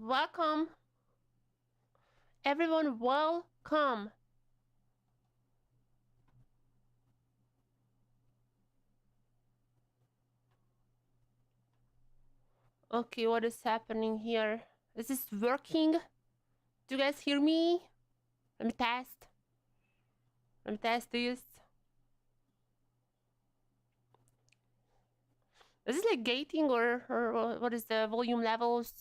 Welcome. Everyone, welcome. Okay, what is happening here? Is this working? Do you guys hear me? Let me test. Let me test this. Is this like gating or what is the volume levels?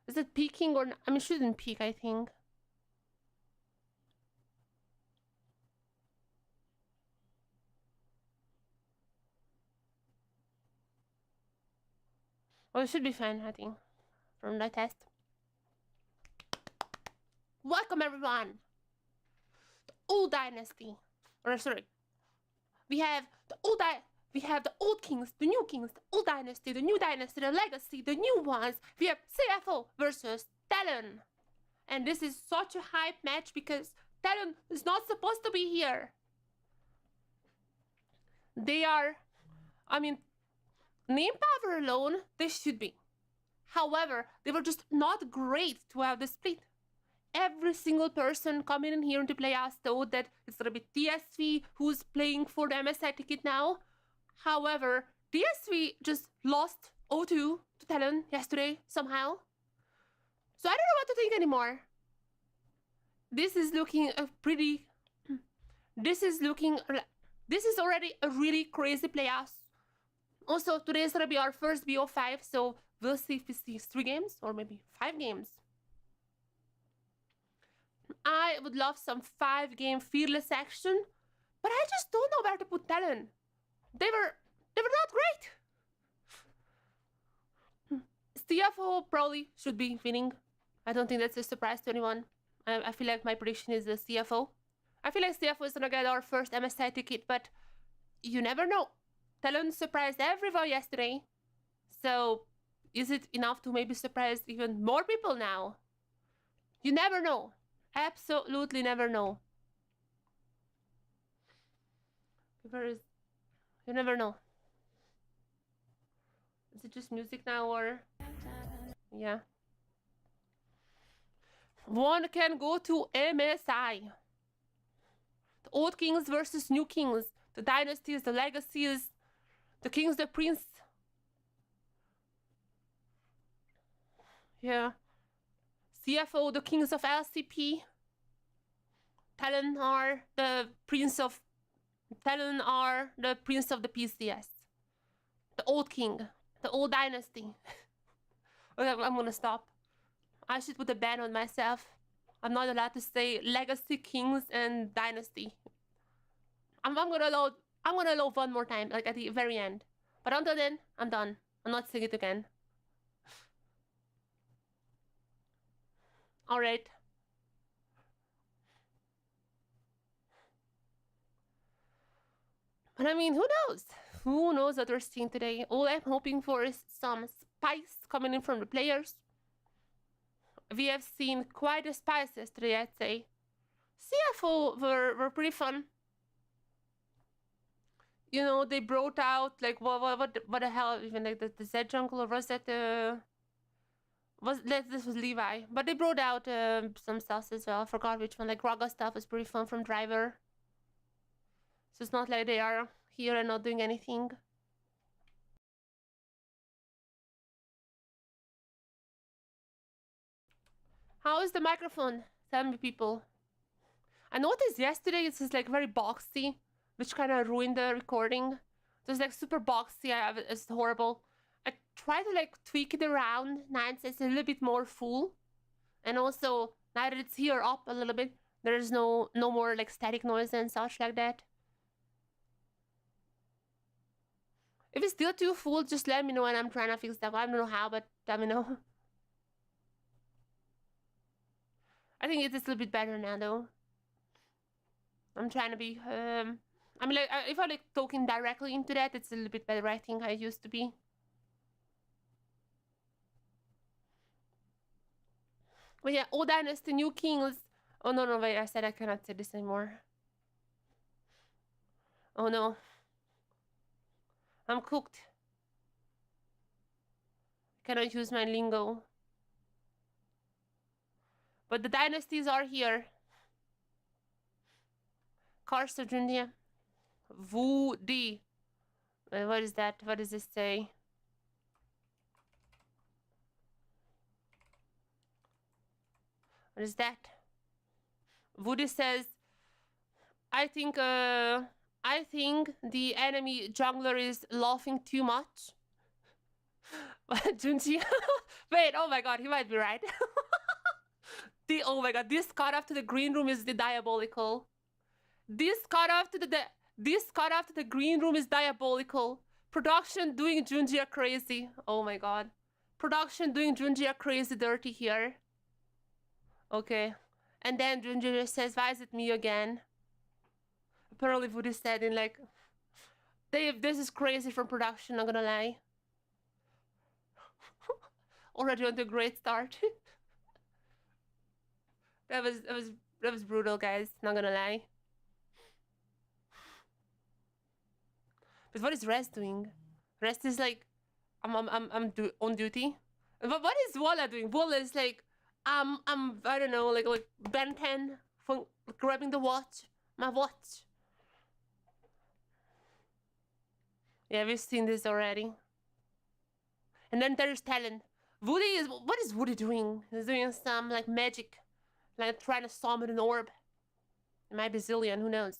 Is it peaking or not? I mean, it shouldn't peak, I think. Oh, it should be fine, I think, from the test. Welcome, everyone. The old dynasty. Or, sorry. We have the old kings, the new kings, the old dynasty, the new dynasty, the legacy, the new ones. We have CFO versus TLN. And this is such a hype match because TLN is not supposed to be here. They are, I mean, name power alone, they should be. However, they were just not great to have the split. Every single person coming in here to play us thought that it's gonna be TSV who's playing for the MSI ticket now. However, TSV just lost 0-2 to TLN yesterday somehow. So I don't know what to think anymore. This is looking a pretty... This is already a really crazy playoffs. Also, today is gonna be our first BO5, so we'll see if we see 3 games or maybe 5 games. I would love some 5-game fearless action, but I just don't know where to put TLN. They were not great. CFO probably should be winning. I don't think that's a surprise to anyone. I feel like my prediction is the CFO. I feel like CFO is gonna get our first MSI ticket, but you never know. TLN surprised everyone yesterday. So is it enough to maybe surprise even more people now? You never know. Absolutely never know. You never know. Is it just music now or... Yeah. One can go to MSI. The old kings versus new kings. The dynasties, the legacies. The kings, the prince. Yeah. CFO, the kings of LCP. TLN are the prince of... TLN are the prince of the PCS. The old king. The old dynasty. Okay, I'm gonna stop. I should put a ban on myself. I'm not allowed to say legacy, kings, and dynasty. I'm gonna load one more time, like at the very end. But until then, I'm done. I'm not saying it again. Alright. But I mean, who knows? Who knows what we're seeing today? All I'm hoping for is some spice coming in from the players. We have seen quite a spice yesterday, I'd say. CFO were pretty fun. You know, they brought out like what the hell, even like the Z jungle, or was that this was Levi, but they brought out some stuff as well. I forgot which one. Like Raga stuff was pretty fun from Driver. So it's not like they are here and not doing anything. How is the microphone? Tell me, people. I noticed yesterday it's just like very boxy, which kind of ruined the recording. It was like super boxy. It's horrible. I try to like tweak it around now it's a little bit more full, and also now that it's here up a little bit, there's no more like static noise and such like that. If it's still too full, just let me know and I'm trying to fix that. I don't know how, but let me know. I think it's a little bit better now though. I'm trying to be I mean, like if I like talking directly into that, it's a little bit better. I think I used to be. But yeah, old dynasty, new kings. Oh no, wait, I said I cannot say this anymore. Oh no. I'm cooked. I cannot use my lingo. But the dynasties are here. Karsta Jundia. Woody. What is that? What does this say? What is that? Woody says, I think the enemy jungler is laughing too much. Junji. Wait, oh my god, he might be right. Oh my god, this cutoff to the green room is diabolical. This cutoff to the green room is diabolical. Production doing Junji crazy. Oh my god. Production doing Junji crazy dirty here. Okay. And then Junji says, why is it me again? Apparently Voodoo said in like, Dave, this is crazy from production, not gonna lie. Already on to a great start. that was brutal, guys, not gonna lie. But what is Rest doing? Rest is like, I'm on duty. But what is Walla doing? Walla is like, I don't know, like Ben 10 from grabbing the watch, my watch. Yeah, we've seen this already. And then there's TLN. Woody is, what is Woody doing? He's doing some like magic, like trying to summon an orb. It might be Zillion, who knows?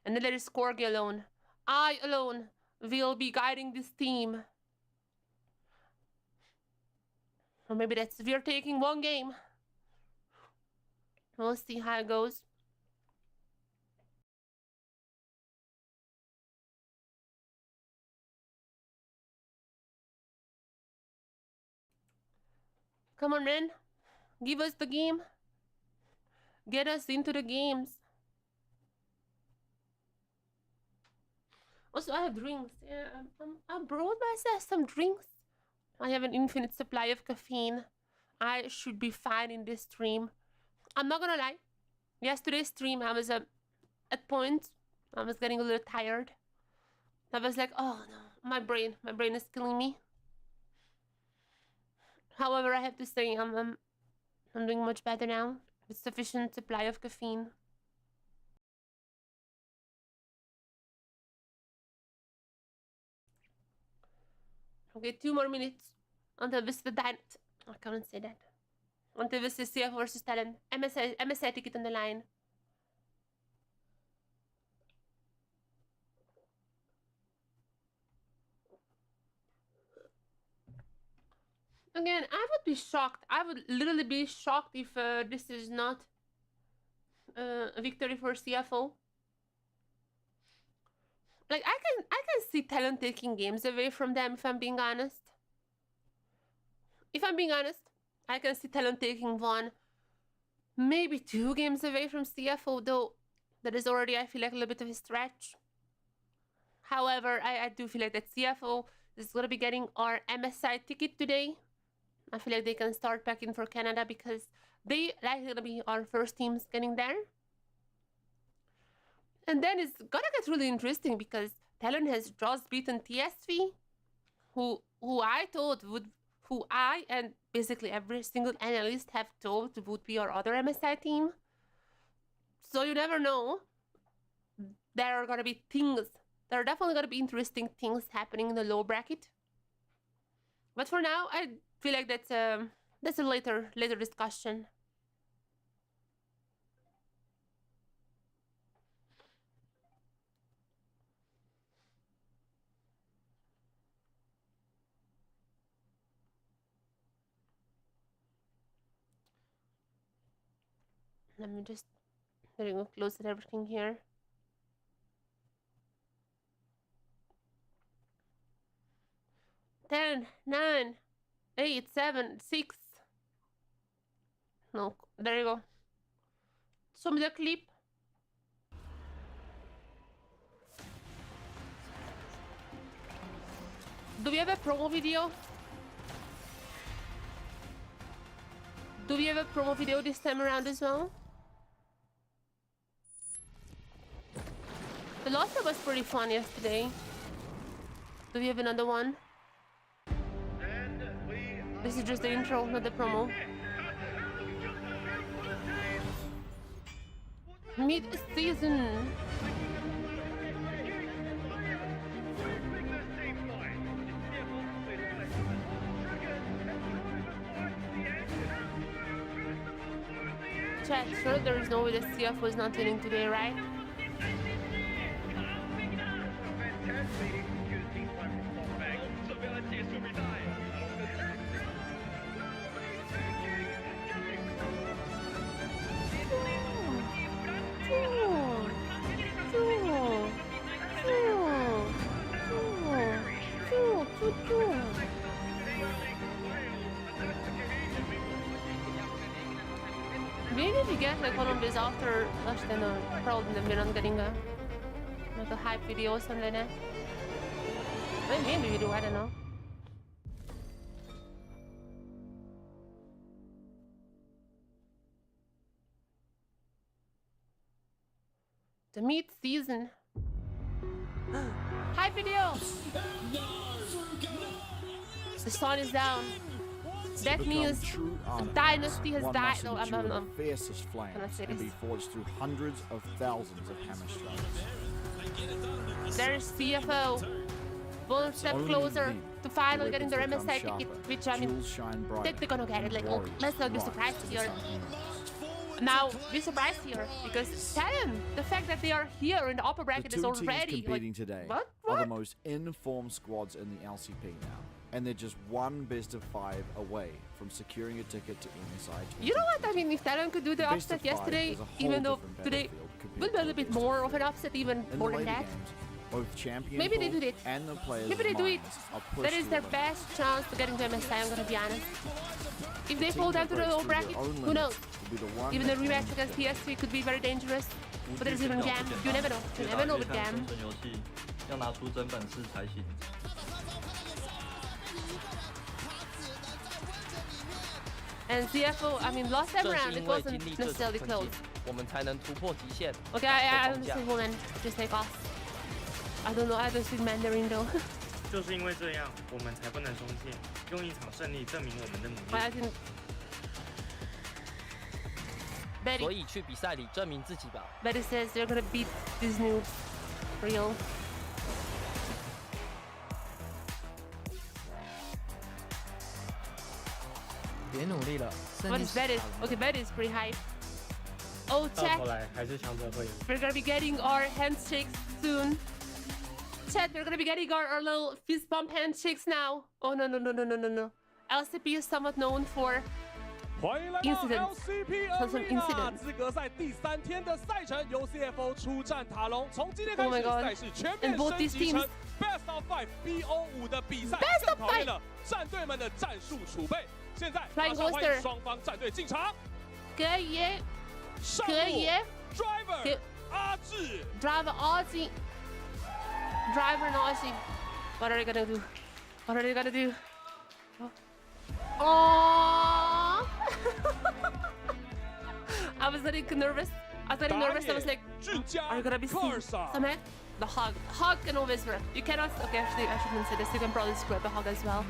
And then there is Corgi alone. I alone will be guiding this team. Or maybe that's, we're taking one game. We'll see how it goes. Come on, man. Give us the game. Get us into the games. Also, I have drinks. Yeah, I brought myself some drinks. I have an infinite supply of caffeine. I should be fine in this stream. I'm not gonna lie. Yesterday's stream, I was at points, I was getting a little tired. I was like, oh no, my brain is killing me. However, I have to say, I'm doing much better now with sufficient supply of caffeine. Okay, 2 more minutes until this is the dynasty. I can't say that. Until this is CFO versus TLN. MSI ticket on the line. Again, I would be shocked. I would literally be shocked if this is not a victory for CFO. Like, I can see TLN taking games away from them, if I'm being honest. If I'm being honest, I can see TLN taking 1, maybe 2 games away from CFO, though that is already, I feel like, a little bit of a stretch. However, I do feel like that CFO is going to be getting our MSI ticket today. I feel like they can start packing for Canada because they likely to be our first teams getting there. And then it's gonna get really interesting because TLN has just beaten TSV, who I and basically every single analyst have told would be our other MSI team. So you never know. There are gonna be things. There are definitely gonna be interesting things happening in the low bracket. But for now, I feel like that's a later discussion. Let me just close everything here. Ten, 9, 8, 7, 6. No, there you go. Show me the clip. Do we have a promo video? Do we have a promo video this time around as well? The last one was pretty fun yesterday. Do we have another one? This is just the intro, not the promo. Mid-season. Chat, sure there is no way the CFO is not winning today, right? Maybe if you get like one of these after then probably we're not getting a like a hype video or something like that. Maybe we do, I don't know. The mid-season. Hype video! The sun is down. That means the dynasty has died. No, I'm not. The fiercest flames can be forged through hundreds of thousands of hammer strikes. There's CFO. One step closer to finally getting the MSI ticket, which I mean, they're gonna get it. Like, oh, let's not be surprised here. Now, be surprised here because TLN, the fact that they are here in the upper bracket is already like. Competing today what? Are the most informed squads in the LCP now, and they're just one best of 5 away from securing a ticket to inside. You know what I mean? If TLN could do the upset yesterday, even though today would be a little bit more of an upset, even more than that. Both champion maybe they do it. And the players maybe they do it. That is their best chance to getting to MSI, I'm gonna be honest. If they fall down to the lower bracket, who knows? Even the rematch against PS3 could be very dangerous. But there's even GAM. You never know. You never know with GAM. And CFO, I mean, last time around it wasn't necessarily close. Okay, I understand, woman. Just take off. I don't know, I don't speak Mandarin though. 就是因为这样，我们才不能松懈，用一场胜利证明我们的努力。 I think... Betty. 所以去比赛里证明自己吧。 Betty says they're gonna beat this new real. What is Betty? Okay, Betty is pretty hype. Oh, chat. We're gonna be getting our handshakes soon. Chat, we're gonna be getting our little fist bump handshakes now. Oh no. LCP is somewhat known for incidents. Some incidents. Oh my god. And both these teams. Best of 5 BO5 的比赛更考验了战队们的战术储备。现在马上欢迎双方战队进场。可以。 Driver 阿志 Driver Ozzy. Driver and Ozzy. What are they gonna do? What are they gonna do? Oh! I was getting nervous. I was like, are you gonna be seen? Somehow? The hug. Hug can always work. You cannot. Okay, actually, I shouldn't say this. You can probably screw up a hug as well.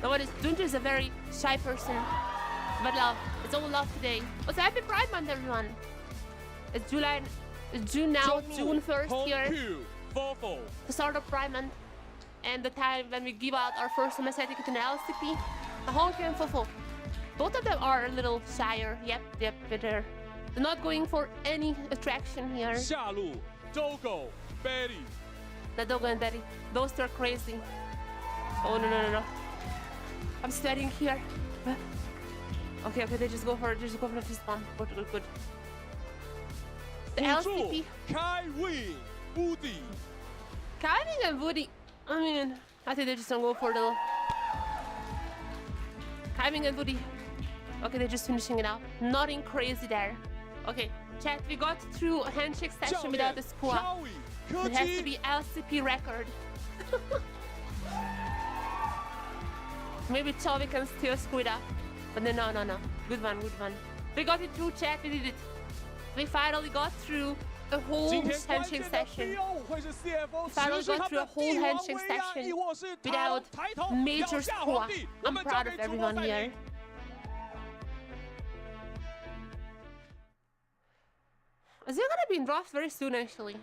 Now, what is Dunter is a very shy person. But love. It's all love today. Also, happy Pride Month, everyone. It's June now, June 1st here. The start of Pride Month. And the time when we give out our first MSI ticket in the LCP. The Honky and Fofo. Both of them are a little shyer. Yep, they're not going for any attraction here. Dogo, Betty. The Dogo and Betty. Those two are crazy. Oh, no. I'm sweating here. Okay, they just go for the fist bump. Good. The LCP. Kaiwing, Woody. Kaiwing and Woody. I mean, I think they're just gonna go for the Kaiwing and Woody. Okay, they're just finishing it out. Nothing crazy there. Okay, chat, we got through a handshake session without the squad. It has to be LCP record. Maybe Chovy can still screw it up. But no. Good one. We got it through, chat. We did it. We finally got through a whole handshake session. We finally got through a whole handshake session without major squad. I'm proud of everyone here. Is it gonna be in draft very soon, actually?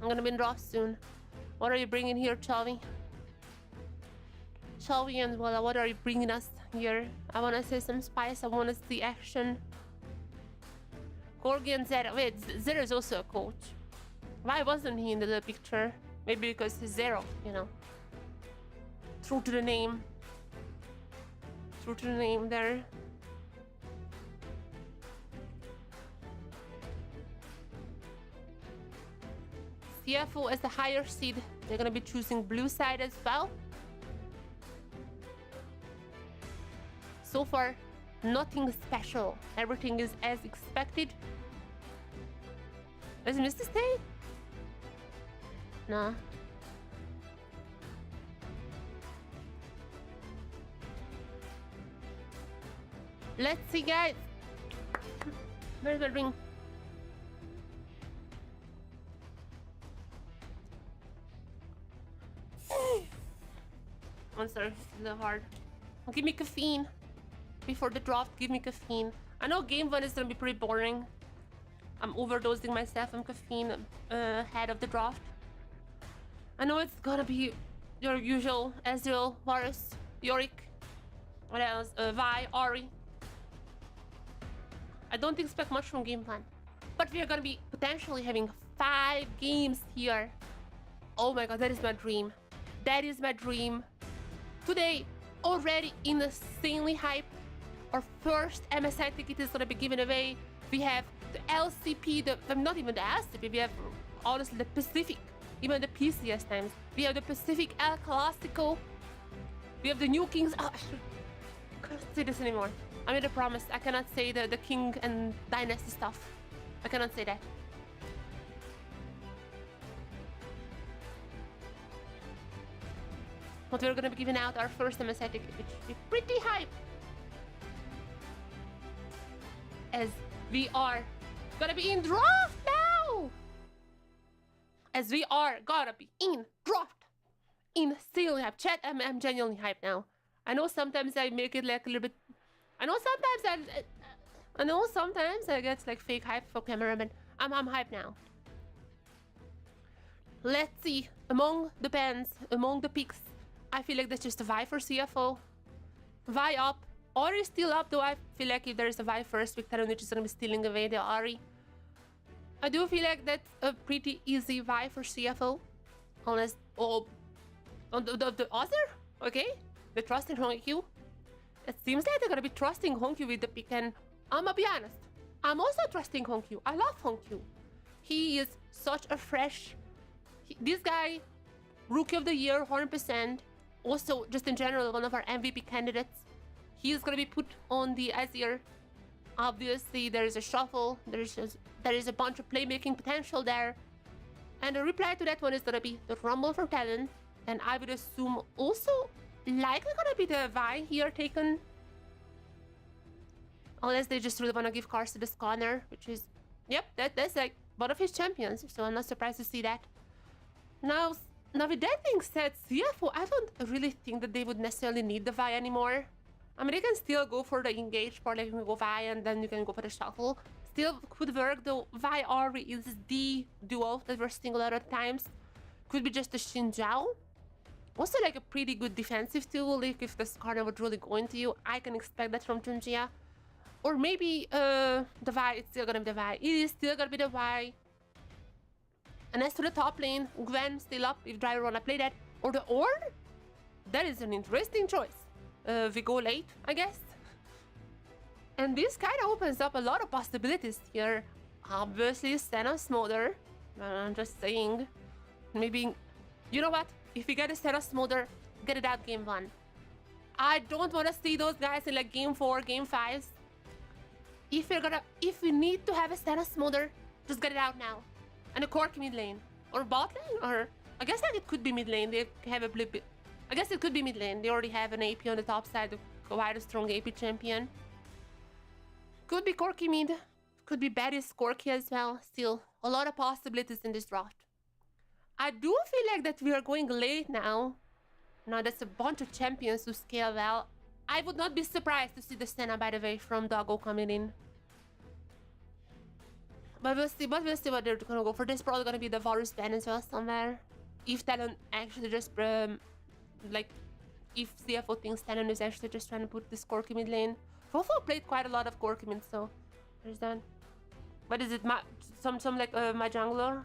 I'm gonna be in draft soon. What are you bringing here, Chavi? Chavi and Walla, what are you bringing us here? I wanna see some spice. I wanna see action. Corgi and Zero. Wait, Zero is also a coach. Why wasn't he in the picture? Maybe because he's Zero, you know. True to the name. True to the name there. CFO as the higher seed. They're gonna be choosing blue side as well. So far, nothing special. Everything is as expected. Does Mr. stay? No. Let's see, guys. Where's the ring? I'm sorry, it's a little hard. Give me caffeine. Before the draft, give me caffeine. I know game 1 is gonna be pretty boring. I'm overdosing myself on caffeine ahead of the draft. I know it's gonna be your usual Ezreal, Varus, Yorick, what else? Vi, Ori. I don't expect much from game plan. But we are gonna be potentially having 5 games here. Oh my god, that is my dream. That is my dream. Today, already insanely hype. Our first MSI ticket is gonna be given away. We have the LCP, not even the LCP, we have honestly the Pacific, even the PCS times. We have the Pacific El Clasico. We have the new Kings. Oh, I can't say this anymore. I made a promise. I cannot say the King and Dynasty stuff. I cannot say that. But we're gonna be giving out our first MSI ticket, which should be pretty hype. As we are gonna be in draft now! As we are gonna be in draft! Insanely hype. Chat, I'm genuinely hyped now. I know sometimes I make it like a little bit... I know sometimes I get like fake hype for camera, but I'm hyped now. Let's see. Among the bands, among the picks, I feel like that's just a Vi for CFO. Vi up. Ori is still up, though I feel like if there is a Vi first pick, Terranich is going to be stealing away the Ori. I do feel like that's a pretty easy Vi for CFO. Unless... Oh... The other? Okay. They trust in Honkyu. It seems like they're going to be trusting Honkyu with the pick, and I'm gonna be honest. I'm also trusting Honkyu. I love Honkyu. He is such a fresh... this guy, Rookie of the Year, 100%. Also, just in general, one of our MVP candidates. He is going to be put on the Azir. Obviously, there is a shuffle. There is a bunch of playmaking potential there. And the reply to that one is going to be the Rumble for Talent. And I would assume also likely going to be the Vi here taken. Unless they just really want to give cards to the Sconner, which is... Yep, that's like one of his champions. So I'm not surprised to see that. Now with that being said, CFO, I don't really think that they would necessarily need the Vi anymore. I mean, they can still go for the engage part, like you can go Vi and then you can go for the shuffle. Still could work, though. Vi Ori is the duo that we're seeing a lot of times. Could be just a Xinjiao. Also, like a pretty good defensive tool. Like if the Skarner would really go into you, I can expect that from Junjia. Or maybe the Vi, it's still gonna be the Vi. It is still gonna be the Vi. And as to the top lane, Gwen still up if Driver wanna play that. Or the Ord? That is an interesting choice. We go late, I guess. And this kind of opens up a lot of possibilities here. Obviously, Senna Smolder. I'm just saying. Maybe, you know what? If we get a Senna Smolder, get it out game 1. I don't want to see those guys in like game 4, game 5. If we need to have a Senna Smolder, just get it out now. And a Cork mid lane. Or bot lane? Or, I guess like it could be mid lane. They have a blip. I guess it could be mid lane. They already have an AP on the top side, quite a strong AP champion. Could be Corky mid. Could be Betty's Corky as well. Still, a lot of possibilities in this draft. I do feel like that we are going late now. Now that's a bunch of champions who scale well. I would not be surprised to see the Senna, by the way, from Doggo coming in. But we'll see what they're gonna go for. There's probably gonna be the Varus ban as well somewhere. If Talon actually just like if CFO thinks Talon is actually just trying to put this Corki mid lane. Fofo played quite a lot of Corki mid, so there's that. What is it? Some like my jungler?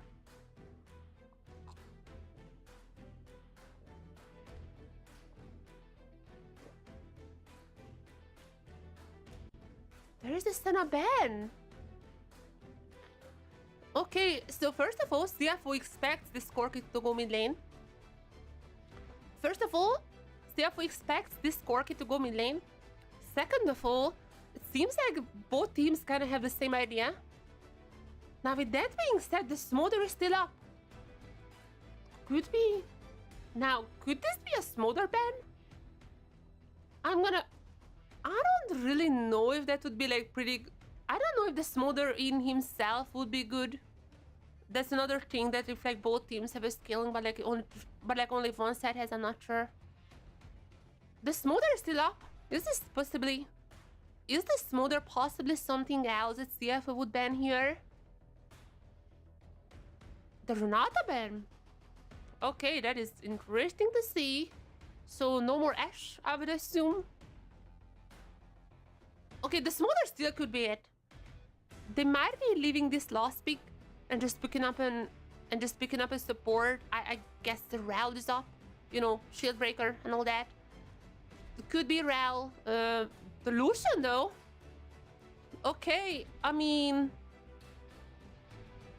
There is the Senna ban. Okay, so first of all, CFO expects this Corki to go mid lane. First of all, CFO expects this Corki to go mid lane. Second of all, it seems like both teams kind of have the same idea. Now, with that being said, the Smolder is still up. Could be. Now, could this be a Smolder ban? I don't really know if that would be like pretty. I don't know if the Smolder in himself would be good. That's another thing that if like both teams have a scaling, but only one side has. I'm not sure. The Smolder is still up. Is the Smolder possibly something else that CFO would ban here? The Renata ban. Okay, that is interesting to see. So no more Ashe, I would assume. Okay, the Smolder still could be it. They might be leaving this last pick and just picking up a support. I guess the Ral is up, you know, shield breaker and all that. It could be Ral. The Lucian though. Okay, I mean,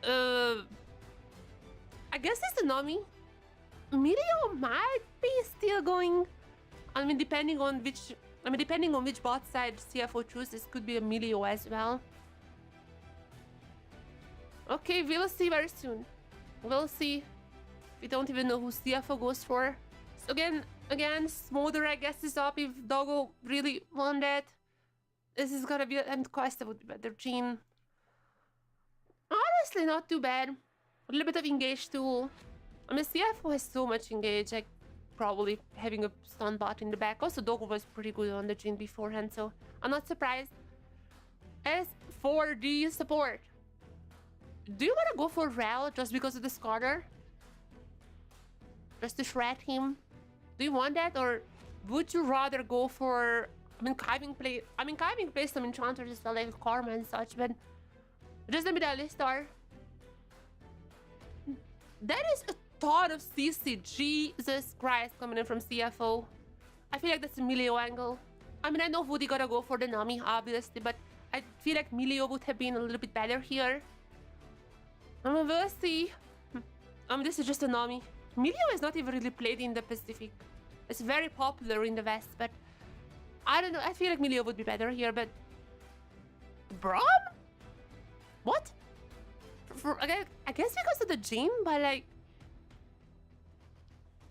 I guess it's the Nami. Milio might be still going. I mean, depending on which bot side CFO chooses, could be a Milio as well. Okay, we'll see very soon. We'll see. We don't even know who CFO goes for. So again, Smolder I guess is up if Doggo really won that. This is gonna be and Costa would be better. Jean. Honestly, not too bad. A little bit of engage too. I mean, CFO has so much engage, like probably having a stun bot in the back. Also, Doggo was pretty good on the Jean beforehand, so I'm not surprised. As for the support, do you want to go for Ral just because of the Scarter? Just to shred him? Do you want that, or would you rather go for? I mean, Kiving plays some enchanters as well, like Karma and such, but just let me tell you, Star. That is a ton of CC. Jesus Christ, coming in from CFO. I feel like that's a Milio angle. I mean, I know Woody gotta go for the Nami, obviously, but I feel like Milio would have been a little bit better here. I mean, we'll see. This is just a Nami. Milio is not even really played in the Pacific. It's very popular in the West, but I don't know. I feel like Milio would be better here, but Braum? What? I guess because of the gym, but like,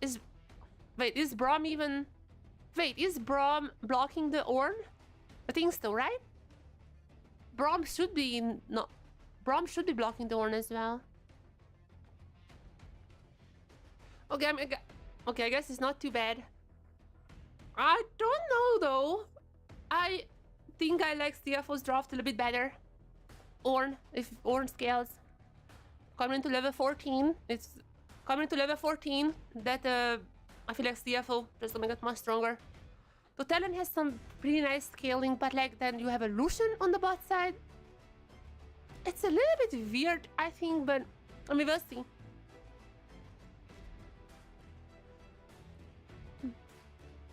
is Braum even? Wait, is Braum blocking the Ornn? I think so, right? Braum should be blocking the Ornn as well. Okay, I guess it's not too bad. I don't know though. I think I like CFO's draft a little bit better. Ornn, if Ornn scales. Coming into level 14. It's coming into level 14 that I feel like CFO just gonna get much stronger. So TLN has some pretty nice scaling, but like then you have a Lucian on the bot side. It's a little bit weird, I think, but I mean, we'll see.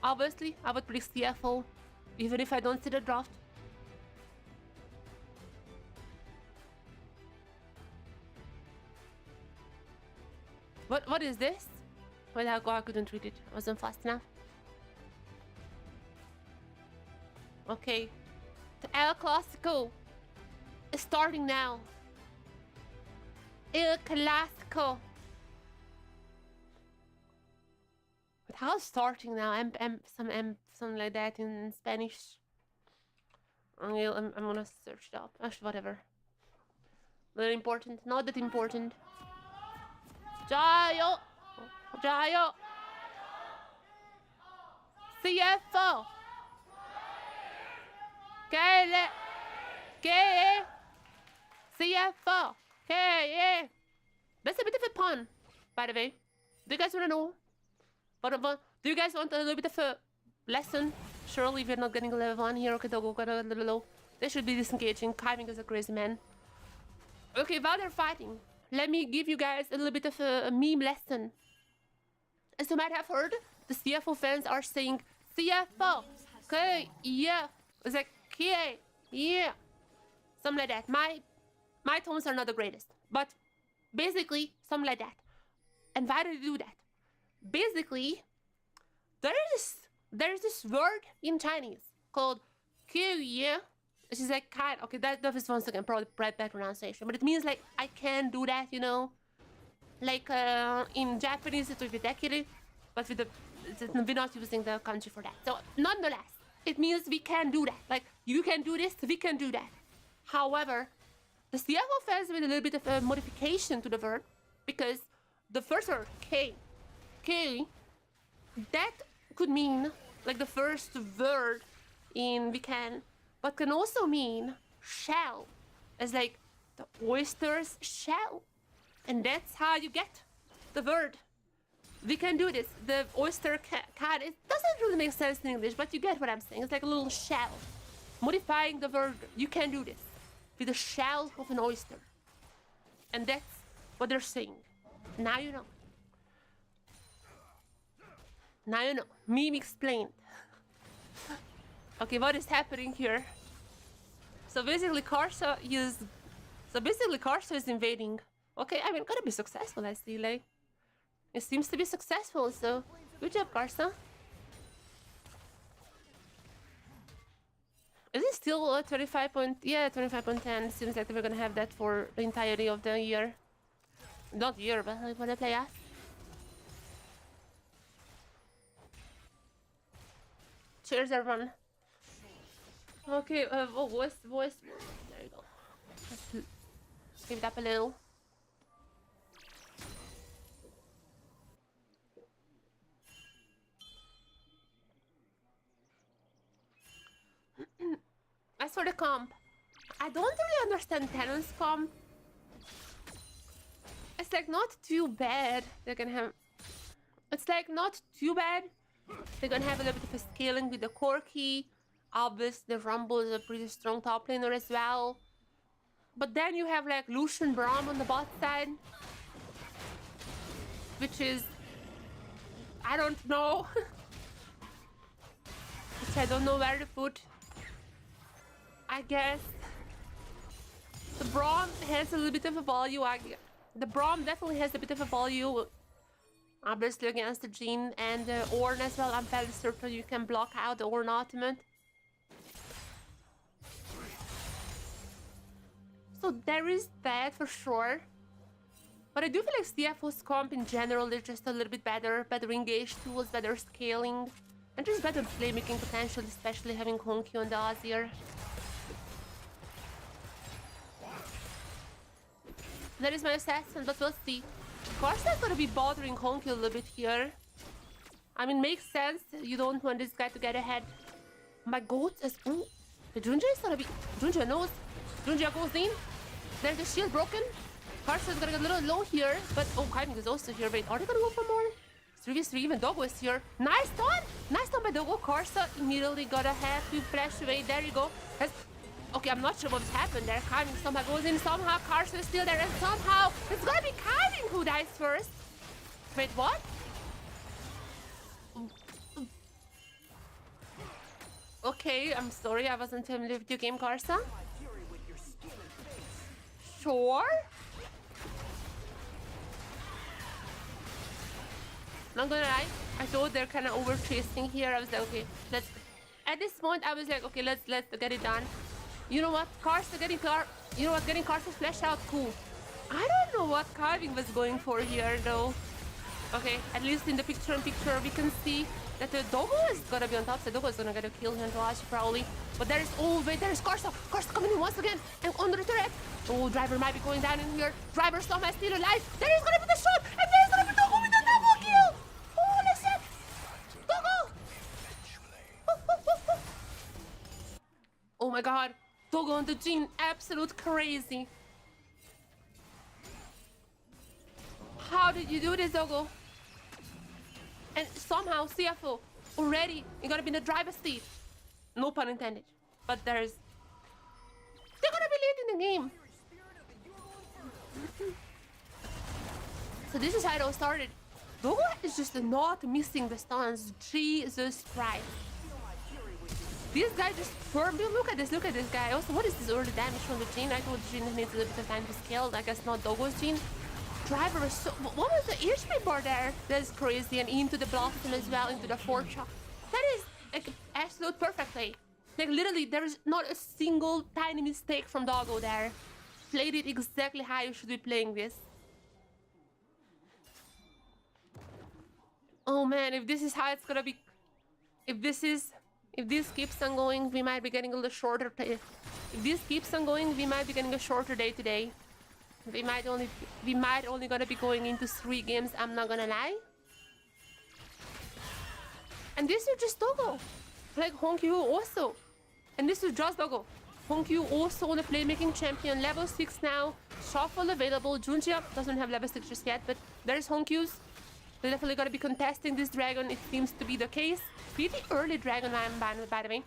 Obviously, I would pick CFO, even if I don't see the draft. What is this? Well, I couldn't read it. I wasn't fast enough. Okay. The El Clasico is starting now. El Clasico. But how's starting now? Something like that in Spanish. I'm gonna search it up. Actually, whatever. Not important. Not that important. Jayo! Jayo! CFO! ¿Qué? CFO. Okay, yeah. That's a bit of a pun, by the way. Do you guys want to know? But do you guys want a little bit of a lesson? Surely if you're not getting a level 1 here, okay, Dogo got a little low. They should be disengaging. Kiving is a crazy man. Okay, while they're fighting, let me give you guys a little bit of a meme lesson. As you might have heard, the CFO fans are saying CFO. Okay, yeah. It's like, okay, yeah. Something like that. My tones are not the greatest, but basically something like that. And why do they do that? Basically, there's this word in Chinese called "QE," which is like kind. Okay, that is once again probably bad pronunciation, but it means like I can't do that, you know. Like in Japanese it would be dekiri, but we're not using the kanji for that. So nonetheless, it means we can do that. Like you can do this, we can do that. However, the CFO fans made a little bit of a modification to the word because the first word K, that could mean like the first word in we can, but can also mean shell, as like the oyster's shell, and that's how you get the word. We can do this. The oyster cat. It doesn't really make sense in English, but you get what I'm saying. It's like a little shell, modifying the word. You can do this with the shell of an oyster, and that's what they're saying. Now you know. Now you know. Meme explained. Okay, what is happening here? So basically, Karsa is invading. Okay, I mean, gotta be successful, I see. Like, it seems to be successful. So, good job, Karsa. Is it still 25 point? Yeah, 25.10. Seems like we're gonna have that for the entirety of the year. Not year, but like when I play us. Cheers, everyone. Okay, voice. There you go. Let's give it up a little. As for the comp, I don't really understand Talon's comp. It's like not too bad. They're gonna have. It's like not too bad. They're gonna have a little bit of a scaling with the Corki. Obviously, the Rumble is a pretty strong top laner as well. But then you have like Lucian Braum on the bot side, which is, I don't know. Which I don't know where to put. I guess the Braum has a little bit of a value. The Braum definitely has a bit of a value. Obviously against the Jean and the Ornn as well. I'm fairly certain you can block out the Ornn ultimate. So there is that for sure. But I do feel like CFO's comp in general is just a little bit better. Better engage tools, better scaling. And just better playmaking potential, especially having Honky on the Azir. That is my assessment, but we'll see. Karsa's gonna be bothering Honky a little bit here. I mean, makes sense. You don't want this guy to get ahead. My goat is... Ooh, the Junja is gonna be... Junja knows. Junja goes in. There's the shield broken. Karsa's gonna get a little low here. But, oh, Kaiming is also here. Wait, are they gonna go for more? 3v3, even Dogo is here. Nice stun! Nice stun by Dogo. Karsa immediately gotta have to flash away. There you go. Okay, I'm not sure what's happened there. Kaiming somehow goes in. Somehow Karsa is still there. And somehow it's gonna be Kaiming who dies first. Wait, what? Okay, I'm sorry. I wasn't familiar with your game, Karsa. Sure. Not gonna lie. I thought they're kind of over chasing here. I was like, okay, let's... At this point, I was like, okay, let's get it done. You know what? Getting Karsa's flash out, cool. I don't know what Kiving was going for here, though. Okay, at least in the picture-in-picture, we can see that the Dogo is gonna be on top. So Dogo is gonna get a kill here to Ash, probably. But there is... Oh, wait, there is Karsa. Karsa coming in once again. And under the turret. Oh, Driver might be going down in here. Driver somehow still alive. There is gonna be the shot. And there is gonna be Dogo with the double kill. Holy shit. Dogo. Oh my god. Dogo on the Jean, absolute crazy. How did you do this, Dogo? And somehow CFO already you're gonna be in the driver's seat. No pun intended. But they're gonna be leading the game. So this is how it all started. Dogo is just not missing the stuns. Jesus Christ. This guy just firmly look at this guy. Also, what is this early damage from the Jhin? I thought Jhin needs a little bit of time to scale. I guess not Dogo's Jhin. Driver is so... What was the HP bar there? That's crazy. And into the Blossom as well, into the Fortune. That is like absolute perfect play. Like literally, there is not a single tiny mistake from Dogo there. Played it exactly how you should be playing this. Oh man, if this is how it's gonna be... If this keeps on going, we might be getting a little shorter... If this keeps on going, we might be getting a shorter day today. We might only gonna be going into 3 games, I'm not gonna lie. And this is just Dogo. Like Hongyu also. And this is just Dogo. Hongyu also on a playmaking champion, level 6 now. Shuffle available. Junjia doesn't have level 6 just yet, but there's Hongyu's. They're definitely gonna be contesting this dragon, it seems to be the case. Pretty early dragon, by the way.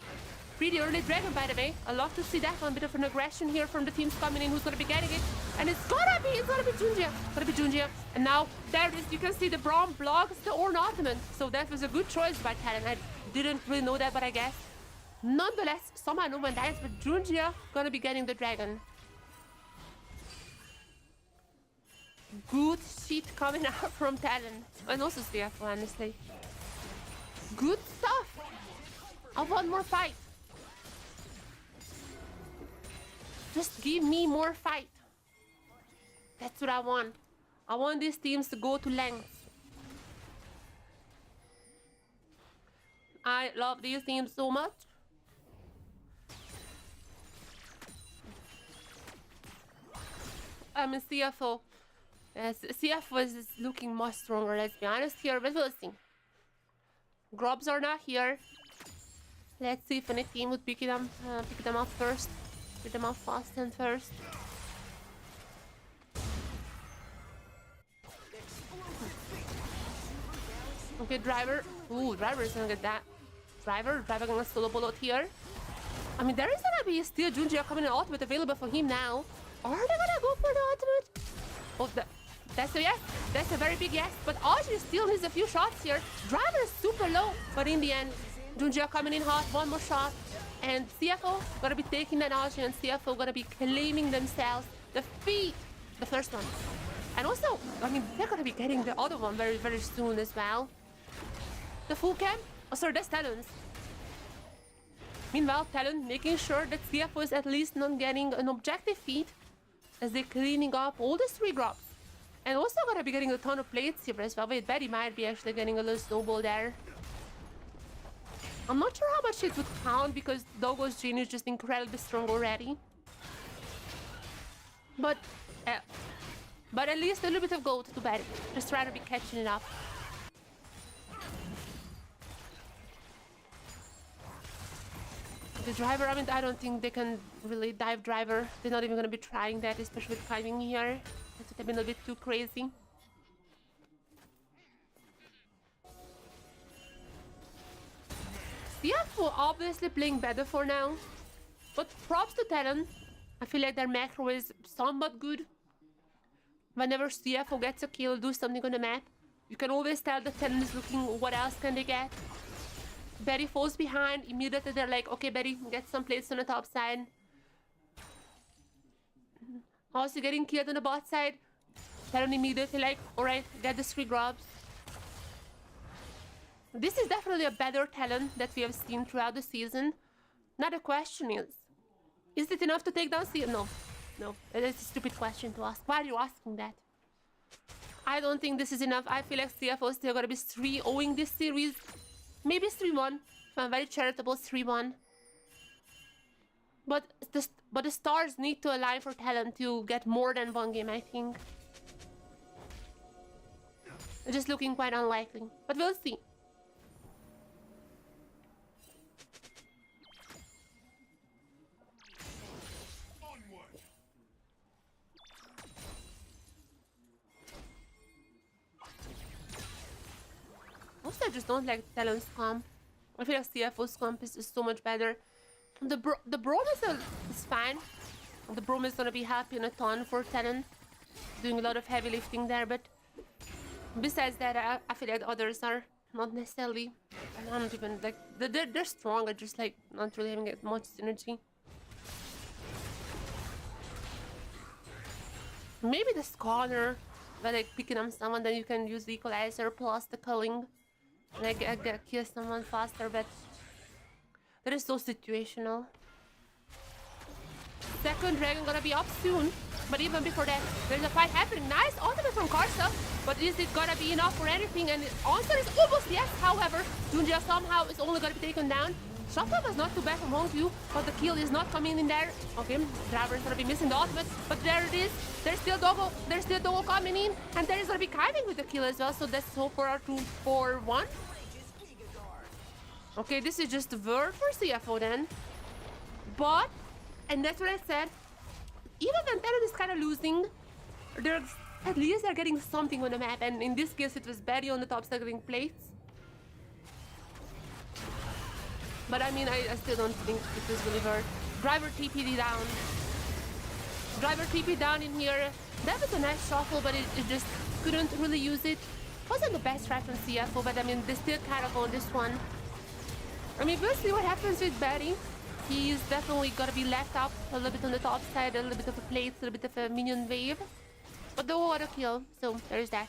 Pretty early dragon, by the way. I love to see that one. Bit of an aggression here from the teams coming in. Who's gonna be getting it? And it's gonna be Junjia. Gonna be Junjia. And now there it is. You can see the Braum blocks the Ornn Ultimate. So that was a good choice by TLN. I didn't really know that, but I guess. Nonetheless, somehow no one dies, but Junjia gonna be getting the dragon. Good shit coming out from TLN. And also CFO, honestly. Good stuff. I want more fight. Just give me more fight. That's what I want. I want these teams to go to lengths. I love these teams so much. I mean, CFO. Yes, CFO is looking much stronger, let's be honest here, but we'll see. Grubs are not here. Let's see if any team would pick them up first. Pick them up fast and first. Okay, driver. Ooh, driver is gonna get that. Driver gonna solo bullet here. I mean, there is gonna be still Junjia coming in ultimate available for him now. Are they gonna go for the ultimate? Oh, that's a yes. That's a very big yes. But Audrey still needs a few shots here. Driver is super low, but in the end, Junjia coming in hot. One more shot. And CFO gonna be taking that Audrey, and CFO gonna be claiming themselves defeat the first one. And also, I mean, they're gonna be getting the other one very, very soon as well. The full camp? Oh, sorry, that's Talon's. Meanwhile, Talon making sure that CFO is at least not getting an objective feed as they're cleaning up all the 3 grubs. And also gonna be getting a ton of plates here as well. Wait, Betty might be actually getting a little snowball there. I'm not sure how much it would count because Dogo's Jhin is just incredibly strong already. But at least a little bit of gold to Betty. Just try to be catching it up. The driver, I mean, I don't think they can really dive driver. They're not even going to be trying that, especially with climbing here. That would have been a bit too crazy. CFO obviously playing better for now. But props to Talon. I feel like their macro is somewhat good. Whenever CFO gets a kill, do something on the map, you can always tell that Talon is looking what else can they get. Betty falls behind, immediately they're like, okay, Betty, get some plates on the top side. Also getting killed on the bot side. Talon immediately like, alright, get the 3 grubs. This is definitely a better Talon that we have seen throughout the season. Now the question is it enough to take down CFO? No. No, that's a stupid question to ask. Why are you asking that? I don't think this is enough. I feel like CFO is still gonna be 3-0ing this series. Maybe 3-1. If I'm very charitable, 3-1. But the stars need to align for Talon to get more than 1 game, I think. It's just looking quite unlikely. But we'll see. Also, I just don't like Talon's comp. I feel like CFO's comp is so much better. The Brom is fine. The Brom is gonna be happy in a ton for Talon. Doing a lot of heavy lifting there, but besides that, I feel like the others are not necessarily, not even like, they're strong, I just like not really having much synergy. Maybe the Scholar, but like picking up someone, then you can use the Equalizer plus the culling. And I get kill someone faster, but that is so situational. Second dragon gonna be up soon, but even before that, there's a fight happening. Nice ultimate from Karsa, but is it gonna be enough for anything? And the answer is almost yes. However, Junjia somehow is only gonna be taken down. Shotgun was not too bad from Hongyu, but the kill is not coming in there. Okay, Driver is gonna be missing the ultimate, but there it is. There's still Dogo coming in, and there is gonna be Kaiving with the kill as well. So that's so far 2-4-1. Okay, this is just a word for CFO then. But, and that's what I said, even when Talon is kind of losing, at least they're getting something on the map. And in this case, it was Barry on the top side getting plates. But I mean, I still don't think it was really worth. Driver TP'd down. Driver TP down in here. That was a nice shuffle, but it just couldn't really use it. Wasn't the best try from CFO, but I mean, they still kind of on this one. I mean, we'll see what happens with Barry. He's definitely gonna be left up a little bit on the top side, a little bit of a plate, a little bit of a minion wave. But the auto kill, so there's that.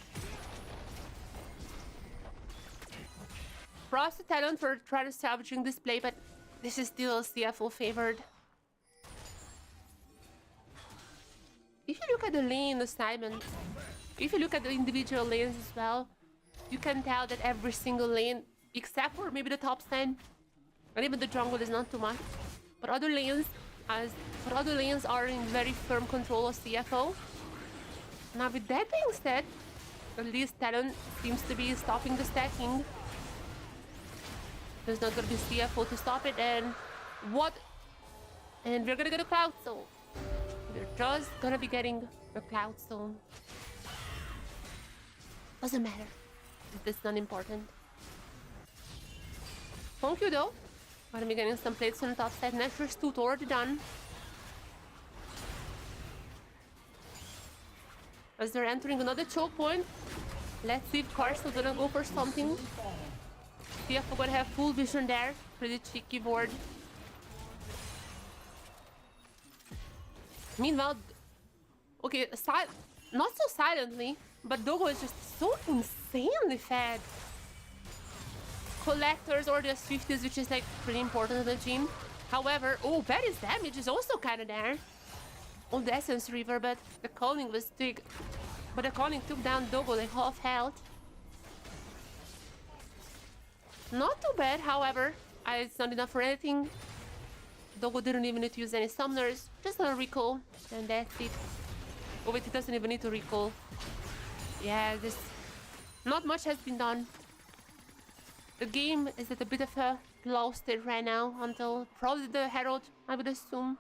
Props to Talon for trying to salvaging this play, but this is still CFO favored. If you look at the lane assignment, if you look at the individual lanes as well, you can tell that every single lane, except for maybe the top side, and even the jungle is not too much, but other lanes are in very firm control of CFO. Now with that being said, at least Talon seems to be stopping the stacking. There's not gonna be CFO to stop it, and we're gonna get a Cloud Stone. We're just gonna be getting a Cloud Stone. Doesn't matter. That's not important. Hongyu though, gonna be getting some plates on the top side. Nature's 2 already done. As they're entering another choke point. Let's see if Karsa's gonna go for something. CFO gonna have full vision there. Pretty cheeky board. Meanwhile, okay, not so silently, but Dogo is just so insanely fed. Collectors or the Swifties, which is like pretty important in the team. However, Barry's damage is also kind of there on the Essence River, but the calling was big. But the calling took down Dogo like half health. Not too bad, however, it's not enough for anything. Dogo didn't even need to use any summoners, just a recall, and that's it. Oh wait, it doesn't even need to recall. Yeah, not much has been done. The game is at a bit of a low state right now until probably the Herald, I would assume.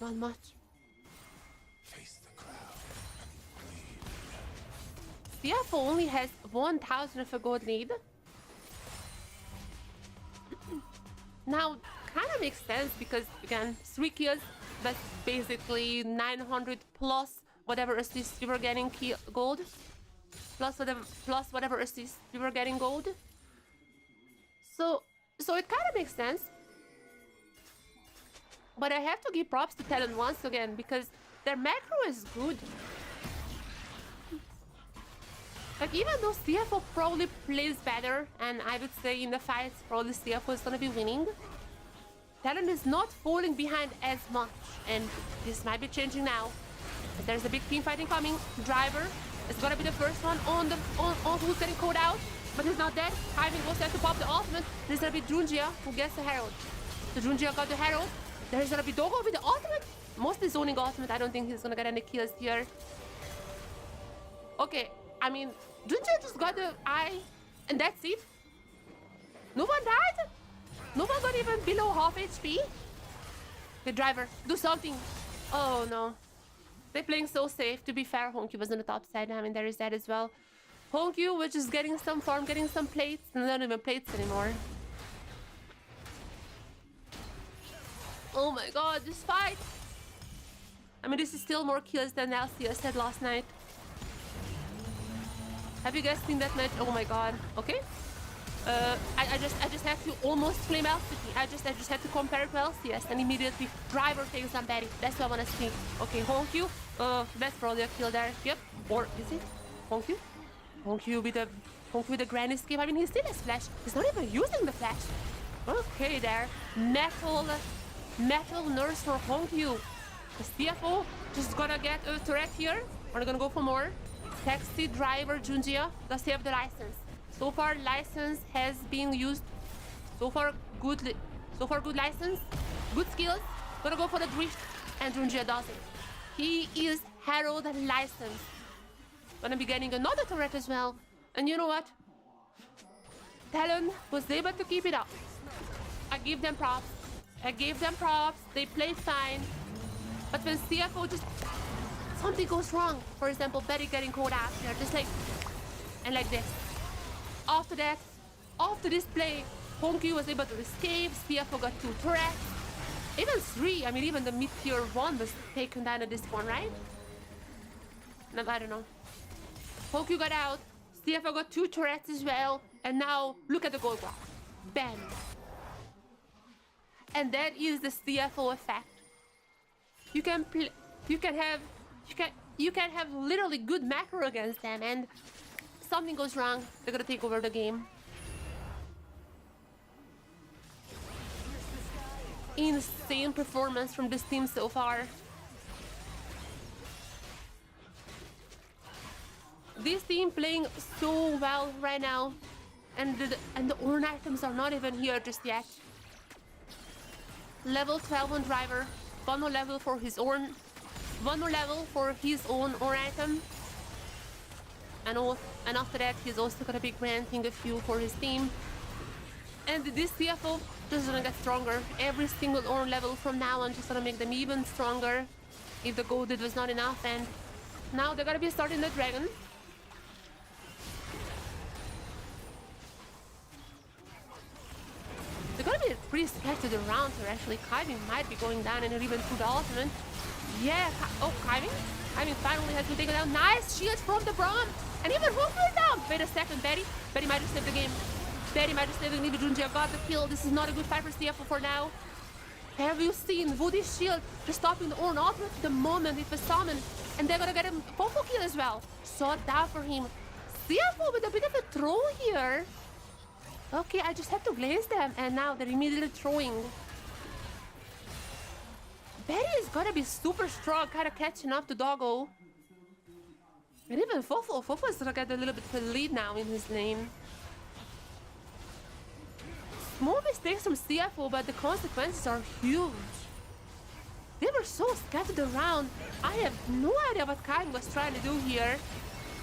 Not much. CFO only has 1,000 of a gold lead. Now, kind of makes sense because, again, 3 kills, that's basically 900 plus whatever assist you were getting gold. Plus whatever assist you were getting gold. So it kind of makes sense. But I have to give props to Talon once again because their macro is good. Like, even though CFO probably plays better, and I would say in the fights probably CFO is gonna be winning, Talon is not falling behind as much, and this might be changing now. But there's a big team fighting coming. Driver is gonna be the first one on who's getting called out, but he's not dead. Kaiving also has to pop the ultimate. There's gonna be Junjia who gets the Herald. So Junjia got the Herald. There's gonna be Dogo with the ultimate. Mostly zoning ultimate. I don't think he's gonna get any kills here. Okay, I mean, Junjia just got the eye, and that's it. No one died? No one got even below half HP? The driver, do something. Oh no. They're playing so safe. To be fair, Honkyu was on the top side. I mean, there is that as well. Honkyu was just getting some farm, getting some plates, and not even plates anymore. Oh my god, this fight! I mean, this is still more kills than LCS had last night. Have you guys seen that match? Oh my god. Okay. I just had to almost flame LCP. I just had to compare it to LCS, and immediately driver takes on Betty. That's what I wanna see. Okay, Honkyu. That's probably a kill there. Yep. Or is it Honkyu? Honkyu with the granny skip. I mean, he still has flash. He's not even using the flash. Okay, there. Metal nurse for Honkyu. The CFO just gonna get a turret here. We're gonna go for more. Taxi driver Junjia. Does he have the license? So far, license has been used. So far, good license, good skills. Gonna go for the drift, and Junjia does it. He is Herald licensed. Gonna be getting another turret as well. And you know what? TLN was able to keep it up. I give them props. They played fine. But when CFO just something goes wrong, for example, Betty getting caught out here, just like and like this. After that, after this play, Honkyu was able to escape. CFO got 2 turrets, even 3. I mean, even the mid-tier 1 was taken down at this point, right? No, I don't know. Honkyu got out. CFO got 2 turrets as well, and now look at the gold block. Bam. And that is the CFO effect. You can have literally good macro against them, and something goes wrong, they're gonna take over the game. Insane performance from this team so far. This team playing so well right now, and the Ornn items are not even here just yet. Level 12 on driver, 1 more level for his Ornn, 1 more level for his own Ornn item. And after that, he's also gonna be granting a few for his team. And this CFO just gonna get stronger. Every single Ornn level from now on just gonna make them even stronger. If the golded was not enough, and now they're gonna be starting the dragon. They're gonna be pretty scattered around here. Actually, Kaiving might be going down, and even through the ultimate. Yeah. Oh, Kaiving finally has been taken down. Nice shield from the Braum. And even Honkyu is down. Wait a second, Betty. Betty might just save the game. Betty might just save the game. Junjia got the kill. This is not a good fight for CFO for now. Have you seen Woody's shield just stopping the Ornn ultimate the moment it was summoned? And they're gonna get him Popo kill as well. So down for him. CFO with a bit of a throw here. Okay, I just had to glaze them, and now they're immediately throwing. Betty is gonna be super strong, kind of catching up to Doggo. And even Fofo is gonna get a little bit of a lead now in his lane. Small mistakes from CFO, but the consequences are huge. They were so scattered around. I have no idea what Kain was trying to do here.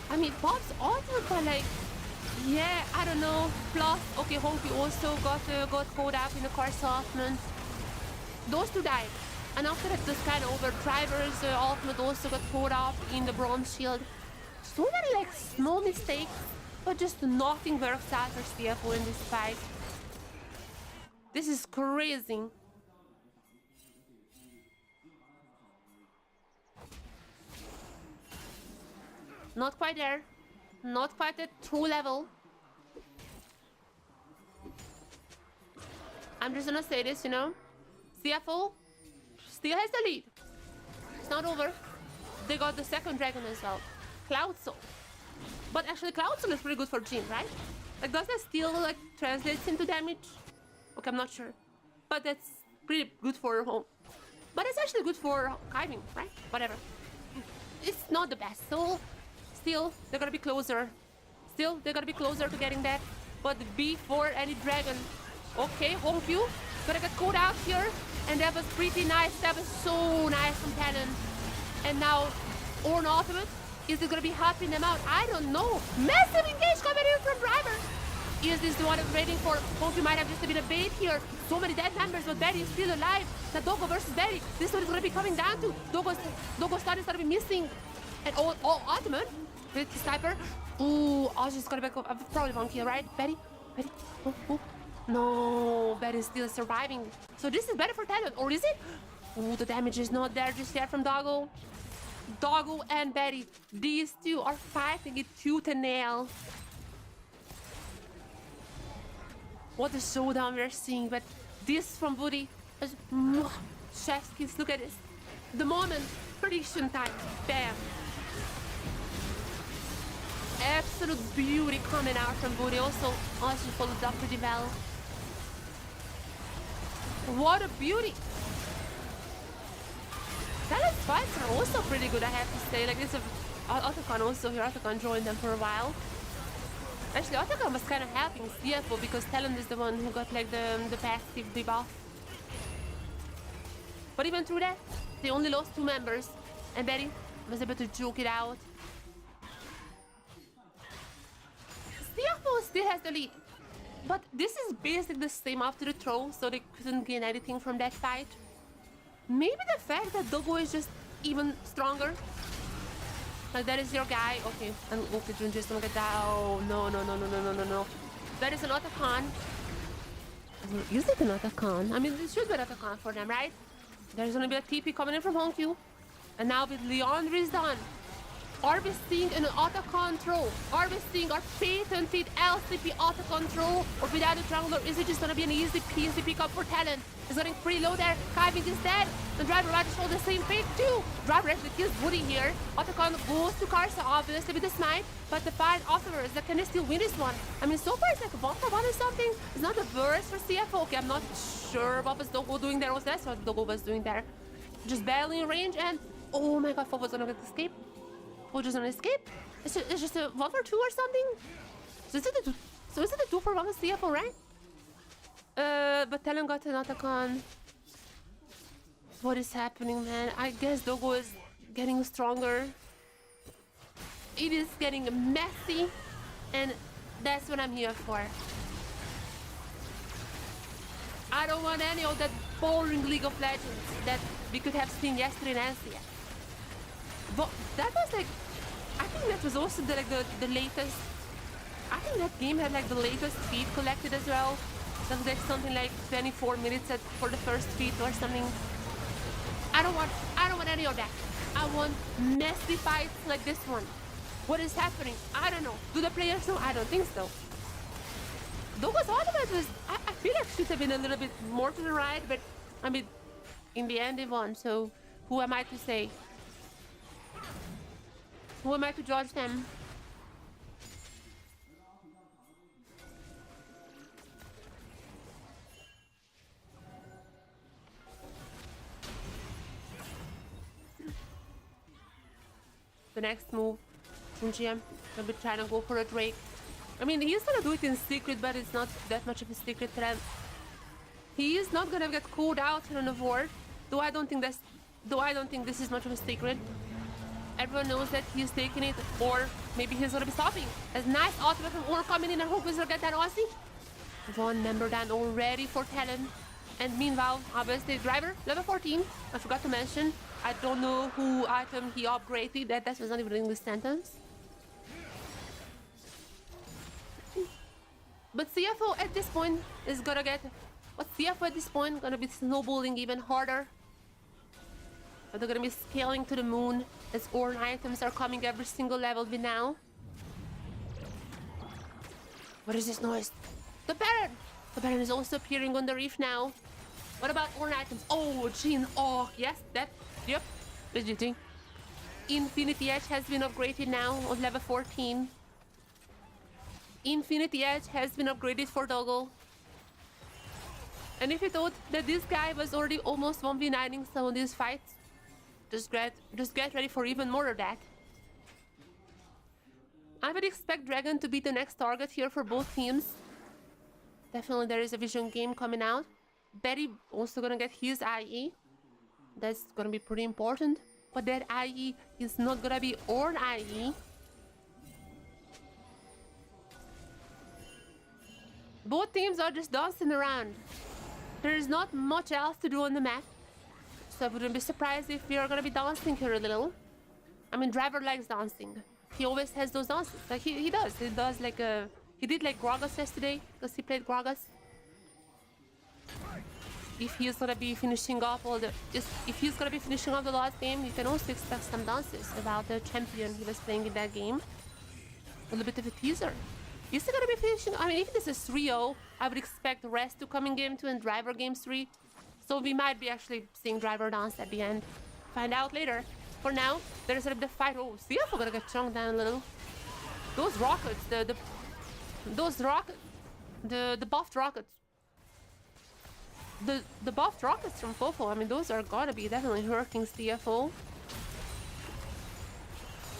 I mean, Bob's ultimate, but like, yeah, I don't know. Plus, okay, Honkyu also got caught up in the car softman. Those 2 died. And after that, this kind of over. Driver's ultimate also got caught up in the bronze shield. So many like small mistakes, but just nothing works out for CFO in this fight. This is crazy. Not quite there. Not quite at true level. I'm just gonna say this, you know. CFO still has the lead. It's not over. They got the second dragon as well. Cloud Soul. But actually Cloud Soul is pretty good for Jhin, right? Like, does that still like translates into damage? Okay, I'm not sure. But that's pretty good for home. But it's actually good for Kaiving, right? Whatever. It's not the best. So still they're gonna be closer. Still they're gonna be closer to getting that. But before any dragon. Okay, Honkyu gonna get caught out here. And that was pretty nice. That was so nice from Cannon. And now Ornn ultimate. Is it gonna be helping them out? I don't know. Massive engage coming in from Driver. Is this the one I'm waiting for? Honky might have just been a bait here. So many dead members, but Betty is still alive. The Dogo versus Betty. This one is gonna be coming down to Dogo's starting to be missing. And Ottoman with the sniper. Ooh, Ozzy's gonna back up. Probably one kill, right? Betty? Oh. No, Betty's still surviving. So this is better for Talon, or is it? Ooh, the damage is not there just yet from Doggo. Doggo and Betty. These two are fighting it tooth and nail. What a showdown we're seeing, but this from Woody is chef's kiss. Look at this. The moment, prediction time. Bam. Absolute beauty coming out from Woody. Also, she followed up pretty well. What a beauty. Talon's fights are also pretty good, I have to say. Like this, Otacon also here. Otacon joined them for a while. Actually, Otacon was kind of helping CFO because Talon is the one who got like the passive debuff. But even through that, they only lost 2 members, and Betty was able to joke it out. CFO still has the lead, but this is basically the same after the throw, so they couldn't gain anything from that fight. Maybe the fact that Dogo is just even stronger. Like, that is your guy. Okay, and okay, Jun just don't get that. Oh, no. That is an Otacon. Is it an Otacon? I mean, this should be an Otacon for them, right? There's gonna be a TP coming in from home queue. And now with Leandri's done, are we seeing an Otacon throw? Are we seeing our patented LCP Otacon throw? Or without a jungler, is it just gonna be an easy peasy pickup for Talon? He's getting pretty low there. Kiving is dead. The driver might show the same fate too. Driver actually kills Woody here. Otacon goes to Karsa, obviously with the smite, but the fight afterwards, can they still win this one? I mean, so far it's like a 1-for-1 or something. It's not the worst for CFO. Okay, I'm not sure what was Dogo doing there. Was that what Dogo was doing there? Just barely in range, and oh my god, Fo was gonna escape. Fo just gonna escape? It's just a 1-for-2 or something? So is it a 2-for-1 with CFO, right? But Talon got an Otacon. What is happening, man? I guess Dogo is getting stronger. It is getting messy, and that's what I'm here for. I don't want any of that boring League of Legends that we could have seen yesterday in LCS. But that was like, I think that was also the latest. I think that game had like the latest feed collected as well. So that's something like 24 minutes for the first feed or something. I don't want any of that. I want messy fights like this one. What is happening? I don't know. Do the players know? I don't think so. Dogo's ultimate was, I feel like should have been a little bit more to the right, but I mean, in the end they won. So who am I to say? Who am I to judge them? The next move, Junjian will be trying to go for a Drake. I mean, he's gonna do it in secret, but it's not that much of a secret threat. He is not gonna get called out on a ward, though I don't think this is much of a secret. Everyone knows that he's taking it, or maybe he's gonna be stopping. A nice ultimate from Or coming in, and hope he's gonna get that Aussie. 1 member down already for Talon. And meanwhile, obviously, driver, level 14. I forgot to mention. I don't know who item he upgraded. That was not even in the sentence. But CFO at this point is gonna get... But CFO at this point gonna be snowballing even harder. But they're gonna be scaling to the moon as Ornn items are coming every single level with now. What is this noise? The Baron! The Baron is also appearing on the reef now. What about Ornn items? Oh, Jhin. Oh, yes, that... Yep, legit. Infinity Edge has been upgraded now on level 14. Infinity Edge has been upgraded for Doggo. And if you thought that this guy was already almost 1v9ing some of these fights, just get ready for even more of that. I would expect Dragon to be the next target here for both teams. Definitely there is a vision game coming out. Betty also gonna get his IE. That's gonna be pretty important. But that IE is not gonna be Ornn IE. both teams are just dancing around. There is not much else to do on the map. So I wouldn't be surprised if we are gonna be dancing here a little. I mean, Driver likes dancing. He always has those dances. Like he does. He does like a... He did like Gragas yesterday, because he played Gragas. If he's gonna be finishing up all the... if he's gonna be finishing up the last game, you can also expect some dances about the champion he was playing in that game. A little bit of a teaser. Is he gonna be finishing? I mean, if this is 3-0, I would expect Rest to come in game 2 and Driver game 3. So we might be actually seeing Driver dance at the end. Find out later. For now, there's a bit of fight. Oh, CFO gonna get chunked down a little. Those rockets, the buffed rockets. The buffed rockets from Fofo, I mean, those are gonna be definitely hurting CFO.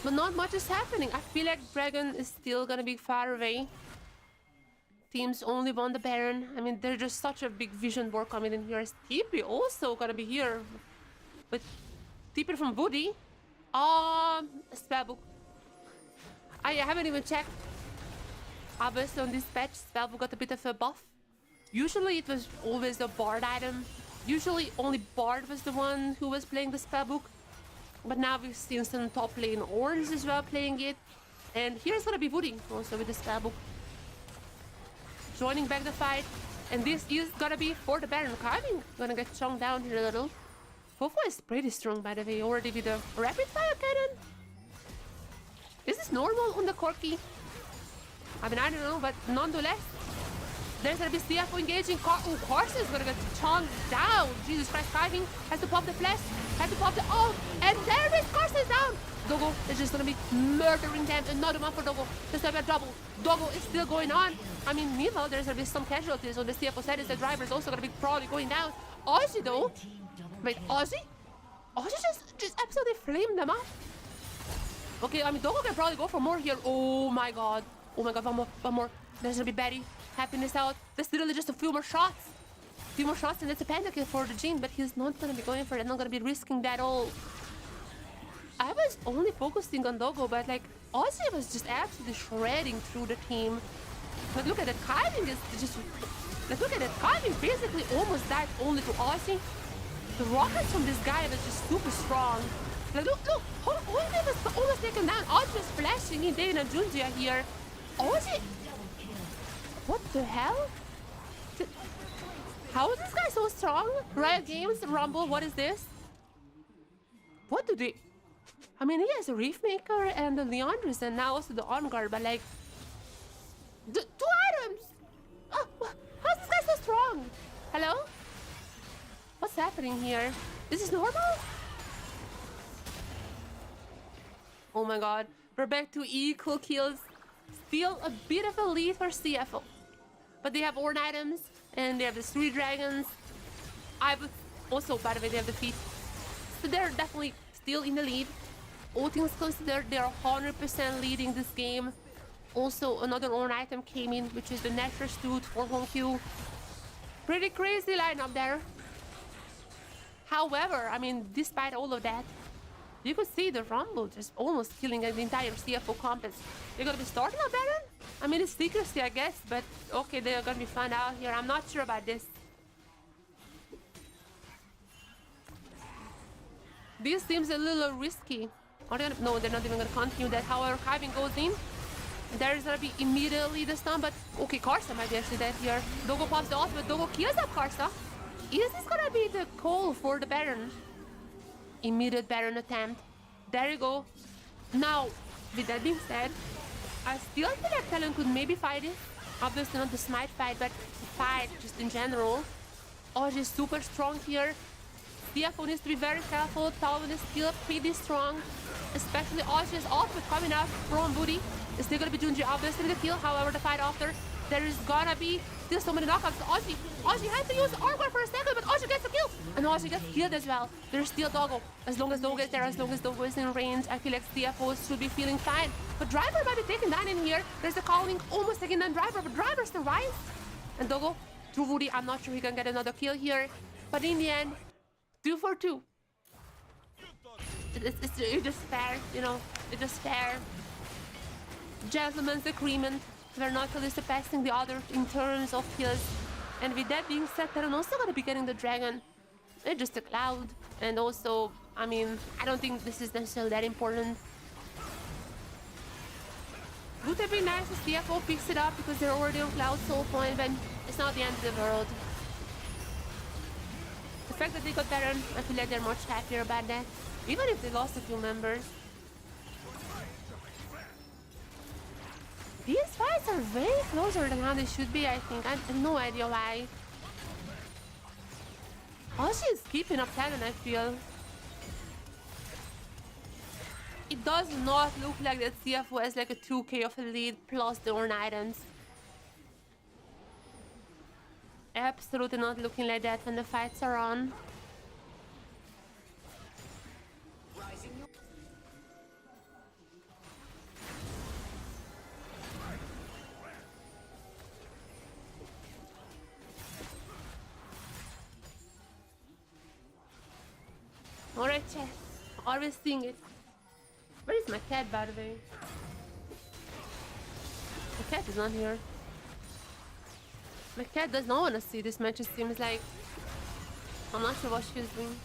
But not much is happening. I feel like Dragon is still gonna be far away. Teams only won the Baron. I mean, there's just such a big vision board coming in here. TP also gonna be here. But TP from Woody. Spellbook. I haven't even checked. Obviously on this patch, Spellbook got a bit of a buff. Usually it was always a Bard item. Usually only Bard was the one who was playing the Spellbook. But now we've seen some top lane Orange as well playing it. And here's gonna be Woody also with the Spellbook. Joining back the fight. And this is gonna be for the Baron. Kiving gonna get chunked down here a little. Fofo is pretty strong, by the way, already with a rapid fire cannon. Is this normal on the Corki? I mean, I don't know, but nonetheless, there's gonna be CFO engaging. Carson is gonna get chunked down. Jesus Christ, Kiving has to pop the flash, has to pop the ult, and there is Carson down. Dogo is just gonna be murdering them. Another one for Dogo. Just a double. Dogo is still going on. I mean, meanwhile, there's gonna be some casualties on the CFO side. The driver is also gonna be probably going down. Ozzy though. Wait, Ozzy? Ozzy just absolutely flamed them up. Okay, I mean, Dogo can probably go for more here. Oh my god. Oh my god, one more. There's gonna be Betty. Happiness out. There's literally just a few more shots. And it's a panda kill for the Jhin, but he's not gonna be going for it. Not gonna be risking that all. I was only focusing on Dogo, but like, Ozzy was just absolutely shredding through the team. But look at that, Kiving is just... Like, look at that, Kiving basically almost died only to Ozzy. The rockets from this guy was just super strong. Like, look, Ozzy was almost taken down. Ozzy was flashing in Dana Junjia here. Ozzy... What the hell? How is this guy so strong? Riot Games, Rumble, what is this? What do they... I mean, he has a Reef Maker and the Leandris and now also the On Guard, but like... Two items! Oh, how's this guy so strong? Hello? What's happening here? Is this normal? Oh my god. We're back to equal kills. Still a bit of a lead for CFO. But they have Orn items and they have the 3 dragons. I would also, by the way, they have the feet. So they're definitely still in the lead. All things considered, they are 100% leading this game. Also, another Orn item came in, which is the Naturous Tooth for home queue. Pretty crazy lineup there. However, I mean, despite all of that, you could see the Rumble just almost killing the entire CFO compass. They're gonna be starting a Baron? I mean, it's secrecy, I guess, but okay, they're gonna be found out here. I'm not sure about this. This seems a little risky. Are they gonna... No, they're not even gonna continue that. However, Kiving goes in. There's gonna be immediately the stun, but okay, Karsa might be actually dead here. Dogo pops the ult, but Dogo kills up Karsa. Is this gonna be the call for the Baron? Immediate Baron attempt. There you go. Now, with that being said, I still feel like TLN could maybe fight it. Obviously not the smite fight, but the fight just in general. Ozzy is super strong here. CFO needs to be very careful. Talon is still pretty strong. Especially Ozzy's outfit coming out from Booty. It's still gonna be Junji obviously with the kill. However, the fight after, there is gonna be still so many knockouts. Ozzy had to use Armor for a second, but Ozzy gets the kill. And Ozzy gets killed as well. There's still Dogo. As long as Dogo is there, as long as Dogo is in range, I feel like CFO should be feeling fine. But Driver might be taken down in here. There's a calling almost taking down Driver, but Driver survives. And Dogo, through Woody, I'm not sure he can get another kill here. But in the end, 2 for 2. It's just fair, you know, it's just fair. Gentleman's agreement. They're not really surpassing the other in terms of kills. And with that being said, they're also gonna be getting the dragon. It's just a cloud. And also, I mean, I don't think this is necessarily that important. Would have been nice if CFO picks it up because they're already on cloud soul point, but it's not the end of the world. The fact that they got Baron, I feel like they're much happier about that. Even if they lost a few members. These fights are way closer than how they should be, I think. I have no idea why. Aussie is keeping up talent, I feel. It does not look like that CFO has like a 2k of a lead plus the Ornn items. Absolutely not looking like that when the fights are on. Alright, chat. Always seeing it. Where is my cat, by the way? The cat is not here. My cat does not want to see this match, it seems like. I'm not sure what she's doing.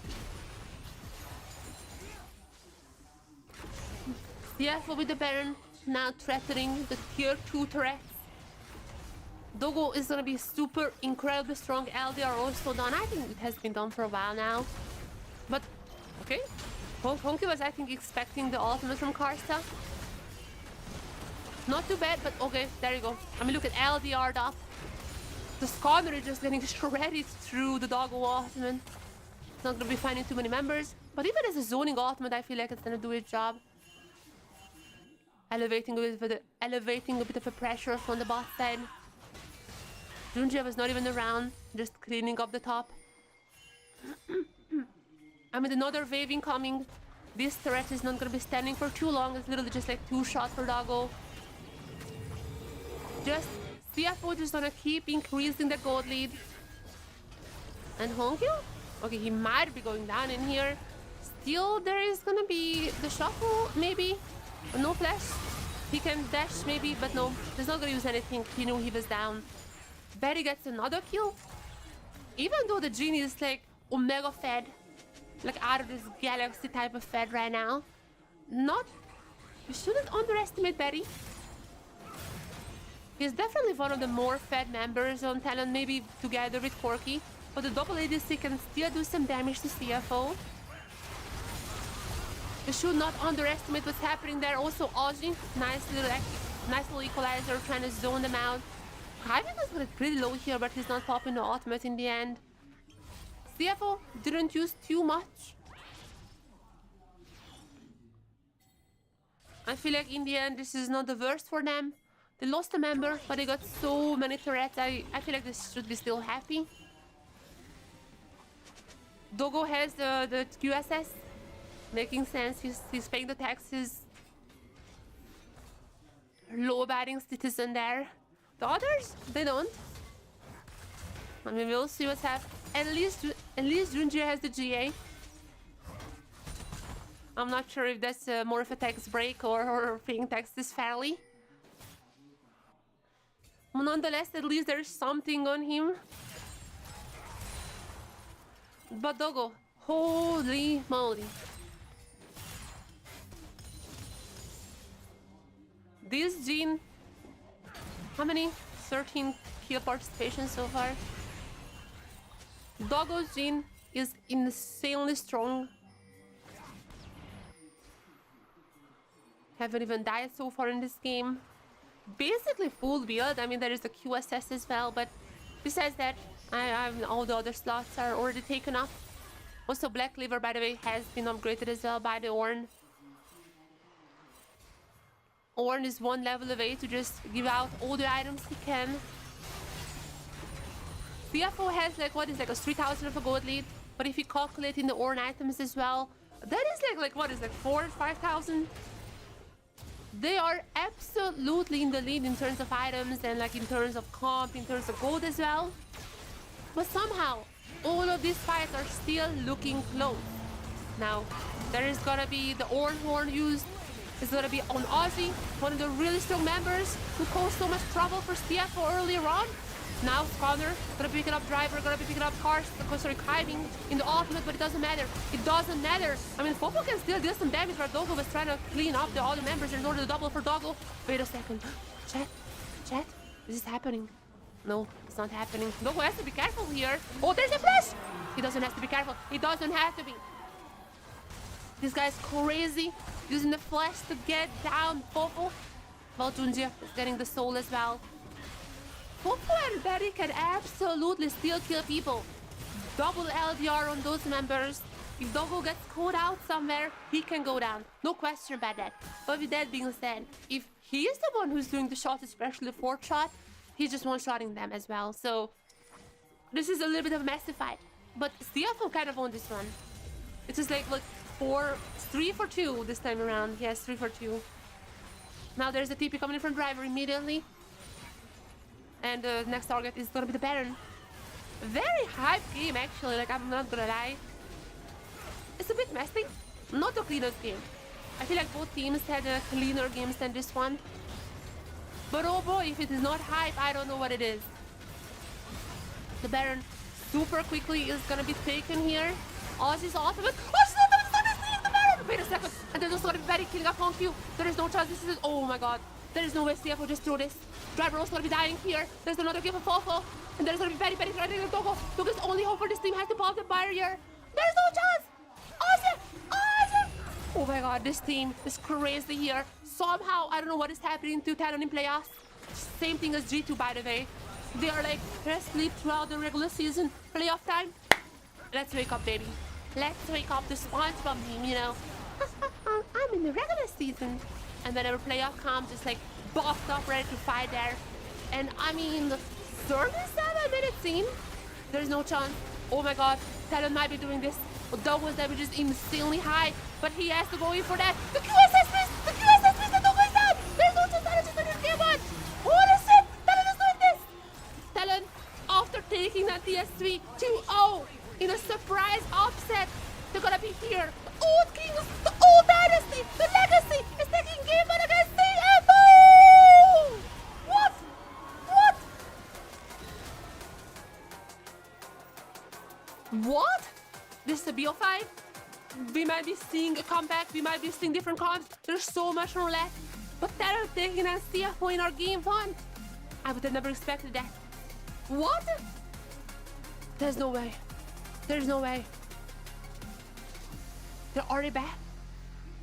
CFO with the Baron, now threatening the tier 2 turrets. Dogo is gonna be super incredibly strong. LDR also done. I think it has been done for a while now. But, okay. Honky was, I think, expecting the ultimate from Karsta. Not too bad, but okay, there you go. I mean, look at LDR'd up. The Skarner is just getting shredded through the Doggo ultimate. It's not gonna be finding too many members. But even as a zoning ultimate, I feel like it's gonna do its job. Elevating a bit of a pressure from the bot side. Junji was not even around, just cleaning up the top. I mean, another wave incoming. This turret is not gonna be standing for too long. It's literally just like 2 shots per Doggo. Just CFO just gonna keep increasing the gold lead. And Honkyu? Okay, he might be going down in here. Still, there is gonna be the shuffle, maybe. But no flash. He can dash, maybe, but no. He's not gonna use anything. He knew he was down. Barry gets another kill. Even though the genie is like Omega fed. Like out of this galaxy type of fed right now. Not... You shouldn't underestimate Barry. He's definitely one of the more fed members on talent, maybe together with Corki. But the double ADC can still do some damage to CFO. You should not underestimate what's happening there. Also, Ozzy, nice little equalizer, trying to zone them out. Kyvin was pretty low here, but he's not popping the ultimate in the end. CFO didn't use too much. I feel like in the end, this is not the worst for them. They lost a member, but they got so many turrets. I feel like this should be still happy. Dogo has the QSS. Making sense, he's paying the taxes. Law-abiding citizen there. The others, they don't. I mean, we'll see what's happening. At least Junji has the GA. I'm not sure if that's more of a tax break or paying taxes fairly. Nonetheless, at least there's something on him. But Dogo, holy moly. This Jhin, how many? 13 kill participation so far. Doggo's Jhin is insanely strong. Haven't even died so far in this game. Basically full build. I mean, there is a QSS as well, but besides that, all the other slots are already taken up. Also, Black Liver, by the way, has been upgraded as well by the Ornn. Ornn is one level away to just give out all the items he can. CFO has like, what is like a 3,000 of a gold lead, but if you calculate in the Ornn items as well, that is like what is like 4,000 or 5,000. They are absolutely in the lead in terms of items and like in terms of comp, in terms of gold as well. But somehow, all of these fights are still looking close. Now, there is gonna be the Ornn Horn used. is gonna be on Ozzy, one of the really strong members who caused so much trouble for CFO earlier on. Now Connor gonna be picking up Driver, gonna be picking up cars, sorry, Hiving in the ultimate, but it doesn't matter. It doesn't matter. I mean, Fofo can still deal some damage where Doggo was trying to clean up the other members in order to double for Doggo. Wait a second. Chat, this is happening. No, it's not happening. Doggo has to be careful here. Oh, there's a flash! He doesn't have to be careful. He doesn't have to be. This guy's crazy, using the flash to get down Fofo. Well, Junji is getting the soul as well. Fofo and Betty can absolutely still kill people. Double LDR on those members. If Doggo gets caught out somewhere, he can go down. No question about that. But with that being said, if he is the one who's doing the shots, especially 4th shot, he's just one-shotting them as well. So this is a little bit of a messy fight. But CFO kind of won this one. It's just like 3 for 2 this time around. Yes, 3 for 2. Now there's a TP coming in from Driver immediately. And the next target is gonna be the Baron. Very hype game actually, like I'm not gonna lie. It's a bit messy. Not the cleanest game. I feel like both teams had cleaner games than this one. But oh boy, if it is not hype, I don't know what it is. The Baron super quickly is gonna be taken here. Ozzy's ultimate. Oh, she's not stealing the Baron! Wait a second. And there's also gonna be Betty killing up on Q. There is no chance. This is. Oh my god. There is no way CFO just threw this. Driver also gonna be dying here. There's another kill for Fofo. And there's gonna be Betty trying to get Doggo. Doggo's only hope for this team has to pop the barrier. There's no chance! Ozzy! Oh my god, this team is crazy here. Somehow, I don't know what is happening to TLN in playoffs. Same thing as G2, by the way. They are like rest sleep throughout the regular season. Playoff time. Let's wake up, baby. Let's wake up the SpongeBob team, you know. I'm in the regular season. And whenever playoff comes, just like buffed up, ready to fight there. And I mean, 37 minutes in, there's no chance. Oh my god, TLN might be doing this. Doggo's damage is insanely high, but he has to go in for that. The QSS miss! The QSS miss! The Doggo is down! There's no chance TLN just gonna game on! Holy shit! TLN is doing this! TLN, after taking that TS3 2-0 in a surprise upset, they're gonna be here. The old kings, the old dynasty, the legacy is taking game on against CFO! What? What? What? This is a BO5. We might be seeing a comeback. We might be seeing different comps. There's so much more left. But they're taking a CFO in our game 1. I would have never expected that. What? There's no way. There's no way. They're already back.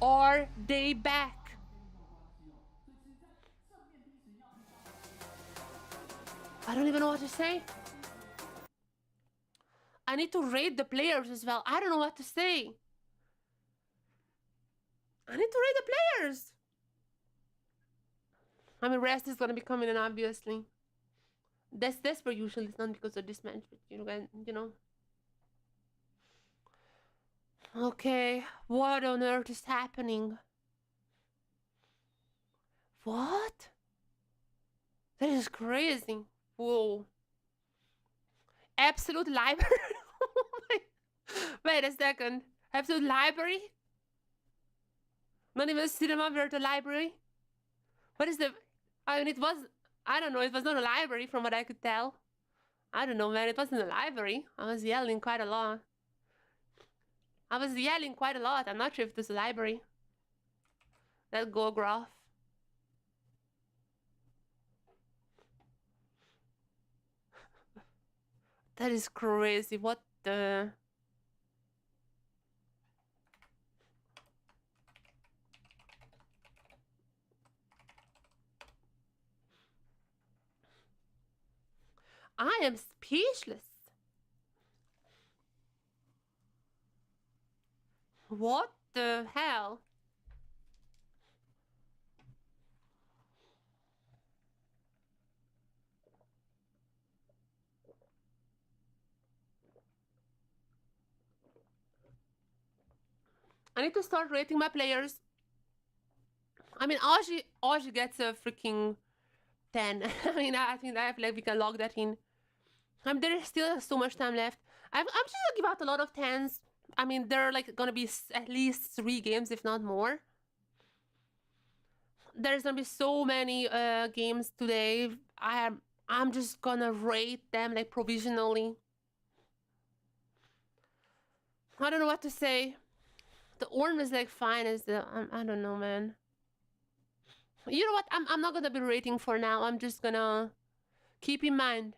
Are they back? I don't even know what to say. I need to rate the players as well. I don't know what to say. I need to rate the players. I mean, rest is gonna be coming in, obviously. That's per usually. It's not because of this match, but you know. Okay, what on earth is happening? What? That is crazy. Whoa. Absolute library. Wait a second. Absolute library? Not even cinema, we're the library. What is the... I mean, it was... I don't know, it was not a library from what I could tell. I don't know, man, it wasn't a library. I was yelling quite a lot. I'm not sure if this is a library. Let's go, Graph. That is crazy. What the... I am speechless. What the hell? I need to start rating my players. I mean, Aji gets a freaking 10. I mean, I think I feel like we can log that in. There is still so much time left. I'm just gonna give out a lot of 10s. I mean, there are like gonna be at least 3 games, if not more. There's gonna be so many games today. I'm just gonna rate them like provisionally. I don't know what to say. The orange is like fine as the I don't know, man. You know what? I'm not gonna be rating for now. I'm just gonna keep in mind.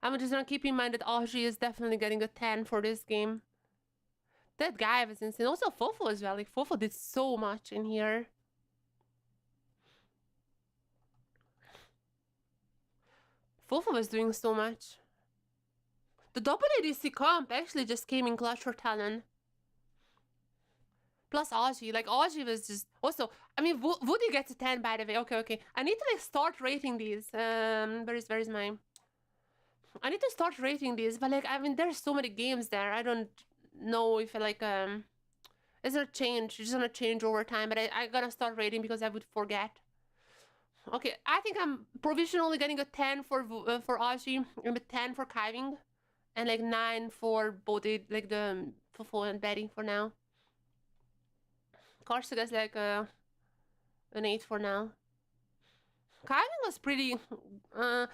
I'm just gonna keep in mind that Aji is definitely getting a 10 for this game. That guy was insane. Also Fofo as well. Like Fofo did so much in here. Fofo was doing so much. The double ADC comp actually just came in clutch for Talon. Plus Aji. Like Aji was just... Also, I mean, Woody gets a 10 by the way. Okay. I need to like start rating these. Where is my... I need to start rating these, but like, I mean, there's so many games there. I don't know if like, it's gonna change. It's gonna change over time, but I gotta start rating because I would forget. Okay, I think I'm provisionally getting a 10 for Aji, and a 10 for Kaiving, and like 9 for both like the Fofo and Betty for now. Corsica's like an 8 for now. Kaiving was pretty. For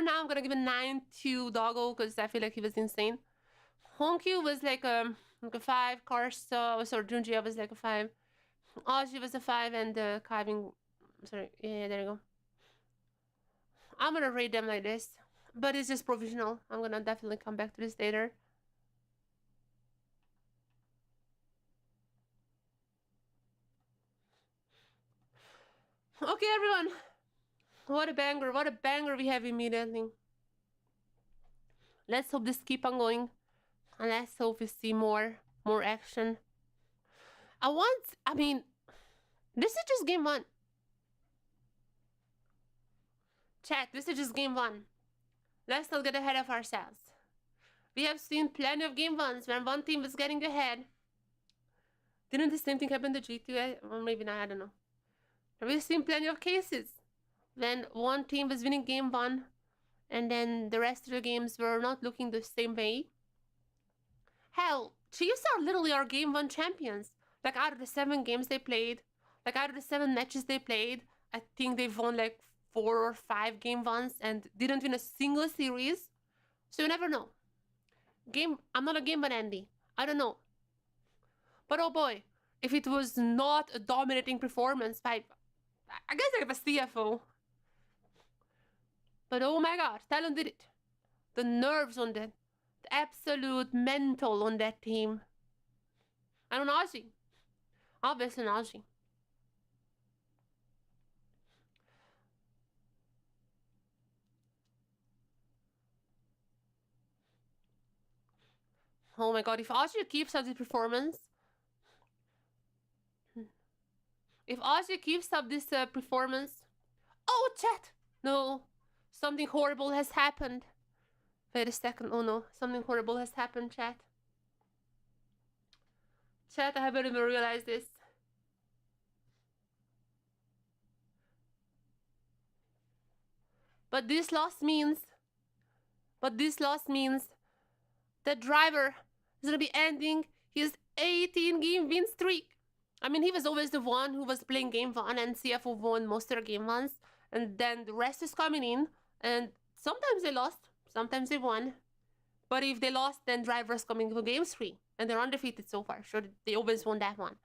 now I'm gonna give a 9 to Doggo because I feel like he was insane. Honkyu was like a 5. Karsa, sorry, Junjia was like a 5. Aji was a 5, and Kaiving. Sorry, yeah, there you go. I'm gonna rate them like this, but it's just provisional. I'm gonna definitely come back to this later. Okay, everyone. What a banger we have immediately. Let's hope this keep on going, and let's hope we see more action. I mean, this is just game 1. Chat, this is just game 1. Let's not get ahead of ourselves. We have seen plenty of game 1s when one team was getting ahead. Didn't the same thing happen to G2? Or maybe not, I don't know. We've seen plenty of cases when one team was winning game 1 and then the rest of the games were not looking the same way. Hell, Chiefs are literally our game 1 champions. Like out of the 7 games they played, like out of the 7 matches they played, I think they've won like 4 or 5 game 1s and didn't win a single series. So you never know. I'm not a game 1 Andy. I don't know. But oh boy, if it was not a dominating performance by, I guess like a CFO. But oh my god, Talon did it. The nerves on that. The absolute mental on that team. And on Aji. Obviously on Aji. Oh my god, if Aji keeps up this performance... If Aji keeps up this performance... Oh, chat! No. Something horrible has happened. Wait a second. Oh no. Something horrible has happened, chat. Chat, I haven't even realized this. But this loss means that Driver is gonna be ending his 18-game win streak. I mean, he was always the one who was playing game 1 and CFO won most of their game 1s. And then the rest is coming in. And sometimes they lost, sometimes they won. But if they lost, then Driver's coming for game 3. And they're undefeated so far. So they always won that one.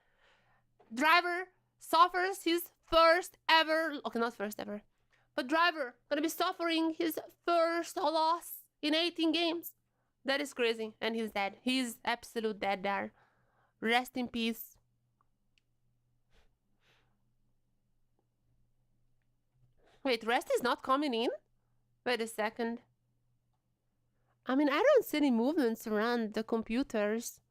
Driver suffers his first ever... Okay, not first ever. But Driver gonna be suffering his first loss in 18 games. That is crazy. And he's dead. He's absolute dead there. Rest in peace. Wait, Rest is not coming in? Wait a second. I mean, I don't see any movements around the computers.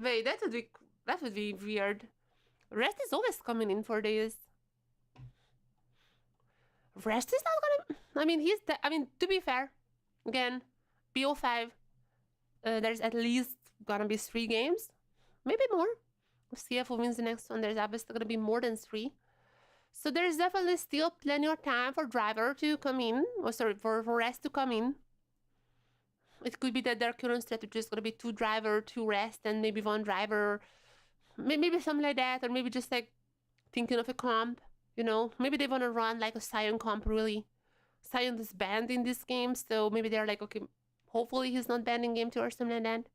Wait, that would be weird. Rest is always coming in for this. Rest is not gonna... I mean, to be fair, again, BO5, there's at least gonna be 3 games. Maybe more. If CFO wins the next one, there's obviously gonna be more than 3. So there's definitely still plenty of time for Driver to come in. Oh, sorry, for Rest to come in. It could be that their current strategy is gonna be 2 driver, 2 rest, and maybe 1 driver. Maybe something like that, or maybe just like thinking of a comp, you know? Maybe they wanna run like a Sion comp, really. Sion is banned in this game, so maybe they're like, okay, hopefully he's not banned in game 2 or something like that.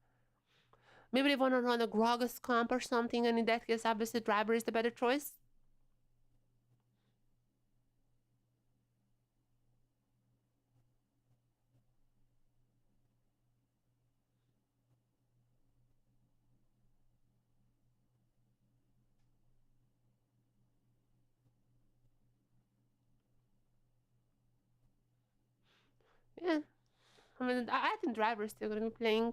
Maybe they wanna run a Gragas comp or something, and in that case, obviously driver is the better choice. Yeah, I mean, I think driver is still gonna be playing.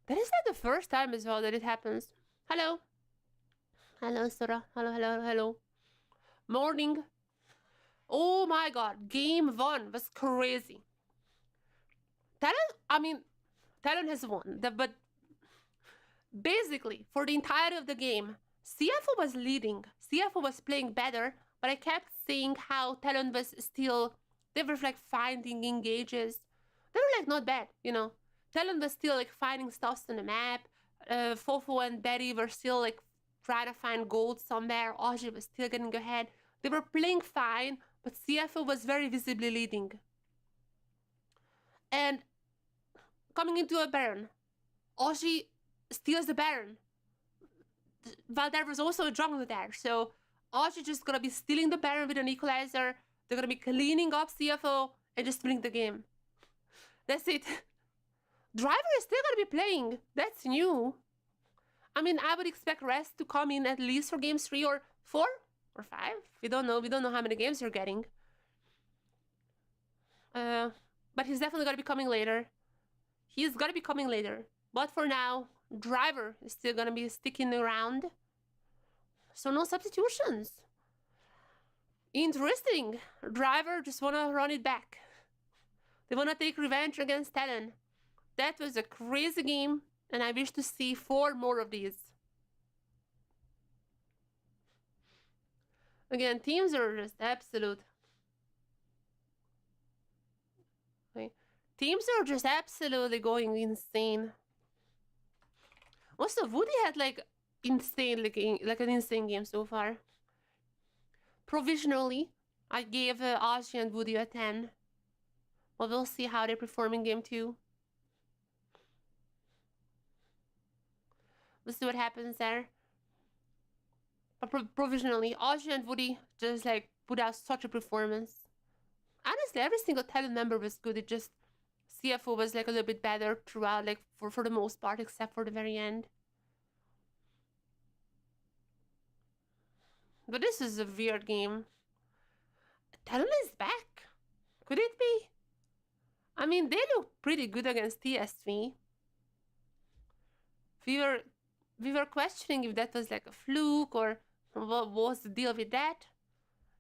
That is like the first time as well that it happens. Hello. Hello, Sora. Hello, hello, hello. Morning. Oh my god, game 1 was crazy. Talon has won, but basically, for the entirety of the game, CFO was leading. CFO was playing better, but I kept seeing how Talon was still, they were like finding engages. They were like not bad, you know. Talon was still like finding stuff on the map. Fofo and Betty were still like trying to find gold somewhere. Oji was still getting ahead. They were playing fine, but CFO was very visibly leading. And coming into a Baron, Oji steals the Baron. While there was also a jungler there, so Oji just gonna be stealing the Baron with an equalizer. They're gonna be cleaning up CFO and just winning the game. That's it. Driver is still gonna be playing. That's new. I mean, I would expect Rest to come in at least for games 3 or 4 or 5. We don't know. We don't know how many games you're getting. But he's definitely gonna be coming later. He's gonna be coming later. But for now, Driver is still gonna be sticking around. So no substitutions. Interesting. Driver just wanna run it back. They wanna take revenge against Talon. That was a crazy game, and I wish to see 4 more of these. Again, teams are just absolute. Okay. Teams are just absolutely going insane. Also, Woody had like insane, like an insane game so far. Provisionally, I gave Ashi and Woody a 10. But we'll see how they perform in game 2. We'll see what happens there. But provisionally, Ashi and Woody just like put out such a performance. Honestly, every single Talon member was good. It just CFO was like a little bit better throughout, like for the most part, except for the very end. But this is a weird game. Talon is back. Could it be? I mean, they look pretty good against TSV. We were questioning if that was like a fluke or what was the deal with that.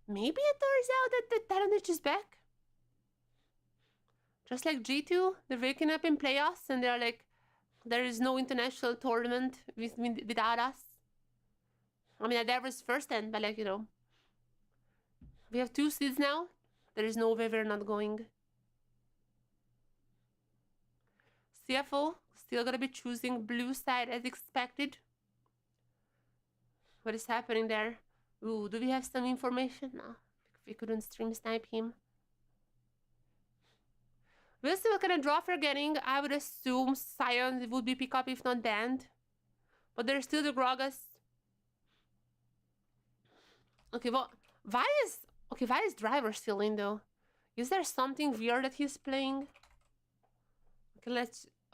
Maybe it turns out that the Talon is just back. Just like G2, they're waking up in playoffs and they're like, there is no international tournament without us. I mean, that was first end, but like, you know, we have 2 seeds now. There is no way we're not going. CFO still gonna be choosing blue side as expected. What is happening there? Ooh, do we have some information? No, we couldn't stream snipe him. We'll see what kind of draft we're getting. I would assume Sion would be pick up if not banned. But there's still the Gragas. Okay, well, why is Driver still in though? Is there something weird that he's playing?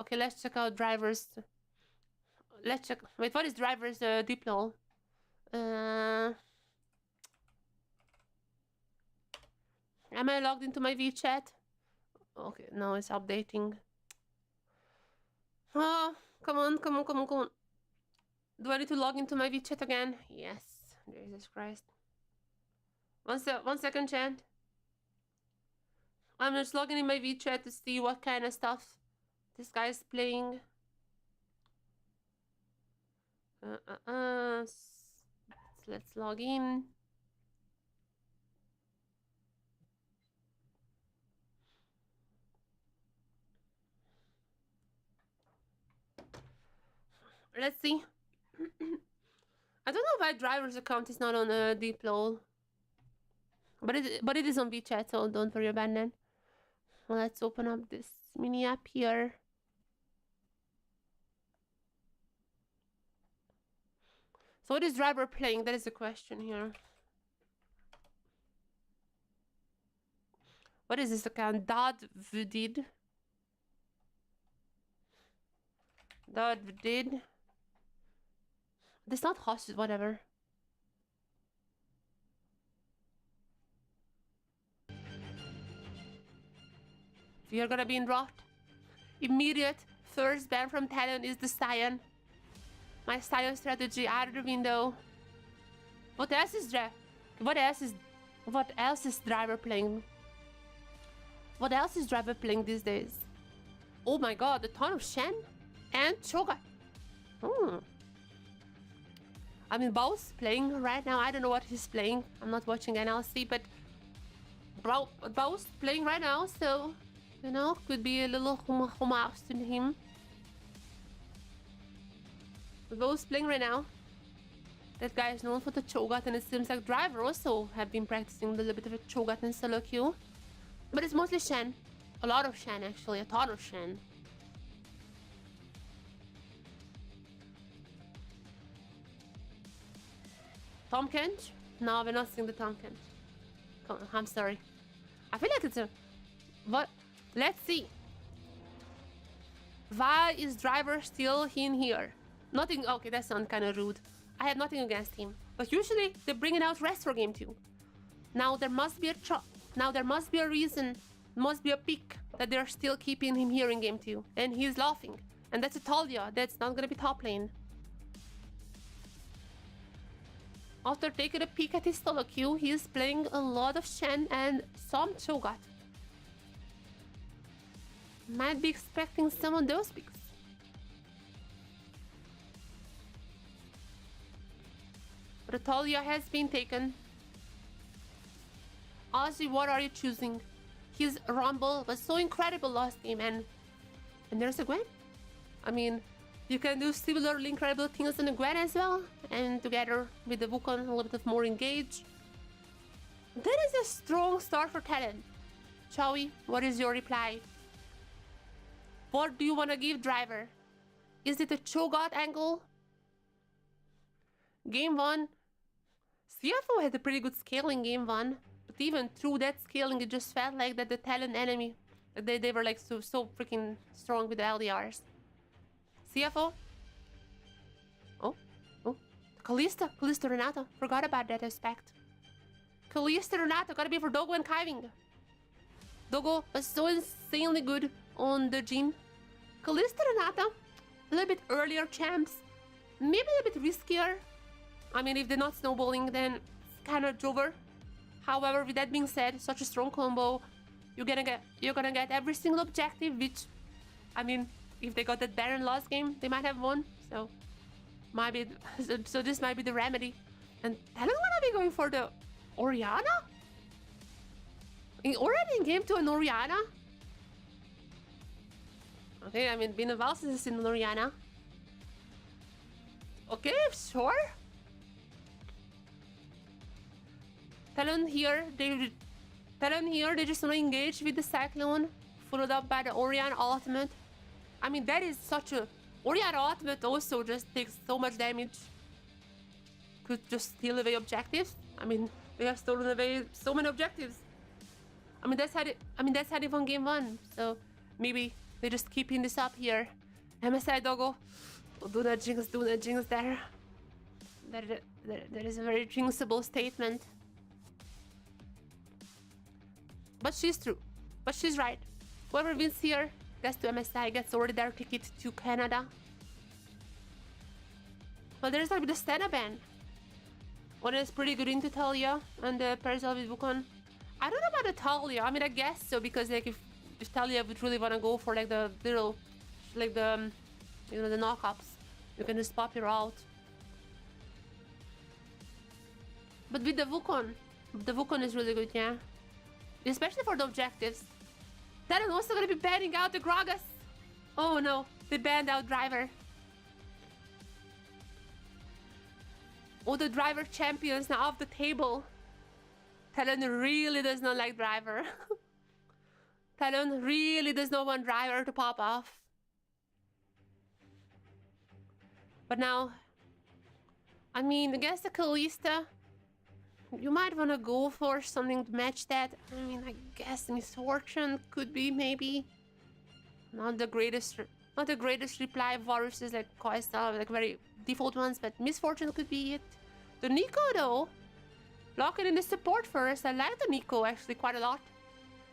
Okay, let's check out Driver's. Let's check. Wait, what is Driver's diplo? Am I logged into my VChat? Okay, no, it's updating. Oh, come on. Do I need to log into my VChat again? Yes. Jesus Christ. One second, chat. I'm just logging in my VChat to see what kind of stuff this guy is playing. Let's log in. Let's see. I don't know why driver's account is not on Deep Lol. But it is on VChat, so don't worry about that. Well, let's open up this mini app here. So what is driver playing? That is the question here. What is this account? Dad did. This not hosted, whatever. We are gonna be in rot. Immediate first ban from TLN is the Scion. My Scion strategy out of the window. What else is driver playing? What else is driver playing these days? Oh my god, a ton of Shen and Cho'Gath. I mean, Bao's playing right now. I don't know what he's playing. I'm not watching NLC, but Bao's playing right now, so you know, could be a little homage to him. Bao's playing right now. That guy is known for the Cho'Gath, and it seems like driver also have been practicing a little bit of a Cho'Gath in solo queue. But it's mostly Shen. A lot of Shen, actually. A ton of Shen. Tom Kench? No, we're not seeing the Tom Kench. Come on, I'm sorry. I feel like it's a... What? Let's see. Why is driver still in here? Nothing... Okay, that sounds kind of rude. I have nothing against him. But usually, they're bringing out rest for game 2. Now there must be a reason, must be a pick that they're still keeping him here in game 2. And he's laughing. And that's a Talia. That's not gonna be top lane. After taking a peek at his solo queue, he's playing a lot of Shen and some Cho'Gath. Might be expecting some of those picks. But Talia has been taken. Ozzy, what are you choosing? His Rumble was so incredible last game, and there's a Gwen. I mean, you can do similarly incredible things on the Gwen as well, and together with the Wukong a little bit more engaged. That is a strong start for TLN. Chowie, what is your reply? What do you want to give driver? Is it a Cho'Gath angle? Game 1, CFO had a pretty good scaling game 1. But even through that scaling, it just felt like that the TLN enemy, they were like so freaking strong with the LDRs. CFO? Oh. Kalista Renato. Forgot about that aspect. Kalista Renato gotta be for Dogo and Kaiving. Dogo was so insanely good on the Jhin. Kalista Renato, a little bit earlier champs. Maybe a bit riskier. I mean, if they're not snowballing, then it's kind of Jover. However, with that being said, such a strong combo, you're gonna get every single objective, which, I mean, if they got that Baron last game, they might have won. So, so this might be the remedy. And Talon gonna be going for the Orianna? Already in game 2 an Orianna? Okay, I mean, been a while since I've seen an Orianna. Okay, sure. Talon here, they just want to engage with the Cyclone, followed up by the Orianna ultimate. I mean, that is such a... Orianna ultimate also just takes so much damage. Could just steal away objectives. I mean, they have stolen away so many objectives. I mean, that's how they won game 1. So maybe they just keeping this up here. MSI Doggo, do not jinx there. That is a very jinxable statement. But she's true. But she's right. Whoever wins here gets to MSI, gets already their ticket to Canada. Well, there's gonna be the Stena ban. One is pretty good into Talia and the Perzel with Wukong. I don't know about the Talia. I mean, I guess so, because like if Talia would really want to go for like the little, like the, you know, the knockups, you can just pop her out. But with the Wukong is really good, yeah. Especially for the objectives. Then I'm also gonna be banning out the Gragas. Oh no, they banned out driver. all the driver champions now off the table. Talon really does not like driver. Talon really does not want driver to pop off. But now, I mean, against the Kalista, you might want to go for something to match that. I mean, I guess Misfortune could be maybe not the greatest reply. Varus is like Koista, like very default ones, but Misfortune could be it. The Nico though, blocking in the support first. I like the Nico actually quite a lot,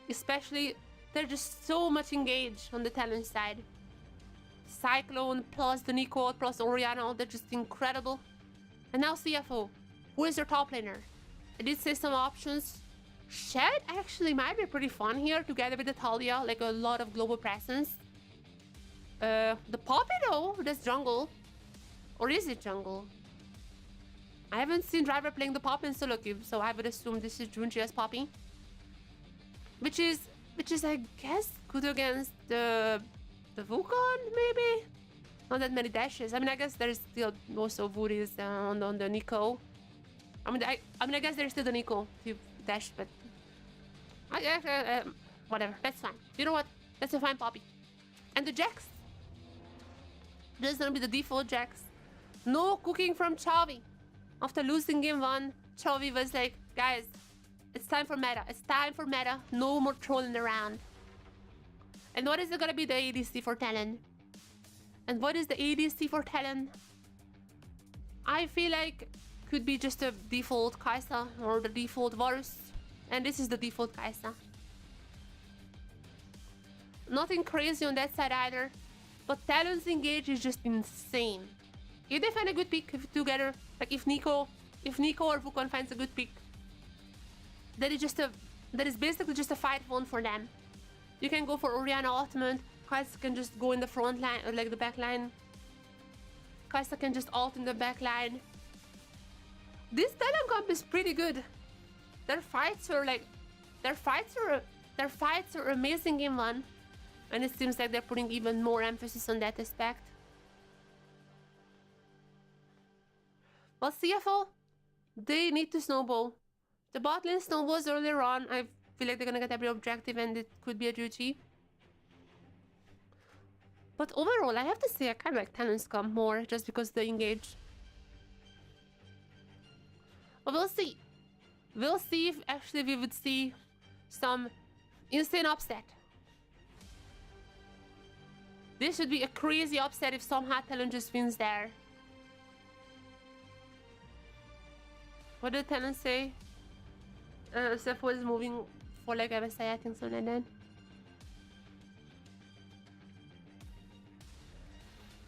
especially they're just so much engaged on the Talon side. Cyclone plus the Nico plus Oriana, they're just incredible. And now CFO, who is your top laner? I did say some options. Shed actually might be pretty fun here together with the Talia, like a lot of global presence. The Poppy though, that's jungle. Or is it jungle? I haven't seen Driver playing the Poppy in solo cube, so I would assume this is Junjia's Poppy. Which is I guess good against the Wukong, maybe? Not that many dashes. I mean, I guess there's still also Woody's on the Nico. I mean, I guess there's still the Nico to dash, but whatever. That's fine. You know what? That's a fine Poppy. And the Jax. This is gonna be the default Jax. No cooking from Chovy. After losing game 1, Chovy was like, guys, it's time for meta. It's time for meta. No more trolling around. And what is it gonna be the ADC for Talon? And what is the ADC for Talon? I feel like could be just a default Kaisa or the default Varus. And this is the default Kaisa. Nothing crazy on that side either. But Talon's engage is just insane. If they find a good pick together, like if Nico or Wukong finds a good pick, that is basically just a fight one for them. You can go for Oriana ultimate. Kaisa can just go in the front line or like the back line. Kaisa can just ult in the back line. This Talon comp is pretty good. Their fights are amazing in one, and it seems like they're putting even more emphasis on that aspect. Well, CFO, they need to snowball. The bot lane snowballs earlier on. I feel like they're gonna get every objective and it could be a GG. But overall, I have to say I kind of like Talon's comp more just because they engage. But we'll see. We'll see if actually we would see some insane upset. This should be a crazy upset if somehow Talon just wins there. What did Talon say? CFO is moving for like MSI, I think something like that.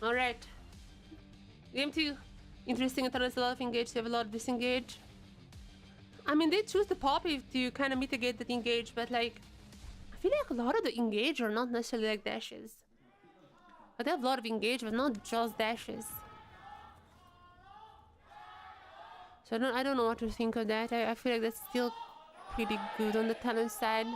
Alright. Game 2. Interesting, Talon has a lot of engage, they have a lot of disengage. I mean, they choose the Poppy to kind of mitigate that engage, but like, I feel like a lot of the engage are not necessarily like dashes. But they have a lot of engage, but not just dashes. So I don't know what to think of that. I feel like that's still pretty good on the Talon side.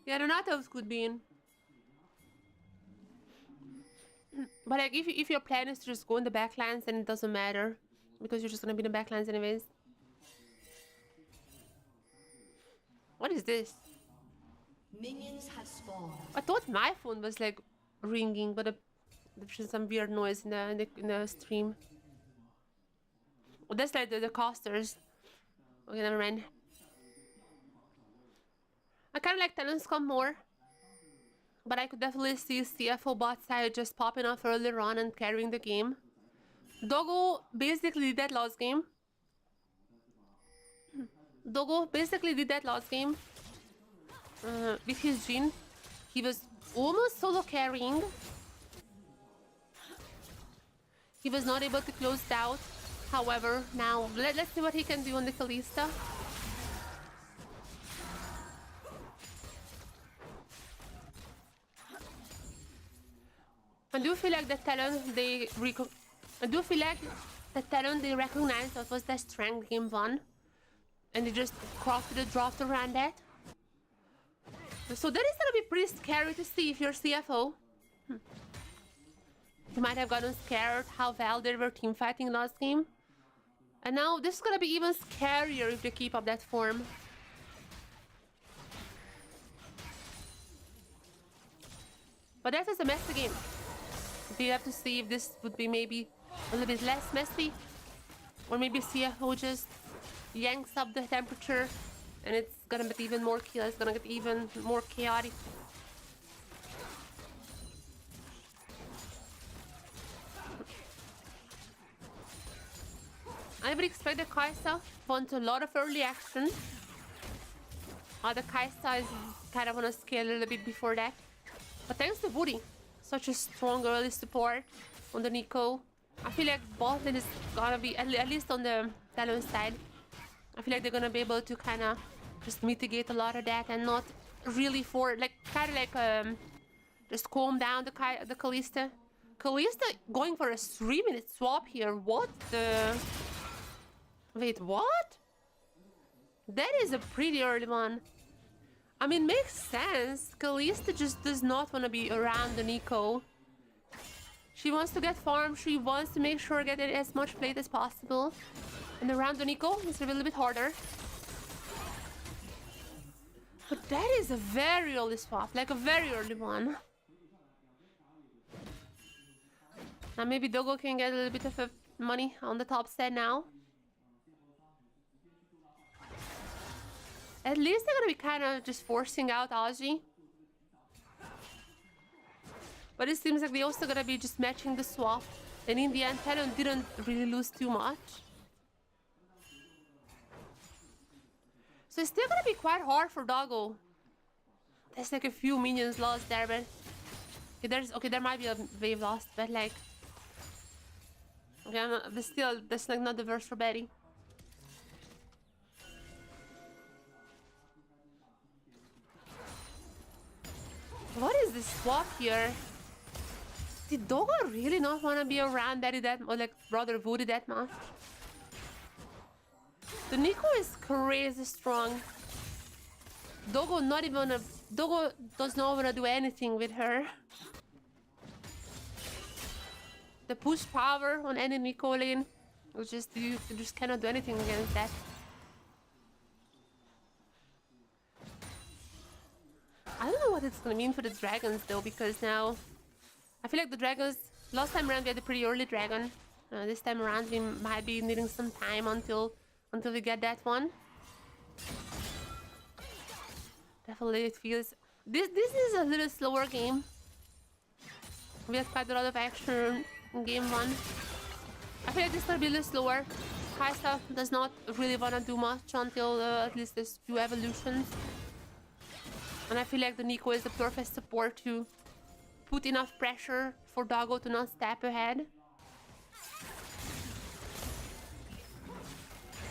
Yeah, Renatos could be in. But like, if your plan is to just go in the backlines, then it doesn't matter. Because you're just gonna be in the backlines anyways. What is this? Minions have spawned. I thought my phone was like ringing, but there's some weird noise in the stream. Oh, that's like the casters. Okay, never mind. I kind of like Talon's comp more, but I could definitely see CFO bot side just popping off earlier on and carrying the game. Doggo basically did that last game. With his Jhin. He was almost solo carrying. He was not able to close it out. However, now let's see what he can do on the Kalista. I do feel like the Talon they recognized what was their strength game 1, and they just crafted a draft around that. So that is gonna be pretty scary to see if you're CFO. You might have gotten scared how well they were team fighting last game. And now this is gonna be even scarier if they keep up that form. But that is a messy game. We have to see if this would be maybe a little bit less messy. Or maybe CFO just yanks up the temperature and it's gonna get even more kill. It's gonna get even more chaotic. I would expect the Kai'Sa want a lot of early action. The Kai'Sa is kind of on a scale a little bit before that. But thanks to Woody, such a strong early support on the Nico. I feel like bot lane is gonna be, at least on the TLN side, I feel like they're gonna be able to kind of just mitigate a lot of that and not really just calm down the Kalista. Kalista going for a 3-minute swap here. What the... Wait, what? That is a pretty early one. I mean, makes sense. Kalista just does not want to be around the Nico. She wants to get farm. She wants to make sure get as much plate as possible. And around the Nico is a little bit harder. But that is a very early swap, like a very early one. Now maybe Dogo can get a little bit of money on the top side now. At least they're gonna be kind of just forcing out Ozzy. But it seems like they're also gonna be just matching the swap. And in the end, TLN didn't really lose too much. So it's still gonna be quite hard for Doggo. There's like a few minions lost there, but... Okay, there might be a wave lost, but like... Okay, that's like not the verse for Betty. What is this swap here? Did Doggo really not want to be around Betty that, or like Brother Woody that much? The Nico is crazy strong. Doggo does not want to do anything with her. The push power on any Nico lane, you just cannot do anything against that. I don't know what it's gonna mean for the dragons though, because now I feel like the dragons, last time around we had a pretty early dragon. This time around we might be needing some time until we get that one. Definitely it feels this is a little slower game. We had quite a lot of action in game 1. I feel like this is gonna be a little slower. Kai'Sa does not really wanna do much until at least there's few evolutions. And I feel like the Nico is the perfect support to put enough pressure for Doggo to not step ahead.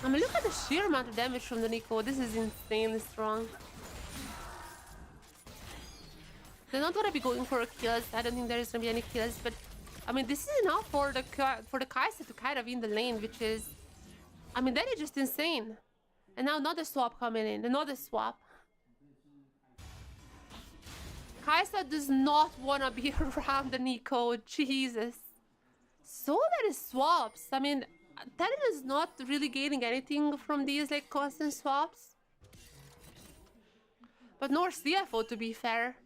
I mean, look at the sheer amount of damage from the Nico. This is insanely strong. They're not gonna be going for kills. I don't think there is gonna be any kills, but I mean, this is enough for the Kai'Sa to kind of win the lane, which is, I mean, that is just insane. And now another swap coming in, another swap. Kai'Sa does not want to be around the Nico. Jesus. So many swaps. I mean, TLN is not really gaining anything from these like constant swaps. But nor CFO, to be fair.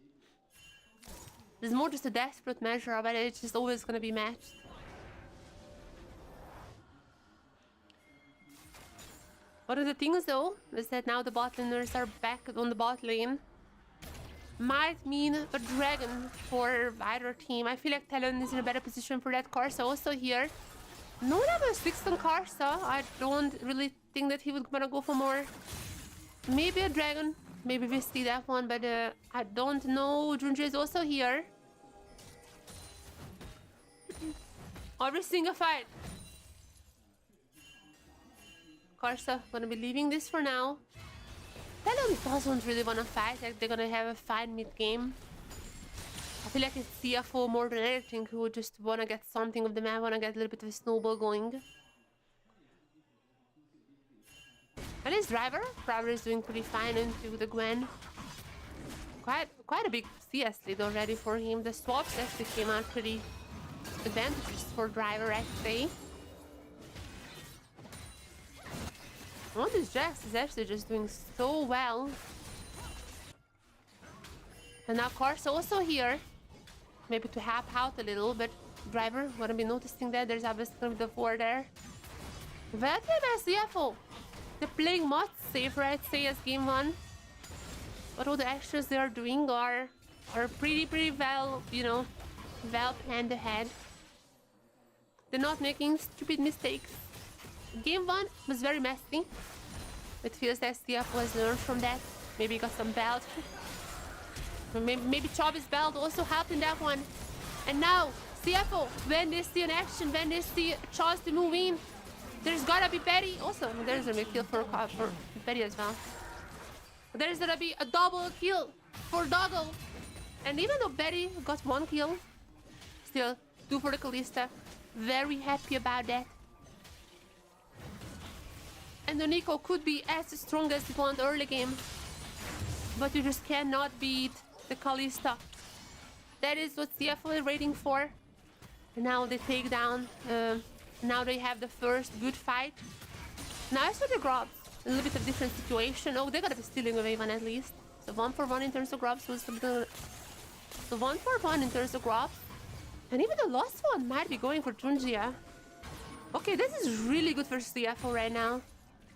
It's more just a desperate measure, but it's just always going to be matched. One of the things though is that now the bot laners are back on the bot lane. Might mean a dragon for either team. I feel like TLN is in a better position for that. Kai'Sa also here. No level 6 on Kai'Sa. I don't really think that he would gonna go for more. Maybe a dragon. Maybe we see that one, but I don't know. Junji is also here. Every single fight. Kai'Sa gonna be leaving this for now. TLN doesn't really want to fight, like they're gonna have a fight mid-game. I feel like it's CFO more than anything who would just want to get something of the map, want to get a little bit of a snowball going. And his driver is doing pretty fine into the Gwen. quite a big CS lead already for him. The swaps actually came out pretty advantageous for Driver, I'd say. Oh, this Jax is actually just doing so well. And now Cars also here. Maybe to help out a little, but Driver wouldn't be noticing that. There's obviously gonna be the 4 there. Very nice CFO. They're playing much safer, I'd say, as game 1. But all the actions they are doing are pretty well, you know, well planned ahead. They're not making stupid mistakes. Game 1 was very messy. It feels that CFO has learned from that. Maybe got some belt. Maybe Chobby's belt also helped in that one. And now, CFO, when they see an action, when they see a chance to move in, there's gotta be Betty. Also, there's a big kill for Betty as well. There's gonna be a double kill for Doggo. And even though Betty got 1 kill, still 2 for the Kalista. Very happy about that. And the Nico could be as strong as it won early game, but you just cannot beat the Kalista. That is what CFO is waiting for. And now they take down. Now they have the first good fight. Now I saw the grabs. A little bit of different situation. Oh, they gotta be stealing away one at least. So 1 for 1 in terms of grabs was the. So 1 for 1 in terms of grabs. And even the last one might be going for Junjia. Okay, this is really good for CFO right now.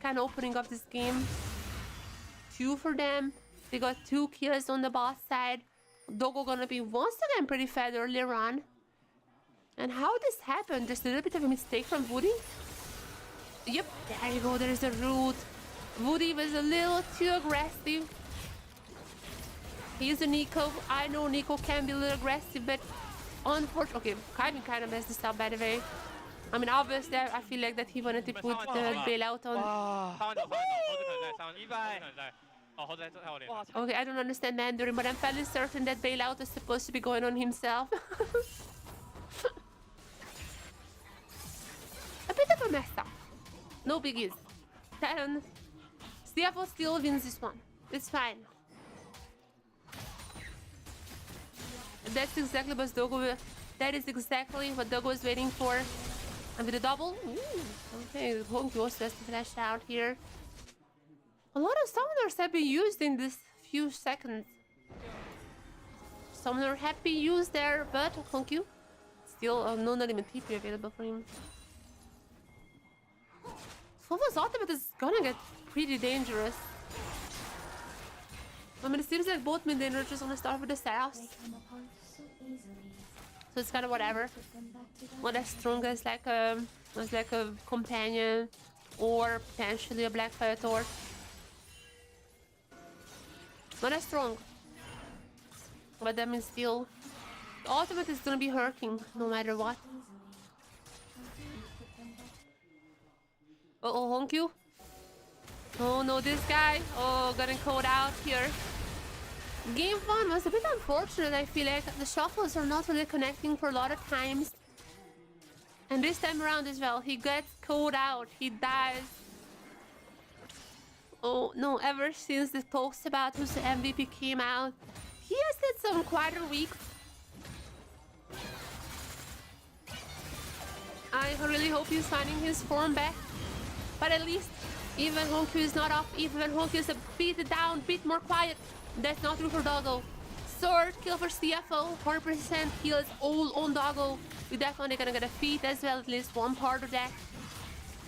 Kind of opening up this game. 2 for them. They got 2 kills on the boss side. Doggo gonna be once again pretty fed earlier on. And how this happened? Just a little bit of a mistake from Woody. Yep, there you go. There's the root. Woody was a little too aggressive. He's a Nico. I know Nico can be a little aggressive, but unfortunately, okay, Kyvin kind of messed this up by the way. I mean, obviously, I feel like that he wanted to put the bailout on. Okay, I don't understand Mandarin, but I'm fairly certain that bailout is supposed to be going on himself. A bit of a mess up. No biggies. TLN. CFO still wins this one. It's fine. That's exactly what Doggo. That is exactly what Doggo was waiting for. And with a double. Ooh, okay, Honky also has to flash out here. A lot of summoners have been used in this few seconds. Summoner have been used there, but Honky still no limit TP available for him. Fovo's ultimate is gonna get pretty dangerous. I mean, it seems like both mid laners just wanna start with the Sass. So it's kind of whatever. Not as strong as like a companion or potentially a Blackfire Torch. Not as strong. But that means still, the ultimate is gonna be hurting no matter what. Uh-oh, Honkyu. Oh no, this guy. Oh, getting caught out here. Game 1 was a bit unfortunate, I feel like. The shuffles are not really connecting for a lot of times. And this time around as well, he gets caught out. He dies. Oh no, ever since the talks about who's the MVP came out, he has had some quieter weeks. I really hope he's finding his form back. But at least, even Honku is not off, even Honku is a bit down, bit more quiet. That's not true for Doggo. Third kill for CFO, 100% kills all on Doggo. We're definitely gonna get a feat as well, at least one part of that.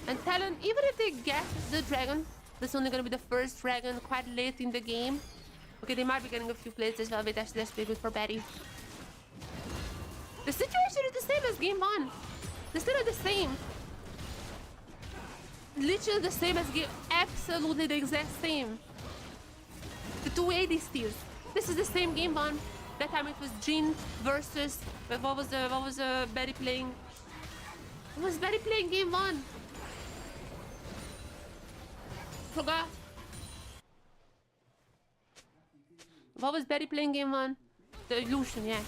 And TLN, even if they get the dragon, that's only gonna be the first dragon quite late in the game. Okay, they might be getting a few plays as well, but that's pretty good for Betty. The situation is the same as game 1. They're still the same. Literally the same as game, absolutely the exact same. The 280 steals. This is the same game 1. That time it was Jin versus what was Betty playing? What was Betty playing game 1? Forgot. What was Betty playing game 1? The illusion, yeah.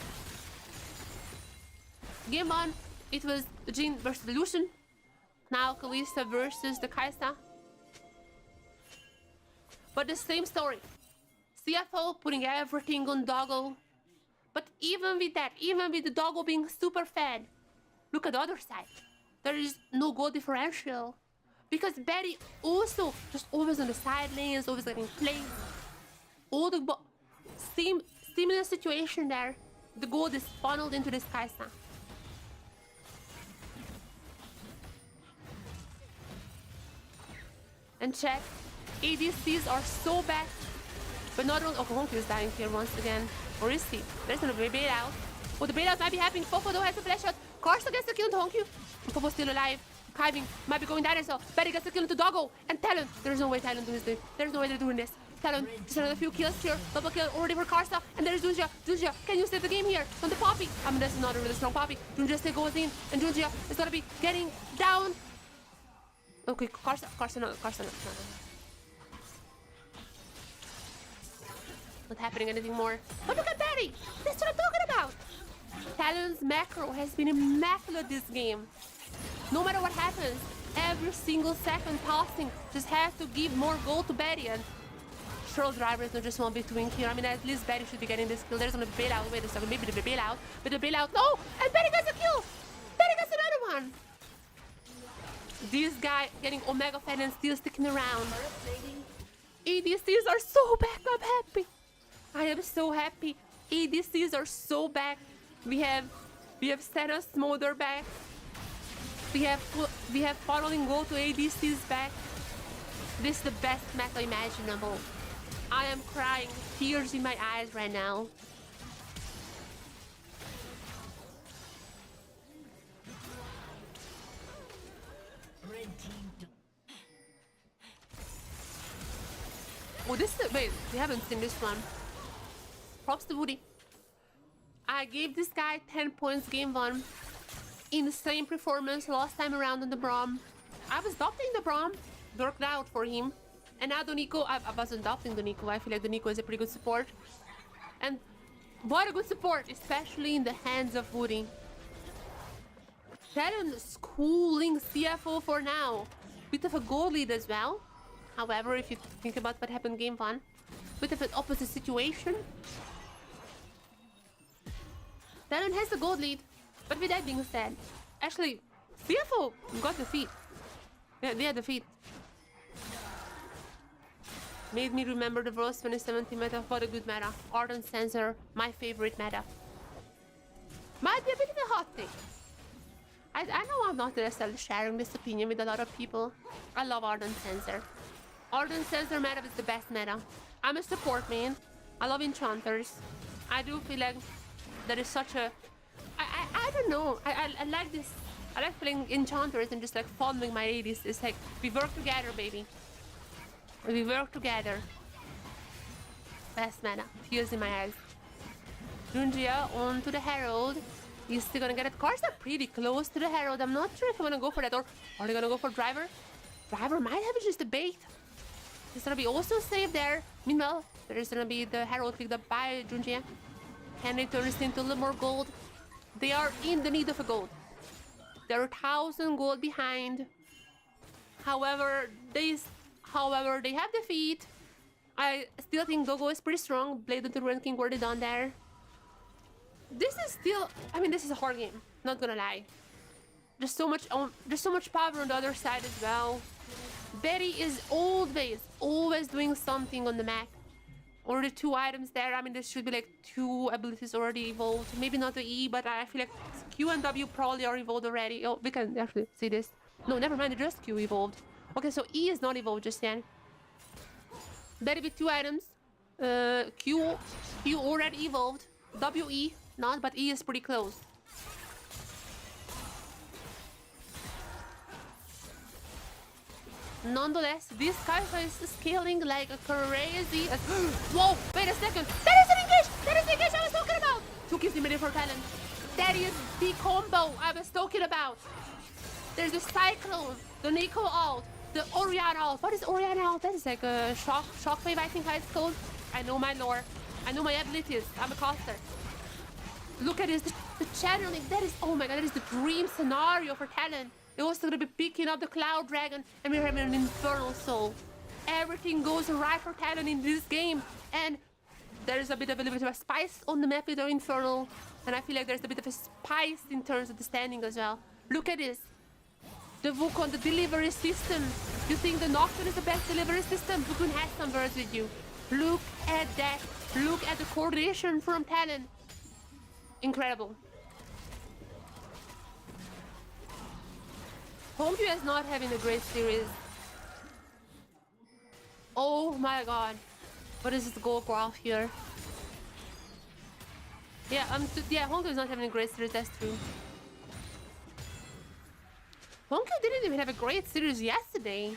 Game 1, it was Jin versus the illusion. Now Kalista versus the Kaisa. But the same story. CFO putting everything on Doggo. But even with that, even with the Doggo being super fed, look at the other side. There is no goal differential. Because Betty also just always on the side lanes, always getting played. All the similar situation there. The gold is funneled into this Kaisa. And check, ADCs are so bad. But not only, Honky is dying here once again. Or is he? There's gonna be a bailout. Oh, the bailout might be happening. Fofo though has a flash shot. Karsa gets the kill into Honky. Fofo's still alive. Kiving might be going down as well. Betty gets the kill into Doggo. And Talon. There's no way Talon doing this. There's no way they're doing this. Talon, just another few kills here. Double kill already for Karsa. And there's Junjia. Junjia, can you save the game here? On the Poppy. I mean, that's not a really strong Poppy. Junjia still goes in. And Junjia is gonna be getting down. Okay, Karsa no. Not happening anything more. But look at Betty! That's what I'm talking about! Talon's macro has been immaculate this game. No matter what happens, every single second passing just has to give more gold to Betty. And Sure, Driver is not just 1v2 here. I mean, at least Betty should be getting this kill. There's gonna be bailout. Wait a second, maybe the bailout. But the bailout, no! And Betty gets a kill! Betty gets another one! This guy getting Omega Fed and still sticking around. ADCs are so back, I'm happy. I am so happy. ADCs are so back. We have Senna Smolder back. We have funneling gold to ADCs back. This is the best meta imaginable. I am crying, tears in my eyes right now. Oh, this is, wait, we haven't seen this one. Props to Woody. I gave this guy 10 points game 1. Insane performance last time around on the Braum. I was adopting the Braum. Worked out for him. And now the Nico, I wasn't adopting the Nico. I feel like the Nico is a pretty good support. And what a good support, especially in the hands of Woody. Talon schooling CFO for now. Bit of a goal lead as well. However, if you think about what happened game 1, bit of an opposite situation. Talon has the gold lead, but with that being said, actually, CFO got defeat. Yeah, they had defeat. Made me remember the Rose 2017 meta. What a good meta. Ardent Sensor, my favorite meta. Might be a bit of a hot take. I know I'm not necessarily sharing this opinion with a lot of people. I love Ardent Sensor. Ardent Sensor meta is the best meta. I'm a support main. I love enchanters. I do feel like there is such a... I don't know. I like this. I like playing enchanters and just like following my ladies. It's like, we work together, baby. We work together. Best meta. Tears in my eyes. Junjia on to the Herald. He's still gonna get it. Cars are pretty close to the Herald. I'm not sure if I'm gonna go for that, or are they gonna go for Driver? Driver might have just a bait. He's gonna be also safe there. Meanwhile, there's gonna be the Herald picked up by Junjia. Can they turn this into a little more gold? They are in the need of a gold. They're 1,000 gold behind. However, they have defeat. I still think Dogo is pretty strong. Blade of the Ruin King already done there. This is still, I mean, this is a hard game. Not gonna lie. There's so much power on the other side as well. Betty is always doing something on the map. Already 2 items there. I mean, there should be like 2 abilities already evolved. Maybe not the E, but I feel like Q and W probably are evolved already. Oh, we can actually see this. No, never mind. Just Q evolved. Okay, so E is not evolved just yet. Betty with 2 items. Q already evolved. WE not, but E is pretty close. Nonetheless, this Kaifa is scaling like a crazy... Whoa, wait a second. That is an engage! That is the engage I was talking about! 2 kills immediate for Talon. That is the combo I was talking about. There's the Cyclone, the Nico ult, the Oriana ult. What is Oriana ult? That is like a shockwave, I think how it's called. I know my lore. I know my abilities. I'm a caster. Look at this. The channeling. That is... Oh my god, that is the dream scenario for Talon. They're also going to be picking up the Cloud Dragon, and we're having an Infernal Soul. Everything goes right for Talon in this game. And there's a bit of a little bit of a spice on the map with our Infernal, and I feel like there's a bit of a spice in terms of the standing as well. Look at this. The Wukong, the delivery system. You think the Nocturne is the best delivery system? Wukong has some words with you. Look at that. Look at the coordination from TLN. Incredible. HomeQ is not having a great series. Oh my god. What is this goal graph here? Yeah, HomeQ is not having a great series, that's true. HomeQ didn't even have a great series yesterday.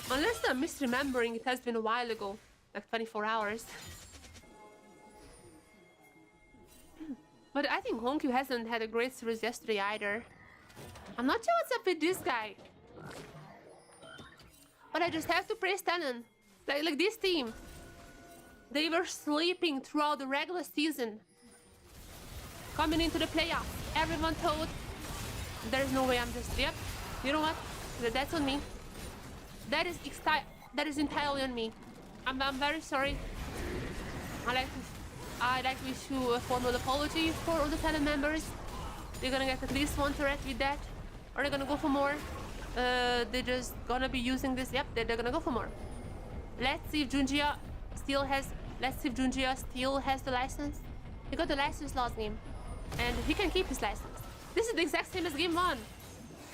Unless I'm misremembering, it has been a while ago. Like 24 hours. But I think HomeQ hasn't had a great series yesterday either. I'm not sure what's up with this guy. But I just have to praise TLN. Like this team. They were sleeping throughout the regular season. Coming into the playoffs, everyone thought, there's no way I'm just, yep, you know what? That's on me. That is entirely on me. I'm very sorry. I'd like to issue a formal apology for all the TLN members. They're gonna get at least one turret with that. Or they're gonna go for more. They're just gonna be using this. Yep, they're gonna go for more. Let's see if Junjia still has the license. He got the license last game. And he can keep his license. This is the exact same as game 1.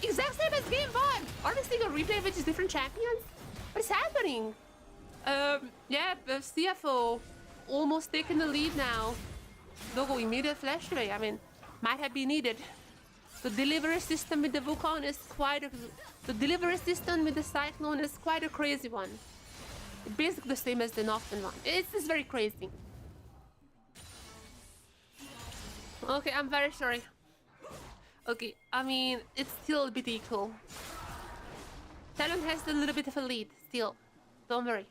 Exact same as game 1! Are they seeing a replay which is different champions? What is happening? Yeah, CFO almost taking the lead now. Logo immediate flash away. I mean, might have been needed. The delivery system with the Wukong is the delivery system with the Cyclone is quite a crazy one. Basically the same as the Nocturne one. It's very crazy. Okay, I'm very sorry. Okay, I mean, it's still a bit equal. TLN has a little bit of a lead, still. Don't worry.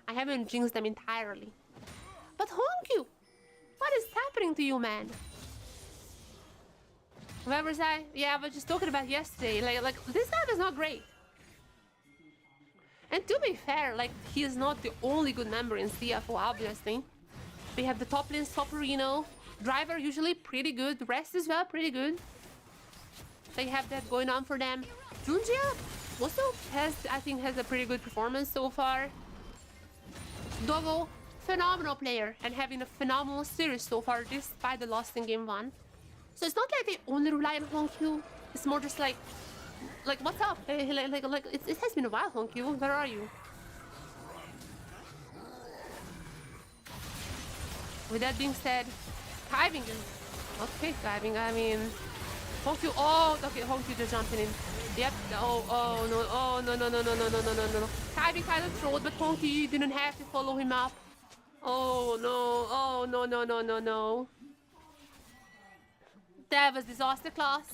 I haven't jinxed them entirely. But HomeQ, what is happening to you, man? Where was I? Yeah, I was just talking about yesterday. Like this guy was not great. And to be fair, like, he is not the only good member in CFO, obviously. They have the top lane, Soperino. Driver usually pretty good. The rest as well, pretty good. They have that going on for them. Junjia also I think has a pretty good performance so far. Dogo, phenomenal player and having a phenomenal series so far despite the loss in game 1. So it's not like they only rely on HomeQ. It's more just like what's up? It has been a while, HomeQ. Where are you? With that being said, diving is okay. Diving. I mean, HomeQ. Oh, okay. HomeQ just jumping in. Yep. Oh no. Diving kind of trolled, but HomeQ didn't have to follow him up. Oh no. Oh no. That was disaster class.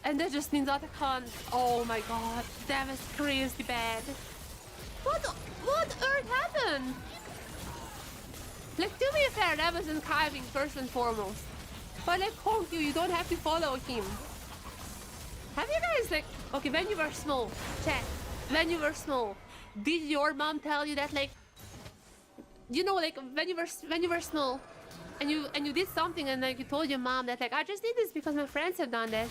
And that just means that I can't. Oh my god. That was crazy bad. What earth happened? Like, to be fair, that was in Kiving first and foremost. But like, HomeQ, you don't have to follow him. Have you guys, like, okay, when you were small, chat, when you were small, did your mom tell you that, like, you know, like, when you were small, and you did something and like you told your mom that, like, I just did this because my friends have done that.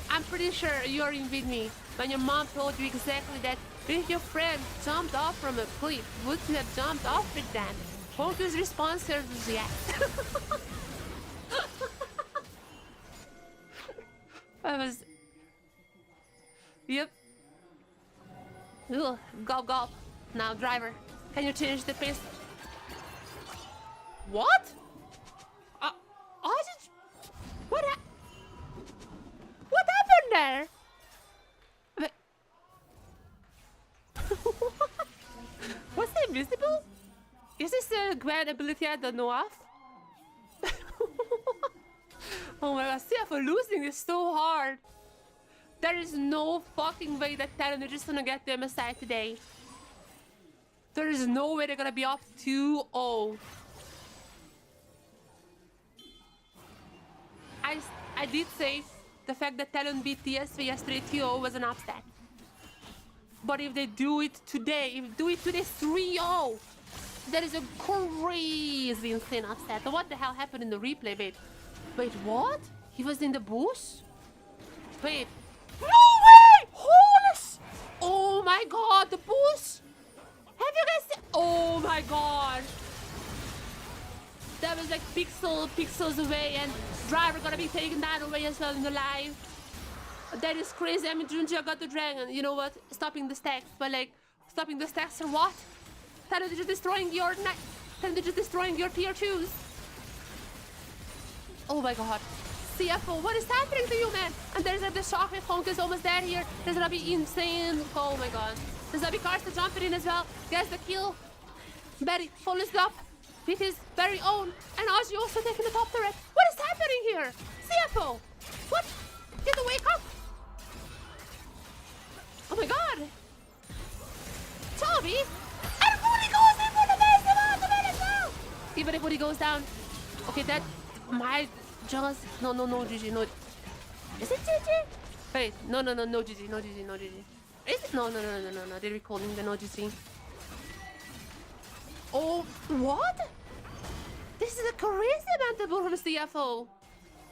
I'm pretty sure you're in with me when your mom told you exactly that. If your friend jumped off from a cliff, would you have jumped off with them? HomeQ's response was yes. I was... Yep. Ugh, gulp. Now, driver, can you change the pace? What? What happened there? Was he invisible? Is this a grand ability I don't know of? Oh my god, CFO losing is so hard. There is no fucking way that TLN is just gonna get them aside today. There is no way they're gonna be up 2-0. I did say the fact that TLN beat TSV yesterday 2-0 was an upset. But if they do it today, 3-0, That is a crazy insane upset. What the hell happened in the replay? Wait, what? He was in the booth? Wait. No way! Holy oh my god, the booth! Have you guys seen? Oh my god. That was like pixels away, and driver gonna be taken down away as well in the live. That is crazy. I mean, Junji got the dragon. You know what? Stopping the stacks, but like, stopping the stacks or what? They're just destroying your they're just destroying your tier 2s. Oh my god. CFO, what is happening to you, man? And there's like the shock if Honk is almost dead here. There's gonna be insane. Oh my god. There's gonna be Karsta jumping in as well. Gets the kill. Berry follows up with his very own. And Aji also taking the top turret. What is happening here? CFO! What? Get the wake up! Oh my god! Tommy! And Woody goes in for the base as well! Even if Woody goes down. Okay, that my jealous. No, GG, no. Is it GG? Wait, no, GG. Is it? No. They're recalling the no GG. Oh, what? This is a crazy amount of from CFO.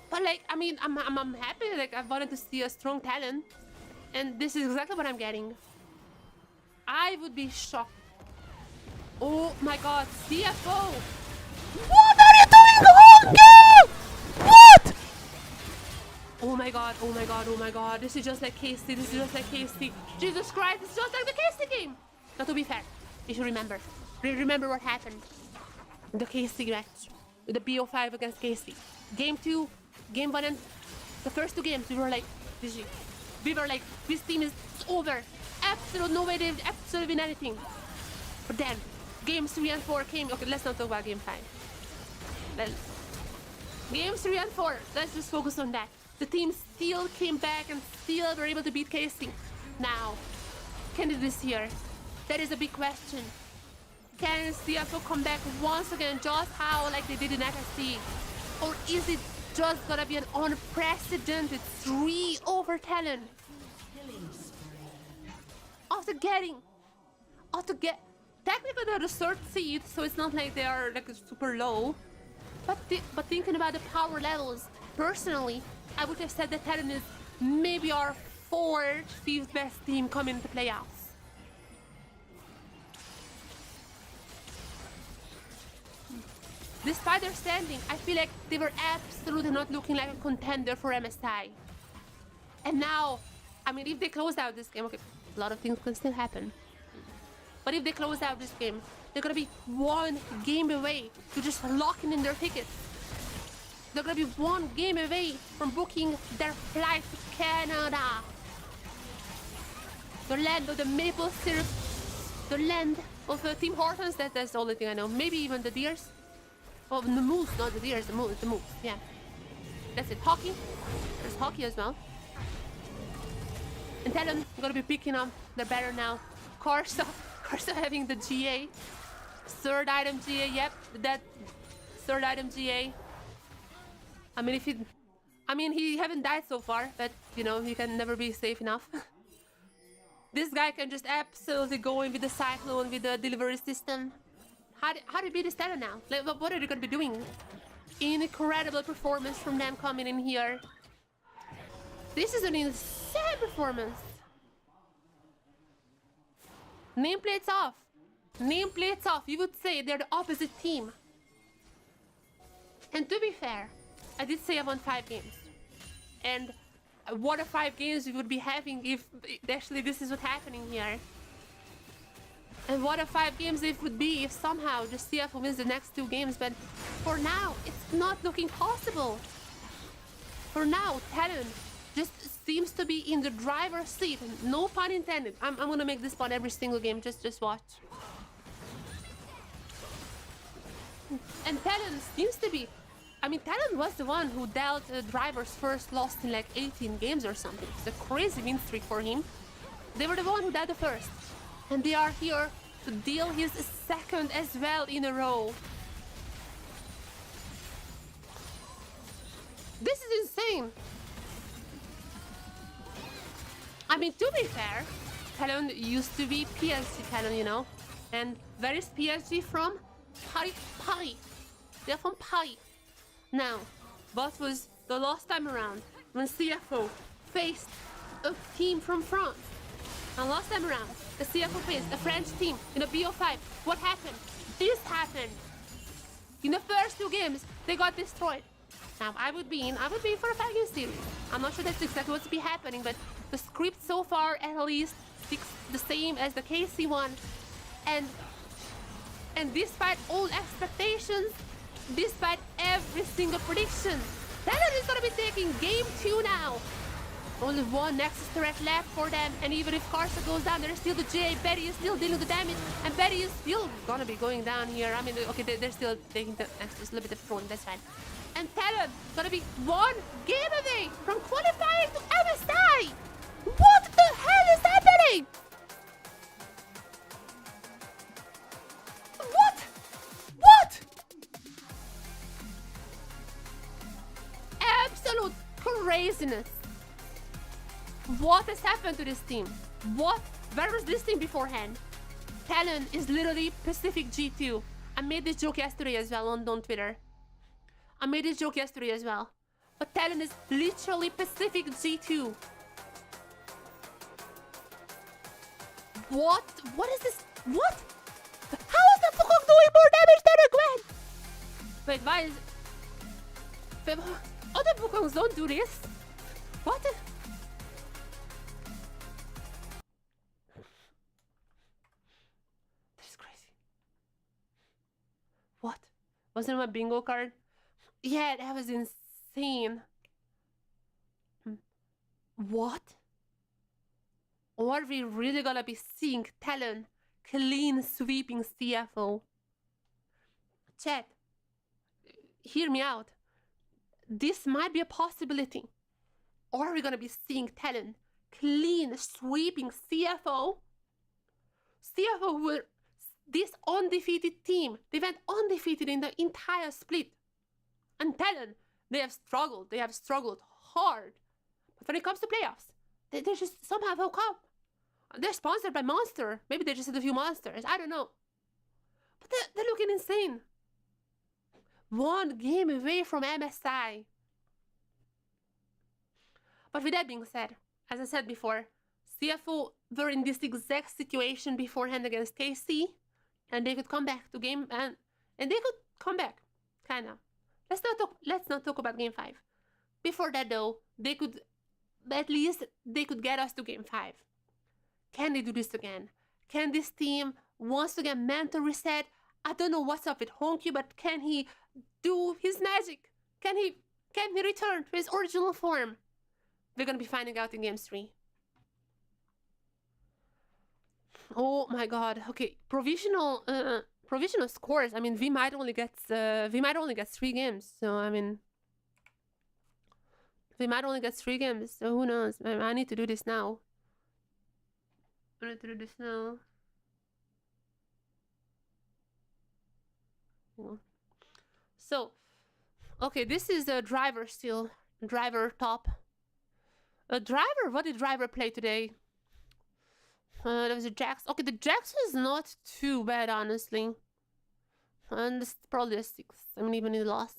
But like, I mean, I'm happy. Like, I wanted to see a strong talent, and this is exactly what I'm getting. I would be shocked. Oh my god, CFO! What are you doing, Honky? What? Oh my god. This is just like KC. Jesus Christ, it's just like the KC game. Now, to be fair, you should remember. Remember what happened in the KC match. The BO5 against KC. Game 2, Game 1, and the first 2 games, we were like, GG. We were like, this team is over. Absolute no way they absolutely win anything. But then, Games 3 and 4 came. Okay, let's not talk about Game 5. Games 3 and 4, let's just focus on that. The team still came back and still were able to beat KC. Now, can they do this here? That is a big question. Can CFO come back once again just how like they did in FSC? Or is it just gonna be an unprecedented 3-over talent? Technically they're the 3rd seed, so it's not like they are like super low. But thinking about the power levels, personally, I would have said that Talon is maybe our 4th, 5th best team coming into playoffs. Despite their standing, I feel like they were absolutely not looking like a contender for MSI. And now, I mean, if they close out this game, okay, a lot of things can still happen. But if they close out this game, they're gonna be 1 game away to just locking in their tickets. They're gonna be 1 game away from booking their flight to Canada. The land of the maple syrup. The land of the Tim Hortons. That's the only thing I know. Maybe even the deers. Oh, the moose, not the deers, the moose, yeah. That's it. Hockey. There's hockey as well. And Talon gonna be picking up. They're better now. Karsta having the GA. 3rd item GA, yep. That 3rd item GA. I mean, he haven't died so far, but you know, he can never be safe enough. This guy can just absolutely go in with the cyclone, with the delivery system. How do you beat this Talon now? Like, what are they gonna be doing? Incredible performance from them coming in here. This is an insane performance. Nameplates off. Nameplates off. You would say they're the opposite team. And to be fair, I did say I won 5 games. And what are 5 games we would be having if actually this is what's happening here. And what a 5 games it would be if somehow the CFO wins the next 2 games. But for now, it's not looking possible. For now, Talon just seems to be in the driver's seat. No pun intended. I'm gonna make this pun every single game. Just watch. And Talon seems to be... I mean, Talon was the one who dealt driver's first loss in like 18 games or something. It's a crazy win streak for him. They were the one who dealt the first. And they are here to deal his 2nd as well in a row. This is insane. I mean, to be fair, Talon used to be PLC Talon, you know? And where is PSG from? Paris. They're from Paris. Now, what was the last time around when CFO faced a team from France? And last time around, the CFO faced a French team in a BO5. What happened? This happened. In the first 2 games, they got destroyed. Now, I would be in for a 5-game series. I'm not sure that's exactly what's be happening, but the script so far, at least, sticks the same as the KC one. And despite all expectations, despite every single prediction, TLN is gonna be taking game 2 now. Only one Nexus turret left for them, and even if Karsa goes down, there's still the J. Betty is still dealing with the damage, and Betty is still gonna be going down here. I mean, okay, they're still taking the Nexus a little bit of front, that's fine. And TLN gonna be 1 game away from qualifying to MSI! What the hell is happening? What? Absolute craziness. What has happened to this team? Where was this team beforehand? TLN is literally Pacific G2. I made this joke yesterday as well on Twitter. But TLN is literally Pacific G2. What? What is this? What? How is the Fukong doing more damage than a Gwen? Wait, why is... Other Fukongs don't do this. What? This is crazy. What? Wasn't my bingo card? Yeah, that was insane. What? Are we really gonna be seeing TLN clean sweeping CFO? Chat, hear me out. This might be a possibility. Are we gonna be seeing TLN clean sweeping CFO? CFO were this undefeated team. They went undefeated in the entire split. And TLN, they have struggled hard. But when it comes to playoffs, they just somehow woke up. They're sponsored by Monster. Maybe they just had a few monsters. I don't know. But they're looking insane. 1 game away from MSI. But with that being said, as I said before, CFO were in this exact situation beforehand against KC, and they could come back to game and they could come back, kinda. Let's not talk about game 5. Before that though, they could get us to game 5. Can they do this again? Can this team once again mental reset? I don't know what's up with Honky, but can he do his magic? Can he return to his original form? We're gonna be finding out in game 3. Oh my god. Okay, provisional scores. I mean, we might only get 3 games. So I mean, we might only get 3 games. So who knows? I need to do this now. So, okay, this is a driver still. Driver top. A driver? What did driver play today? There was a Jax. Okay, the Jax is not too bad, honestly. And this is probably a 6. I mean, even in the loss.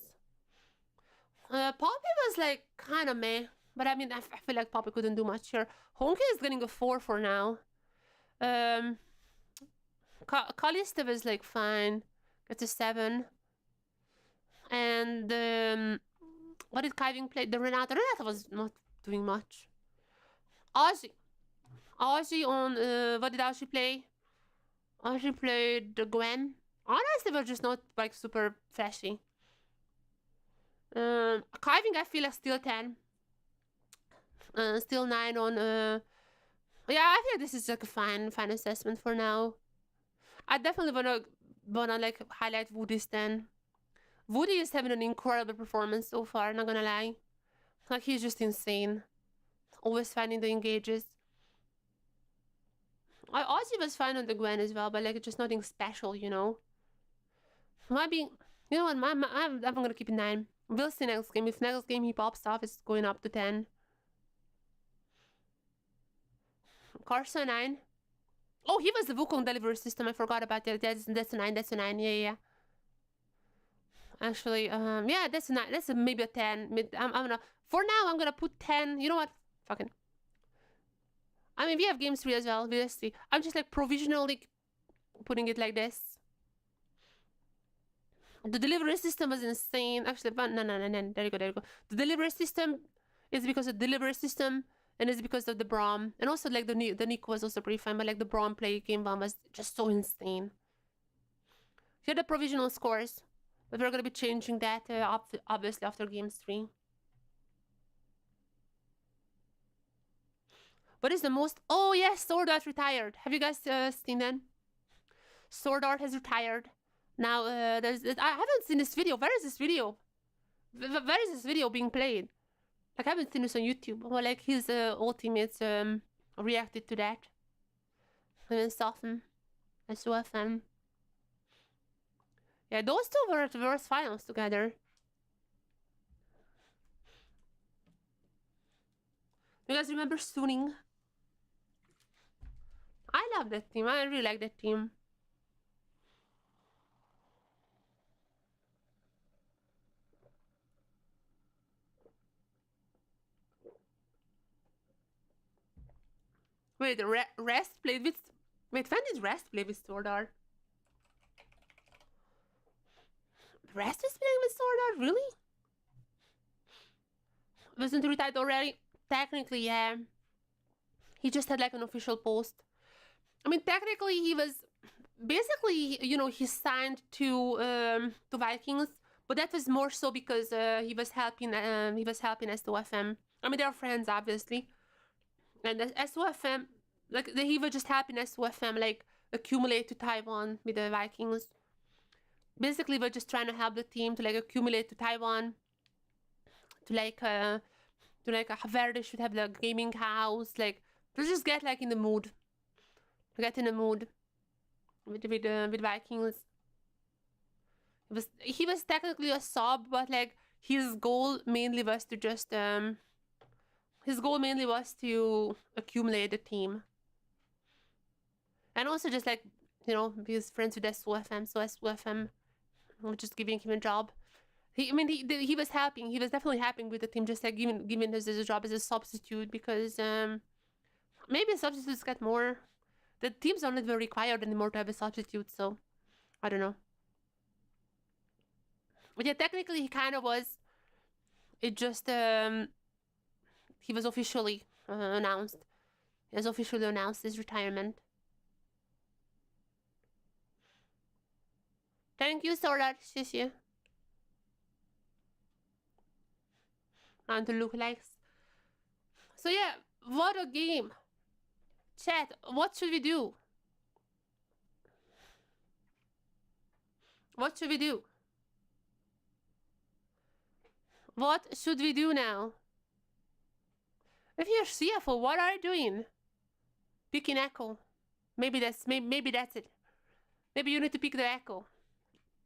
Poppy was like kind of meh. But I mean, I feel like Poppy couldn't do much here. Honky is getting a 4 for now. Kalista was like fine. Gets a 7. And what did Kaiving play? The Renata. Renata was not doing much. Ozzy on what did Ozzy play? Ozzy played the Gwen. Honestly, they were just not like super flashy. Kaiving, I feel like still 10. Still 9 on yeah, I think this is like a fine assessment for now. I definitely wanna like highlight Woody's 10. Woody is having an incredible performance so far, not gonna lie. Like, he's just insane. Always finding the engages. Ozzy was fine on the Gwen as well, but like just nothing special, you know. Might be, you know what? I'm gonna keep it 9. We'll see next game. If next game he pops off, it's going up to 10. Karsa 9. Oh, he was the Wukong delivery system. I forgot about that. That's a 9. That's a 9. Yeah. Actually, yeah, that's a 9. That's maybe a 10. I'm gonna, for now, I'm gonna put 10. You know what? Fucking. I mean, we have game 3 as well. We'll see. I'm just like provisionally putting it like this. The delivery system was insane. Actually, no. There you go. The delivery system is because of the delivery system, and it's because of the Braum. And also, like, the Nick was also pretty fine, but like the Braum play game 1 was just so insane. Here are the provisional scores. But we're gonna be changing that, obviously, after game 3. What is the most... Oh, yes, Sword Art retired. Have you guys seen that? Sword Art has retired. Now, I haven't seen this video. Where is this video? Where is this video being played? Like, I haven't seen this on YouTube. Well, like, his old teammates reacted to that. And then Soften. SOFM. Yeah, those two were at the worst finals together. You guys remember Suning? I love that team. I really like that team. Wait, Rest played with... Wait, when did Rest play with Sword Art? Rest is playing with Sword Art? Really? Wasn't he retired already? Technically, yeah. He just had like an official post. I mean, technically, he was... Basically, you know, he signed to Vikings, but that was more so because he was helping SOFM. I mean, they are friends, obviously. And SOFM, like, he was just helping SOFM, like, accumulate to Taiwan with the Vikings. Basically, we're just trying to help the team to, like, accumulate to Taiwan. To, like, where they should have, like, gaming house. Like, to just get, like, in the mood. Get in the mood. With Vikings. He was technically a sub, but, like, his goal mainly was to just, his goal mainly was to accumulate the team. And also just, like, you know, be friends with SOFM, so SOFM was just giving him a job. He was helping. He was definitely helping with the team, just, like, giving us a job as a substitute, because maybe substitutes get more... The teams are not very required anymore to have a substitute, so... I don't know. But yeah, technically he kind of was. It just... He was officially announced. He has officially announced his retirement. Thank you, Sword Art. 谢谢. And the lookalikes. So yeah, what a game. Chat, what should we do? What should we do? What should we do now? If you're CFO, what are you doing? Picking Echo. Maybe that's it. Maybe you need to pick the Echo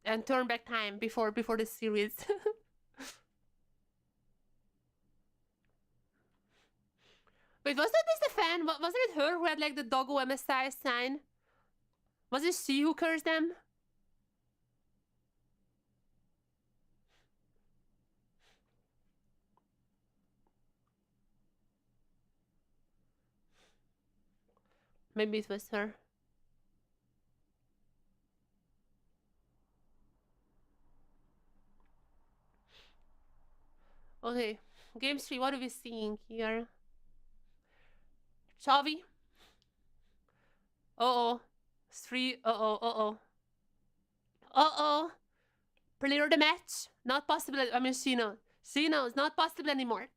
and turn back time before the series. Wait, wasn't this the fan? Wasn't it her who had, like, the doggo MSI sign? Was it she who cursed them? Maybe it was her. Okay, game 3, what are we seeing here? Chavi? Uh-oh. 3, uh-oh. Player of the match? Not possible. I mean, Shino. Shino is not possible anymore.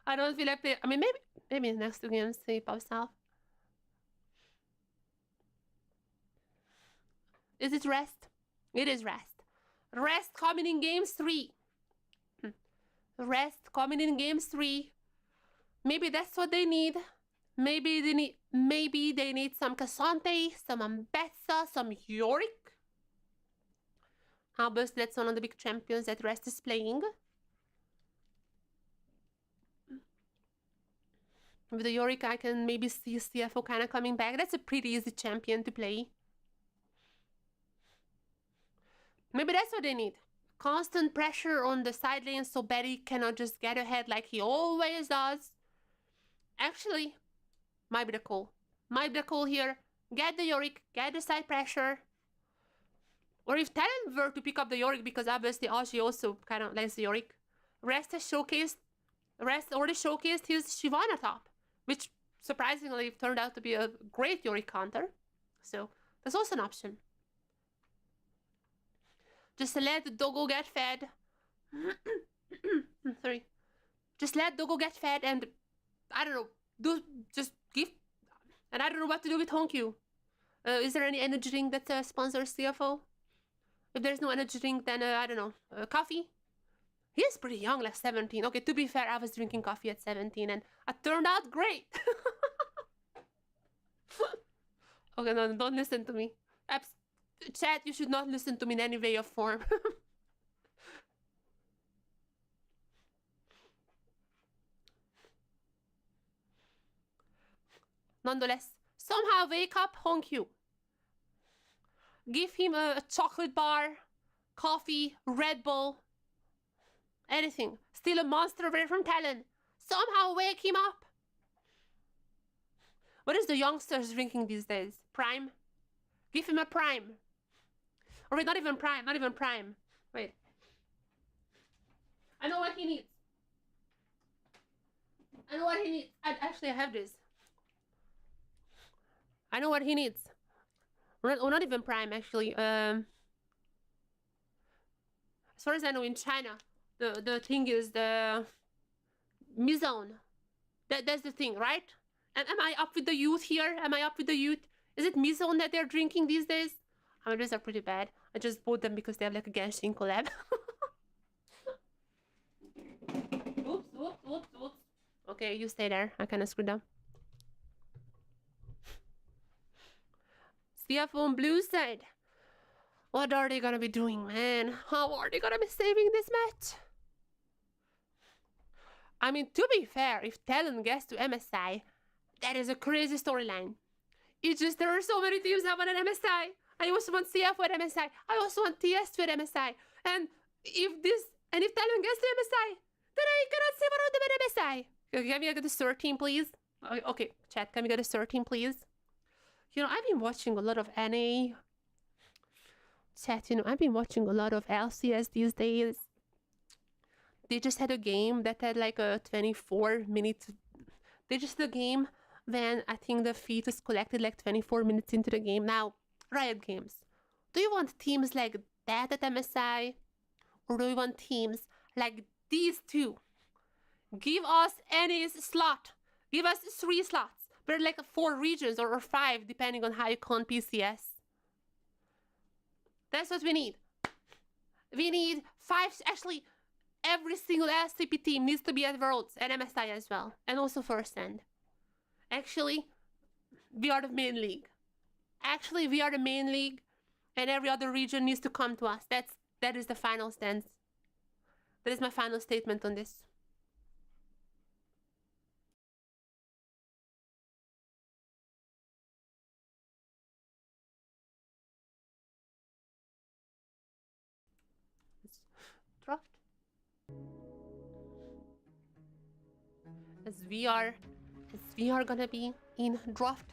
I don't feel like they... I mean, maybe in the next 2 games they pops off. Is it Rest? It is Rest. Rest coming in game 3. Rest coming in game 3. Maybe that's what they need. Maybe they need some Cassante, some Ambessa, some Yorick. Obviously, that's one of the big champions that Rest is playing. With the Yorick, I can maybe see CFO kind of coming back. That's a pretty easy champion to play. Maybe that's what they need. Constant pressure on the side lane so Betty cannot just get ahead like he always does. Actually, might be the call. Might be the call here. Get the Yorick, get the side pressure. Or if Talon were to pick up the Yorick, because obviously Aji also kind of likes the Yorick. Rest already showcased his Shyvana top, which surprisingly turned out to be a great Yorick counter. So that's also an option. Just let the doggo get fed. Sorry. Just let doggo get fed and, I don't know, just give. And I don't know what to do with Honkyu. Is there any energy drink that sponsors CFO? If there's no energy drink, then, I don't know, coffee? He's pretty young, like 17. Okay, to be fair, I was drinking coffee at 17 and it turned out great. Okay, no, don't listen to me. Chat, you should not listen to me in any way or form. Nonetheless, somehow wake up Honkyu. Give him a chocolate bar, coffee, Red Bull, anything. Still a monster away from Talon. Somehow wake him up. What is the youngsters drinking these days? Prime? Give him a Prime. Or wait, not even Prime, not even Prime. Wait. I know what he needs. I know what he needs. Actually, I have this. I know what he needs. Or not even Prime, actually. As far as I know, in China, the thing is the Mizone. That's the thing, right? Am I up with the youth here? Am I up with the youth? Is it Mizone that they're drinking these days? I mean, these are pretty bad. I just bought them because they have like a Genshin collab. Oops. Okay, you stay there. I kind of screwed up. CFO on blue side. What are they gonna be doing, man? How are they gonna be saving this match? I mean, to be fair, if Talon gets to MSI, that is a crazy storyline. It's just there are so many teams that want an MSI. I also want CFO at MSI. I also want TS2 at MSI. And if Talon gets to MSI, then I cannot say what about MSI. Can we get a 13, please? Okay, chat, can we get a 13, please? You know, I've been watching a lot of NA. Chat, you know, I've been watching a lot of LCS these days. They just had a game that had like a 24-minute... They just had a game when I think the feed was collected like 24 minutes into the game. Now, Riot Games, do you want teams like that at MSI? Or do you want teams like these two? Give us any slot. Give us 3 slots. We're like 4 regions or 5 depending on how you count PCS. That's what we need. We need 5, actually every single LCP team needs to be at Worlds and MSI as well. And also First End. Actually, we are the main league. Actually, we are the main league and every other region needs to come to us. That is the final stance. That is my final statement on this. Dropped. As we are gonna be in draft.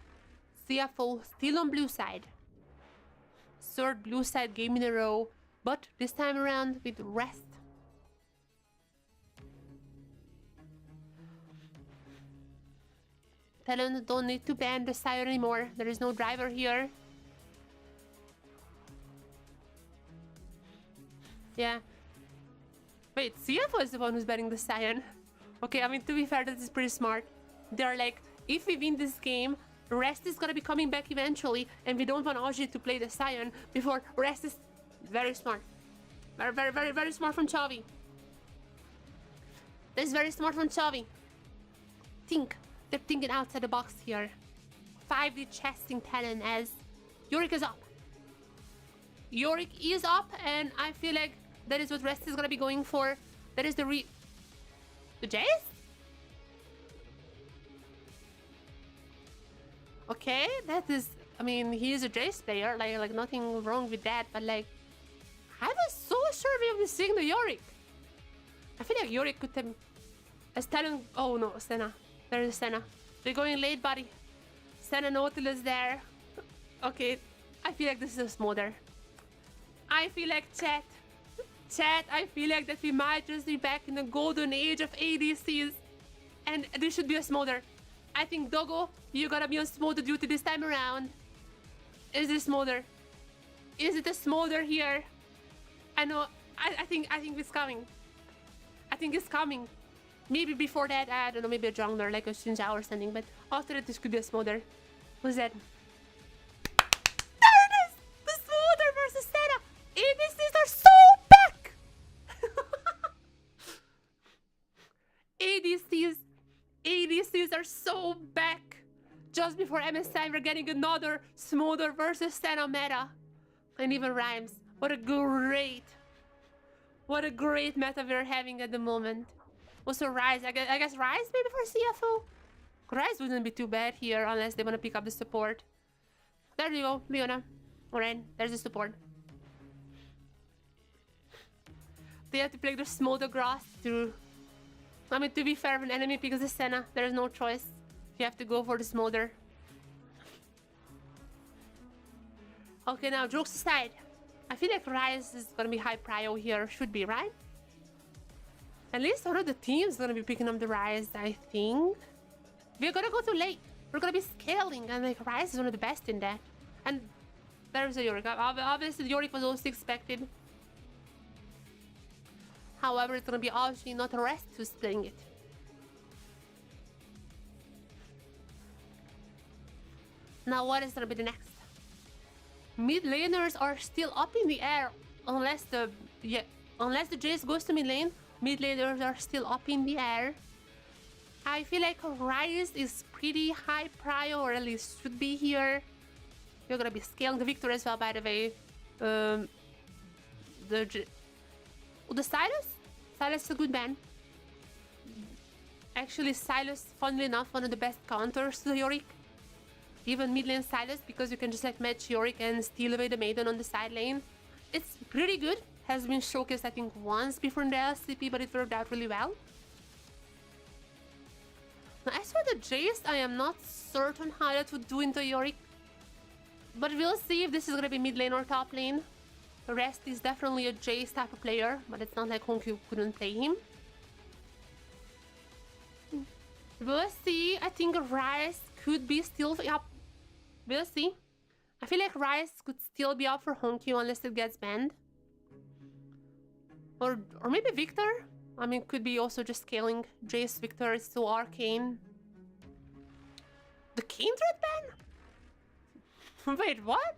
CFO still on blue side. 3rd blue side game in a row, but this time around with rest. Talon don't need to ban the sire anymore. There is no driver here. Yeah. Wait, CFO is the one who's betting the Scion. Okay, I mean, to be fair, this is pretty smart. They're like, if we win this game, Rest is gonna be coming back eventually, and we don't want Aji to play the Scion before Rest is very smart. Very smart from Chavi. This is very smart from Chavi. They're thinking outside the box here. 5D chesting Talon as Yorick is up. Yorick is up, and I feel like that is what Rest is gonna be going for. That is the Jace? Okay, that is... I mean, he is a Jace player. Like nothing wrong with that. But like, I was so sure we would be seeing the Yorick. I feel like Yorick could have... A Stallion... Oh no, Senna. There is Senna. They're going late, buddy. Senna Nautilus there. Okay, I feel like this is a smolder. I feel like chat, I feel like that we might just be back in the golden age of ADCs. And this should be a smolder. I think Doggo, you gotta be on smolder duty this time around. Is it a smolder? Is it a smolder here? I know, I think it's coming. I think it's coming. Maybe before that, I don't know, maybe a jungler like a Xinjiao or something, but after that this could be a smolder. What's that? There it is! The smolder versus Senna! ADCs are so back! ADCs are so back! Just before MSI, we're getting another smolder versus Senna meta. And even rhymes. What a great meta we're having at the moment. Also Ryze, I guess Ryze maybe for CFO? Ryze wouldn't be too bad here unless they want to pick up the support. There you go, Leona. Alright, there's the support. They have to play the Smolder Grass to... I mean, to be fair, when enemy picks the Senna, there's no choice. You have to go for the Smolder. Okay, now jokes aside. I feel like Ryze is gonna be high prio here. Should be, right? At least one of the teams is gonna be picking up the Ryze, I think. We're gonna go too late. We're gonna be scaling, and like Ryze is one of the best in that. And there's a Yorick. Obviously, the Yorick was also expected. However, it's gonna be obviously not Rest who's playing it. Now, what is gonna be the next? Mid laners are still up in the air, unless the Jace goes to mid lane. Mid laners are still up in the air. I feel like Ryze is pretty high prio, or at least should be here. You're gonna be scaling the Victor as well, by the way. The Silas? Silas is a good ban. Actually, Silas, funnily enough, one of the best counters to the Yorick. Even mid lane Silas, because you can just like match Yorick and steal away the Maiden on the side lane. It's pretty good. Has been showcased, I think, once before in the LCP, but it worked out really well. Now, as for the Jace, I am not certain how that would do into Yorick. But we'll see if this is gonna be mid lane or top lane. The Rest is definitely a Jace type of player, but it's not like Honkyu couldn't play him. We'll see. I think Ryze could be still up. We'll see. I feel like Ryze could still be up for Honkyu unless it gets banned. Or maybe Victor. I mean, could be also just scaling. Jace Victor is so arcane. The Kindred ban? Wait, what?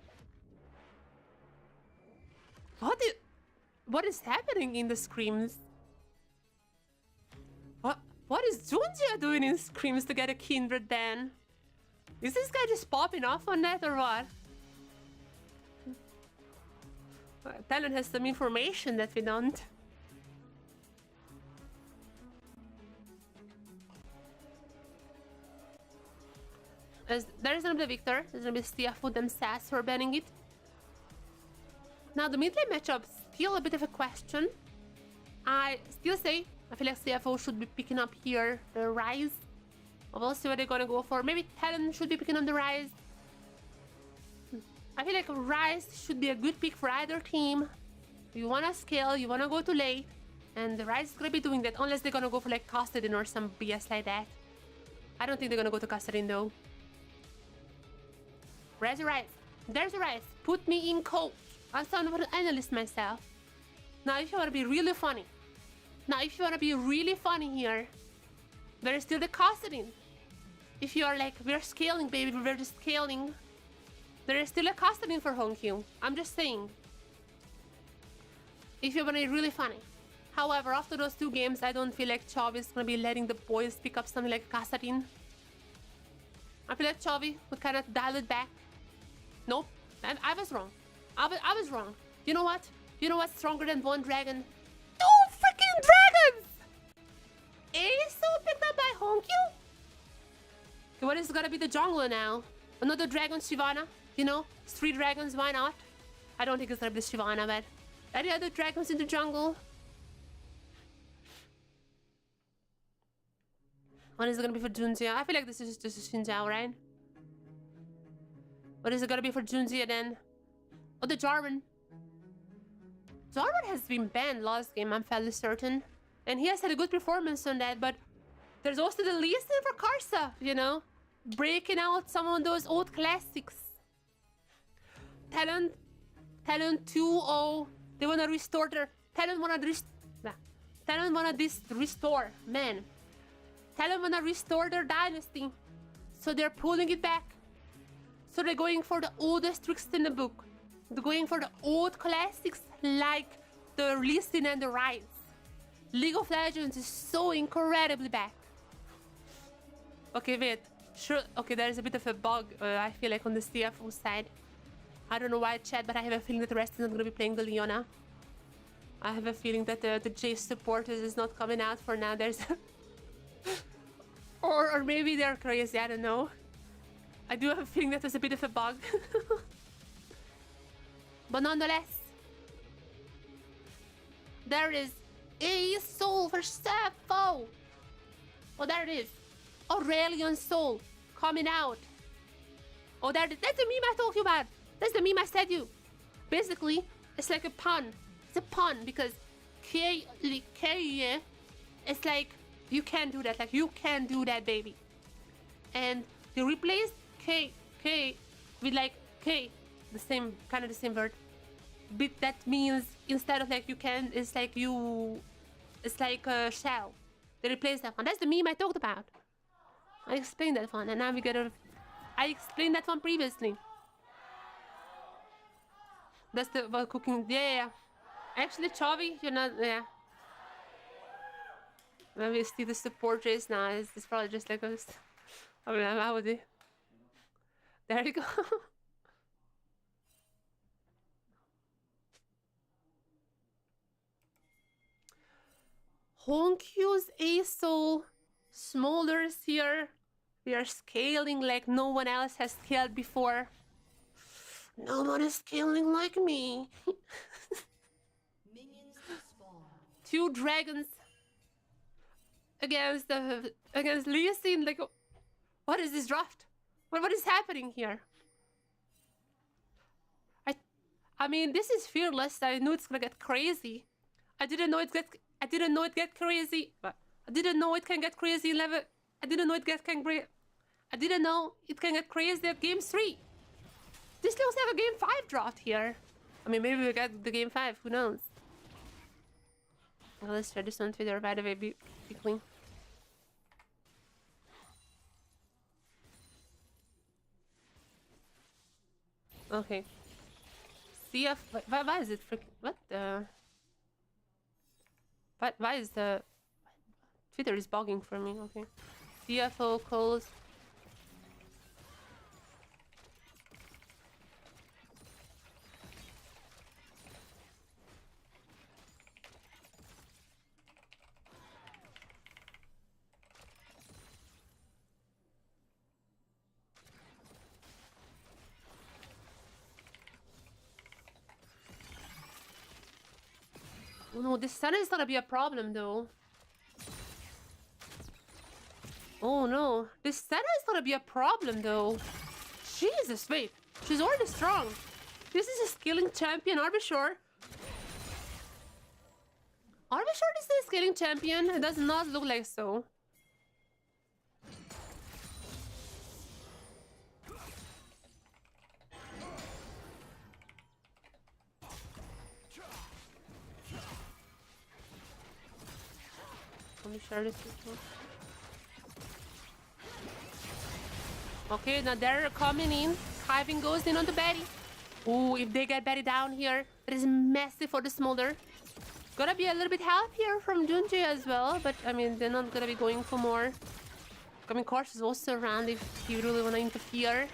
What is happening in the Screams? What is Junjia doing in Screams to get a Kindred ban? Is this guy just popping off on that or what? TLN has some information that we don't. There's gonna be Victor, there's gonna be CFO themselves for banning it. Now the mid lane matchup still a bit of a question. I still say I feel like CFO should be picking up here the Ryze. We'll see what they're gonna go for. Maybe TLN should be picking up the Ryze. I feel like Ryze should be a good pick for either team. You wanna scale, you wanna go too late, and the Ryze is gonna be doing that unless they're gonna go for like Custodin or some BS like that. I don't think they're gonna go to Custodin though. Where's the Ryze? There's the Ryze. Put me in coach. I'm someone of an analyst myself. Now if you wanna be really funny. Here, there is still the Custodin. If you are like, we're scaling baby, we're just scaling. There is still a Custodin for Honkyu. I'm just saying. If you wanna be really funny. However, after those two games, I don't feel like Chovy is gonna be letting the boys pick up something like Custodin. I feel like Chovy would kind of dial it back. Nope, I was wrong. I was wrong. You know what? You know what's stronger than one dragon? Two freaking dragons! Aso picked up by Honkyu? Okay, what is gonna be the jungler now? Another dragon Shyvana, you know? 3 dragons, why not? I don't think it's gonna be Shyvana, but any other dragons in the jungle? What is it gonna be for Junjia? I feel like this is Xin Zhao, right? What is it gonna be for Junjia then? Oh, the Jarvan. Jarvan has been banned last game, I'm fairly certain. And he has had a good performance on that, but there's also the Lee Sin for Karsa, you know? Breaking out some of those old classics. Talon 2-0. They wanna restore their... Talon wanna restore, man. Talon wanna restore their dynasty. So they're pulling it back. So they're going for the oldest tricks in the book. They're going for the old classics like the Lee Sin and the Rise. League of Legends is so incredibly back. Okay, wait. Sure. Okay, there is a bit of a bug, I feel like, on the CFO side. I don't know why, chat, but I have a feeling that the rest is not going to be playing the Leona. I have a feeling that the Jesport is not coming out for now. There's... or maybe they're crazy, I don't know. I do have a feeling that was a bit of a bug. But nonetheless, there is a soul for CFO. Oh, there it is. Aurelion Soul coming out. Oh, there it is. That's the meme I told you about. That's the meme I said you. Basically, it's like a pun. It's a pun because K, it's like you can't do that. Like you can't do that, baby. And they replaced K with like K, the same kind of the same word. But that means instead of like you can, it's like you, it's like a shell. They replaced that one. That's the meme I talked about. I explained that one, and now we gotta. I explained that one previously. That's the about cooking. Yeah. Actually, Chavi, you're not. Yeah. Maybe you see the support race now. It's probably just like us. I mean, how would it? There you go. Honkyu's A-Soul. Smolders here. We are scaling like no one else has scaled before. No one is scaling like me. Minions have spawned. 2 dragons against Lee Sin. Like, what is this draft? What is happening here? I mean, this is fearless. I knew it's gonna get crazy. I didn't know it get crazy. But I didn't know it can get crazy level. I didn't know it can get crazy at game 3. This looks like a game 5 draft here. I mean, maybe we got the game 5. Who knows? Well, let's try this on Twitter. By the way, be clean. Okay. CF. Why is it freaking? What the? Why is the Twitter is bugging for me? Okay. CFO calls. Oh no, this sun is gonna be a problem though. Oh no, this Senna is gonna be a problem though. Jesus, wait, she's already strong. This is a scaling champion, are we sure? Are we sure this is a scaling champion? It does not look like so. Let me share this with you. Okay, now they're coming in. Hiving goes in on the Betty. Ooh, if they get Betty down here, that is massive for the Smolder. Gonna be a little bit help here from Junji as well, but I mean, they're not gonna be going for more. I mean, Kors is also around if you really wanna interfere.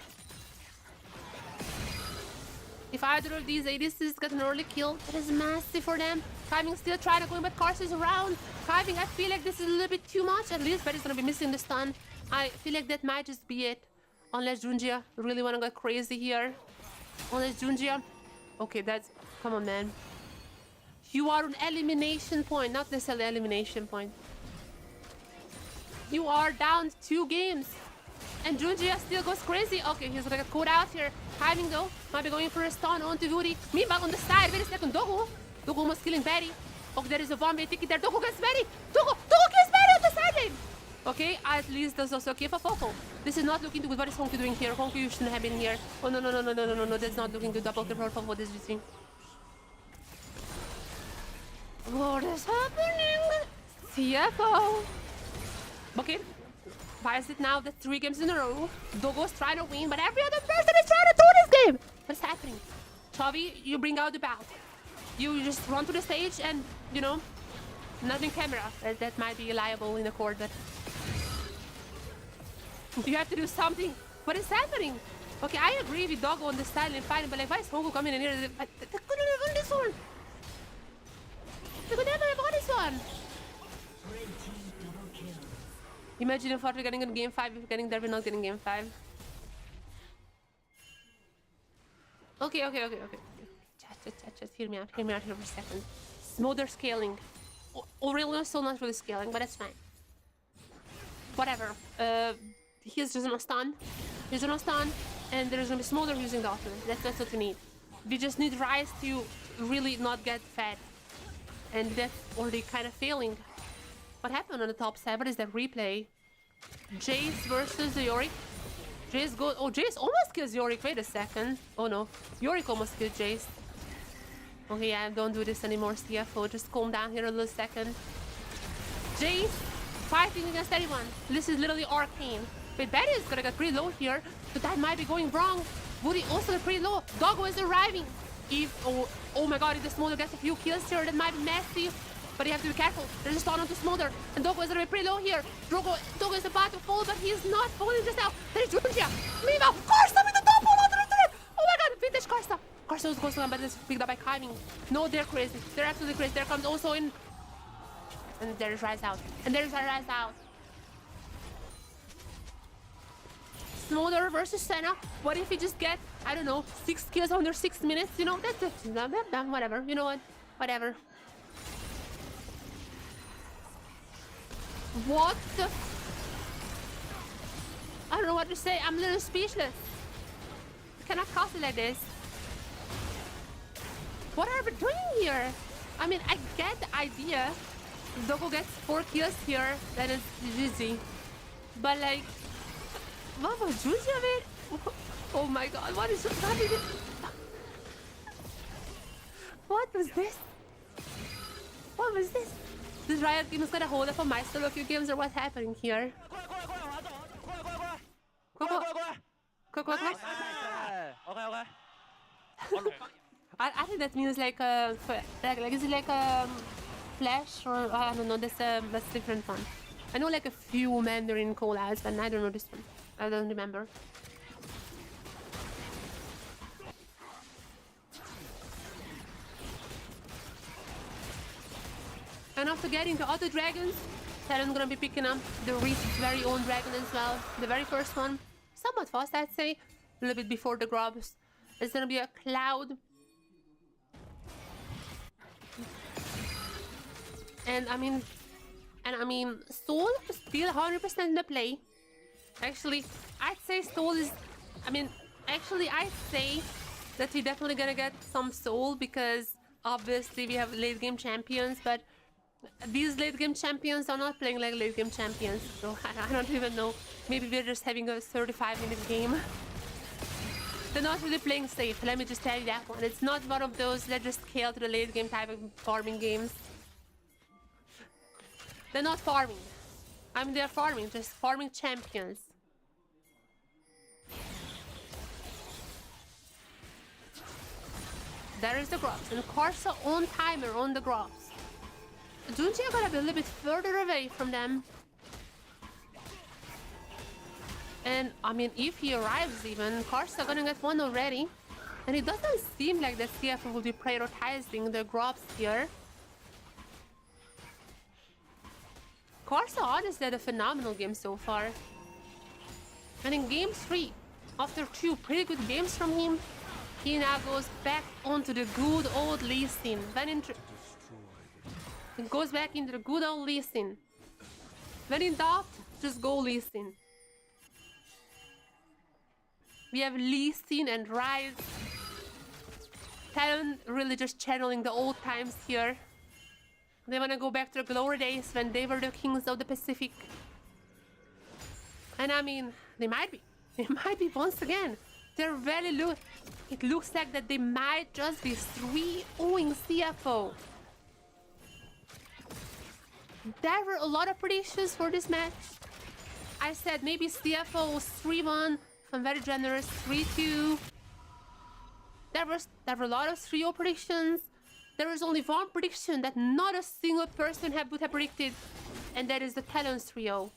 If either of these ADCs got an early kill, that is massive for them. Kiving still trying to go in, but Kors is around. Kiving, I feel like this is a little bit too much. At least Betty's gonna be missing the stun. I feel like that might just be it. Unless Junjia really wanna go crazy here. Unless Junjia... Okay, that's... Come on, man. You are an elimination point, not necessarily elimination point. You are down 2 games. And Junjia still goes crazy. Okay, he's gonna get caught out here. Timing though. Might be going for a stun onto Woody. Meanwhile, on the side, wait a second. Dogu. Dogu almost killing Betty. Okay, there is a one-way ticket there. Dogu gets Betty. Dogu kills Betty on the side lane. Okay, at least there's also a kill for Fofo. This is not looking too good. What is Honky doing here? Honky, you shouldn't have been here. Oh, no. That's not looking good. Double kill for Fofo. This is thing. What is happening? CFO. Okay. Why is it now that 3 games in a row? Dogo's trying to win, but every other person is trying to do this game. What's happening? Chovy, you bring out the bout. You just run to the stage and, you know, nothing camera. That might be liable in the court, but... You have to do something. What is happening? Okay, I agree with Dogo on the style and fighting, but like, why is Hongo coming in here? They couldn't have won this one. They could never have won this one. Imagine if we're getting in game 5, if we're getting there, we're not getting game 5. Okay. Just hear me out here for a second. Smolder scaling. Aurelion's still not really scaling, but that's fine. Whatever. He's just gonna stun. He's gonna stun, and there's gonna be Smolder using the ultimate. That's what we need. We just need Ryze to really not get fed. And that's already kind of failing. What happened on the top side? What is that replay? Jace versus Yorick. Jace goes... Oh, Jace almost kills Yorick. Wait a second. Oh no. Yorick almost killed Jace. Okay, yeah, don't do this anymore, CFO. Just calm down here a little second. Jace fighting against anyone. This is literally arcane. Wait, Betty is gonna get pretty low here. But that might be going wrong. Woody also get pretty low. Doggo is arriving. If... Oh my god, if the Smolder gets a few kills here, that might be messy. But you have to be careful. There's a stun onto Smolder. And Dogo is gonna be pretty low here. Dogo is about to fall, but he's not falling just now. There's Junjia. Meanwhile, Karsa with the double on the turret. Oh my god, vintage Karsa. Karsa was going on, but it's picked up by Kyming. No, they're crazy. They're absolutely crazy. There comes also in... And there's Ryze out. And there's a Ryze out. Smolder versus Senna. What if he just get, I don't know, 6 kills under 6 minutes? You know, that's it. Whatever. You know what? Whatever. What the... I don't know what to say. I'm a little speechless. I cannot cast it like this. What are we doing here? I mean, I get the idea. Dogo gets 4 kills here. That is GG. But like... What was Junjia of it? Oh my god, what is happening? What was this? What was this? This Riot team is gonna hold up on my solo queue games or what's happening here? Go. I think that means like is it like a flash or I don't know, that's a different one. I know like a few Mandarin callouts, but I don't know this one. I don't remember. And after getting the other dragons, TLN gonna be picking up the Reese's very own dragon as well. The very first one. Somewhat fast, I'd say. A little bit before the grubs. It's gonna be a cloud. And I mean, Soul is still 100% in the play. Actually, I'd say Soul is... I'd say that we're definitely gonna get some Soul because obviously we have late game champions, but these late game champions are not playing like late game champions, so I don't even know. Maybe we're just having a 35-minute game. They're not really playing safe, let me just tell you that one. It's not one of those let's just scale to the late game type of farming games. They're not farming. I mean, they're farming, just farming champions. There is the grubs, and Karsa on timer on the grubs. Junjia gotta be a little bit further away from them. And, I mean, if he arrives even, Karsa gonna get one already. And it doesn't seem like the CFO will be prioritizing the grubs here. Karsa honestly had a phenomenal game so far. And in game 3, After 2 pretty good games from him, he now goes back onto the good old Lee Sin. Goes back into the good old Lee Sin. When in doubt, just go Lee Sin. We have Lee Sin and Rise. TLN really just channeling the old times here. They want to go back to the glory days when they were the kings of the Pacific. And I mean, they might be. They might be once again. They're very it looks like that they might just be 3-0ing CFO. There were a lot of predictions for this match. I said maybe CFO was 3-1, if I'm very generous, 3-2. There were a lot of 3-0 predictions. There was only one prediction that not a single person would have predicted, and that is the TLN 3-0.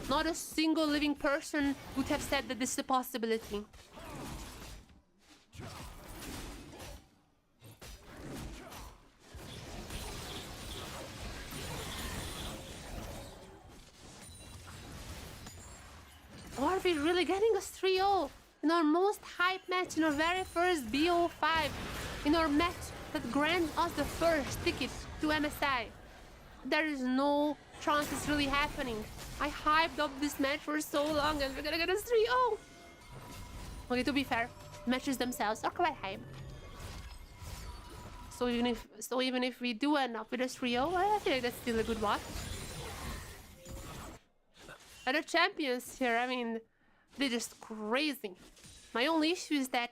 Not a single living person would have said that this is a possibility. Are we really getting a 3-0 in our most hype match, in our very first BO5, in our match that grants us the first ticket to MSI? There is no chance it's really happening. I hyped up this match for so long and we're gonna get a 3-0. Okay, to be fair, matches themselves are quite hype. So even if we do end up with a 3-0, I feel like that's still a good watch. Other champions here, I mean, they're just crazy. My only issue is that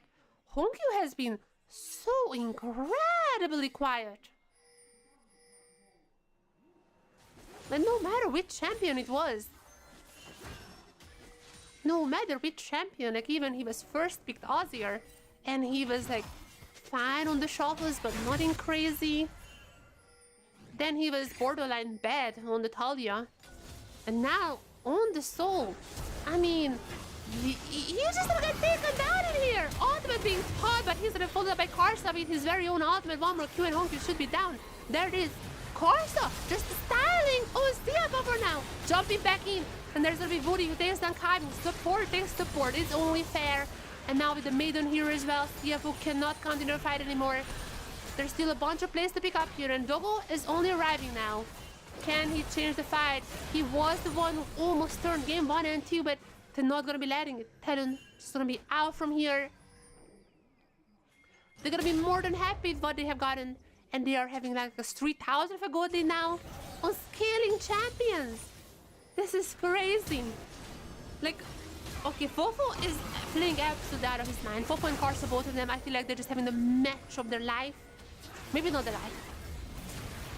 Hongyu has been so incredibly quiet. And no matter which champion it was, like even he was first picked Ozir, and he was like fine on the shuffles, but nothing crazy. Then he was borderline bad on the Talia, and now on the Soul, I mean, he's just gonna get taken down in here. Ultimate being taught, but he's gonna followed up by Karsa with his very own ultimate. One more Q and Hongyu should be down. There it is. Karsa just styling CFO for now. Jumping back in. And there's gonna be Woody who takes down Kaibu. Support takes support. It's only fair. And now with the Maiden here as well, CFO cannot continue the fight anymore. There's still a bunch of plays to pick up here, and Dogo is only arriving now. Can he change the fight? He was the one who almost turned game 1 and 2, but they're not gonna be letting it. TLN is gonna be out from here. They're gonna be more than happy with what they have gotten. And they are having like a 3,000 for gold lead now on scaling champions. This is crazy. Like, okay, Fofo is playing absolutely out of his mind. Fofo and Karsa, both of them, I feel like they're just having the match of their life. Maybe not their life,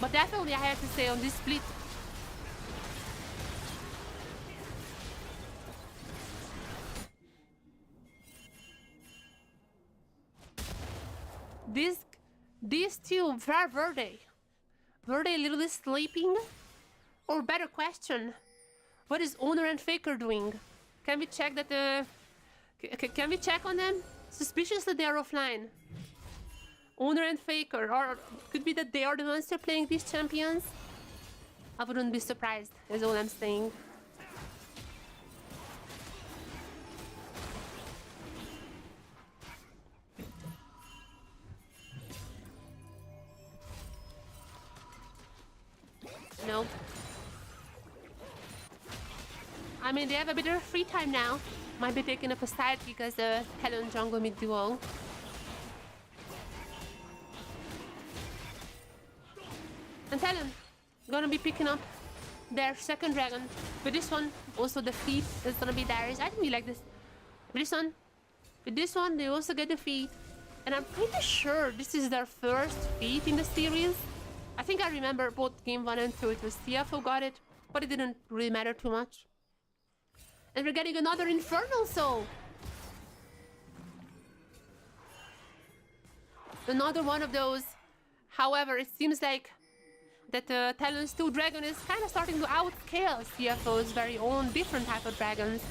but definitely I have to say on this split, these two, where were they? Were they literally sleeping? Or better question, what is Owner and Faker doing? Can we check that can we check on them? Suspicious that they are offline. Owner and Faker, or could be that they are the ones who are playing these champions? I wouldn't be surprised, is all I'm saying. No. I mean, they have a bit of free time now. Might be taking up a side because the TLN jungle mid duo. And TLN gonna be picking up their second dragon. With this one, also the feat is gonna be theirs. I think we like this. With this one, they also get the feat. And I'm pretty sure this is their first feat in the series. I think I remember both game 1 and 2, it was CFO got it, but it didn't really matter too much. And we're getting another Infernal Soul. Another one of those. However, it seems like that TLN's 2 dragon is kind of starting to outscale CFO's very own different type of dragons.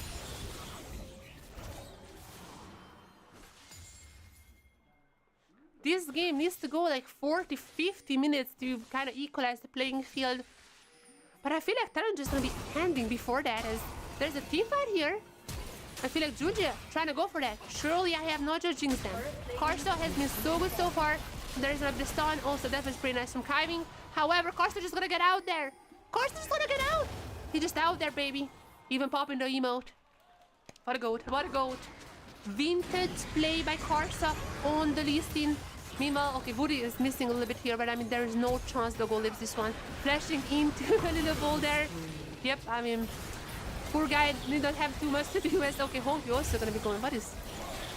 This game needs to go like 40-50 minutes to kind of equalize the playing field. But I feel like TLN just gonna be ending before that, as there's a team fight here. I feel like Junji trying to go for that. Surely I have not just jinxed them. Karsa has been so good so far. There's another stun. Also, that was pretty nice from Kaiving. However, Karsa just gonna get out there. Karsa's gonna get out. He's just out there, baby. Even popping the emote. What a goat. What a goat. Vintage play by Karsa on the Lee Sin. Meanwhile, okay, Woody is missing a little bit here, but I mean, there is no chance the goal lives this one. Flashing into a little ball there. Yep, I mean, poor guy did not have too much to do with. Okay, Honkyo also gonna be going. What is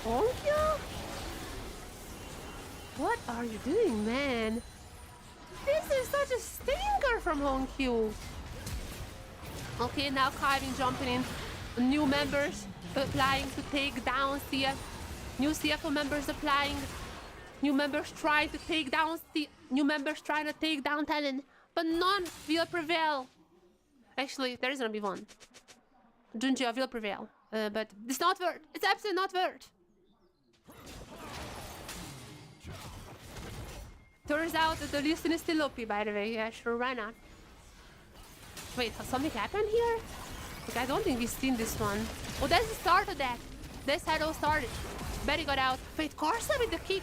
Honkyo? What are you doing, man? This is such a stinker from Honkyo. Okay, now Kaiving jumping in. New members applying to take down CF. New CFO members applying. New members trying to take down TLN, but none will prevail. Actually, there is gonna be one. Junji will prevail, but it's not worth. It's absolutely not worth. Turns out that the listen is still OP, by the way. Yeah, sure, why not? Wait, has something happened here? Like, I don't think we've seen this one. Oh, that's the start of that. That's how it all started. Betty got out. Wait, Karsa with the kick.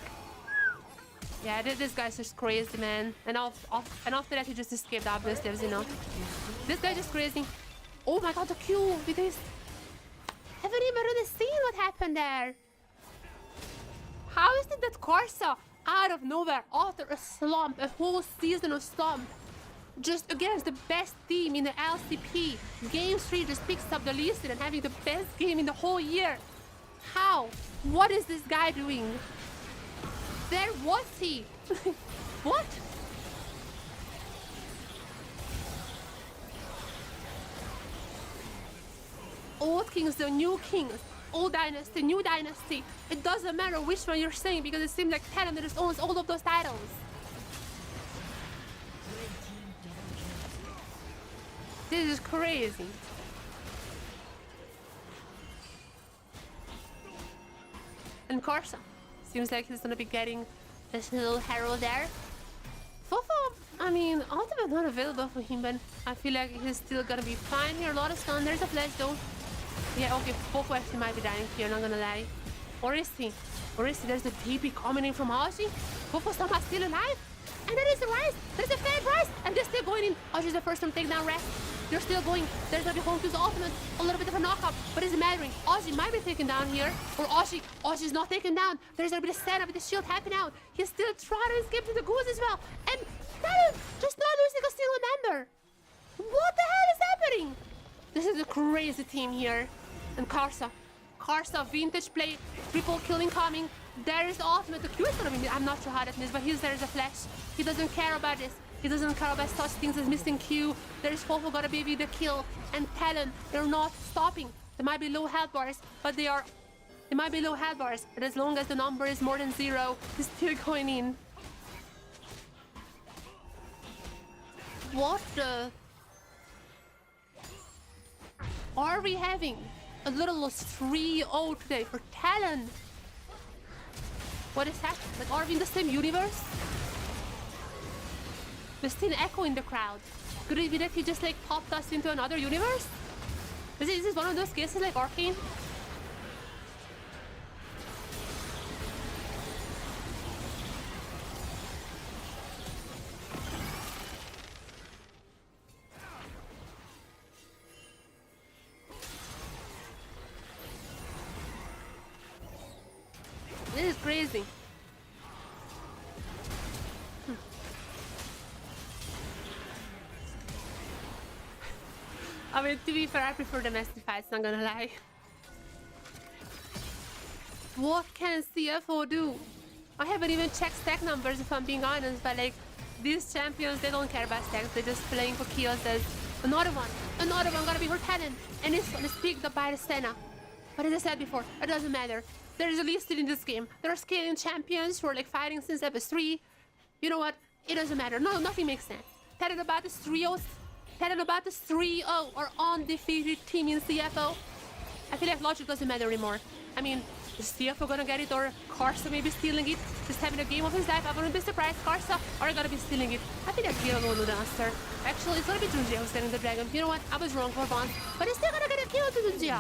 Yeah, this guy's just crazy, man. And after that, he just escaped up the stairs, you know. This guy's just crazy. Oh my god, the Q with this. Haven't even really seen what happened there. How is it that Karsa, out of nowhere, after a slump, a whole season of slump, just against the best team in the LCP, Game 3 just picks up the lead and having the best game in the whole year? How? What is this guy doing? There was he. What? Old kings, the new kings. Old dynasty, new dynasty. It doesn't matter which one you're saying because it seems like TLN just owns all of those titles. This is crazy. And Karsa. Seems like he's gonna be getting this little herald there. Fofo, I mean, ultimate not available for him, but I feel like he's still gonna be fine here. A lot of stun. There's a flash though. Yeah, okay, Fofo actually might be dying here, not gonna lie. Or is he? Or is he? There's the TP coming in from Ashi. Fofo somehow still alive. And there is a rise. There's a fed rise. And they're still going in. Ashi's the first one to take down Rest. They're still going. There's gonna be Honkyo's ultimate. A little bit of a knockup, but it's mattering. Ashi might be taken down here. Or Ashi's not taken down. There's gonna be the setup with the shield happening out. He's still trying to escape to the goose as well. And TLN just not losing a single member. What the hell is happening? This is a crazy team here. And Karsa, vintage play, triple killing coming. There is the ultimate. The Q is gonna be. I'm not sure how that is, but there's a flash. He doesn't care about this. He doesn't care about such things as missing Q. There's Fofo gonna be with the kill. And TLN, they're not stopping. They might be low health bars, but they might be low health bars. But as long as the number is more than 0, he's still going in. What the? Are we having a little 3-0 today for TLN? What is happening? Like, are we in the same universe? There's still an echo in the crowd. Could it be that he just like popped us into another universe? Is this one of those cases like Arcane? This is crazy. I mean, to be fair, I prefer domestic fights, not gonna lie. What can CFO do? I haven't even checked stack numbers if I'm being honest, but like, these champions, they don't care about stacks, they're just playing for kills. There's another one gonna be for TLN, and it's gonna picked up by the Senna. But as I said before, it doesn't matter. There is a list in this game. There are scaling champions who are like fighting since episode 3. You know what? It doesn't matter. No, nothing makes sense. TLN about this 3-0. TLN about this 3-0 or undefeated team in CFO. I feel like logic doesn't matter anymore. I mean, is CFO gonna get it or Karsa maybe stealing it? Just having a game of his life. I wouldn't be surprised. Karsa are gonna be stealing it. I think that Gil will know the answer. Actually, it's gonna be Junji who's getting the dragon. You know what? I was wrong for once. But he's still gonna get a kill to Junji.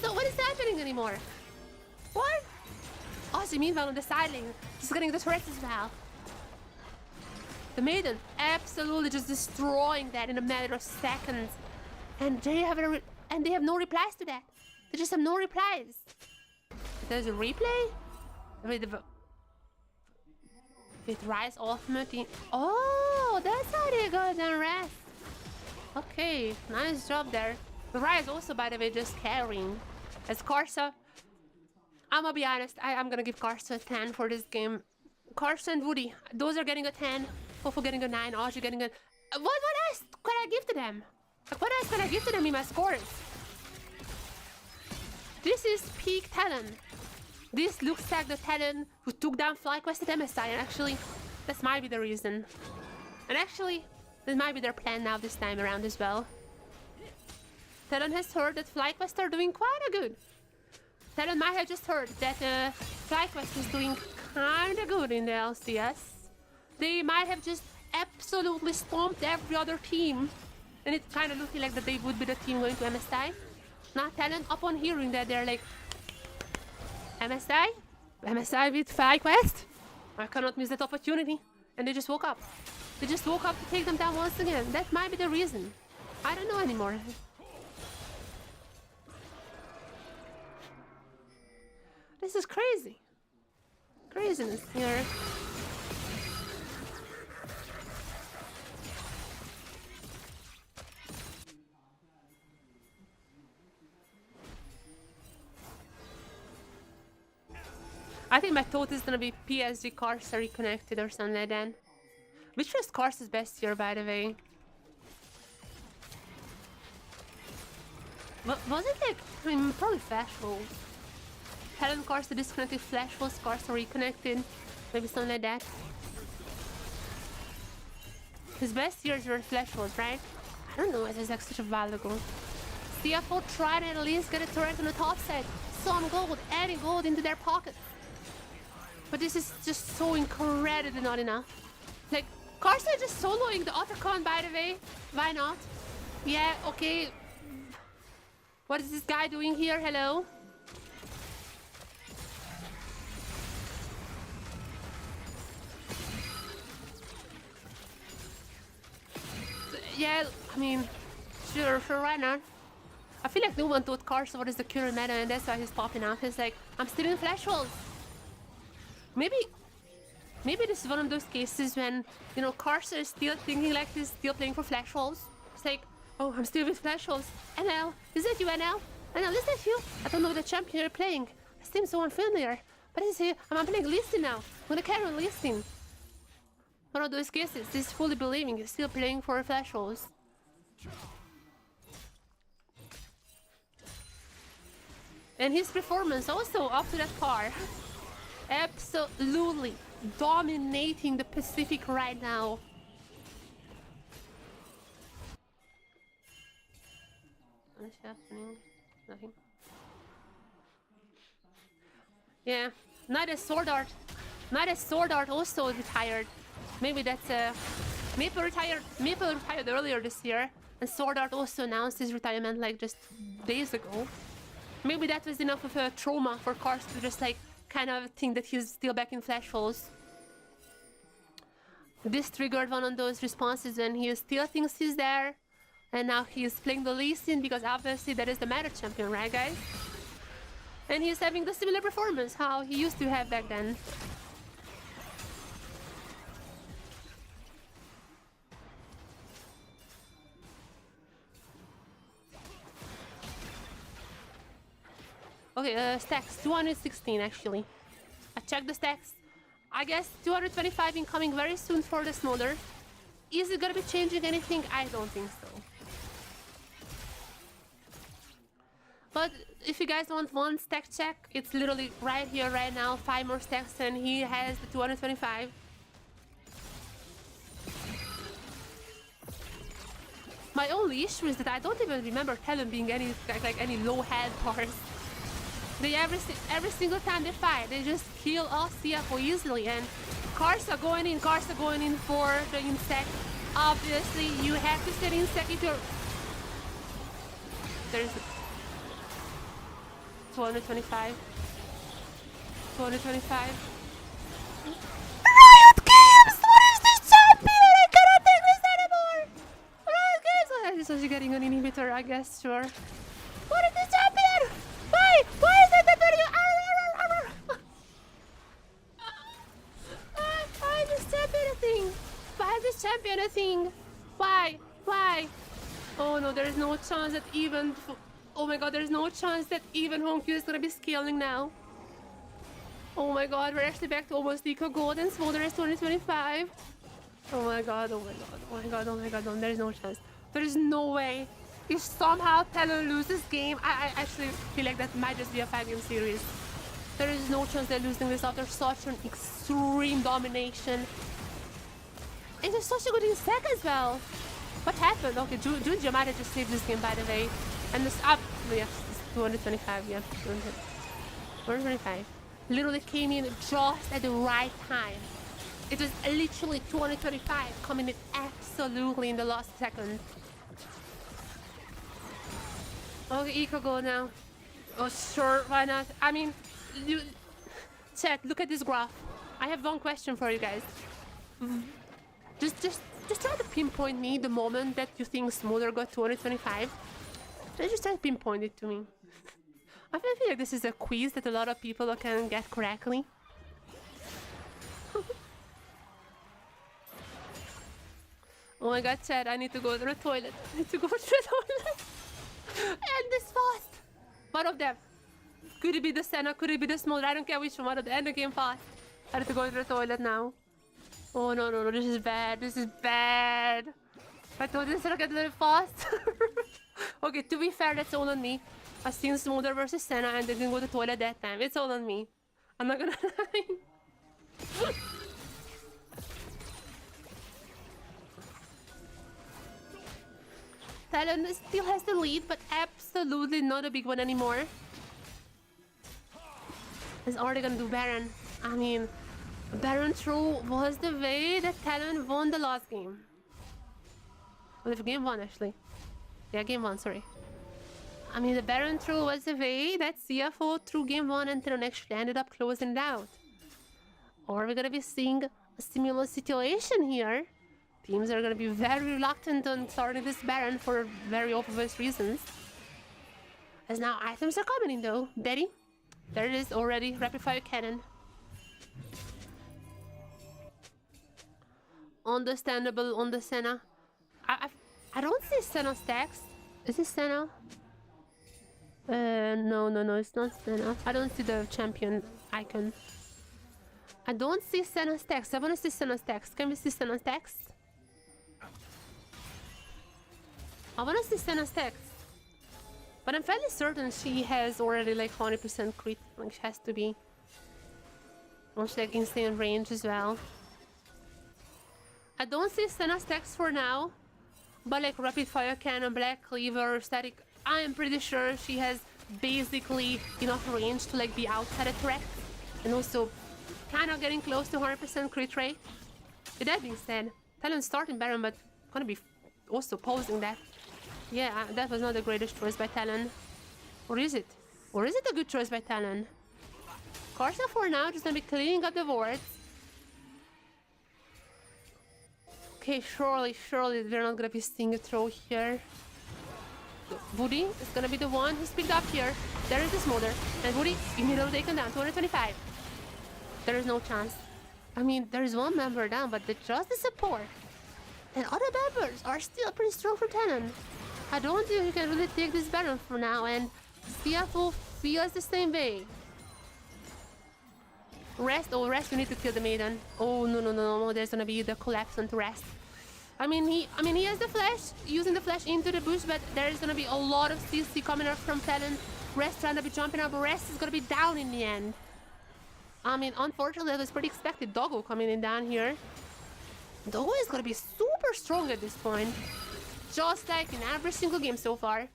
So what is happening anymore? What? Aussie meanwhile on the side lane, just getting the turrets as well. The Maiden absolutely just destroying that in a matter of seconds. And they have no replies to that. They just have no replies. There's a replay? With Rise Ultimate. Oh, that's how they got the rest. Okay, nice job there. The Rise also, by the way, just carrying. As Karsa, I'm gonna be honest, I'm gonna give Karsa a 10 for this game. Karsa and Woody, those are getting a 10. Fofo getting a 9, Audrey getting a... What else could I give to them? Like, what else can I give to them in my scores? This is peak talent. This looks like the talent who took down FlyQuest at MSI, and actually, that might be the reason. And actually, that might be their plan now this time around as well. Talon has heard that FlyQuest are doing quite good. Talon might have just heard that FlyQuest is doing kinda good in the LCS. They might have just absolutely stomped every other team. And it's kind of looking like that they would be the team going to MSI. Now Talon, upon hearing that, they're like, MSI? MSI with FlyQuest? I cannot miss that opportunity. And they just woke up. They just woke up to take them down once again. That might be the reason. I don't know anymore. This is crazy. Craziness here. I think my thought is gonna be PSG Karsa reconnected or something like that. Which was Karsa's best year, by the way? Was it like, I mean, probably Flash Wolves. Helen Karsa disconnected, Flash Wolves, Karsa reconnected. Maybe something like that. His best years were Flash Wolves, right? I don't know, it was like such a while ago. CFO tried to at least get a turret on the top side. Some gold, adding gold into their pocket. But this is just so incredibly not enough. Like, Karsa is just soloing the Otacon, by the way. Why not? Yeah, okay. What is this guy doing here? Hello? Yeah, I mean, sure, why not? I feel like no one thought Karsa what is the current meta, and that's why he's popping up. He's like, I'm still in Flash Wolves. Maybe this is one of those cases when, you know, Karsa is still thinking like he's still playing for Flash Wolves. It's like, oh, I'm still with Flash Wolves. NL, is that you, NL? NL, is that you? I don't know the champion you're playing. It seems so unfamiliar. But is he? I'm playing Listing now. I'm gonna carry on Listing. One of those cases, he's fully believing he's still playing for Flash Wolves. And his performance also up to that par. Absolutely dominating the Pacific right now. What's happening? Nothing. Yeah, not as Sword Art. Not as Sword Art also retired. Maybe that's Maple retired earlier this year, and Sword Art also announced his retirement like just days ago. Maybe that was enough of a trauma for Karsa to just like kind of think that he's still back in Flash Wolves. This triggered one of those responses when he still thinks he's there, and now he's playing the Lee Sin because obviously that is the meta champion, right guys? And he's having the similar performance how he used to have back then. Okay, stacks, 216 actually. I checked the stacks. I guess 225 incoming very soon for the Smolder. Is it gonna be changing anything? I don't think so. But if you guys want one stack check, it's literally right here, right now. 5 more stacks and he has the 225. My only issue is that I don't even remember Talon being any any low health bars. They every single time they fight, they just kill off CFO easily, and Karsa going in for the insect. Obviously, you have to set insect if you're... 225. 225. Riot Games! What is this champion? I cannot take this anymore! Riot Games! Oh, she's also getting an inhibitor, I guess, sure. What is this champion? Why? Why is that the video? Why is this champion a thing? Why is this champion a thing? Why? Why? Oh no, there's no chance that even... Oh my god, there's no chance that even home queue is gonna be scaling now. Oh my god, we're actually back to almost equal gold and Smolder is 2025. Oh my god, oh my god, oh my god, oh my god, no, there's no chance. There is no way. If somehow TLN loses game, I actually feel like that might just be a 5-game series. There is no chance they're losing this after such an extreme domination. And it's such a good insect as well. What happened? Okay, Juju might have just saved this game, by the way. And this up, yes, it's 225, yeah, 225. Literally came in just at the right time. It was literally 225 coming in absolutely in the last second. Okay, Eco go now. Oh sure, why not? I mean, chat, look at this graph. I have one question for you guys. Just try to pinpoint me the moment that you think Smolder got 225. Just try to pinpoint it to me. I feel like this is a quiz that a lot of people can get correctly. Oh my god, chat, I need to go to the toilet. I need to go to the toilet. End this fast. One of them. Could it be the Senna? Could it be the Smolder? I don't care which one of them. End the game fast. I need to go to the toilet now. Oh no, no, no, this is bad. This is bad. I told this to get very fast. Okay, to be fair, that's all on me. I've seen Smolder versus Senna and they didn't go to the toilet that time. It's all on me. I'm not gonna lie. TLN still has the lead, but absolutely not a big one anymore. Is already gonna do Baron. I mean, Baron throw was the way that TLN won the last game. Well, if game 1 actually. Yeah, game 1, sorry. I mean, the Baron throw was the way that CFO threw game 1 and TLN actually ended up closing it out. Or we're gonna be seeing a similar situation here. Teams are gonna be very reluctant on starting this Baron for very obvious reasons. As now items are coming in though. Daddy, there it is already. Rapid fire cannon. Understandable on the Senna. I don't see Senna stacks. Is it Senna? No, it's not Senna. I don't see the champion icon. I don't see Senna stacks. I want to see Senna stacks. Can we see Senna stacks? I want to see Senna stacks. But I'm fairly certain she has already like 100% crit. Like she has to be. Once like insane range as well. I don't see Senna stacks for now. But like rapid fire cannon, black cleaver, static. I am pretty sure she has basically enough range to like be outside a threat. And also kind of getting close to 100% crit rate. With that being said, TLN starting Baron, but gonna be also posing that. Yeah, that was not the greatest choice by TLN. Or is it? Or is it a good choice by TLN? Corsa for now just gonna be cleaning up the wards. Okay, surely they're not gonna be seeing a throw here. Woody is gonna be the one who's picked up here. There is the Smolder. And Woody immediately taken down, 225. There is no chance. I mean, there is one member down, but just the support. And other members are still pretty strong for TLN. I don't think you can really take this Baron for now, and CFO feels the same way. Rest, oh Rest, you need to kill the maiden. Oh no, there's gonna be the collapse onto Rest. I mean he has the flash, using the flash into the bush, but there is gonna be a lot of CC coming up from TLN. Rest trying to be jumping up, Rest is gonna be down in the end. I mean, unfortunately, that was pretty expected. Doggo coming in down here. Doggo is gonna be super strong at this point. Just like in every single game so far.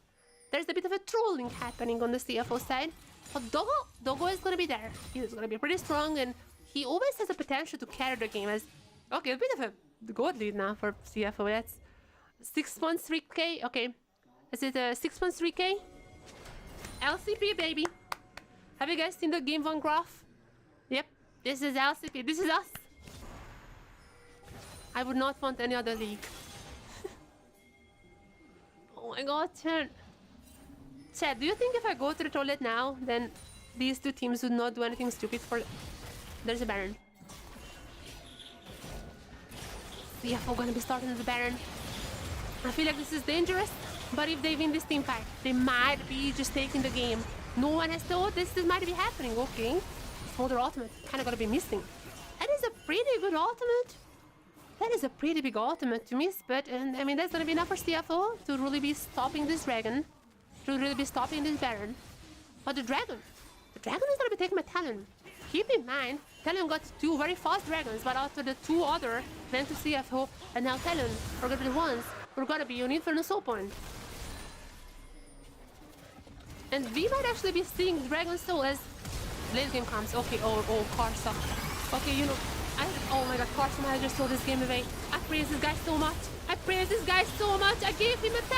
There's a bit of a trolling happening on the CFO side. But Doggo is gonna be there. He's gonna be pretty strong, and he always has the potential to carry the game as... Okay, a bit of a gold lead now for CFO. That's 6.3k. Okay. Is it 6.3k? LCP, baby. Have you guys seen the game one graph? Yep, this is LCP. This is us. I would not want any other league. Oh my god, Chad, do you think if I go to the toilet now, then these two teams would not do anything stupid for... There's a Baron. CFO gonna be starting the Baron. I feel like this is dangerous, but if they win this team fight, they might be just taking the game. No one has thought this might be happening, okay? Smolder ultimate, kinda gonna be missing. That is a pretty good ultimate. That is a pretty big ultimate to miss, but I mean, that's gonna be enough for CFO to really be stopping this dragon. To really be stopping this Baron. But the dragon is gonna be taking my Talon. Keep in mind, Talon got two very fast dragons, but after the two other went to CFO, and now Talon are gonna be the ones who are gonna be on Inferno Soul Point. And we might actually be seeing Dragon Soul as late game comes. Okay, oh, Karsa. Okay, you know, oh my god, Karsa might have just throw this game away. I praise this guy so much. I praise this guy so much. I gave him a 10.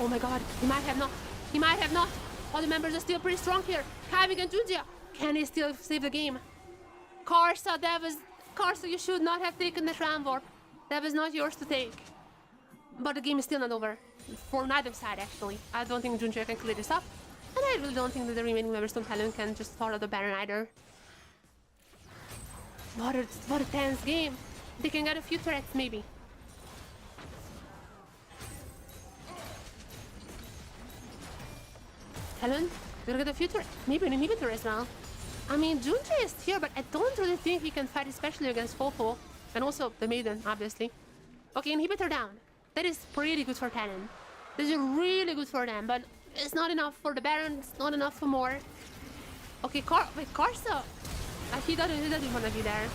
Oh my god, he might have not. He might have not. All the members are still pretty strong here. Having and Junjia. Can he still save the game? Karsa, Karsa, you should not have taken the Shroud Warp. That was not yours to take. But the game is still not over. For neither side, actually. I don't think Junjia can clear this up. And I really don't think that the remaining members from Talon can just follow the Baron either. What a tense game. They can get a few threats, maybe. Talon, gonna get a few threats. Maybe an inhibitor as well. I mean, Junjia is here, but I don't really think he can fight, especially against Fofo. And also the Maiden, obviously. Okay, inhibitor down. That is pretty good for Talon. This is really good for them, but it's not enough for the Baron. It's not enough for more. Okay, Karsa. He doesn't want to be there.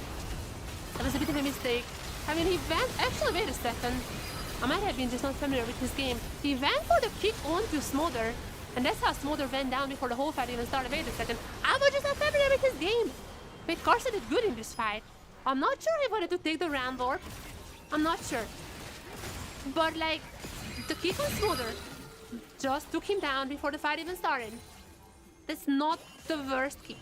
That was a bit of a mistake. I mean, he went... Actually, wait a second. I might have been just not familiar with his game. He went for the kick onto Smolder. And that's how Smolder went down before the whole fight even started. Wait a second. I was just not familiar with his game. Wait, Karsa did good in this fight. I'm not sure he wanted to take the Ram Warp. I'm not sure. But, like, the kick on Smolder just took him down before the fight even started. That's not the worst kick.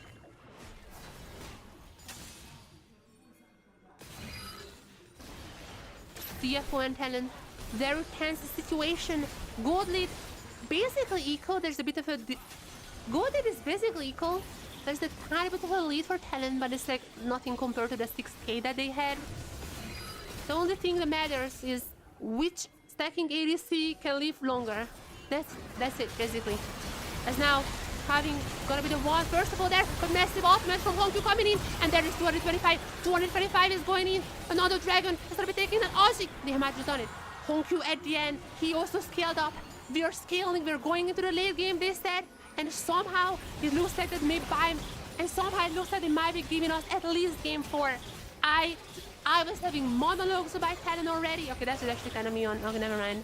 CFO and Talon, very tense situation. Gold lead basically equal. There's a bit of a... Gold lead is basically equal. There's a tiny bit of a lead for Talon, but it's like nothing compared to the 6k that they had. The only thing that matters is which stacking ADC can live longer. That's it, basically. As now, having gonna be the one, first of all, there, but massive ultimate from Hongkyu coming in, and there is 225. 225 is going in. Another dragon is gonna be taking an Aussie. They might have done it. Hongkyu at the end, he also scaled up. We are scaling, we're going into the late game, they said, and somehow it looks like that may buy, and somehow it looks like they might be giving us at least game 4. I was having monologues about Talon already. Okay, that's actually kind of me on. Okay, never mind.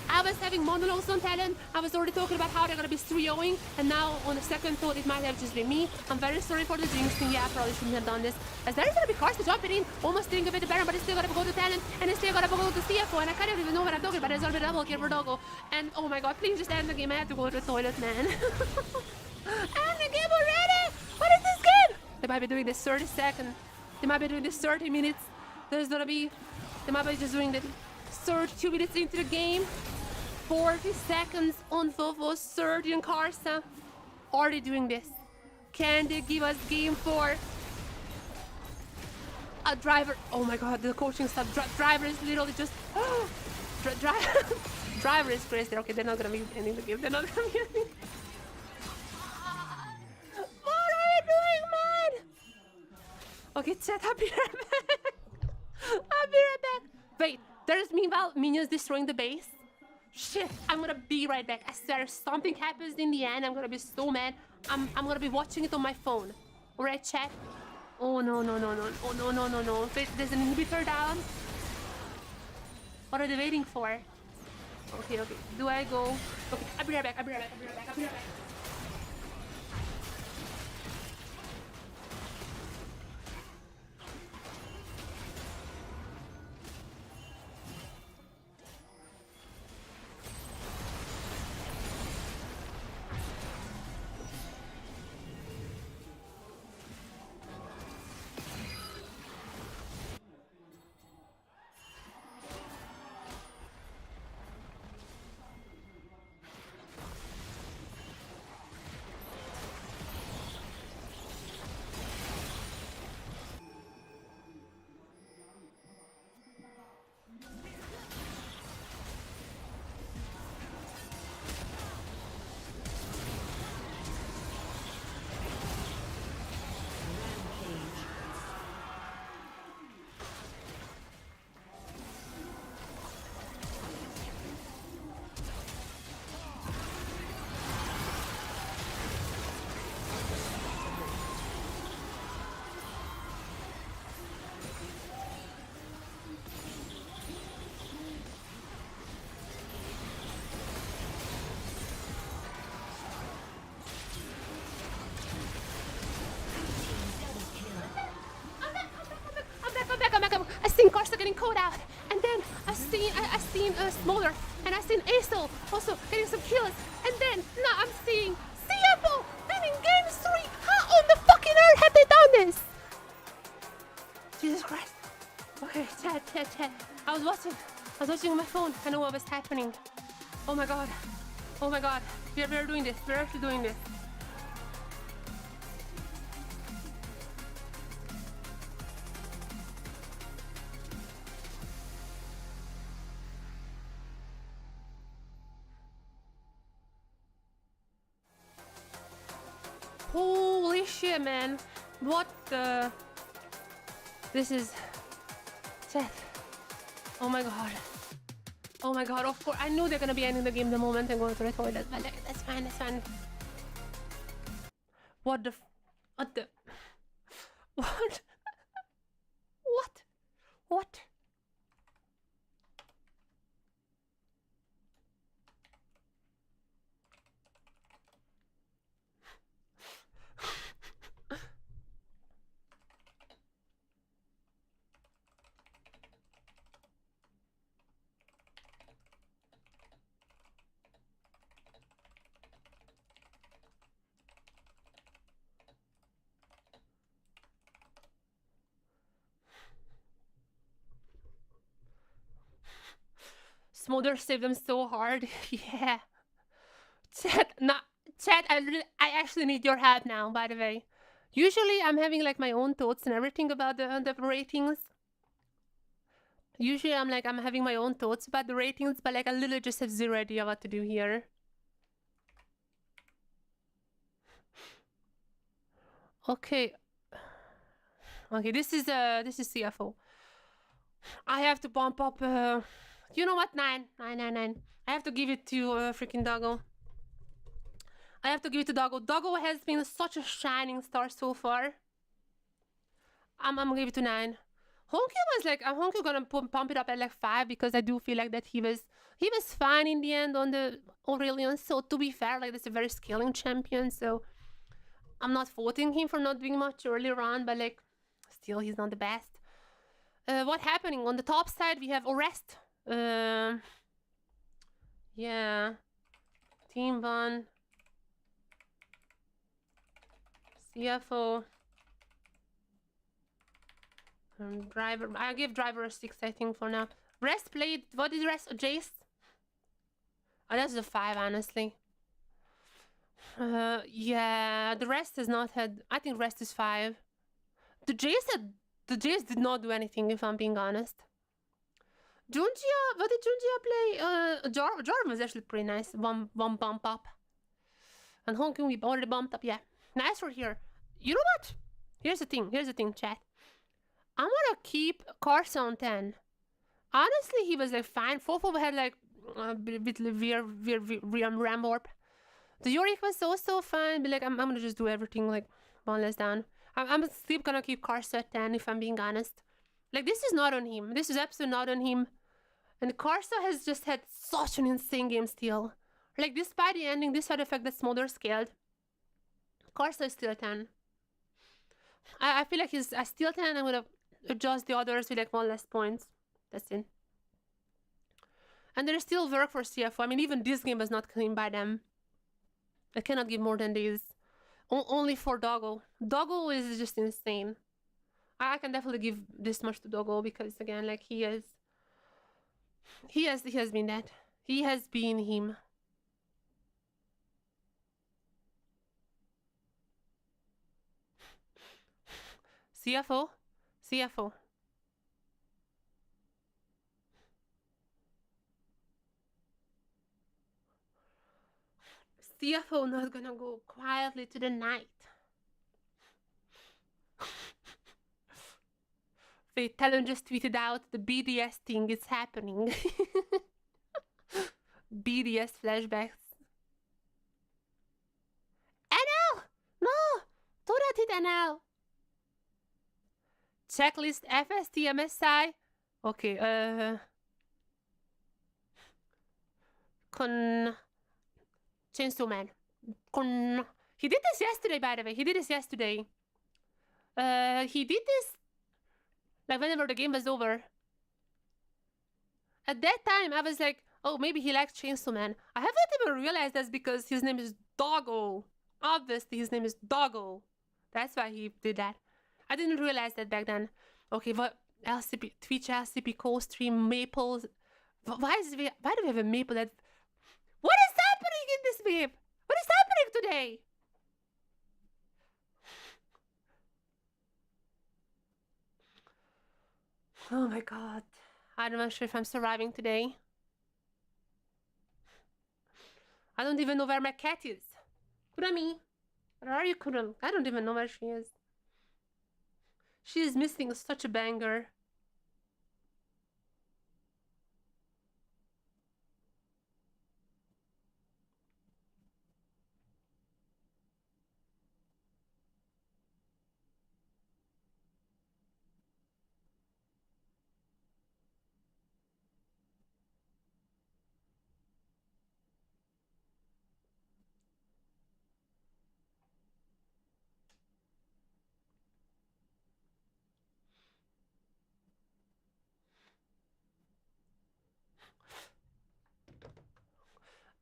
I was having monologues on Talon. I was already talking about how they're gonna be 3-0ing, and now on the second thought, it might have just been me. I'm very sorry for the jinxing. Yeah, I probably shouldn't have done this. As there is gonna be Karsa jumping in, almost thinking of the Baron, but it's still gonna go to Talon, and it's still gonna go to CFO, and I kind of even know what I'm talking about. There's gonna be double kill for Doggo, and oh my god, please just end the game. I have to go to the toilet, man. End the game already! What is this game? They might be doing this 30 seconds. They might be doing this 30 minutes. There's gonna be... They might be just doing the 32 minutes into the game. 40 seconds on Fofo, 30 on Karsa. Are they doing this? Can they give us game 4? A driver... Oh my god, the coaching staff. Driver is literally just... Driver is crazy. Okay, they're not gonna be ending the game. They're not gonna be ending... What are you doing, man? Okay, chat, I'll be right back. I'll be right back. Wait, there's meanwhile minions destroying the base. Shit, I'm gonna be right back. I swear, if something happens in the end, I'm gonna be so mad. I'm gonna be watching it on my phone. Alright, chat? Oh, no. Oh, no. Wait, there's an inhibitor down. What are they waiting for? Okay. Do I go? Okay, I'll be right back. also getting caught out. And then I've seen Smolder, and I've seen Acel also getting some kills. And then now I'm seeing CFO winning game 3. How on the fucking earth have they done this? Jesus Christ. Okay, chat. I was watching on my phone. I know what was happening. Oh my god. We're doing this. We're actually doing this. Holy shit, man. What the... This is... Chat. Oh my god. Of course. I knew they're gonna be ending the game the moment I'm going to the toilet, but like, that's fine. What the... What? What? Smolder saved them so hard. Yeah. Chat, I actually need your help now, by the way. Usually I'm having like my own thoughts and everything about the ratings. Usually I'm having my own thoughts about the ratings, but like I literally just have zero idea what to do here. Okay, this is CFO. I have to bump up, you know what, 9. I have to give it to freaking Doggo. Doggo has been such a shining star so far. I'm gonna give it to 9. Honky was like, I'm Honky gonna pump it up at like 5 because I do feel like that he was fine in the end on the Aurelion. So to be fair, like that's a very scaling champion. So I'm not faulting him for not doing much earlier on, but like still he's not the best. What happening on the top side? We have Orest. Yeah, Team 1, CFO, Driver. I give Driver a 6, I think, for now. Rest played. What is Rest? Jace? Oh, that's a 5, honestly. Yeah, the Rest has not had. I think Rest is 5. The Jace did not do anything, if I'm being honest. Junjia, what did Junjia play? Jarvan was actually pretty nice. One bump up. And Honky we already bumped up, yeah. Nice for here. You know what? Here's the thing, chat. I'm gonna keep Carson on 10. Honestly, he was like fine. Fofo had like a bit ram warp. The Yorick was also fine, but like I'm gonna just do everything like one less down. I'm still gonna keep Carson at 10 if I'm being honest. Like this is not on him. This is absolutely not on him. And Karsa has just had such an insane game still. Like despite the ending, despite the fact that Smolder scaled, Karsa is still 10. I feel like he's still 10. I'm gonna adjust the others with like 1 less points. That's it. And there's still work for CFO. I mean, even this game was not clean by them. I cannot give more than these. Only for Doggo. Doggo is just insane. I can definitely give this much to Doggo because again, like he has been that. He has been him. CFO. CFO not gonna go quietly to the night. Wait, Talon just tweeted out the BDS thing is happening. BDS flashbacks. NL! No! Do not hit NL! Checklist FST MSI. Okay, Chainsaw Man. He did this yesterday, by the way. He did this like whenever the game was over. At that time, I was like, oh, maybe he likes Chainsaw Man. I haven't even realized that's because his name is Doggo. Obviously, his name is Doggo. That's why he did that. I didn't realize that back then. Okay, what LCP, Twitch LCP co-stream Maple. Why do we have a Maple that... What is happening in this game? What is happening today? Oh my god. I'm not sure if I'm surviving today. I don't even know where my cat is. Kurami, where are you, Kuram? I don't even know where she is. She is missing such a banger.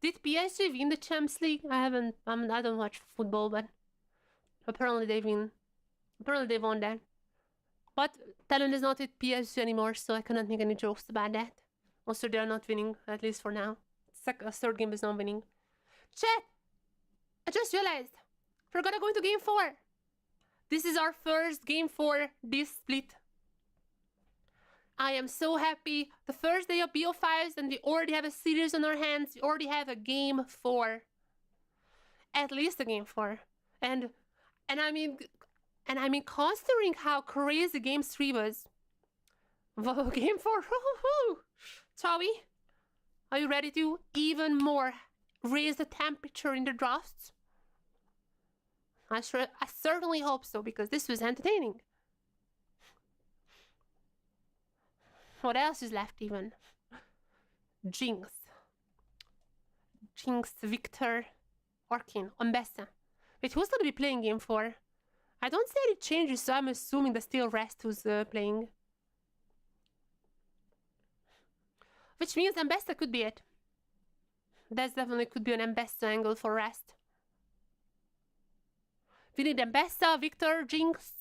Did PSG win the Champions League? I don't watch football, but apparently they win. Apparently they won that. But Talon is not with PSG anymore, so I cannot make any jokes about that. Also, they are not winning, at least for now. Third game is not winning. Chat! I just realized we're gonna go into game 4. This is our first game 4 this split. I am so happy. The first day of BO5s, and we already have a series on our hands. We already have a game 4. At least a game 4. And I mean, considering how crazy game 3 was. Whoa, game 4. Chawi, are you ready to even more raise the temperature in the drafts? I certainly hope so, because this was entertaining. What else is left even? Jinx, Victor, Orkin, Umbessa. Wait, who's gonna be playing game 4? I don't see any changes, so I'm assuming the still Rest who's playing. Which means Umbessa could be it. That definitely could be an Umbessa angle for Rest. We need Umbessa, Victor, Jinx,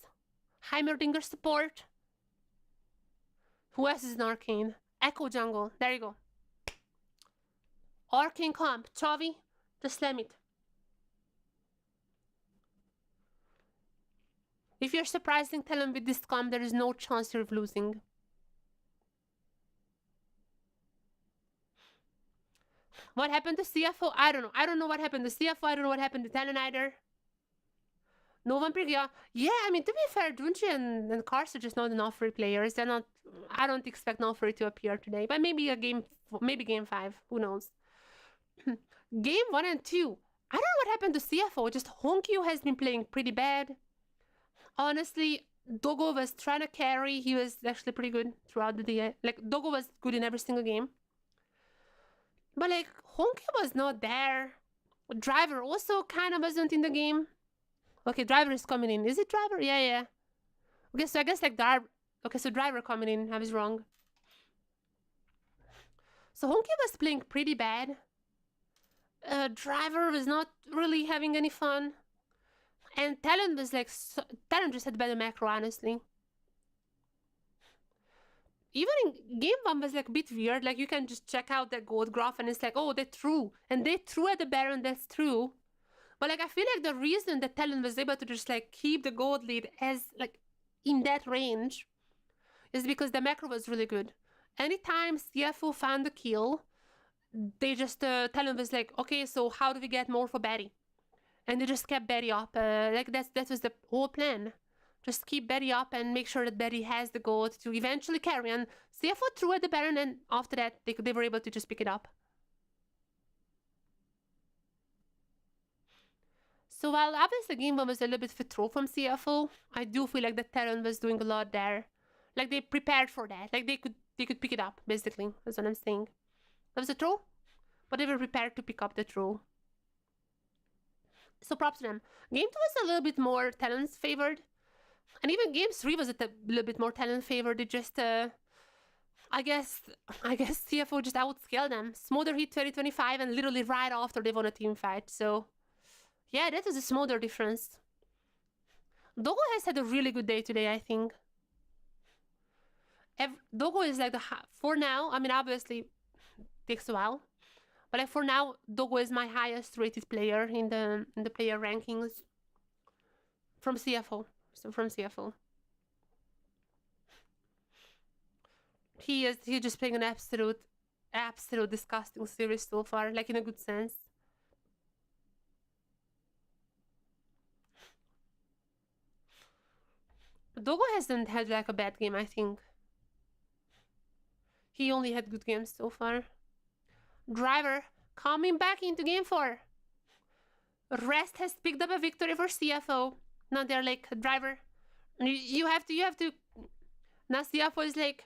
Heimerdinger support. Who else is an Arcane? Echo Jungle. There you go. Arcane comp. Chavi, just slam it. If you're surprising Talon with this comp, there is no chance you're losing. What happened to CFO? I don't know. I don't know what happened to CFO. I don't know what happened to Talon either. No Vampire, yeah. Yeah, I mean, to be fair, Dunji and Kars are just not enough free players. They're not... I don't expect Nofri to appear today, but maybe game 5. Who knows? Game 1 and 2. I don't know what happened to CFO. Just Honkyu has been playing pretty bad. Honestly, Dogo was trying to carry. He was actually pretty good throughout the day. Like, Dogo was good in every single game. But, like, Honkyu was not there. Driver also kind of wasn't in the game. Okay, Driver is coming in. Is it Driver? Yeah. Okay, so I guess, like, okay, so Driver coming in. I was wrong. So Honkyu was playing pretty bad. Driver was not really having any fun. And Talon was like... Talon just had better macro, honestly. Even in game 1 was like a bit weird. Like, you can just check out that gold graph and it's like, oh, they threw. And they threw at the Baron, that's true. But, like, I feel like the reason that Talon was able to just, like, keep the gold lead as, like, in that range is because the macro was really good. Anytime CFO found the kill, they just... Talon was like, okay, so how do we get more for Betty? And they just kept Betty up. Like, that was the whole plan. Just keep Betty up and make sure that Betty has the gold to eventually carry. And CFO threw at the Baron, and after that, they were able to just pick it up. So while obviously game 1 was a little bit of a throw from CFO, I do feel like the Talon was doing a lot there. Like, they prepared for that. Like, they could pick it up, basically. That's what I'm saying. That was a throw, but they were prepared to pick up the throw. So props to them. Game 2 was a little bit more Talon's favored. And even game 3 was a little bit more Talon favored. It just... I guess CFO just outscaled them. Smolder hit 2025 and literally right after they won a team fight. So yeah, that was a Smolder difference. Dogo has had a really good day today, I think. Dogo is like for now, I mean, obviously it takes a while, but like for now, Dogo is my highest rated player in the player rankings from CFO. So from CFO. He's just playing an absolute disgusting series so far, like in a good sense. Dogo hasn't had like a bad game, I think. He only had good games so far. Driver coming back into game 4. Rest has picked up a victory for CFO. Now they're like, Driver, you have to. Now CFO is like,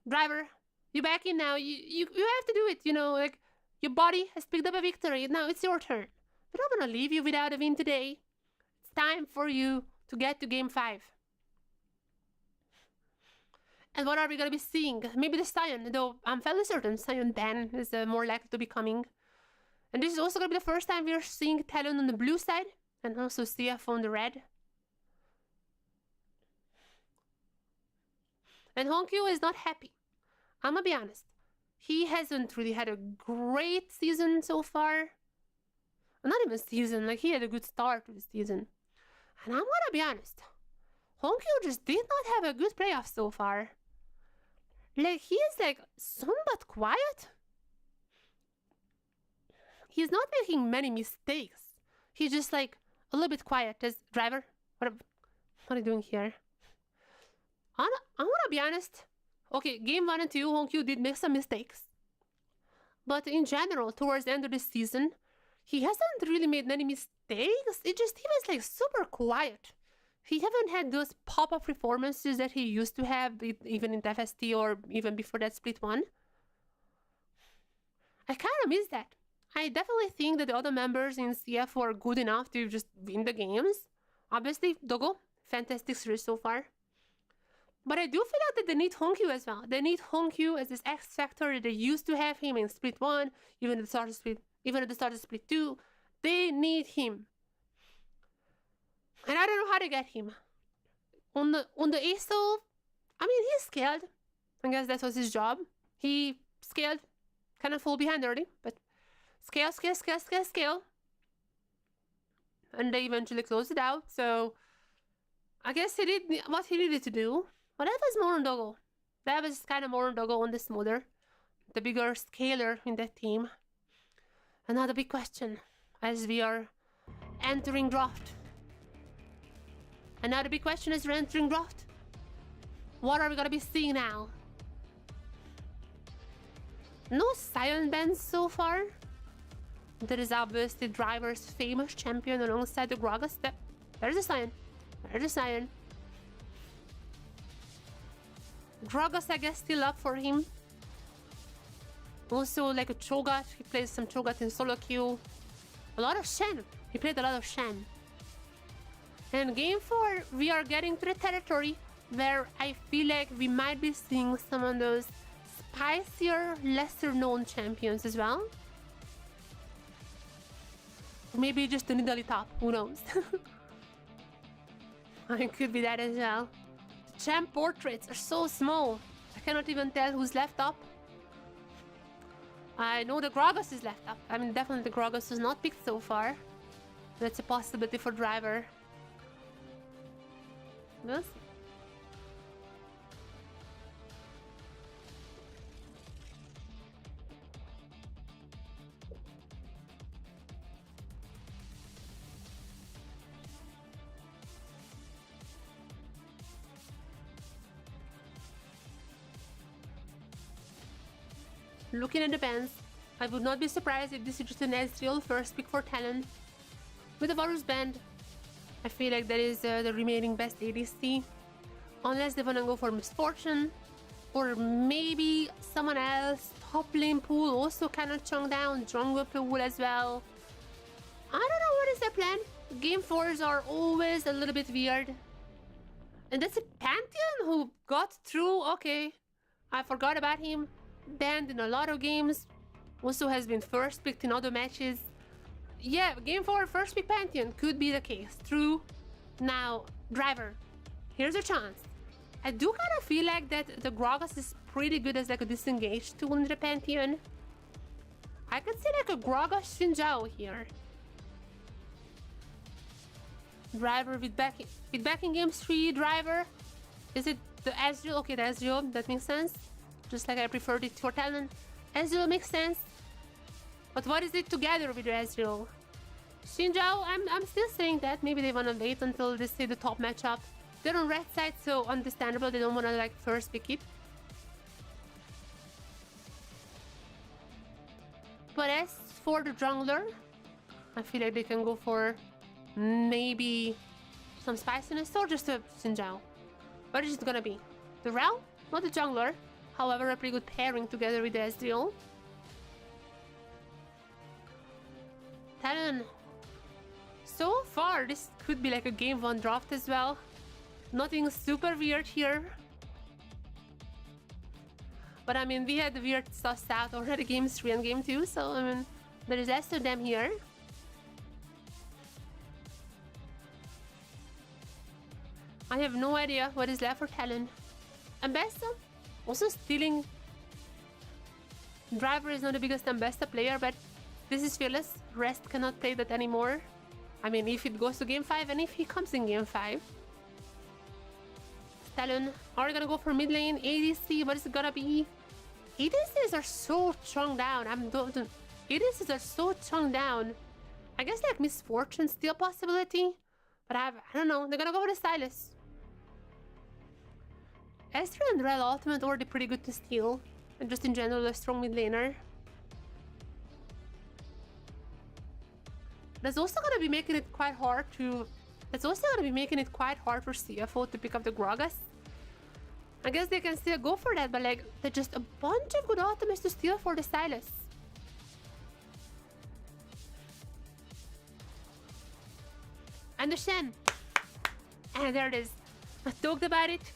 Driver, you back in now. You have to do it. You know, like your body has picked up a victory. Now it's your turn. We're not gonna leave you without a win today. It's time for you to get to game 5. And what are we gonna be seeing? Maybe the Sion, though I'm fairly certain Sion 10 is more likely to be coming. And this is also gonna be the first time we're seeing TLN on the blue side, and also CF on the red. And Honkyu is not happy. I'm gonna be honest. He hasn't really had a great season so far. Not even season, like he had a good start to the season. And I'm gonna be honest. Honkyu just did not have a good playoff so far. Like, he is like somewhat quiet. He's not making many mistakes. He's just like a little bit quiet. As Driver, what are you doing here? I'm gonna be honest. Okay, game 1 and 2, Honkyu did make some mistakes. But in general, towards the end of the season, he hasn't really made many mistakes. He was like super quiet. He haven't had those pop-up performances that he used to have, even in FST or even before that split 1. I kind of miss that. I definitely think that the other members in CF are good enough to just win the games. Obviously, Dogo, fantastic series so far. But I do feel like that they need Honkyu as well. They need Honkyu as this X factor that they used to have him in split 1, even at the start of split 2. They need him. And I don't know how to get him. On the ASO, I mean, he's scaled. I guess that was his job. He scaled, kind of fall behind early, but scale. And they eventually closed it out, so I guess he did what he needed to do. But that was more on Dogo. That was kind of more on Dogo on the Smolder, the bigger scaler in that team. Another big question as we are entering draft. Another big question as we're entering draft. What are we gonna be seeing now? No Sion bans so far. There is obviously Driver's famous champion alongside the Gragas. There's a Sion. There's a Sion. Gragas, I guess, still up for him. Also, like a Cho'Gath. He plays some Cho'Gath in solo queue. A lot of Shen. He played a lot of Shen. And game 4, we are getting to the territory where I feel like we might be seeing some of those spicier, lesser known champions as well. Maybe just the Nidalee top, who knows? It could be that as well. The champ portraits are so small. I cannot even tell who's left up. I know the Gragas is left up. I mean, definitely the Gragas was not picked so far. That's a possibility for Driver. We'll see. Looking at the bans, I would not be surprised if this is just an Ezreal first pick for talent. With the Varus band, I feel like that is the remaining best ADC. Unless they wanna go for Misfortune, or maybe someone else. Top lane pool also kind of chunk down, jungle pool as well. I don't know what is their plan. Game 4s are always a little bit weird. And that's a Pantheon who got through, okay. I forgot about him. Banned in a lot of games. Also has been first picked in other matches. Yeah, game 4, first pick Pantheon. Could be the case. True. Now, Driver. Here's a chance. I do kind of feel like that the Gragas is pretty good as like a disengaged tool in the Pantheon. I could see like a Gragas Xinjiao here. Driver with back in game 3. Driver. Is it the Ezreal? Okay, the Ezreal. That makes sense. Just like I preferred it for Talon. Ezreal makes sense. But what is it together with the Ezreal? Xinjiao, I'm still saying that. Maybe they want to wait until they see the top matchup. They're on red side, so understandable. They don't want to like first pick it. But as for the jungler, I feel like they can go for maybe some spiciness or just a Xinjiao. What is it gonna be? The Rao? Not the jungler. However, a pretty good pairing together with the Ezreal. Talon. So far, this could be like a game 1 draft as well. Nothing super weird here. But I mean, we had the weird stuff out already game 3 and game 2, so I mean, there is less of them here. I have no idea what is left for Talon. Ambessa, also stealing. Driver is not the biggest Ambessa player, but this is fearless. Rest cannot play that anymore. I mean, if it goes to game 5 and if he comes in game 5. Talon, are we gonna go for mid lane? ADC, what is it gonna be? ADCs are so strung down. ADCs are so strung down. I guess like Misfortune still a possibility. But I don't know. They're gonna go for the Stylus. Esther and Rel Ultimate already pretty good to steal. And just in general a strong mid laner. That's also gonna be making it quite hard to... That's also gonna be making it quite hard for CFO to pick up the Gragas. I guess they can still go for that, but like, there's just a bunch of good ultimates to steal for the Stylus. And the Shen. And there it is. I talked about it.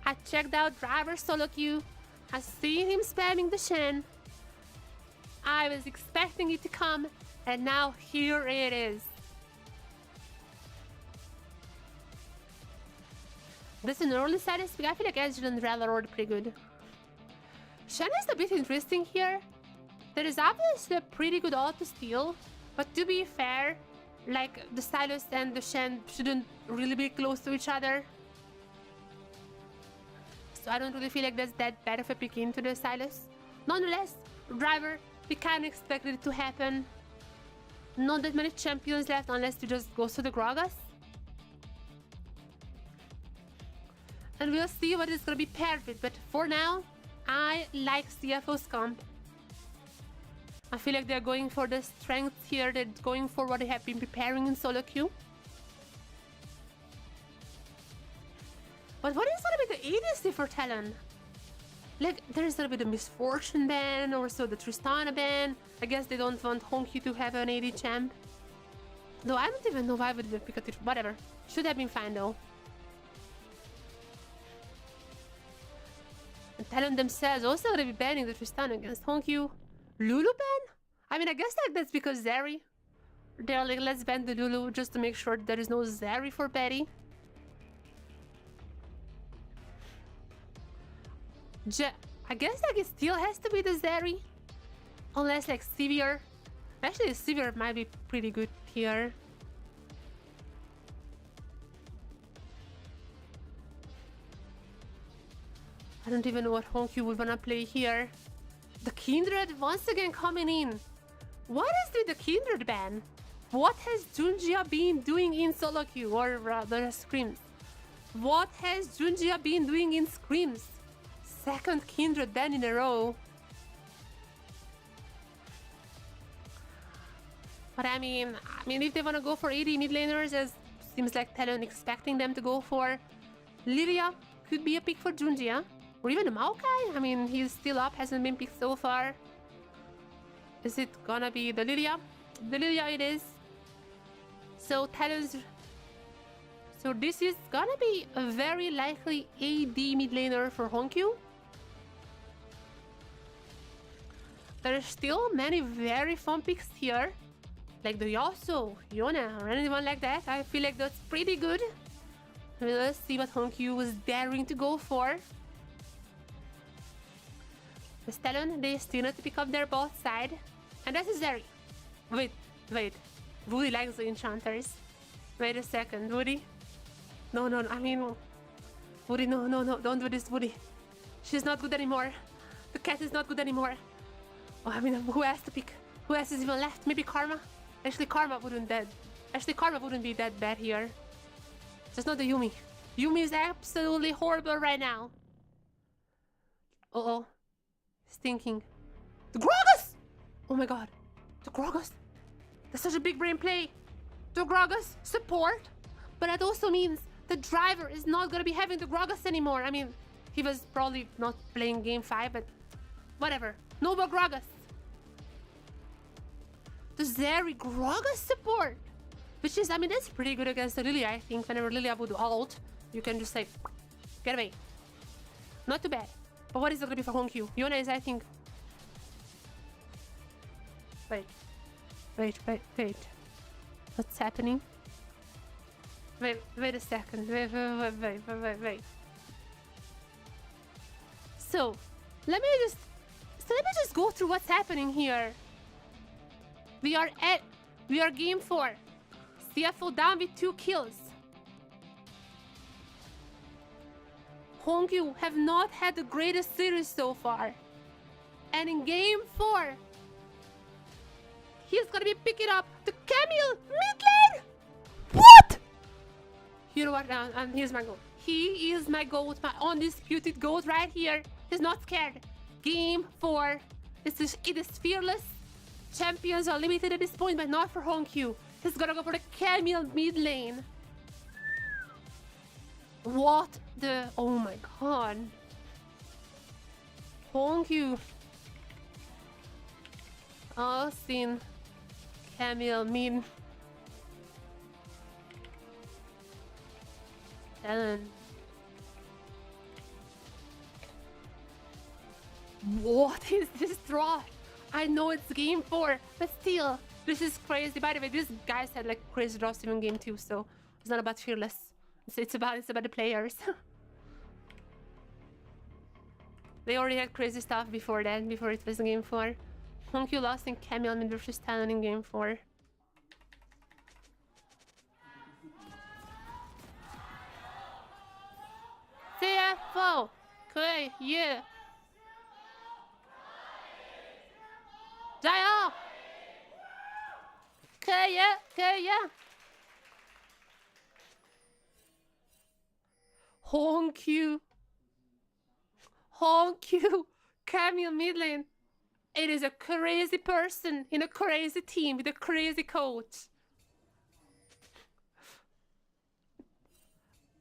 I checked out Driver solo queue. I seen him spamming the Shen. I was expecting it to come, and now here it is. This is an early Stylus pick. I feel like Ezreal and Rel are already pretty good. Shen is a bit interesting here. There is obviously a pretty good ult to steal, but to be fair, like the Stylus and the Shen shouldn't really be close to each other. So I don't really feel like that's that bad of a pick into the Stylus. Nonetheless, Driver, we kind of expected it to happen. Not that many champions left unless you just go to the Gragas. And we'll see what it's gonna be paired with, but for now, I like CFO's comp. I feel like they're going for the strength here, they're going for what they have been preparing in solo queue. But what is gonna be the ADC for Talon? Like, there's gonna be the Misfortune ban, or so the Tristana ban. I guess they don't want Honky to have an AD champ. Though I don't even know why would they pick it. Whatever. Should have been fine though. And Talon themselves also gonna be banning the Tristana against Honky. Lulu ban? I mean, I guess like that's because Zeri. They're like, let's ban the Lulu just to make sure there is no Zeri for Betty. I guess like it still has to be the Zeri. Unless like Sivir. Actually, Sivir might be pretty good here. I don't even know what Honky would wanna play here. The Kindred once again coming in. What is with the Kindred ban? What has Junjia been doing in solo queue, or rather scrims? What has Junjia been doing in scrims? Second Kindred ban in a row. But I mean if they wanna go for 80 mid laners, as seems like Talon expecting them to go for, Lilia could be a pick for Junjia. Or even a Maokai? I mean, he's still up, hasn't been picked so far. Is it gonna be the Lilia? The Lilia it is. So Talon's... So this is gonna be a very likely AD mid laner for Honkyu. There's still many very fun picks here. Like the Yasuo, Yona, or anyone like that. I feel like that's pretty good. Let's see what Honkyu was daring to go for. The TLN, they still need to pick up their bot side. And that's necessary. Wait. Woody likes the enchanters. Wait a second, Woody. No, I mean... Woody, no, don't do this, Woody. She's not good anymore. The cat is not good anymore. Oh, I mean, who has to pick? Who else is even left? Maybe Karma? Actually, Karma wouldn't be that bad here. Just not the Yumi. Yumi is absolutely horrible right now. Uh-oh. Stinking. The Gragas! Oh my god. The Gragas. That's such a big brain play. The Gragas support. But that also means the driver is not going to be having the Gragas anymore. I mean, he was probably not playing game 5, but whatever. No more Gragas. The Zeri Gragas support. Which is, I mean, that's pretty good against the Lilia, I think. Whenever Lilia would ult, you can just like, get away. Not too bad. But what is it going to be for Honkyu? Yona is, I think... Wait. What's happening? Wait a second. Wait. So, let me just go through what's happening here. We are game 4. CFO down with 2 kills. Honkyu have not had the greatest series so far. And in game 4, he's gonna be picking up the Camille mid lane! What? You know what? Here's my goat. He is my goat, my undisputed goat right here. He's not scared. Game 4. It is fearless. Champions are limited at this point, but not for Honkyu. He's gonna go for the Camille mid lane. What the... Oh my god. Honkyu. Austin. Camille mid. TLN. What is this draw? I know it's game 4, but still, this is crazy. By the way, these guys had like crazy draws even game 2, so it's not about fearless. It's about the players. They already had crazy stuff before that, before it was game 4. Honkyu lost in Camille mid versus TLN in game 4. CFO! 可以耶！加油！可以耶！ Honkyu, Camille mid lane. It is a crazy person in a crazy team with a crazy coach.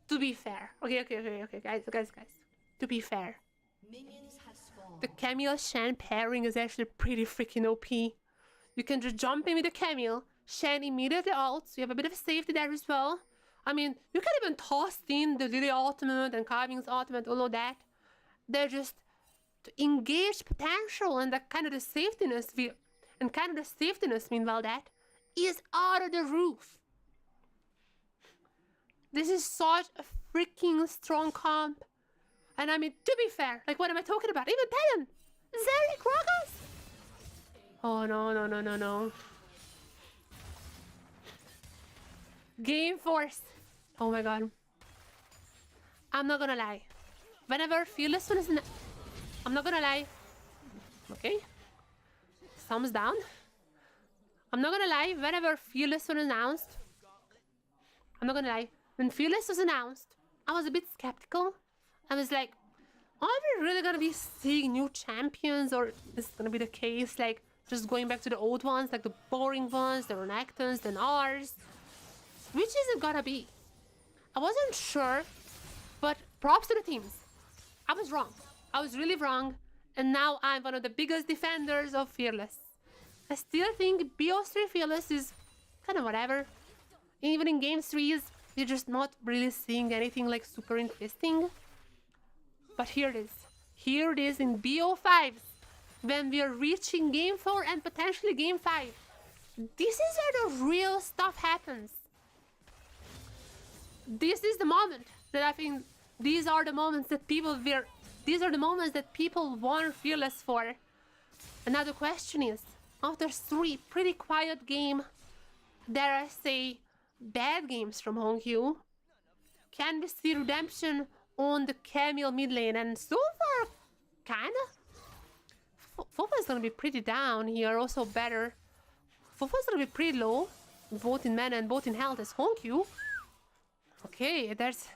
To be fair, okay, guys. To be fair, the Camille Shen pairing is actually pretty freaking OP. You can just jump in with the Camille, Shen immediately ult, so you have a bit of safety there as well. I mean, you can even toss in the Lily ultimate and Carving's ultimate, all of that. They're just to engage potential and that kind of the safetiness meanwhile that is out of the roof. This is such a freaking strong comp. And I mean, to be fair, like what am I talking about? Even TLN! Zeri Gragas! Oh no. Game Force. Oh my god. I'm not gonna lie. Whenever Fearless one is in... I'm not gonna lie. Okay. Thumbs down. I'm not gonna lie. Whenever Fearless was announced... I'm not gonna lie. When Fearless was announced, I was a bit skeptical. I was like, are we really gonna be seeing new champions? Or is this gonna be the case? Like, just going back to the old ones, like the boring ones, the Renekton's, the Nars. Which is it gonna be? I wasn't sure, but props to the teams. I was wrong. I was really wrong, and now I'm one of the biggest defenders of Fearless. I still think BO3 Fearless is kind of whatever. Even in game 3s, you're just not really seeing anything like super interesting. But here it is. Here it is in BO5s. when we are reaching game 4 and potentially game 5. This is where the real stuff happens. This is the moment that I think these are the moments that people want Fearless for. Another question is, after 3 pretty quiet game, dare I say, bad games from Hongyu, can we see redemption on the Camille mid lane? And so far, kinda. Fofa is gonna be pretty down here, also better. Fofa is gonna be pretty low, both in mana and both in health as Hongyu. Okay, that's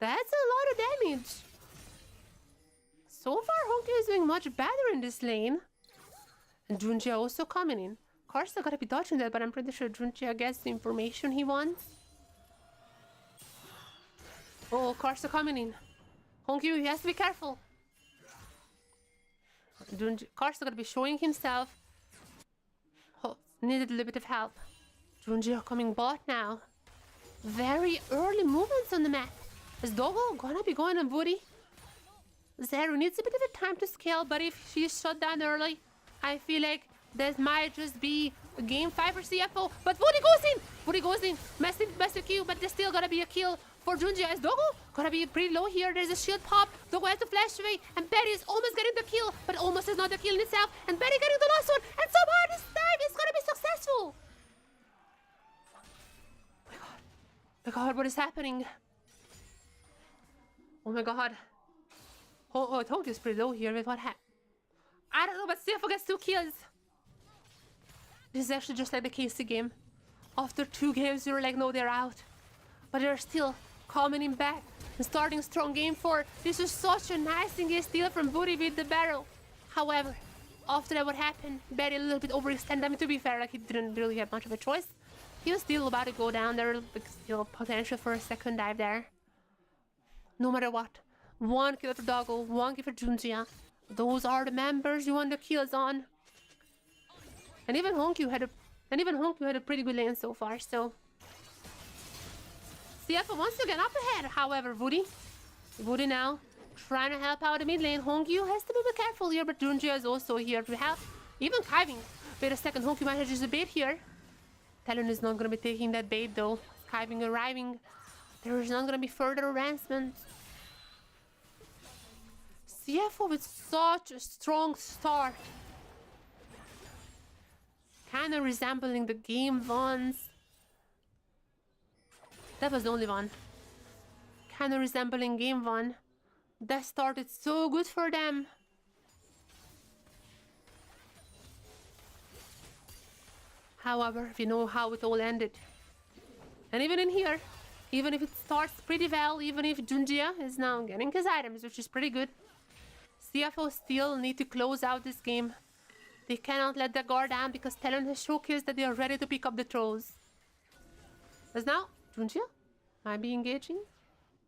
a lot of damage. So far, Hongyu is doing much better in this lane. And Junjia also coming in. Karsa gotta be dodging that, but I'm pretty sure Junjia gets the information he wants. Oh, Karsa coming in. Hongyu, he has to be careful. Karsa gotta be showing himself. Oh, needed a little bit of help. Junjia coming bot now. Very early movements on the map. Is Dogo gonna be going on Woody? Zero needs a bit of a time to scale, but if she's shut down early, I feel like this might just be a game 5 for CFO. But Woody goes in! Woody goes in. Massive kill, but there's still gonna be a kill for Junjia as Dogo. Gonna be pretty low here. There's a shield pop. Dogo has to flash away. And Betty is almost getting the kill, but almost is not the kill in itself. And Betty getting the last one. And somehow this time it's gonna be successful. Oh my god, what is happening? Oh my god. Oh, Hongyu is pretty low here with what happened. I don't know, but CFO gets 2 kills. This is actually just like the KC game. After 2 games, you're like, no, they're out. But they're still coming in back and starting strong game 4. This is such a nice engaged steal from Booty with the barrel. However, after that, what happened? Barry a little bit overextended. I mean, to be fair, like he didn't really have much of a choice. He was still about to go down there, but still potential for a second dive there. No matter what. 1 kill for Doggo, 1 kill for Junjia. Those are the members you want the kills on. And even Hongyu had a pretty good lane so far, so CFO wants to get up ahead. However, Woody now trying to help out the mid lane. Hongyu has to be a bit careful here, but Junjia is also here to help. Even Kiving. Wait a second, Hongyu might have just a bait here. Talon is not gonna be taking that bait though. Kiving arriving. There is not gonna be further advancements. CFO with such a strong start. Kinda resembling the game ones. That was the only one. Kinda resembling game 1. That started so good for them. However, we know how it all ended. And even in here, even if it starts pretty well, even if Junjia is now getting his items, which is pretty good, CFO still need to close out this game. They cannot let their guard down because Talon has showcased that they are ready to pick up the throws. As now, Junjia might be engaging.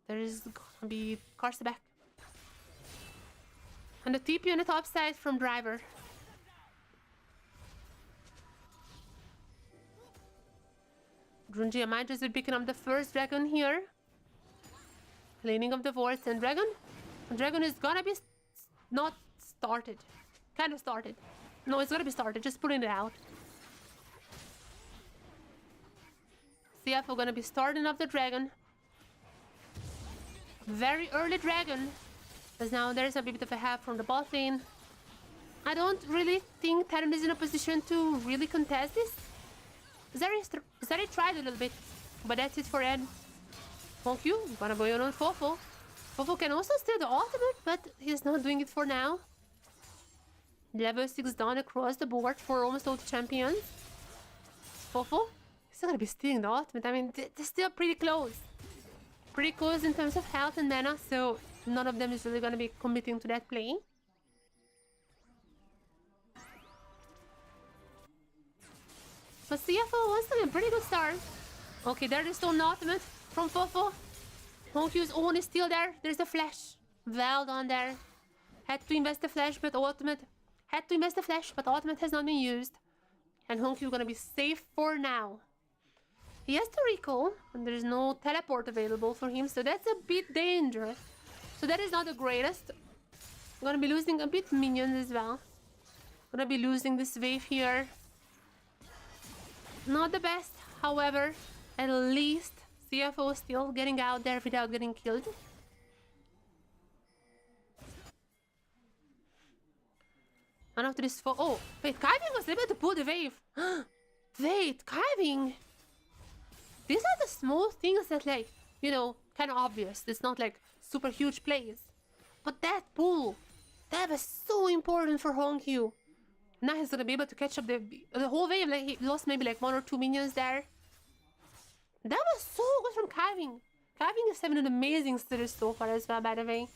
There is gonna be Karsa back. And the TP on the top side from Driver. Junjia might just be picking up the first dragon here. Cleaning up the wards and Dragon. Dragon is gonna be not started. Kind of started. No, it's gonna be started. Just putting it out. CFO gonna be starting up the dragon. Very early dragon. Because now there's a bit of a help from the bot lane. I don't really think Talon is in a position to really contest this. Zeri tried a little bit, but that's it for Ed. Hongyu gonna go on Fofo. Fofo can also steal the ultimate, but he's not doing it for now. Level 6 down across the board for almost all the champions. Fofo, he's still gonna be stealing the ultimate. I mean, they're still pretty close. Pretty close in terms of health and mana, so none of them is really gonna be committing to that play. But CFO was doing a pretty good start. Okay, there is still an ultimate from Fofo. Honkyu's own is still there. There's the flash. Well done there. Had to invest the flash, but ultimate has not been used. And Hongyu gonna be safe for now. He has to recall, and there's no teleport available for him, so that's a bit dangerous. So that is not the greatest. Gonna be losing a bit minions as well. Gonna be losing this wave here. Not the best, however, at least CFO still getting out there without getting killed. One of this for oh wait, Kiving was able to pull the wave. Wait, Kiving. These are the small things that, like, you know, kind of obvious. It's not like super huge plays. But that pull, that was so important for Hongkyu. Now he's gonna be able to catch up the whole wave. Like, he lost maybe like 1 or 2 minions there. That was so good from Kiving. Kiving is having an amazing series so far as well, by the way.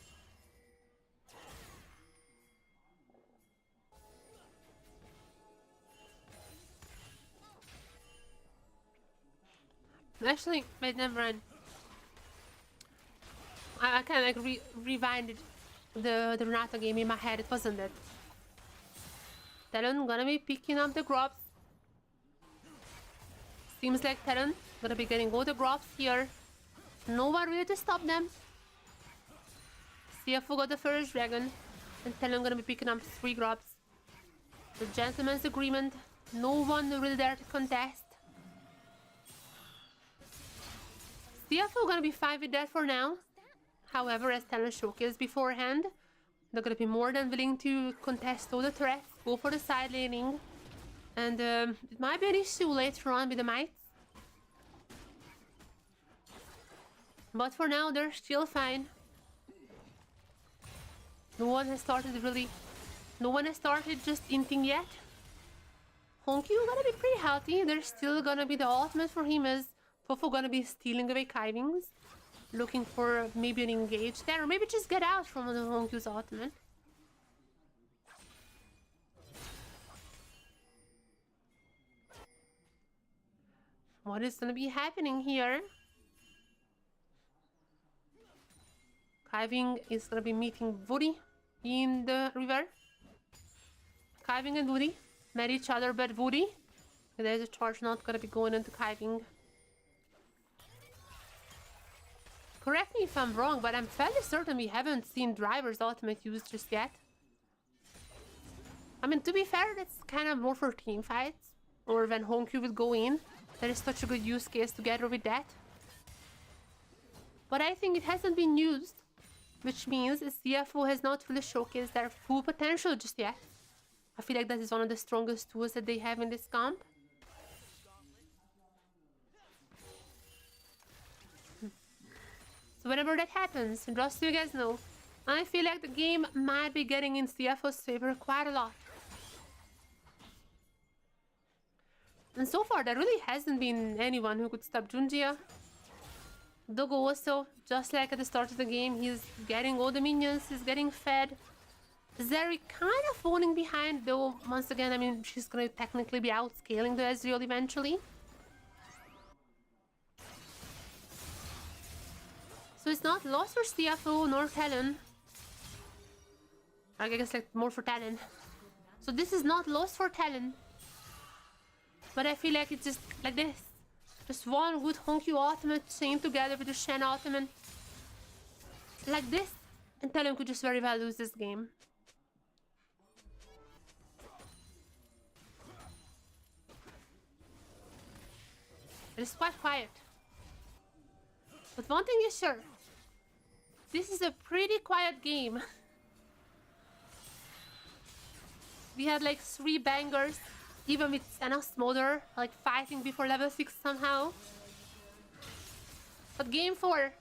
Actually, wait, never mind. I kind of like rewinded the Renata game in my head. It wasn't it. TLN gonna be picking up the grubs. Seems like TLN gonna be getting all the grubs here. No one really to stop them. CFO got the first dragon, and TLN gonna be picking up 3 grubs. The gentleman's agreement. No one really there to contest. CFO gonna be fine with that for now. However, as TLN showcased beforehand, they're gonna be more than willing to contest all the threats, go for the side laning, and it might be an issue later on with the mites. But for now, they're still fine. No one has started just inting yet. Hongkyu gonna be pretty healthy. There's still gonna be the ultimate for him as Fofo gonna be stealing away Kivings. Looking for maybe an engage there, or maybe just get out from the Honkyu's ultimate. What is gonna be happening here? Kiving is gonna be meeting Woody in the river. Kiving and Woody met each other, but Woody, there's a charge not gonna be going into Kiving. Correct me if I'm wrong, but I'm fairly certain we haven't seen Driver's ultimate used just yet. I mean, to be fair, that's kind of more for team fights, or when Hongkyu will go in. That is such a good use case together with that. But I think it hasn't been used, which means the CFO has not really showcased their full potential just yet. I feel like that is one of the strongest tools that they have in this comp. So whenever that happens, just so you guys know, I feel like the game might be getting in CFO's favor quite a lot. And so far, there really hasn't been anyone who could stop Junjia. Dogo also, just like at the start of the game, he's getting all the minions, he's getting fed. Zeri kind of falling behind, though once again, I mean, she's gonna technically be outscaling the Ezreal eventually. So it's not lost for CFO nor TLN. I guess like more for TLN. So this is not lost for TLN. But I feel like it's just like this. Just one good Hongkyu ultimate chained together with the Shen ultimate. Like this. And TLN could just very well lose this game. It's quite quiet. But one thing is sure. This is a pretty quiet game. We had like 3 bangers, even with Senna Smolder, like fighting before level 6 somehow. But game 4,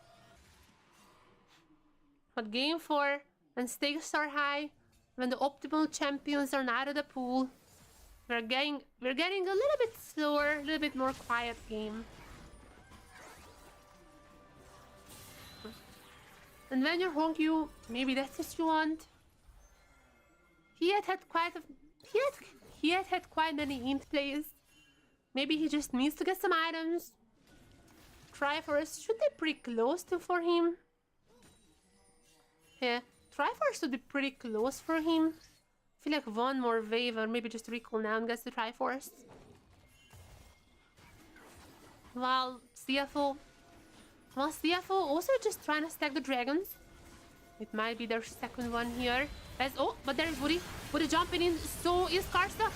when stakes are high, when the optimal champions are not at the pool, we're getting a little bit slower, a little bit more quiet game. And when you're Hongkyu, maybe that's what you want. He had quite many int plays. Maybe he just needs to get some items. Triforce should be pretty close to for him. Yeah, Triforce should be pretty close for him. I feel like one more wave or maybe just recall now and gets the Triforce. While CFO also just trying to stack the dragons. It might be their second one here. Oh, but there's Woody. Woody jumping in. So is Karsa.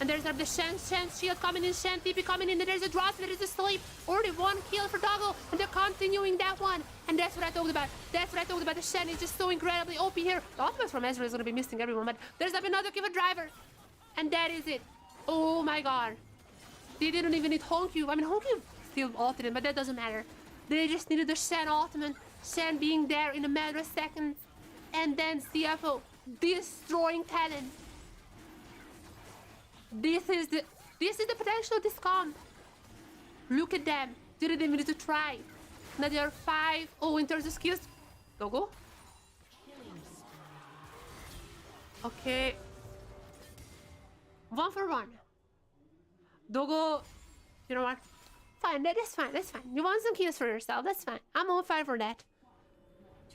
And there's the Shen shield coming in. Shen TP coming in. And there's a drop. There's a sleep. Already one kill for Doggo. And they're continuing that one. And that's what I talked about. That's what I talked about. The Shen is just so incredibly OP here. The Optimus from Ezreal is going to be missing everyone. But there's another kill for Driver. And that is it. Oh my god. They didn't even need Honkyu. I mean, Honkyu still ulted, but that doesn't matter. They just needed the Shen ultimate. Shen being there in a matter of seconds. And then CFO destroying talent. This is the potential of this comp. Look at them. Didn't even need to try. Now they are 5-0 in terms of skills. Doggo. Okay. 1 for 1. Doggo, you know what? Fine, that's fine, that's fine. You want some kills for yourself, that's fine. I'm on fire for that.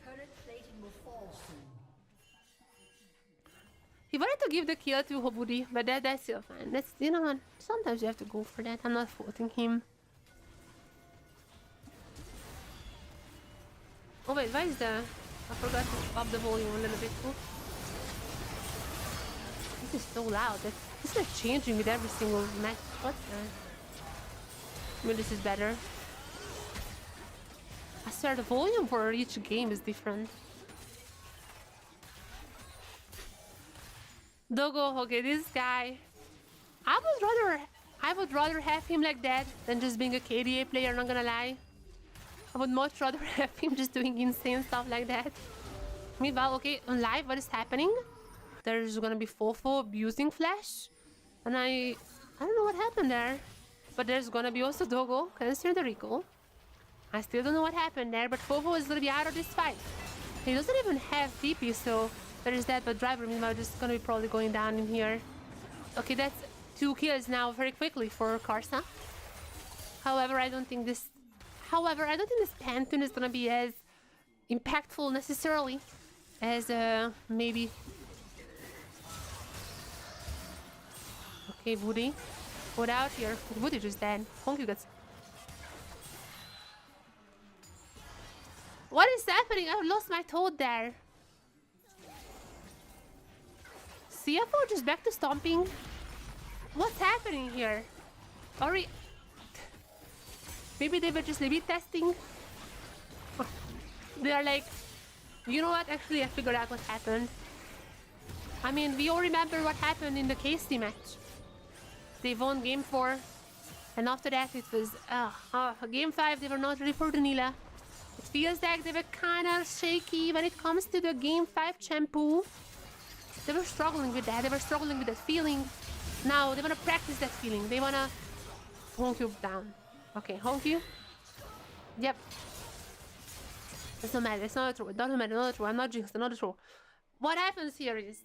Turret plating will fall soon. He wanted to give the kill to Hobudi, but that's still fine. That's, you know what? Sometimes you have to go for that. I'm not faulting him. Oh wait, why is the... I forgot to up the volume a little bit. Oops. This is so loud. It's like changing with every single match. What the... I mean, this is better. I swear the volume for each game is different. Doggo, okay, this guy. I would rather have him like that than just being a KDA player, not gonna lie. I would much rather have him just doing insane stuff like that. Meanwhile, okay, on live, what is happening? There's gonna be Fofo abusing Flash. And I don't know what happened there. But there's gonna be also Doggo, considering the recall. I still don't know what happened there, but Fofo is gonna be out of this fight. He doesn't even have TP, so there is that, but Driver meanwhile just gonna be probably going down in here. Okay, that's 2 kills now very quickly for Karsa. However, I don't think this Pantone is gonna be as impactful necessarily as maybe. Okay, Woody. Put out here. Woody just dead. Honky gets. What is happening? I lost my toad there. CFO just back to stomping. What's happening here? Maybe they were just A/B testing. They are like, you know what? Actually, I figured out what happened. I mean, we all remember what happened in the KC match. They won game 4, and after that it was game 5. They were not ready for Danila. It feels like they were kind of shaky when it comes to the game 5 shampoo. They were struggling with that. They were struggling with that feeling. Now they want to practice that feeling. They want to Honkyu down. Okay, Honkyu. Yep. It's not matter. It's not true. It doesn't matter. Not true. I'm not jinxed. Not true. What happens here is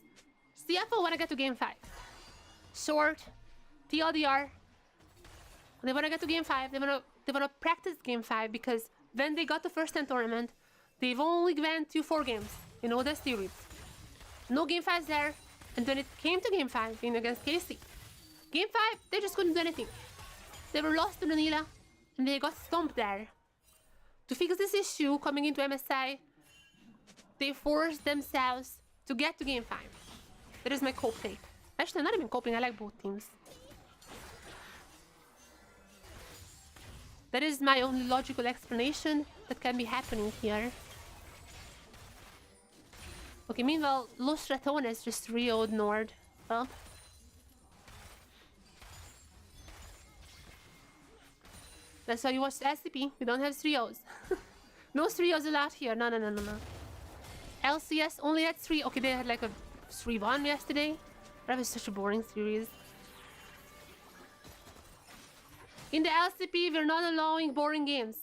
CFO want to get to game 5. Short. TLDR. They want to get to game 5. They want to practice game 5 because when they got the first 10 tournament, they've only went to 4 games in all the series. No game 5s there. And when it came to game 5 in against KC, game 5 they just couldn't do anything. They were lost to Danila and they got stomped there. To fix this issue coming into MSI, they forced themselves to get to game 5. That is my cope take. Actually, I'm not even coping. I like both teams. That is my only logical explanation that can be happening here. Okay, meanwhile, Los Ratones just 3-0'd Nord. Well. That's why you watch LCP. We don't have 3-0s. No 3-0s allowed here. No. LCS only had 3. Okay, they had like a 3-1 yesterday. That was such a boring series. In the LCP, we're not allowing boring games.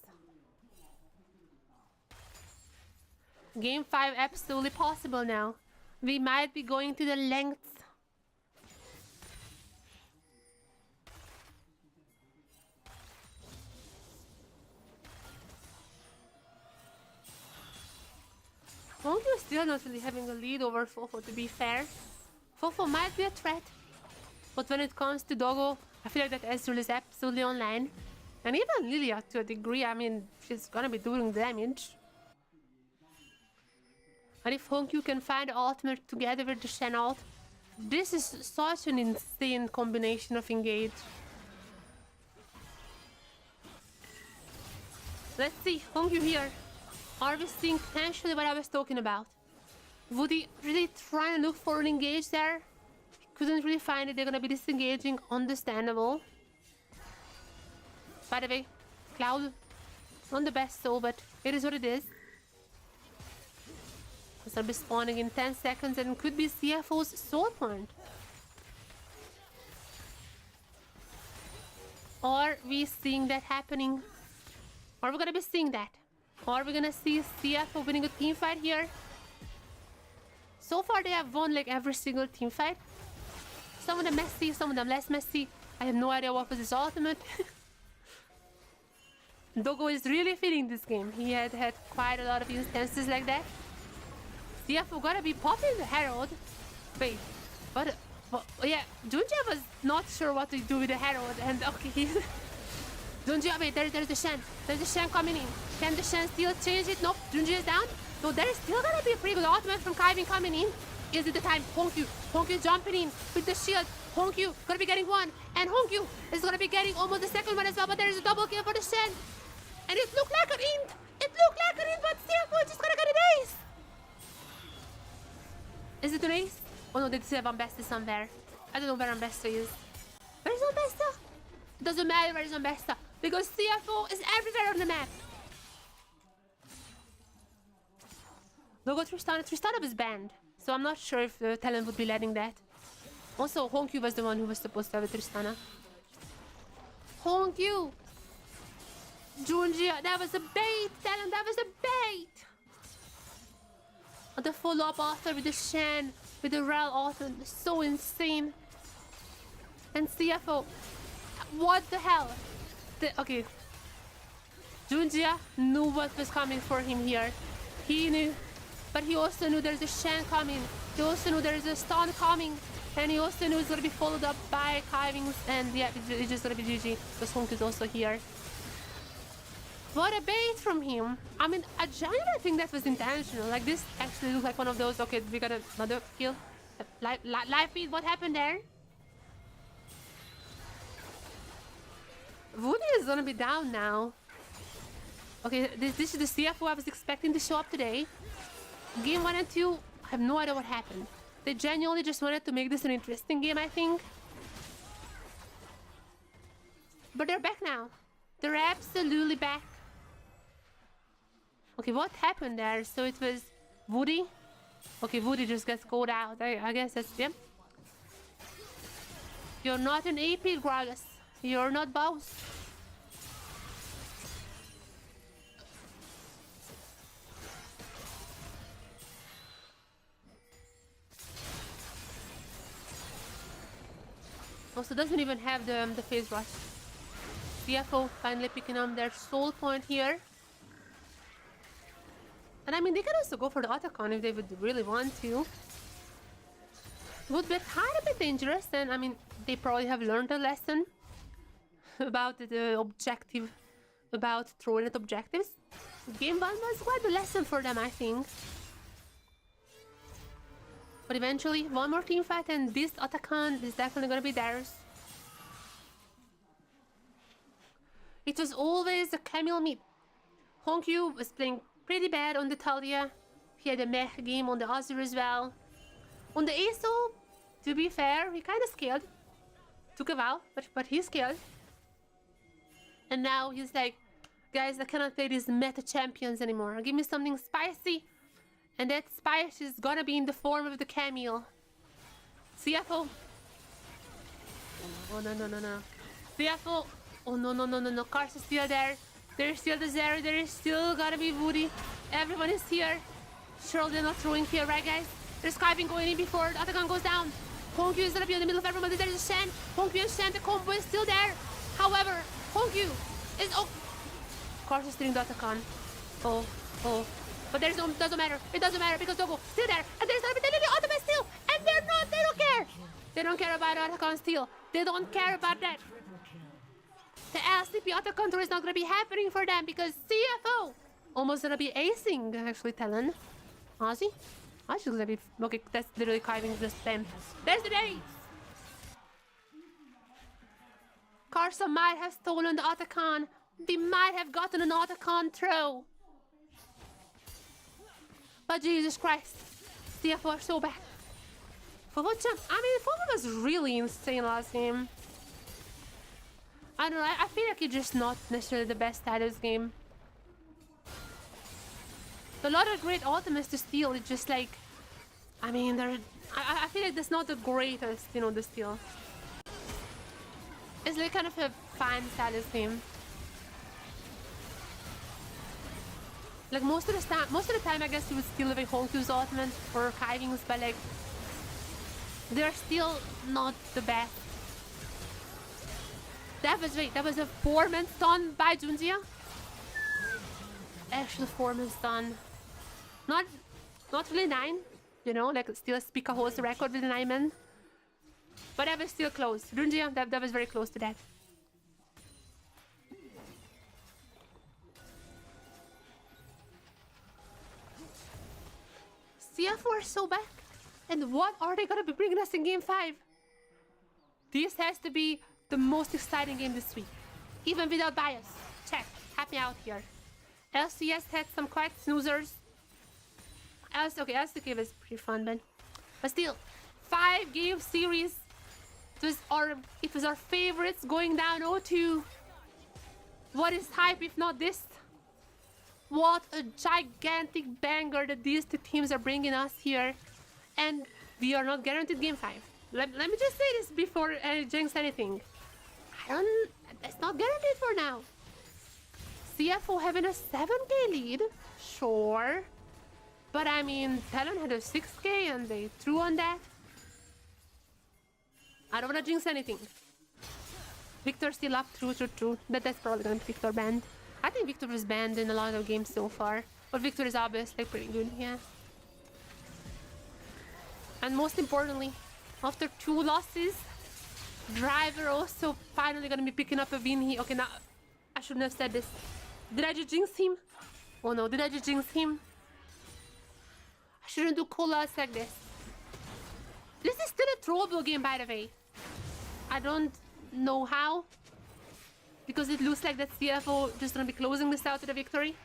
Game 5 absolutely possible now. We might be going to the lengths. Honky is still not really having a lead over Fofo, to be fair. Fofo might be a threat, but when it comes to Doggo, I feel like that Ezreal is absolutely online. And even Lilia, to a degree, I mean, she's gonna be doing damage. And if Hongyu can find the ultimate together with the Shen ult, this is such an insane combination of engage. Let's see, Hongyu here. Are we seeing potentially what I was talking about? Woody really trying to look for an engage there? Couldn't really find it. They're gonna be disengaging. Understandable. By the way, Cloud, not the best soul, but it is what it is. It's gonna be spawning in 10 seconds and could be CFO's soul point. Are we seeing that happening? Are we gonna be seeing that? Are we gonna see CFO winning a team fight here? So far they have won like every single team fight. Some of them messy, some of them less messy. I have no idea what was his ultimate. Dogo is really feeling this game. He had quite a lot of instances like that. CFO gotta be popping the Herald. Wait, but yeah, Junjia was not sure what to do with the Herald, and okay, he's... Junjia, wait, there's the Shen. There's the Shen coming in. Can the Shen still change it? Nope, Junjia is down. So there's still gonna be a pretty good ultimate from Kaivin coming in. Is it the time? Hongyu jumping in with the shield. Hongyu gonna be getting one, and Hongyu is gonna be getting almost the second one as well, but there is a double kill for the Shen. And it looked like an int. It looked like an int, but CFO just gonna get an ace. Is it an ace? Oh no, they still have Ambesta somewhere. I don't know where Ambesta is. Where's Ambesta? Doesn't matter where is Ambesta, because CFO is everywhere on the map. Logo Tristana was banned, so I'm not sure if the TLN would be letting that. Also, Hongyu was the one who was supposed to have a Tristana. Hongyu! Junjia, that was a bait! TLN, that was a bait! The follow-up author with the Shen, with the Rel author, so insane. And CFO, what the hell? Okay. Junjia knew what was coming for him here. He knew. But he also knew there's a Shen coming. He also knew there's a stun coming. And he also knew it's gonna be followed up by Kaivings. And yeah, it's just gonna be GG. Because Honk is also here. What a bait from him. I mean, I genuinely think that was intentional. Like, this actually looked like one of those, okay, we got another kill. Live feed, what happened there? Woody is gonna be down now. Okay, this is the CFO I was expecting to show up today. Game 1 and 2, I have no idea what happened. They genuinely just wanted to make this an interesting game, I think. But they're back now. They're absolutely back. Okay, what happened there? So it was Woody. Okay, Woody just gets called out. I guess that's them. You're not an AP, Gragas. You're not boss. Also doesn't even have the phase rush. CFO finally picking up their soul point here. And I mean, they can also go for the Otacon if they would really want to. Would be a tiny bit dangerous, and I mean, they probably have learned a lesson about the objective, about throwing at objectives. Game 1 was quite a lesson for them, I think. But eventually, one more team fight and this Otacon is definitely gonna be theirs. It was always a Camille mid. Hongyu was playing pretty bad on the Talia. He had a meh game on the Azure as well. On the ASO, to be fair, he kinda scaled. Took a while, but he scaled. And now he's like, guys, I cannot play these meta champions anymore. Give me something spicy. And that spice is gonna be in the form of the Camille. CFO. Oh no. CFO. Oh no. Cars is still there. There's still the Zero. There is still gonna be Woody. Everyone is here. Surely they're not throwing here, right guys? There's Kaivin going in before the Otacon goes down. Hongyu is gonna be in the middle of everyone. There's a Shen. Hongyu and Shen, the combo is still there. However, Hongyu is... Oh! Cars is stealing the Otacon. Oh. But there's no, doesn't matter. It doesn't matter because Dogo still there. And there's gonna be the ultimate steal. And they're not, they don't care. They don't care about Otacon steal. They don't care about that. The LCP Otacon tour is not gonna be happening for them because CFO almost gonna be acing actually TLN. Ozzy? Ozzy looks a bit... Okay, that's literally carving just them. There's the base! Carson might have stolen the Otacon. They might have gotten an Otacon throw. But Jesus Christ. CFO are so bad. Fufu champ. I mean, Fufu was really insane last game. I don't know, I feel like he's just not necessarily the best at this game. A lot of great ultimates to steal, it's just like... I mean, I feel like that's not the greatest, you know, the steal. It's like kind of a fine status game. Like most of the time, I guess you would steal away Honkyu's ultimate or Kaiving's, but like... They're still not the best. That was a 4-man stun by Junjia. Actually 4-man stun. Not really 9, you know, like still Spica holds the record with the 9-man. But that was still close. Junjia, that was very close to that. CFO are so back. And what are they gonna be bringing us in game 5? This has to be the most exciting game this week. Even without bias. Check. Help me out here. LCS had some quite snoozers. LCK was pretty fun, but still, 5-game series. It was our favorites going down 0-2. What is hype if not this? What a gigantic banger that these two teams are bringing us here. And we are not guaranteed game 5. Let me just say this before I jinx anything. It's not guaranteed for now. CFO having a 7k lead, sure. But I mean, TLN had a 6k and they threw on that. I don't want to jinx anything. Victor's still up, true. That's probably going to be Victor banned. I think Victor was banned in a lot of games so far. But Victor is obviously pretty good, yeah. And most importantly, after 2 losses, Driver also finally gonna be picking up a win here. Okay, now I shouldn't have said this. Did I just jinx him? Oh no, did I just jinx him? I shouldn't do cool loss like this. This is still a throwable game, by the way. I don't know how. Because it looks like that CFO just gonna be closing this out to the victory.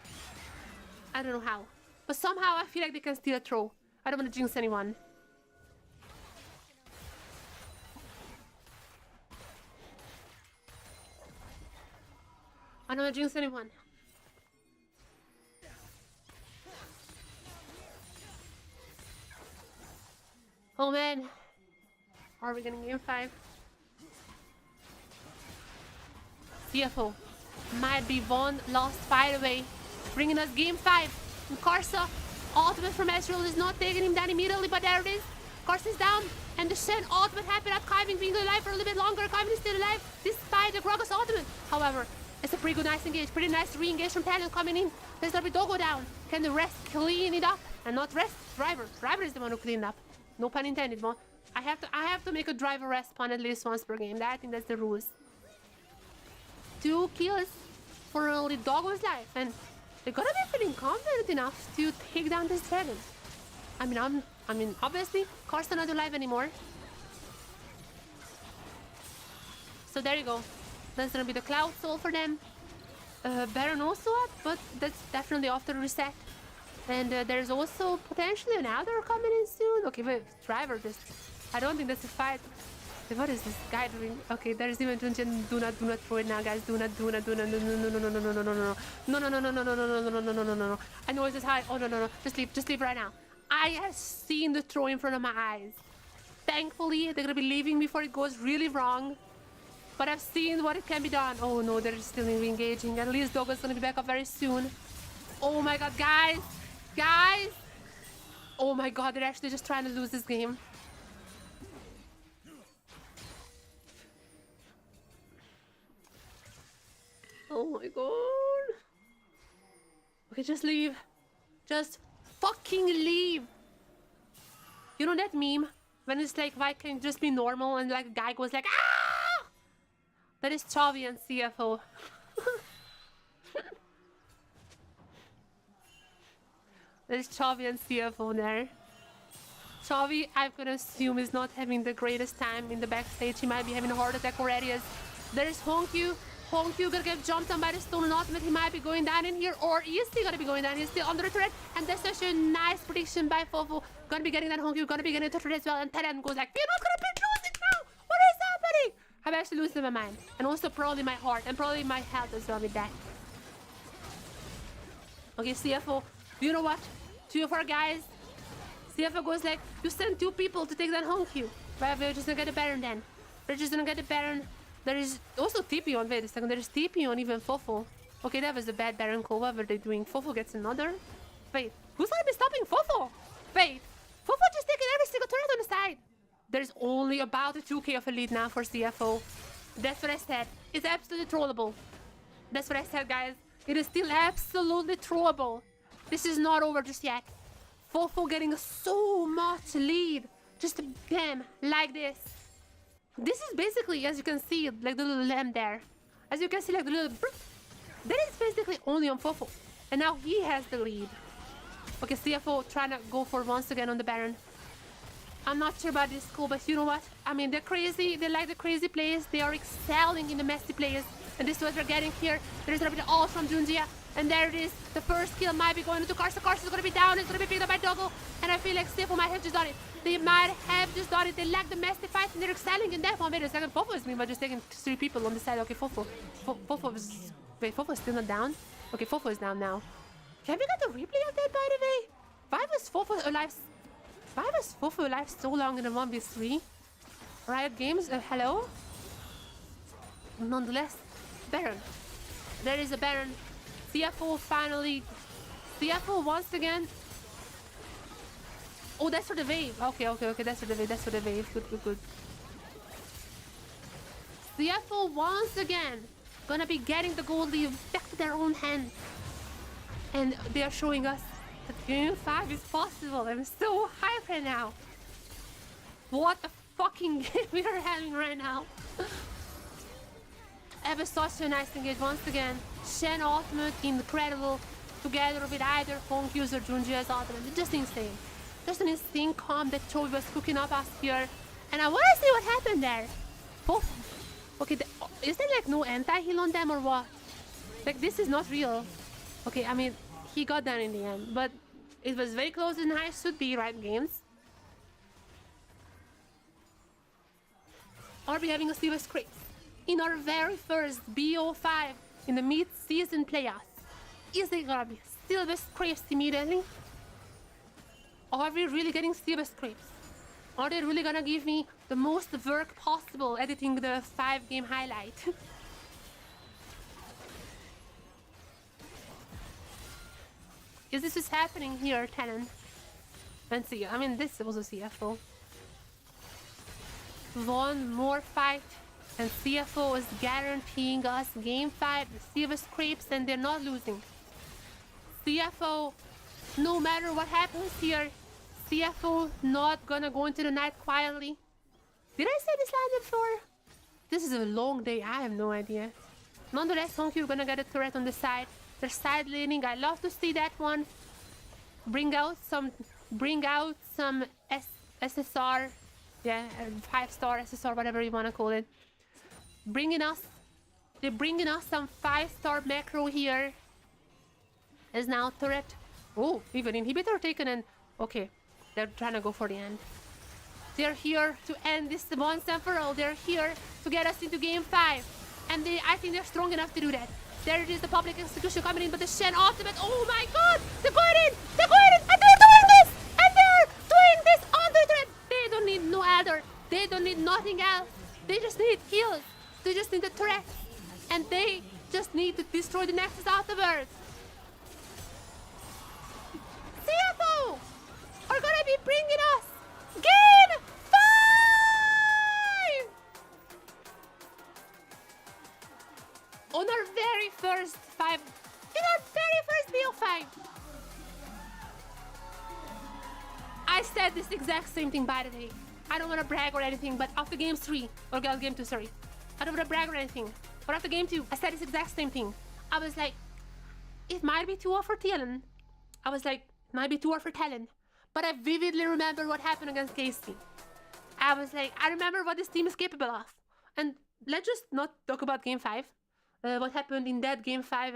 I don't know how. But somehow I feel like they can steal a throw. I don't want to jinx anyone. I don't want to jinx anyone. Oh man. Are we getting game 5? CFO might be one lost fight away, bringing us game 5. And Karsa, ultimate from Ezreal is not taking him down immediately, but there it is. Karsa's down, and the Shen ultimate happened at Kaiving being alive for a little bit longer. Kaiving is still alive, despite the Gragas ultimate. However, it's a pretty good nice engage, pretty nice re-engage from TLN coming in. There's a bit Dogo down. Can the rest clean it up? And not rest, Driver. Driver is the one who cleaned up. No pun intended, but I have to make a Driver rest spawn at least once per game. I think that's the rules. 2 kills for only Doggo's life, and they're gonna be feeling confident enough to take down this dragon. I mean, obviously, Karsten not alive anymore. So there you go. That's gonna be the Cloud Soul for them. Baron also up, but that's definitely after reset. And there's also potentially another coming in soon. Okay, but Driver just... I don't think that's a fight. What is this guy doing? Okay, there's even Junjin. Do not throw it now, guys. Do not, no. I know it's just high. Oh, no. Just leave right now. I have seen the throw in front of my eyes. Thankfully, they're gonna be leaving before it goes really wrong. But I've seen what it can be done. Oh no, they're still re-engaging. At least Dogo's gonna be back up very soon. Oh my god, guys! Guys! Oh my god, they're actually just trying to lose this game. Oh my god. Okay, just leave. Just fucking leave. You know that meme? When it's like, why can't it just be normal? And like a guy goes like, ah! That is Chavi and CFO. There's Chovy and CFO there. Chovy, I'm gonna assume, is not having the greatest time in the backstage. He might be having a heart attack already. As there's Honkyu. Honkyu gonna get jumped on by the stone and ultimate. He might be going down in here, or is he gonna be going down? He's still under the turret, and that's such a nice prediction by Fofo. Gonna be getting that Honkyu, gonna be getting the turret as well, and TLN goes like, we're not gonna be losing now! What is happening? I'm actually losing my mind, and also probably my heart, and probably my health as well with that. Okay, CFO, you know what? 2 of our guys. CFO goes like, you send 2 people to take that Honkyu. Well, we're just gonna get the Baron then. We're just gonna get the Baron. There is also TP on. Wait a second. There is TP on even Fofo. Okay, that was a bad Baron call. What were they doing? Fofo gets another. Wait, who's gonna be stopping Fofo? Wait, Fofo just taking every single turret on the side. There's only about a 2k of a lead now for CFO. That's what I said. It's absolutely trollable. That's what I said, guys. It is still absolutely trollable. This is not over just yet. Fofo getting so much lead. Just bam, like this. This is basically, as you can see, like the little lamb there. As you can see, like the little... That is basically only on Fofo. And now he has the lead. Okay, CFO trying to go for once again on the Baron. I'm not sure about this school, but you know what? I mean, they're crazy. They like the crazy plays. They are excelling in the messy plays. And this is what we're getting here. There's gonna be the ult from Junjia. And there it is. The first kill might be going into Karsa. Karsa is gonna be down. It's gonna be picked up by Doggo. And I feel like CFO might have just done it. They might have just done it. They lack the messy fight and they're excelling in that one. Wait a second. Fofo is meanwhile just taking 3 people on the side. Okay, Fofo. Fofo is... Wait, Fofo is still not down? Okay, Fofo is down now. Can we get the replay of that, by the way? Why was Fofo alive... Why was Fofo alive so long in a 1v3? Riot Games, hello? Nonetheless, Baron. There is a Baron. CFO finally... CFO once again... Oh, that's for the wave. Okay, that's for the wave, that's for the wave. Good. CFO once again gonna be getting the gold lead back to their own hand. And they are showing us that Game 5 is possible. I'm so hyped right now. What a fucking game we are having right now. Ever such a nice engage once again. Shen ultimate, incredible. Together with either Honkyu's or Junjia's ultimate. It's just insane. Just an insane comp that Chovy was cooking up us here. And I want to see what happened there. Okay, is there like no anti-heal on them or what? Like, this is not real. Okay, I mean, he got down in the end. But it was very close and high. Should be right games. Are we having a silver script? In our very first BO5 in the mid-season playoffs. Is there gonna be silver scripts immediately? Are we really getting silver scripts? Are they really gonna give me the most work possible editing the 5-game highlight? Is this what's happening here, TLN? And see, I mean, this was a CFO. One more fight, and CFO is guaranteeing us Game 5 silver scrapes, and they're not losing. CFO, no matter what happens here, CFO not gonna go into the night quietly. Did I say this line before? This is a long day, I have no idea. Nonetheless, Honkyu gonna get a turret on the side. They're side laning, I love to see that one. Bring out some SSR. Yeah, 5-star SSR, whatever you wanna call it. They're bringing us some 5-star macro here. Is now turret. Oh, even inhibitor taken and... Okay, they're trying to go for the end. They're here to end this once and for all. They're here to get us into Game 5. And I think they're strong enough to do that. There it is, the public execution coming in, but the Shen ultimate. Oh my god! They're going in! They're going in! And they're doing this! And they're doing this on the turret! They don't need no adder. They don't need nothing else. They just need heals. They just need the turret. And they just need to destroy the Nexus afterwards. CFO are gonna be bringing us Game 5! On our very first 5, in our very first BO5. I said this exact same thing, by the way. I don't want to brag or anything, but after Game 3, or Game 2, sorry. I don't want to brag or anything, but after Game 2, I said this exact same thing. I was like, it might be too off for TLN. I was like, Might be too hard for TLN. But I vividly remember what happened against KC. I was like, I remember what this team is capable of. And let's just not talk about Game 5. What happened in that Game 5,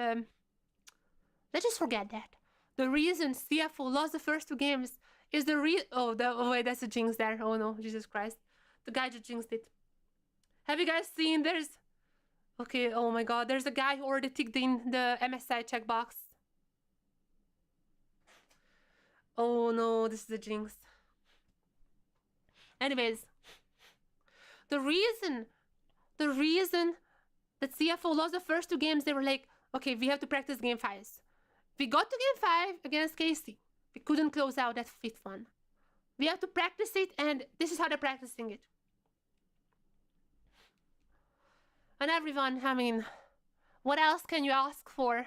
let's just forget that. The reason CFO lost the first 2 games is the oh wait, that's a jinx there. Oh no, Jesus Christ. The guy just jinxed it. Have you guys seen okay, oh my god, there's a guy who already ticked in the MSI checkbox. Oh no, this is a jinx. Anyways, the reason that CFO lost the first 2 games, they were like, okay, we have to practice Game 5s. We got to Game 5 against KC. We couldn't close out that 5th one. We have to practice it, and this is how they're practicing it. And everyone, I mean, what else can you ask for?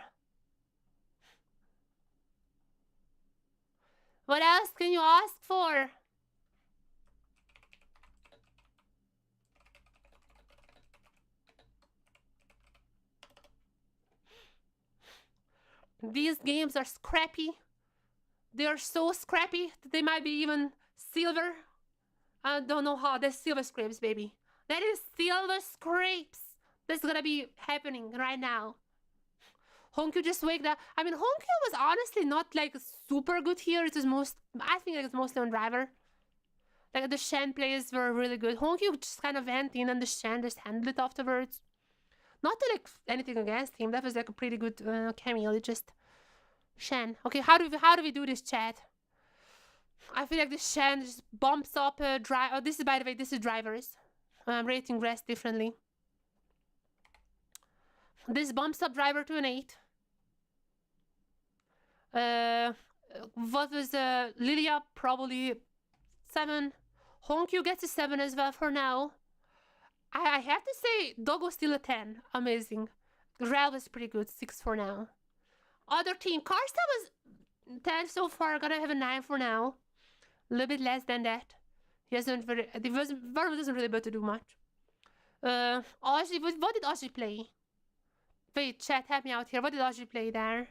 What else can you ask for? These games are scrappy. They are so scrappy that they might be even silver. I don't know how. That's silver scrapes, baby. That is silver scrapes. That's gonna be happening right now. Honkyu just waked up. I mean, Honkyu was honestly not like super good here. It was I think it's mostly on driver. Like the Shen plays were really good. Honkyu just kind of went in and the Shen just handled it afterwards. Not to like anything against him. That was like a pretty good cameo. It just Shen. Okay, how do we do this, chat? I feel like this Shen just bumps up drive. Oh, this is, by the way, this is drivers. Rating rest differently. This bumps up driver to an 8. What was Lilia? Probably 7. Honkyu gets a 7 as well for now. I have to say, Doggo's still a 10. Amazing. Rel was pretty good. 6 for now. Other team. Karsta was 10 so far. Gonna have a 9 for now. A little bit less than that. He hasn't Varro doesn't really able to do much. Ozzy, what did Ozzy play? Wait, chat, help me out here. What did Ozzy play there?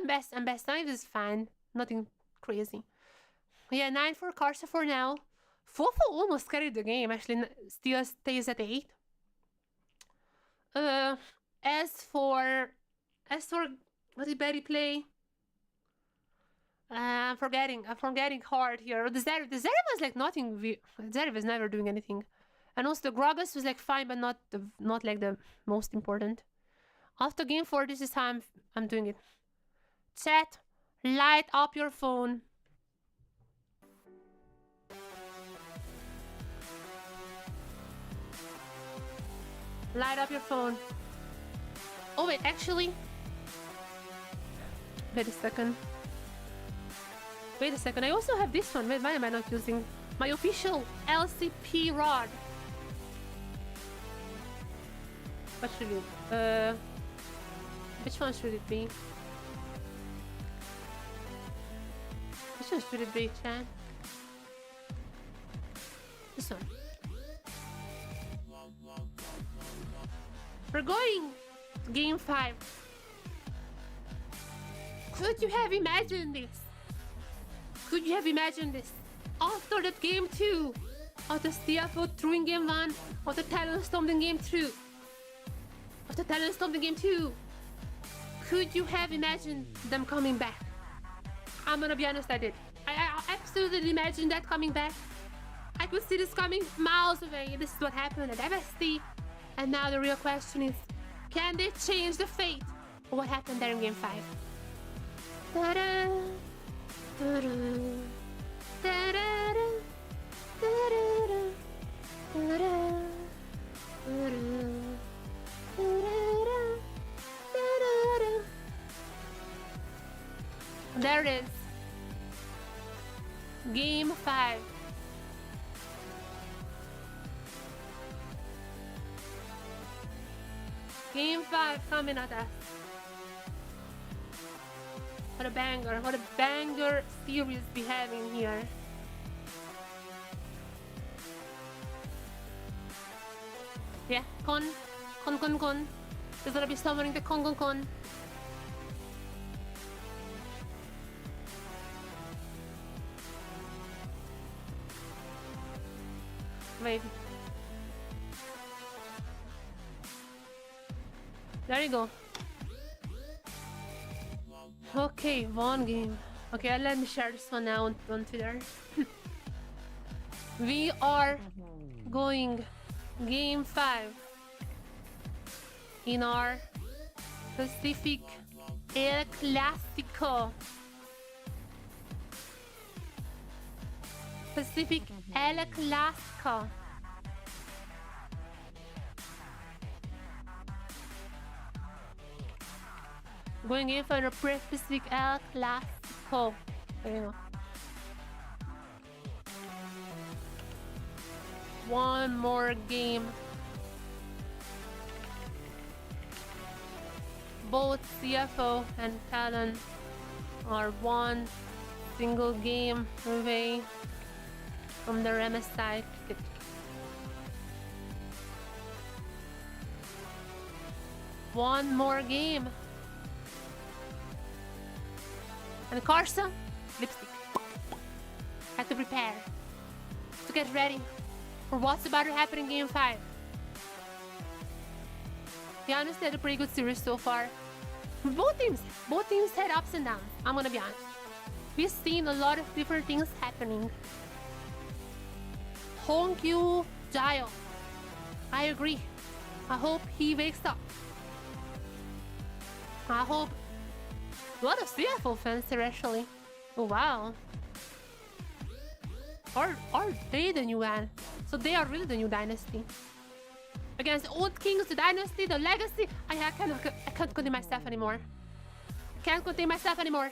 Best. 9 is fine. Nothing crazy. Yeah, 9 for Karsta for now. Fofo almost carried the game. Actually, still stays at 8. As for what did Betty play? I'm forgetting hard here. The Zeri was like nothing. Zeri was never doing anything, and also the Gragas was like fine, but not like the most important. After game 4, this is how I'm doing it. Chat, light up your phone. Light up your phone. Oh wait, actually, wait a second. I also have this one. Wait, why am I not using my official LCP rod? What should it? Which one should it be? Which one should it be, chat? This one. We're going to game 5. Could you have imagined this? Could you have imagined this? After that game 2, after CFO threw in game 1, after TLN stomped in game 2, after TLN stomped in game 2, could you have imagined them coming back? I'm gonna be honest, I did. I absolutely imagined that coming back. I could see this coming miles away. This is what happened at FST. And now the real question is, can they change the fate of what happened there in game 5? Da-da, da-da, da-da, da-da, da-da, da-da. There it is. Game 5. Game 5 coming at us. What a banger series we have in here. Yeah, Con. There's gonna be summoning the Con. Wait. There you go. Okay, one game. Okay, let me share this one now on Twitter. We are going game 5 in our Pacific El Clásico. Pacific El Clásico. Going in for the Pacific El Clásico. There you go. One more game. Both CFO and TLN are one single game away from their MSI ticket. One more game. And Carson, lipstick. Have to prepare to get ready for what's about to happen in game 5. Yeah, honestly, had a pretty good series so far. Both teams had ups and downs, I'm gonna be honest. We've seen a lot of different things happening. Honkyu Jayo, I agree. I hope he wakes up. I hope a lot of CFO fans here actually. Oh wow. Are they the new one? So they are really the new dynasty. Against old kings, the dynasty, the legacy. I can't contain myself anymore. Can't contain myself anymore.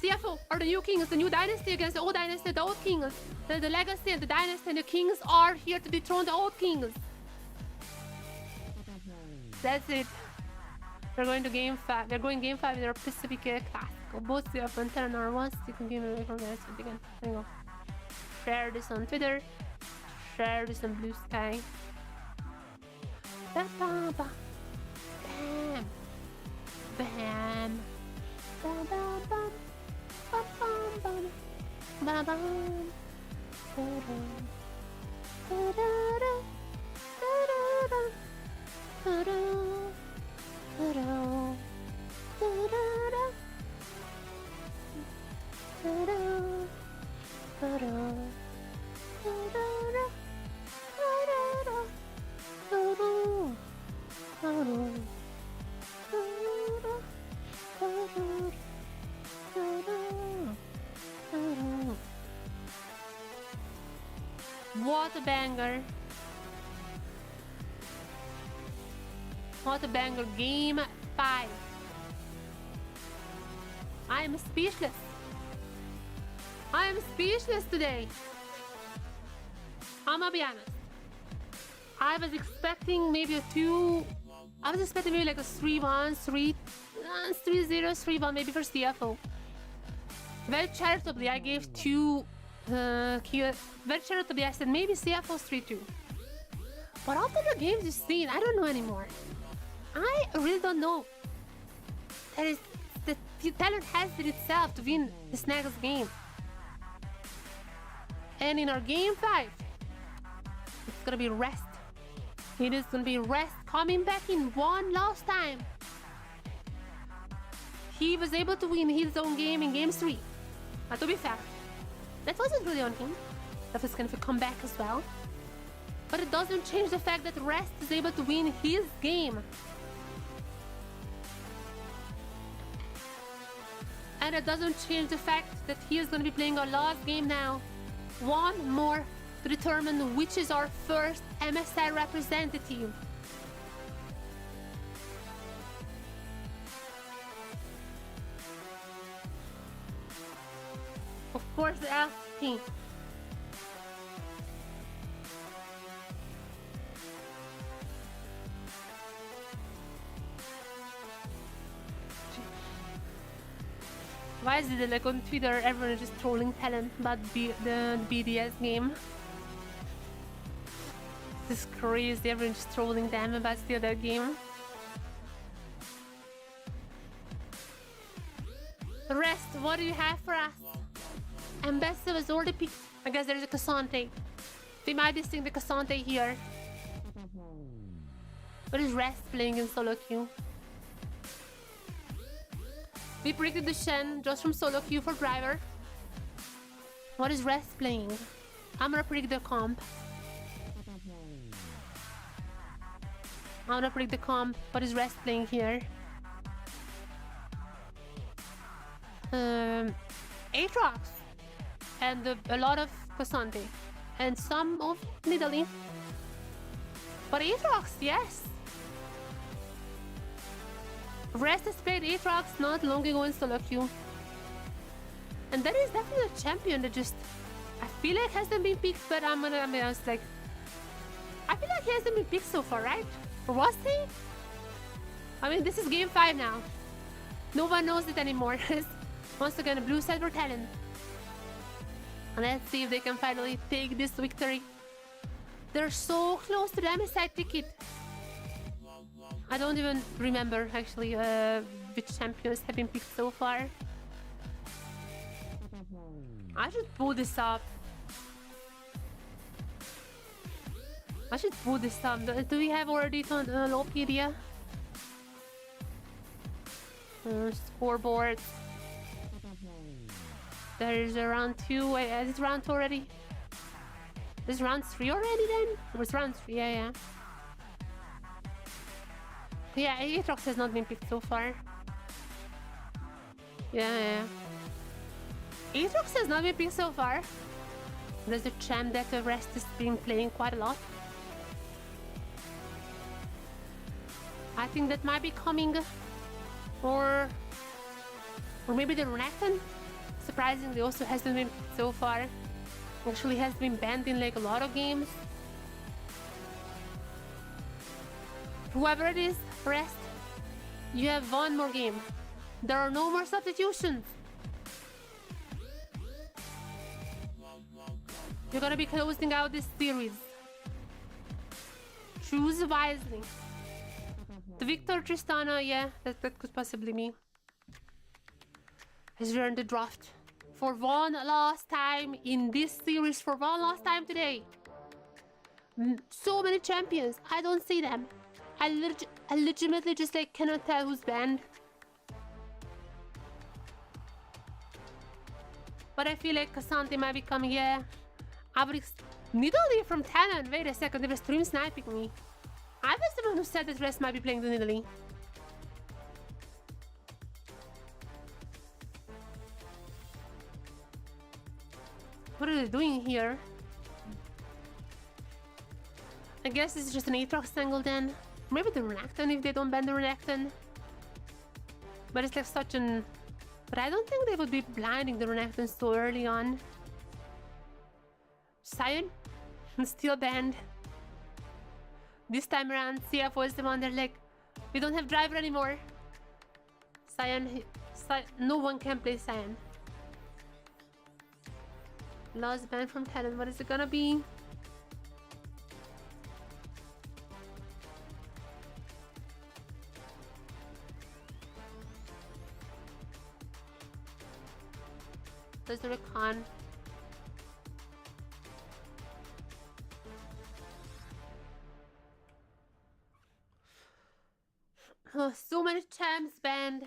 CFO are the new kings, the new dynasty against the old dynasty, the old kings. The legacy and the dynasty and the kings are here to dethrone the old kings. That's it. We're going to game 5. We're going game 5 in our Pacific Classical. Both CFO and TLN are one second game away from that. Again, there you go. Share this on Twitter. Share this on Blue Sky. Bam. Bam. Bam. Bam. Bam. Bam. Bam. Bam. Bam. Bam. Bam. What a banger. What a banger. Game 5. I am speechless. I am speechless today. I'm gonna be honest. I was expecting maybe a 2. I was expecting maybe like a 3-1, 3-0, 3-1 maybe for CFO. Very charitably, I gave 2. Very charitably, I said maybe CFO's 3-2. But after the games you've seen, I don't know anymore. I really don't know. The talent has it itself to win this next game. And in our game 5, it's gonna be rest. It is gonna be rest coming back in one last time. He was able to win his own game in game 3. But to be fair, that wasn't really on him. That was kind of a comeback as well. But it doesn't change the fact that Rest is able to win his game. And it doesn't change the fact that he is going to be playing our last game now. One more to determine which is our first MSI representative. Of course, the LCP. Why is it like on Twitter everyone is just trolling talent about the BDS game? This is crazy, everyone just trolling them about the other game. Rest, what do you have for us? And Bessa was already picked. I guess there's a Cassante. They might distinct the Cassante here. What is Rest playing in solo queue? We predicted the Shen just from solo queue for driver. What is Rest playing? I'm gonna predict the comp. What is Rest playing here? Aatrox. And a lot of Cassante. And some of Nidalee. But Aatrox, yes. Rest has played Aatrox not long ago in solo queue. And that is definitely a champion that just... I feel like hasn't been picked, but I was like... I feel like he hasn't been picked so far, right? Or was he? I mean, this is game 5 now. No one knows it anymore. Once again, a blue side for TLN. And let's see if they can finally take this victory. They're so close to the MSI ticket. I don't even remember, actually, which champions have been picked so far. I should pull this up. Do we have already on Lopedia? Scoreboard. There is a round 2. Wait, is it round 2 already? Is round 3 already then? It was round 3, yeah. Yeah, Aatrox has not been picked so far. Yeah. Aatrox has not been picked so far. There's a champ that the rest has been playing quite a lot. I think that might be coming. Or maybe the Renekton. Surprisingly, also hasn't been picked so far. Actually has been banned in like a lot of games. Whoever it is, Rest, you have one more game. There are no more substitutions. You're gonna be closing out this series. Choose wisely. The Victor Tristana, yeah, that could possibly be. Has earned the draft for one last time in this series, for one last time today. So many champions, I don't see them. I legitimately just like cannot tell who's banned. But I feel like Cassante might be coming, yeah. Nidalee from TLN, wait a second, they were stream sniping me. I was the one who said that Rest might be playing the Nidalee. What are they doing here? I guess this is just an Aatrox angle then. Maybe the Renekton if they don't ban the Renekton. But it's like such an... But I don't think they would be blinding the Renekton so early on. Sion? Still banned. This time around, CFO is the one they're like, we don't have driver anymore. Sion, no one can play Sion. Lost ban from TLN, what is it gonna be? There's the recon. Oh, so many champs banned.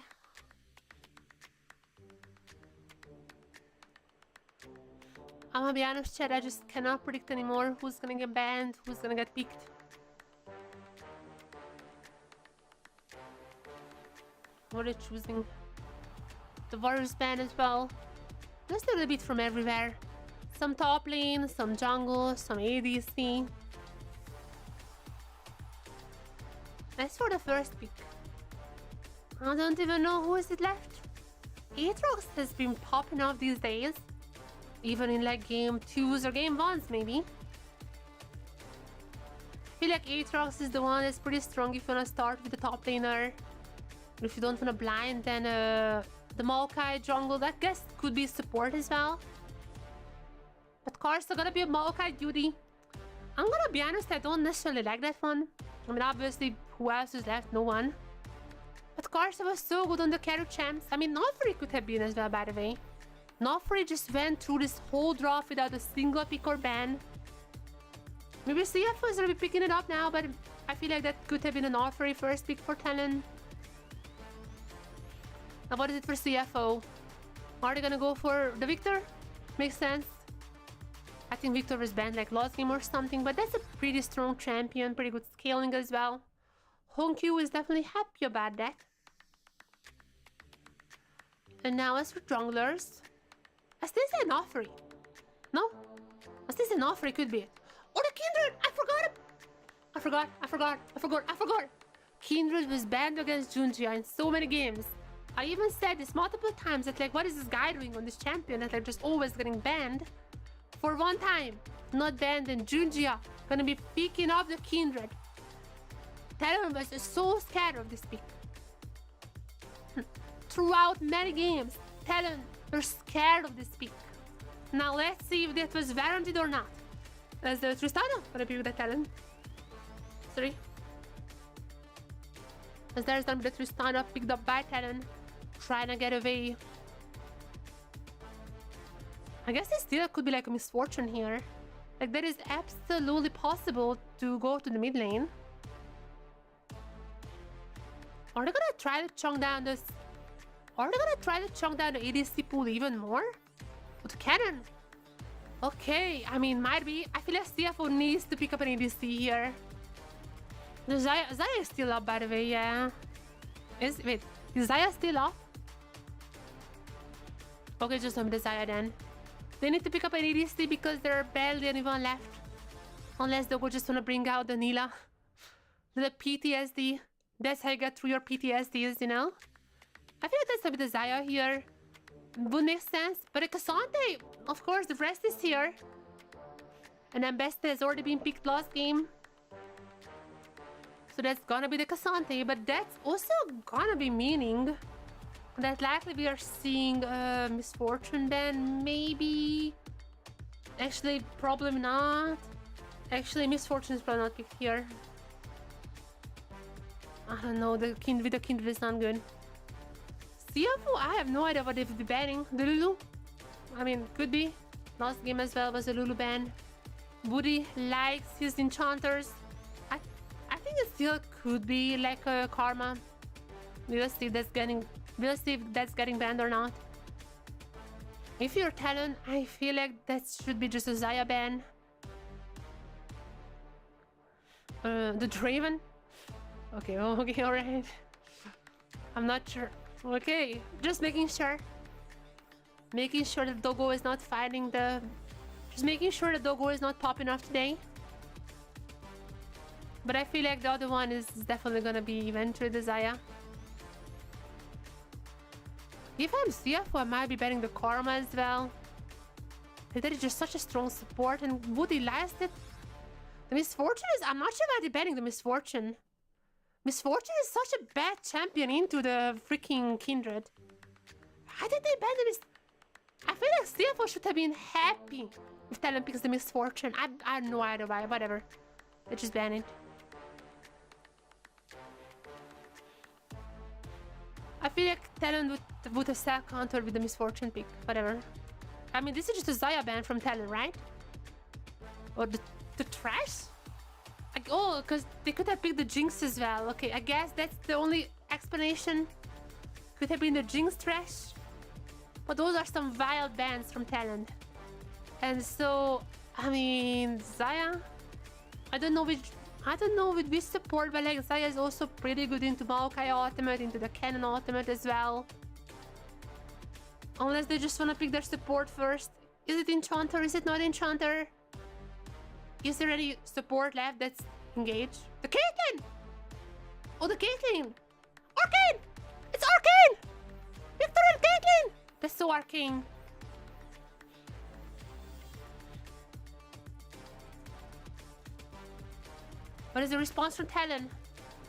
I'm gonna be honest, chat, I just cannot predict anymore who's gonna get banned, who's gonna get picked. What are they choosing? The Warriors ban as well. Just a little bit from everywhere. Some top lane, some jungle, some ADC. As for the first pick, I don't even know who is it left. Aatrox has been popping off these days. Even in like game 2s or game 1s maybe. I feel like Aatrox is the one that's pretty strong if you wanna start with the top laner. If you don't wanna blind, then the Maokai jungle, that guess could be support as well. But Karsa gonna be a Maokai duty. I'm gonna be honest, I don't necessarily like that one. I mean, obviously, who else is left? No one. But Karsa was so good on the carry champs. I mean, Nofri could have been as well, by the way. Nofri just went through this whole draft without a single pick or ban. Maybe CFO is gonna be picking it up now, but I feel like that could have been an Nofri first pick for TLN. Now what is it for CFO? Are they gonna go for the Victor? Makes sense. I think Victor was banned like last game or something, but that's a pretty strong champion, pretty good scaling as well. Honkyu is definitely happy about that. And now as for junglers, I still say an Offrey. No? I still say an Offrey could be it. Or the Kindred! I forgot it! I forgot. Kindred was banned against Junjia in so many games. I even said this multiple times that like, what is this guy doing on this champion that like just always getting banned? For one time, not banned, and Junjia gonna be picking up the Kindred. TLN was just so scared of this pick. Throughout many games, TLN were scared of this pick. Now let's see if that was warranted or not. As the Tristana gonna pick the TLN. Sorry. As there's gonna be the Tristana picked up by TLN, trying to get away. I guess it still could be like a misfortune here. Like that is absolutely possible to go to the mid lane. Are they gonna try to chunk down this? Are they gonna try to chunk down the ADC pool even more? With cannon? Okay, I mean, might be. I feel like CFO needs to pick up an ADC here. The Zaya is still up, by the way, yeah. Wait, is Zaya still up? Okay, just the Zaya then. They need to pick up an ADC because there are barely anyone left. Unless they would just want to bring out the Nila. The PTSD. That's how you get through your PTSDs, you know? I feel like that's a bit of Zaya here. Would make sense. But a Cassante, of course, the rest is here. And then Besta has already been picked last game. So that's gonna be the Cassante. But that's also gonna be meaning that likely we are seeing Misfortune then, maybe. Actually, probably not. Actually, Misfortune is probably not picked here. I don't know, the Kindred is not good. CFO, I have no idea what they would be banning. The Lulu? I mean, could be. Last game as well was a Lulu ban. Woody likes his enchanters. I think it still could be like a Karma. We'll see if that's getting banned or not. If you're TLN, I feel like that should be just a Zaya ban. The Draven? Okay, okay, alright. I'm not sure. Okay, just making sure. Making sure that Doggo is not fighting the... Just making sure that Doggo is not popping off today. But I feel like the other one is definitely gonna be eventually the Zaya. If I'm CFO, I might be betting the Karma as well. That is just such a strong support, and Woody last it. The Misfortune is... I'm not sure why they're betting the Misfortune. Misfortune is such a bad champion into the freaking Kindred. Why did they ban the I feel like CFO should have been happy if TLN picks the Misfortune. I have no idea why, whatever. They just ban it. I feel like TLN would have sat counter with the Misfortune pick, whatever. I mean, this is just a Zaya ban from TLN, right? Or the trash? Like, oh, because they could have picked the Jinx as well. Okay, I guess that's the only explanation. Could have been the Jinx trash. But those are some wild bans from TLN. And so, I mean, Zaya, I don't know with which support, but like Zaya is also pretty good into Maokai ultimate, into the Cannon ultimate as well. Unless they just want to pick their support first. Is it Enchanter? Is it not Enchanter? Is there any support left that's engaged? The Caitlyn! Oh, the Caitlyn! Arcane! It's Arcane! Victor and Caitlyn! That's so arcane. What is the response from TLN?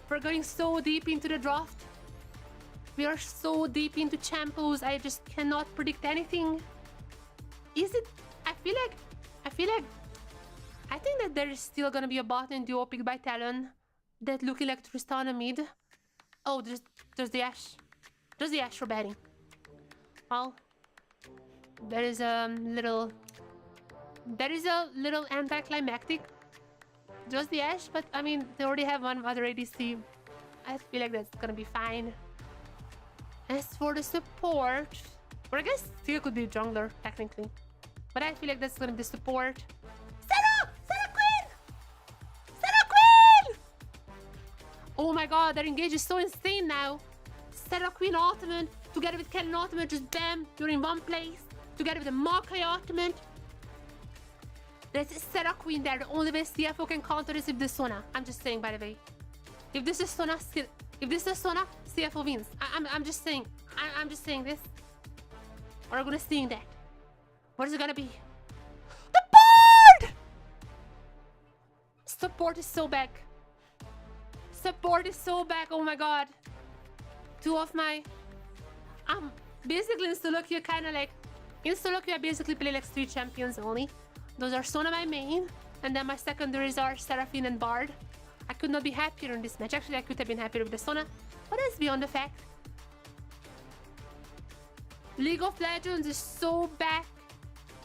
We're going so deep into the draft. We are so deep into Champos. I just cannot predict anything. Is it? I feel like I think that there is still gonna be a bot lane duo picked by TLN that looking like Tristana mid. Oh, there's the Ashe. There's the Ashe for betting. Well, That is a little anticlimactic. Just the Ashe, but I mean, they already have one other ADC. I feel like that's gonna be fine. As for the support, or I guess still could be jungler, technically. But I feel like that's gonna be support. Senna! Senna Queen! Senna Queen! Oh my god, their engage is so insane now. Senna Queen ultimate, together with Cannon ultimate, just bam, you're in one place. Together with the Maokai ultimate. There's Senna Queen there. The only way CFO can counter is if this Sona. I'm just saying, by the way. If this is Sona, CFO wins. I'm just saying. I'm just saying this. Or I'm gonna sing that. What is it gonna be? The board! Support is so back. Support is so back. Oh my god. Two of my... basically in Solokia kind of like... In Solokia I basically play like 3 champions only. Those are Sona my main. And then my secondaries are Seraphine and Bard. I could not be happier in this match. Actually, I could have been happier with the Sona. But that's beyond the fact. League of Legends is so back.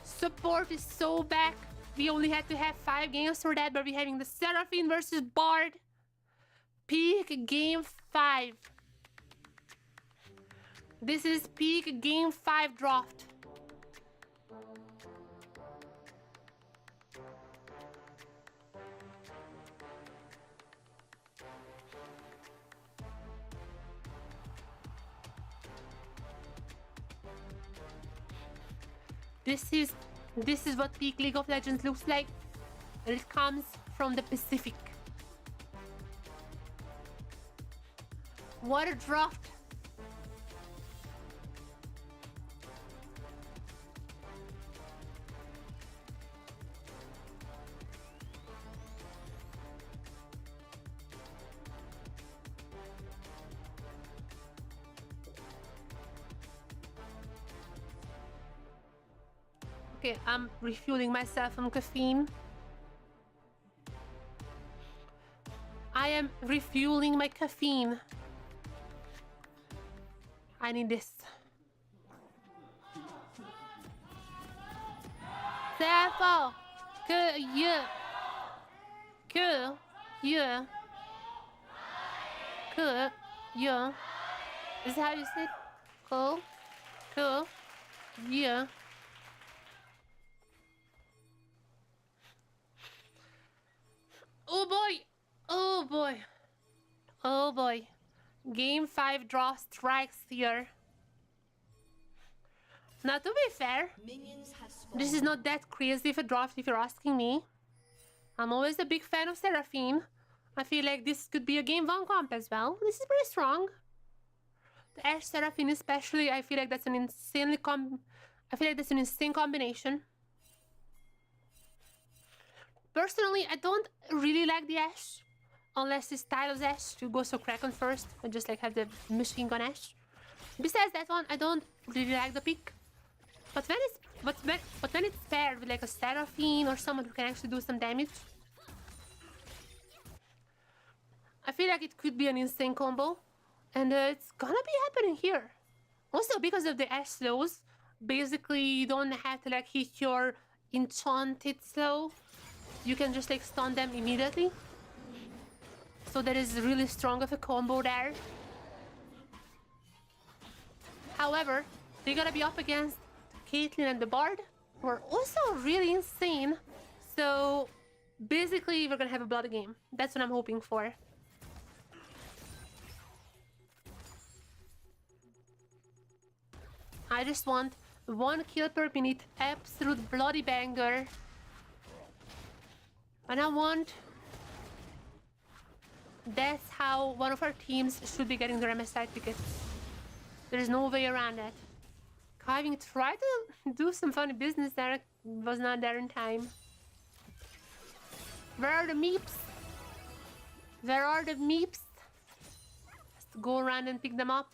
Support is so back. We only had to have 5 games for that, but we're having the Seraphine versus Bard. Peak game 5. This is peak game 5 draft. This is what peak League of Legends looks like. And it comes from the Pacific. What a draft. Okay, I'm refueling myself on caffeine. I am refueling my caffeine. I need this. CFO! Que you. Is that how you say it? Cool. Yeah. Oh boy! Oh boy! Oh boy! Game 5 draw strikes here. Now, to be fair, this is not that crazy of a draft if you're asking me. I'm always a big fan of Seraphine. I feel like this could be a game 1 comp as well. This is pretty strong. The Ashe Seraphine especially, I feel like that's an insane combination. Personally, I don't really like the Ashe. Unless it's Tyler's Ashe to go so Kraken first and just like have the machine gun Ashe. Besides that one, I don't really like the pick. But when it's paired with like a Seraphine or someone who can actually do some damage, I feel like it could be an insane combo. And it's gonna be happening here. Also because of the Ashe slows, basically you don't have to like hit your enchanted slow. You can just like stun them immediately. So that is really strong of a combo there. However, they're gonna be up against Caitlyn and the Bard, who are also really insane. So basically we're gonna have a bloody game. That's what I'm hoping for. I just want 1 kill per minute, absolute bloody banger. And I want... That's how one of our teams should be getting the MSI ticket. There's no way around that. Having tried to do some funny business there, was not there in time. Where are the meeps? Where are the meeps? Let's go around and pick them up.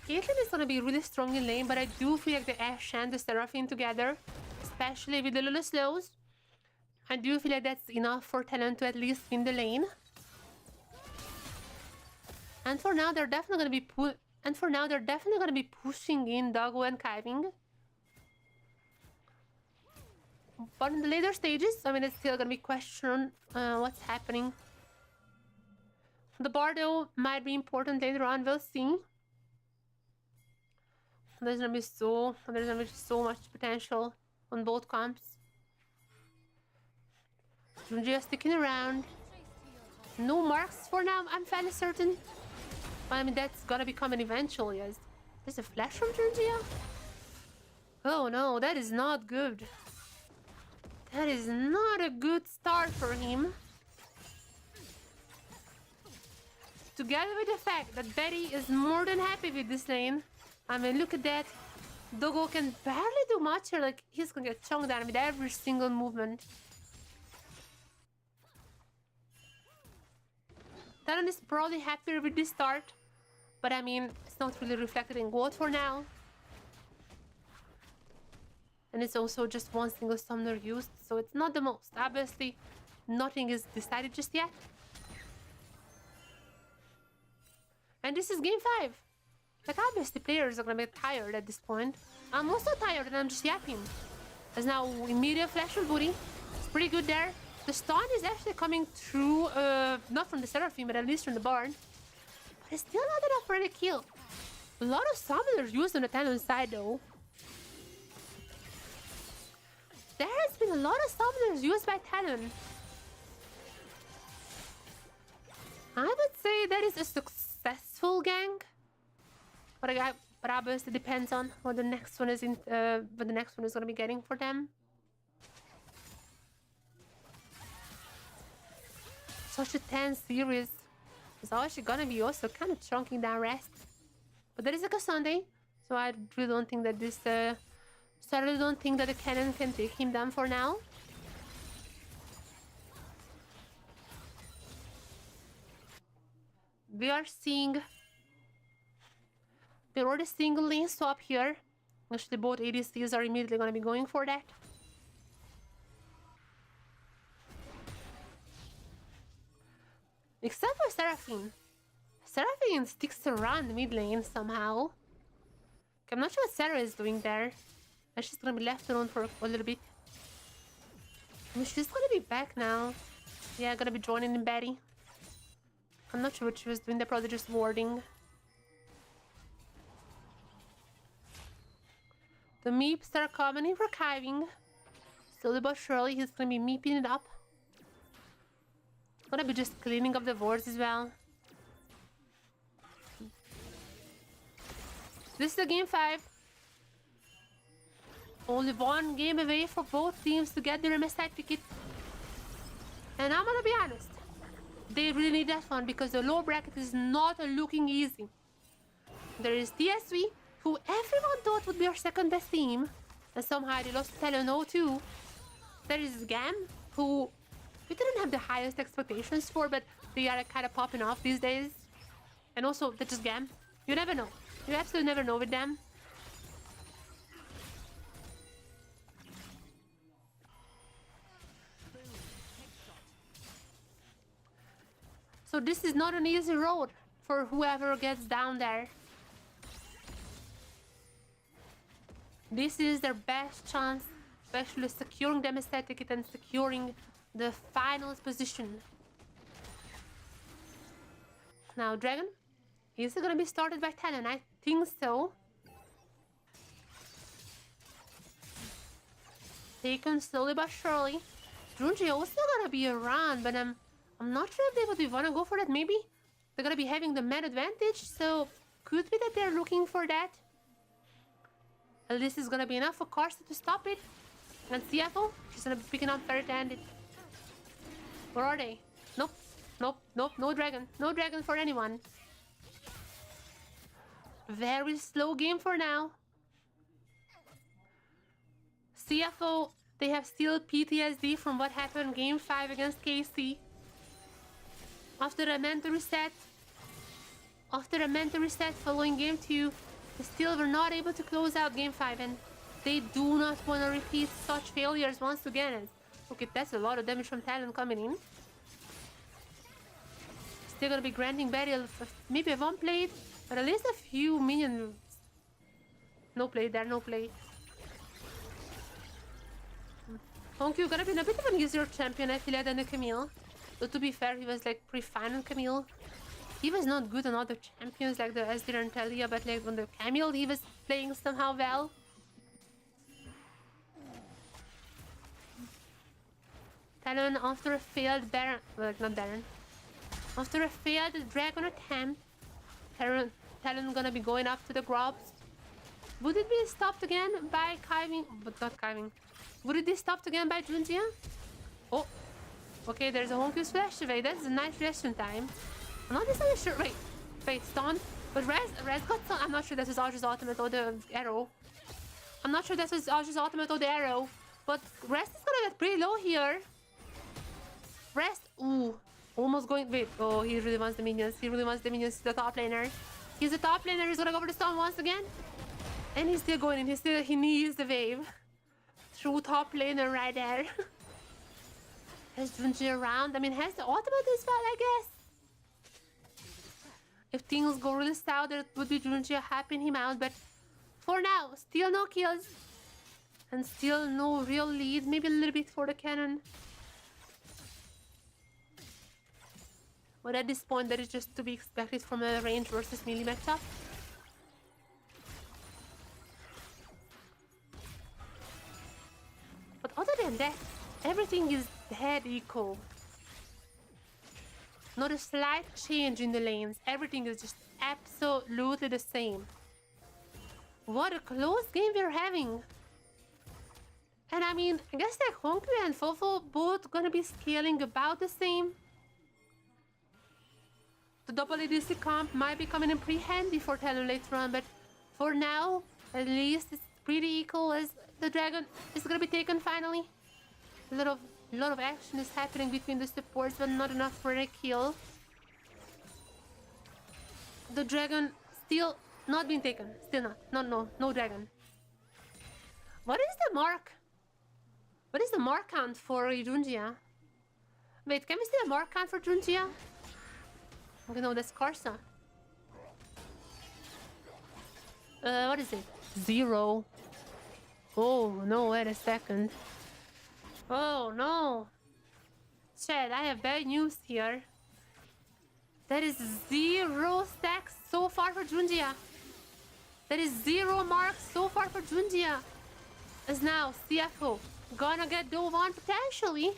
Caitlyn is gonna be really strong in lane, but I do feel like the Ashe and the Seraphine together, especially with the little slows, I do feel like that's enough for TLN to at least win the lane. And for now, they're definitely gonna be And for now, they're definitely going to be pushing in Doggo and Kiving. But in the later stages, I mean, it's still going to be question what's happening. The Bardo might be important later on, we'll see. There's going to be so much potential on both comps. Junjia sticking around. No marks for now, I'm fairly certain. I mean, that's gonna be coming eventually. As there's a flash from Junjia. Oh no, that is not good. That is not a good start for him. Together with the fact that Betty is more than happy with this lane. I mean, look at that. Doggo can barely do much here. Like, he's gonna get chunked down with every single movement. Talon is probably happier with this start, but I mean, it's not really reflected in gold for now. And it's also just one single summoner used, so it's not the most. Obviously, nothing is decided just yet. And this is game 5. Like, obviously, players are gonna be tired at this point. I'm also tired and I'm just yapping. There's now immediate flash from Booty. It's pretty good there. The stun is actually coming through, not from the Seraphim, but at least from the Barn. But it's still not enough for any kill. A lot of summoners used on the Talon side, though. There has been a lot of summoners used by Talon. I would say that is a successful gank. But obviously depends on what the next one is what the next one is gonna be getting for them. Such a tense series. It's actually gonna be also kind of chunking down rest. But there is like a Sunday, so I really don't think that this certainly don't think that the cannon can take him down for now. We are seeing, we're already seeing a lane swap here. Actually, both ADCs are immediately gonna be going for that. Except for Seraphine. Seraphine sticks around mid lane somehow. I'm not sure what Sarah is doing there. And she's gonna be left alone for a little bit. I mean, she's gonna be back now. Yeah, gonna be joining in Betty. I'm not sure what she was doing. They're probably just warding. The meeps are coming in for Kiving. Slowly but surely, he's gonna be meeping it up. Gonna be just cleaning up the wards as well. This is the game 5. Only one game away for both teams to get their MSI ticket. And I'm gonna be honest, they really need that one because the lower bracket is not looking easy. There is TSV, who everyone thought would be our second best team, and somehow they lost to Talon 0-2. There is Gam, who we didn't have the highest expectations for, but they are kind of popping off these days. And also, that's just Gam. You never know. You absolutely never know with them. So this is not an easy road for whoever gets down there. This is their best chance of actually securing the MSI ticket and securing the finals position. Now, Dragon, is it gonna be started by Talon? I think so. Taken slowly but surely. Junji also gonna be around, but I'm not sure if they would wanna go for that. Maybe they're gonna be having the man advantage, so could be that they're looking for that. At least it's gonna be enough for Karsta to stop it. And CFO, she's gonna be picking up third-handed. Where are they? Nope. Nope. Nope. No dragon. No dragon for anyone. Very slow game for now. CFO, they have still PTSD from what happened game 5 against KC. After a mental reset following game 2, they still were not able to close out game 5, and they do not want to repeat such failures once again. Okay, that's a lot of damage from Talon coming in. Still gonna be granting Betty maybe a one plate. But at least a few minions. No play there, no play. Honkyu gonna be a bit of an easier champion, I feel like, than the Camille. But to be fair, he was like pretty fine on Camille. He was not good on other champions like the Ezreal and Talia, but like on the Camille, he was playing somehow well. Talon after a failed Baron, well, not Baron. After a failed Dragon attempt, Talon gonna be going up to the grubs. Would it be stopped again by Kiving? But not Kiving. Would it be stopped again by Junjia? Oh, okay, there's a Honkyu's flash away. That's a nice reaction time. I'm not entirely sure. Wait, stunned. But Rez got some. I'm not sure that was Aja's ultimate or the arrow. I'm not sure that was Aja's ultimate or the arrow. But Rest is gonna get pretty low here. Rest, ooh, almost going. Wait, oh, he really wants the minions. He really wants the minions to the top laner. He's the top laner. He's gonna go for the stun once again. And he's still going in. He needs the wave. True top laner right there. Has Junji around. I mean, has the ultimate as well, I guess. If things go really south, there would be Junji helping him out. But for now, still no kills. And still no real lead. Maybe a little bit for the cannon. But at this point, that is just to be expected from a range versus melee matchup. But other than that, everything is dead equal. Not a slight change in the lanes. Everything is just absolutely the same. What a close game we're having. And I mean, I guess like Honkyu and Fofo both gonna be scaling about the same. The double ADC comp might be coming in pretty handy for Talon later on, but for now, at least it's pretty equal as the dragon is gonna be taken finally. A lot of action is happening between the supports, but not enough for a kill. The dragon still not being taken. Still not. No dragon. What is the mark? What is the mark count for Junjia? Wait, can we see the mark count for Junjia? Okay, no, that's Karsa. What is it? 0. Oh, no, wait a second. Oh, no. Chad, I have bad news here. That is 0 stacks so far for Junjia. That is 0 marks so far for Junjia. As now, CFO gonna get dove on potentially.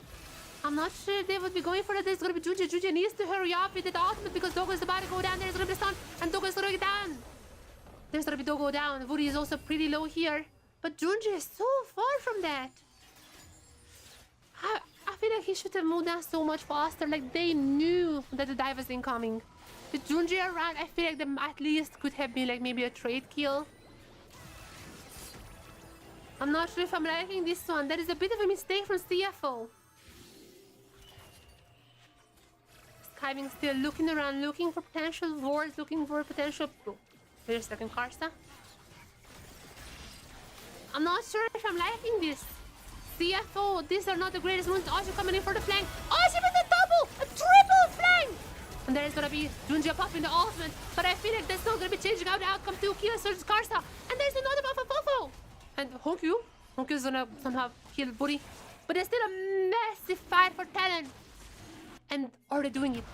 I'm not sure they would be going for that. There's gonna be Junjia. Junjia needs to hurry up with the ultimate because Dogo is about to go down. There's gonna be stun and Dogo is gonna get down. There's gonna be Dogo down. Woody is also pretty low here. But Junjia is so far from that. I feel like he should have moved down so much faster. Like they knew that the dive was incoming. With Junjia around, I feel like them at least could have been like maybe a trade kill. I'm not sure if I'm liking this one. That is a bit of a mistake from CFO. Skiving still looking around, looking for potential wards, looking for potential... Oh, wait a second, Karsa. I'm not sure if I'm liking this. CFO, these are not the greatest ones. Ashi coming in for the flank. Ashi with a double! A triple flank! And there's gonna be Junjia popping the ultimate. But I feel like that's not gonna be changing out the outcome to kill versus Karsa. And there's another buff of Fofo. And Honkyu's gonna somehow kill Buddy. But there's still a massive fight for Talon. And are they doing it?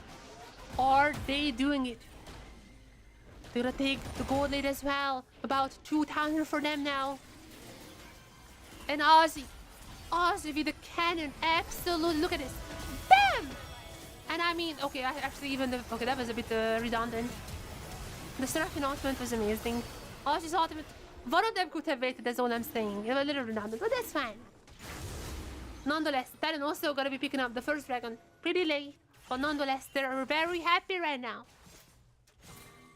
Are they doing it? They're gonna take the gold lead as well. About 2,000 for them now. And Ozzy with the cannon. Absolutely. Look at this. Bam! And I mean, okay, actually even the... Okay, that was a bit redundant. The Seraphine ultimate was amazing. Ozzy's ultimate... One of them could have waited, that's all I'm saying. It was a little redundant, but that's fine. Nonetheless, Talon also gonna be picking up the first dragon pretty late. But nonetheless, they're very happy right now.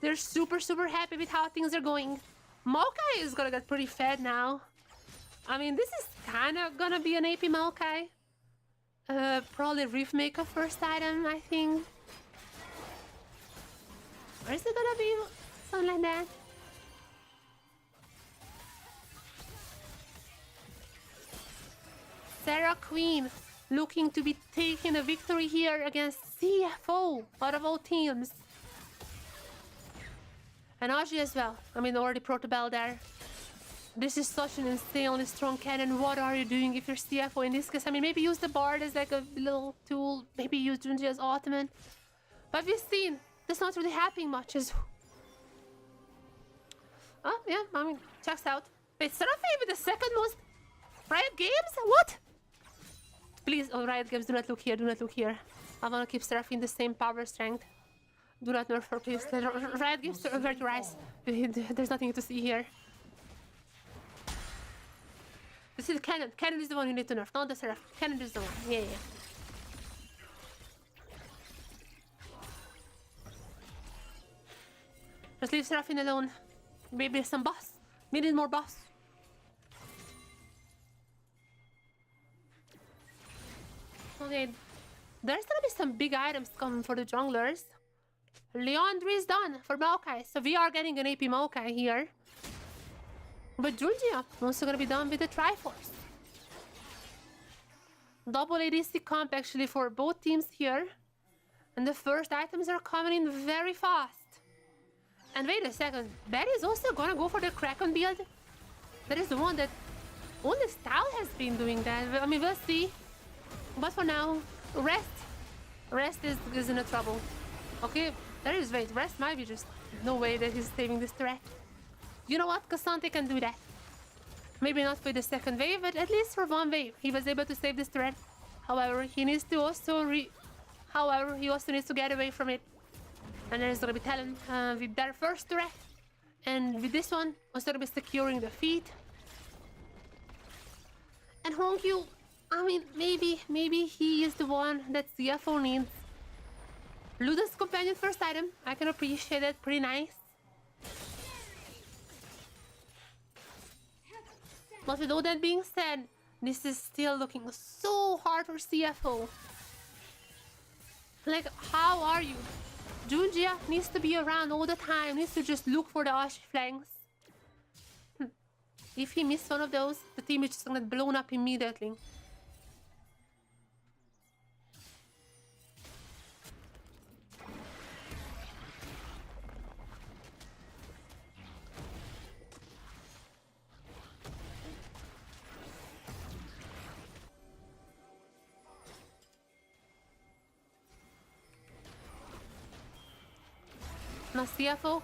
They're super happy with how things are going. Maokai is gonna get pretty fed now. I mean, this is kind of gonna be an AP Maokai. Probably Reef Maker first item, I think. Or is it gonna be something like that? Sarah Queen looking to be taking a victory here against CFO out of all teams. And Aji as well. I mean, already Protobell there. This is such an insanely strong cannon. What are you doing if you're CFO in this case? I mean, maybe use the Bard as like a little tool. Maybe use Junji as Ottoman. But we've seen that's not really happening much. Oh, yeah, I mean, checks out. Wait, Seraphim with the second most Riot Games? What? Please, oh, Riot Games, do not look here, do not look here. I want to keep Seraphim the same power strength. Do not nerf her, please. Riot Games, where to rise. There's nothing to see here. This is Cannon. Cannon is the one you need to nerf, not the Seraph. Cannon is the one. Yeah. Just leave Seraphine alone. Maybe some boss. We need more boss. Okay. There's gonna be some big items coming for the junglers. Leandri is done for Maokai. So we are getting an AP Maokai here. But Junjia also gonna be done with the Triforce. Double ADC comp actually for both teams here. And the first items are coming in very fast. And wait a second, that is also gonna go for the Kraken build? That is the one that only Style has been doing that. I mean, we'll see. But for now, Rest is in a trouble. Okay, there is wait, Rest might be just no way that he's saving this threat. You know what? Cassante can do that. Maybe not for the second wave, but at least for one wave, he was able to save this threat. However, he needs to also he also needs to get away from it. And there's gonna be Talon with their first threat. And with this one, also gonna be securing the feet. And Hongyu, I mean, maybe he is the one that CFO needs. Luda's companion first item. I can appreciate it. Pretty nice. But with all that being said, this is still looking so hard for CFO. Like, how are you? Junjia needs to be around all the time, needs to just look for the Ashi flanks. If he missed one of those, the team is just gonna get blown up immediately. Now CFO,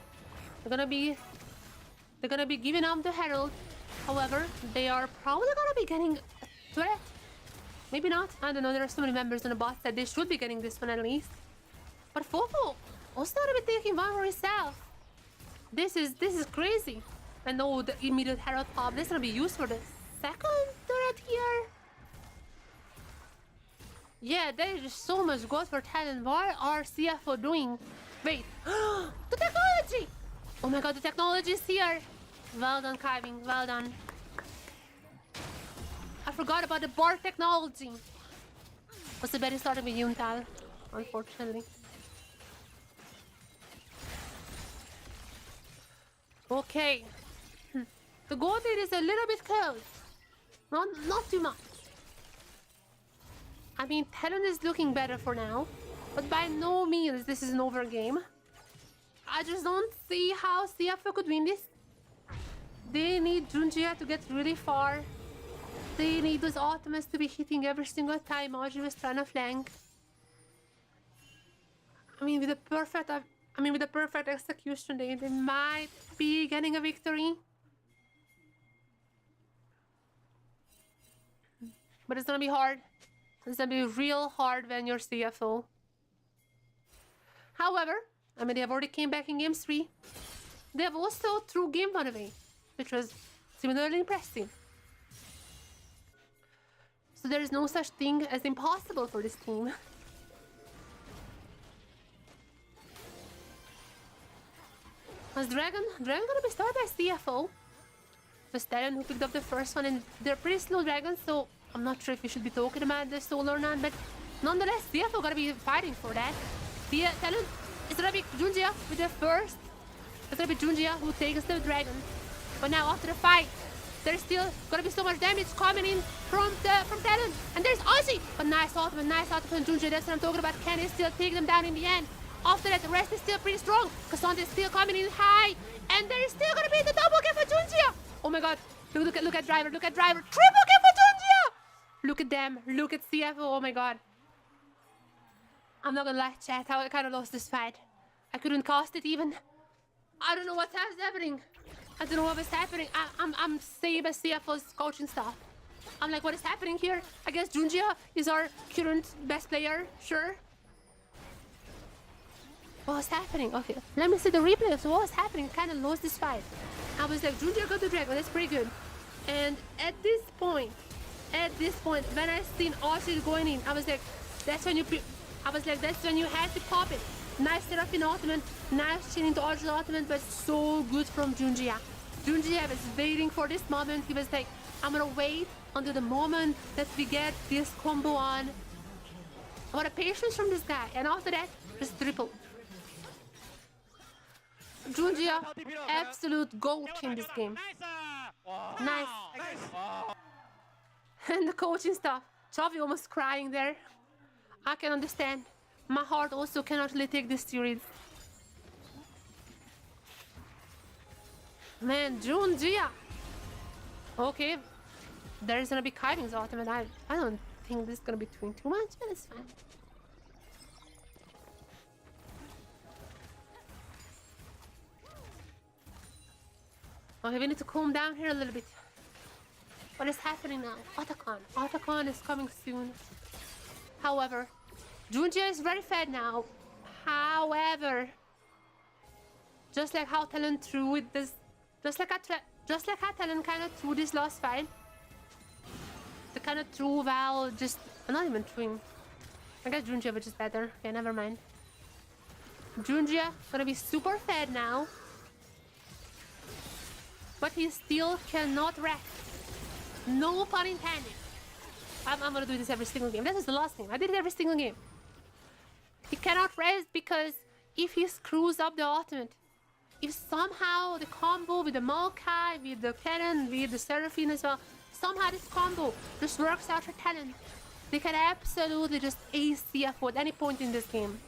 they're gonna be giving up the Herald. However, they are probably gonna be getting a threat. Maybe not. I don't know. There are so many members on the bot that they should be getting this one at least. But Fofo also gonna be taking one for himself. This is crazy. And oh, the immediate Herald pop. This is gonna be used for the second threat here. Yeah, there is just so much growth for talent. What are CFO doing? Wait, the technology! Oh my god, the technology is here! Well done, Kiving, well done. I forgot about the bar technology. Was the better starting with Yuntal, unfortunately. Okay. The goal date is a little bit close. Not too much. I mean, Talon is looking better for now. But by no means this is an over game. I just don't see how CFO could win this. They need Junjia to get really far. They need those Ottomans to be hitting every single time Aji was trying to flank. I mean, with the perfect execution, they might be getting a victory. But it's gonna be hard. It's gonna be real hard when you're CFO. However, I mean, they have already came back in game 3. They have also threw game 1 away, which was similarly impressive. So there is no such thing as impossible for this team. As Dragon gonna be started by CFO. The Stallion who picked up the first one, and they're pretty slow dragons, so I'm not sure if we should be talking about the solo or not, but nonetheless, CFO gonna be fighting for that. Talon, it's gonna be Junjia with the first. It's gonna be Junjia who takes the dragon. But now after the fight, there's still gonna be so much damage coming in from Talon. And there's Aji! But nice ultimate from Junjia. That's what I'm talking about. Can he still take them down in the end? After that, the rest is still pretty strong. Cassandra is still coming in high. And there is still gonna be the double kill for Junjia. Oh my god. Look at Driver. Look at Driver. Triple kill for Junjia. Look at them. Look at CFO. Oh my god. I'm not gonna lie, chat. I kind of lost this fight. I couldn't cast it even. I don't know what's happening. I don't know what is happening. I'm saying by CFO's coaching staff. I'm like, what is happening here? I guess Junjia is our current best player. Sure. What was happening? Okay, let me see the replay of what was happening. Kind of lost this fight. I was like, Junjia got the dragon. That's pretty good. And at this point, when I seen Archie going in, I was like, that's when you had to pop it. Nice setup in ultimate, nice chain into Archie's ultimate, but so good from Junjia. Junjia was waiting for this moment. He was like, I'm gonna wait until the moment that we get this combo on. What a patience from this guy. And after that, just triple. Junjia, absolute GOAT in this game. Nice. And the coaching stuff. Chavi almost crying there. I can understand. My heart also cannot really take this series. Man, Junjia. Okay. There's gonna be Kaiving's ultimate. I don't think this is gonna be doing too much, but it's fine. Okay, we need to calm down here a little bit. What is happening now? Otacon. Otacon is coming soon. However, Junjia is very fed now. However, just like how Talon threw with this, just like how Talon kind of threw this last fight. The kind of threw while just not even throwing. I guess Junjia was just better. Okay, never mind. Junjia gonna be super fed now. But he still cannot rest. No pun intended. I'm gonna do this every single game. This is the last game. I did it every single game. He cannot rest because if he screws up the ultimate, if somehow the combo with the Maokai, with the Cannon, with the Seraphine as well, somehow this combo just works out for Talon, they can absolutely just ace CFO at any point in this game.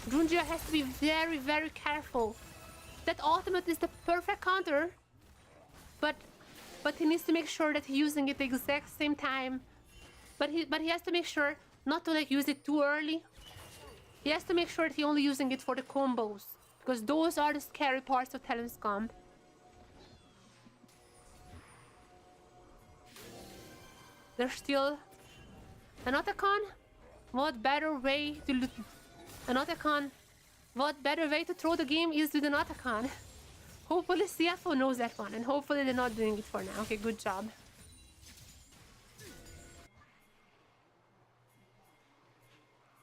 Junjia has to be very, very careful. That ultimate is the perfect counter, but he needs to make sure that he's using it the exact same time. But he has to make sure not to like use it too early. He has to make sure that he's only using it for the combos, because those are the scary parts of Talon's comp. There's still an Otacon. What better way to an Otacon? What better way to throw the game is with an Otacon? Hopefully CFO knows that one, and hopefully they're not doing it for now. Okay, good job.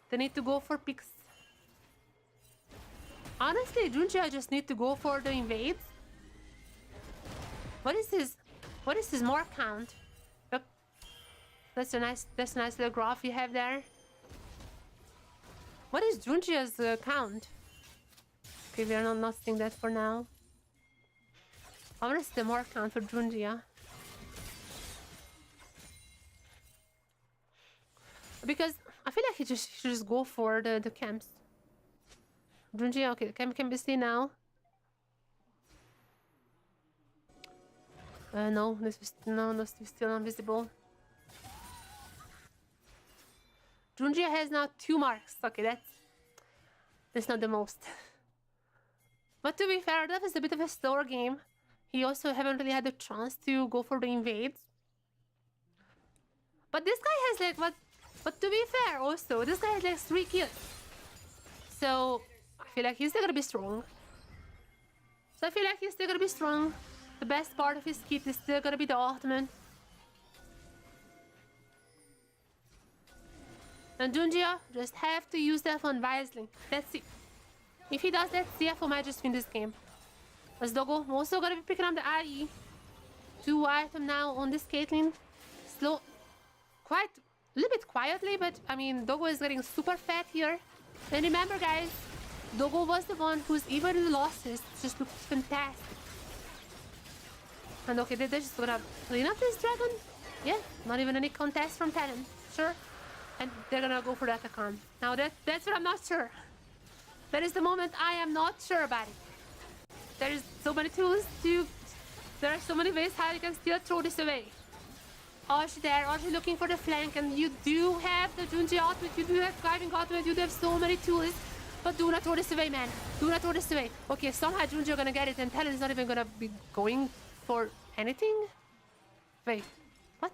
They need to go for picks. Honestly, Junjia just need to go for the invades. What is his mark count? Yep. That's a nice little graph you have there. What is Junjia's count? Okay, we are not seeing that for now. I want to see the mark count for Junjia. Because I feel like he should just go for the camps. Junjia, okay, the camp can be seen now. No, this is still not visible. Junjia has now 2 marks. Okay, that's not the most. But to be fair, that was a bit of a slower game. He also haven't really had the chance to go for the invades. But this guy has like what? But to be fair, also this guy has like 3 kills. So I feel like he's still gonna be strong. The best part of his kit is still gonna be the ultimate. And Junjia just have to use that one wisely. That's it. If he does that, CFO might just win this game. As Dogo also gonna be picking up the IE. 2 item now on this Caitlyn. Slow, quite a little bit quietly, but I mean Dogo is getting super fat here. And remember, guys, Dogo was the one who's even in the losses just looked fantastic. And okay, they're just gonna clean up this dragon. Yeah, not even any contest from Talon. Sure. And they're gonna go for the Otacon. Now that's what I'm not sure. That is the moment I am not sure about it. There is so many tools to... There are so many ways how you can still throw this away. Archie there, Archie looking for the flank, and you do have the Junji ultimate, you do have driving ultimate, you do have so many tools. But do not throw this away, man. Do not throw this away. Okay, somehow Junji are gonna get it, and TLN is not even gonna be going for anything? Wait, what?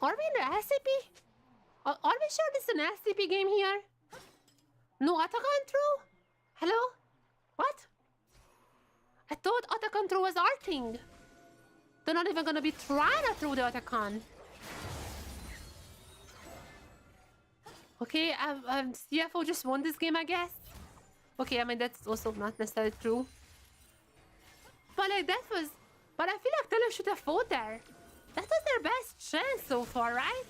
Are we in the LCP? Are we sure this is an LCP game here? No Atakan throw? Hello? What? I thought Atakan throw was our thing. They're not even gonna be trying to throw the Atakan. Okay, CFO just won this game, I guess. Okay, I mean, that's also not necessarily true. But like, that was... But I feel like TLN should have fought there. That was their best chance so far, right?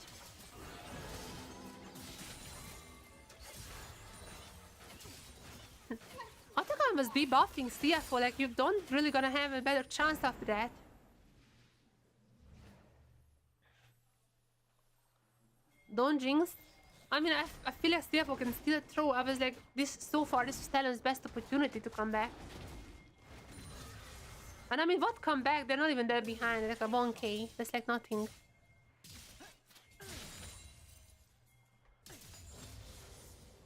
Atakan was debuffing CFO, like, you don't really gonna have a better chance after that. Don't jinx. I mean, I feel like CFO can still throw. I was like, this so far, this is TLN's best opportunity to come back. And I mean, what come back? They're not even there behind, like a 1k. That's like nothing.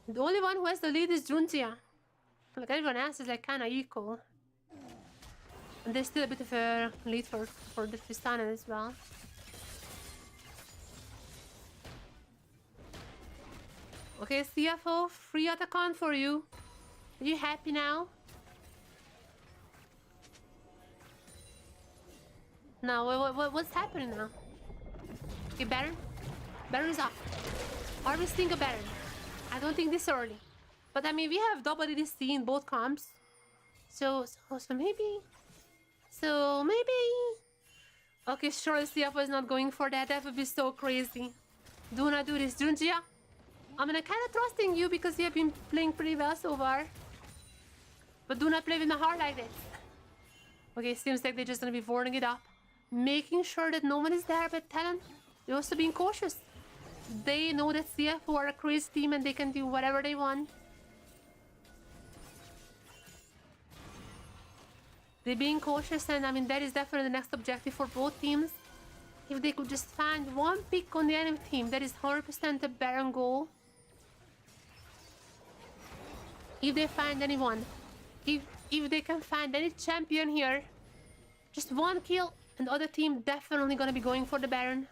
The only one who has the lead is Junjia. Like, everyone else is like kind of equal. And there's still a bit of a lead for the Tristana as well. Okay, CFO, free Atakan for you. Are you happy now? Now, what's happening now? Okay, Baron? Baron is up. Are we seeing a Baron? I don't think this early. But I mean, we have double EDC in both comps. So maybe... So maybe... Okay, sure, CFO is not going for that. That would be so crazy. Do not do this, Junjia. I mean, I'm kind of trusting you because you have been playing pretty well so far. But do not play with my heart like this. Okay, seems like they're just gonna be warding it up. Making sure that no one is there, but TLN, they're also being cautious. They know that CFO are a crazy team and they can do whatever they want. They're being cautious, and I mean, that is definitely the next objective for both teams. If they could just find one pick on the enemy team, that is 100% a Baron goal. If they find anyone, if they can find any champion here, just one kill, and the other team definitely gonna be going for the Baron.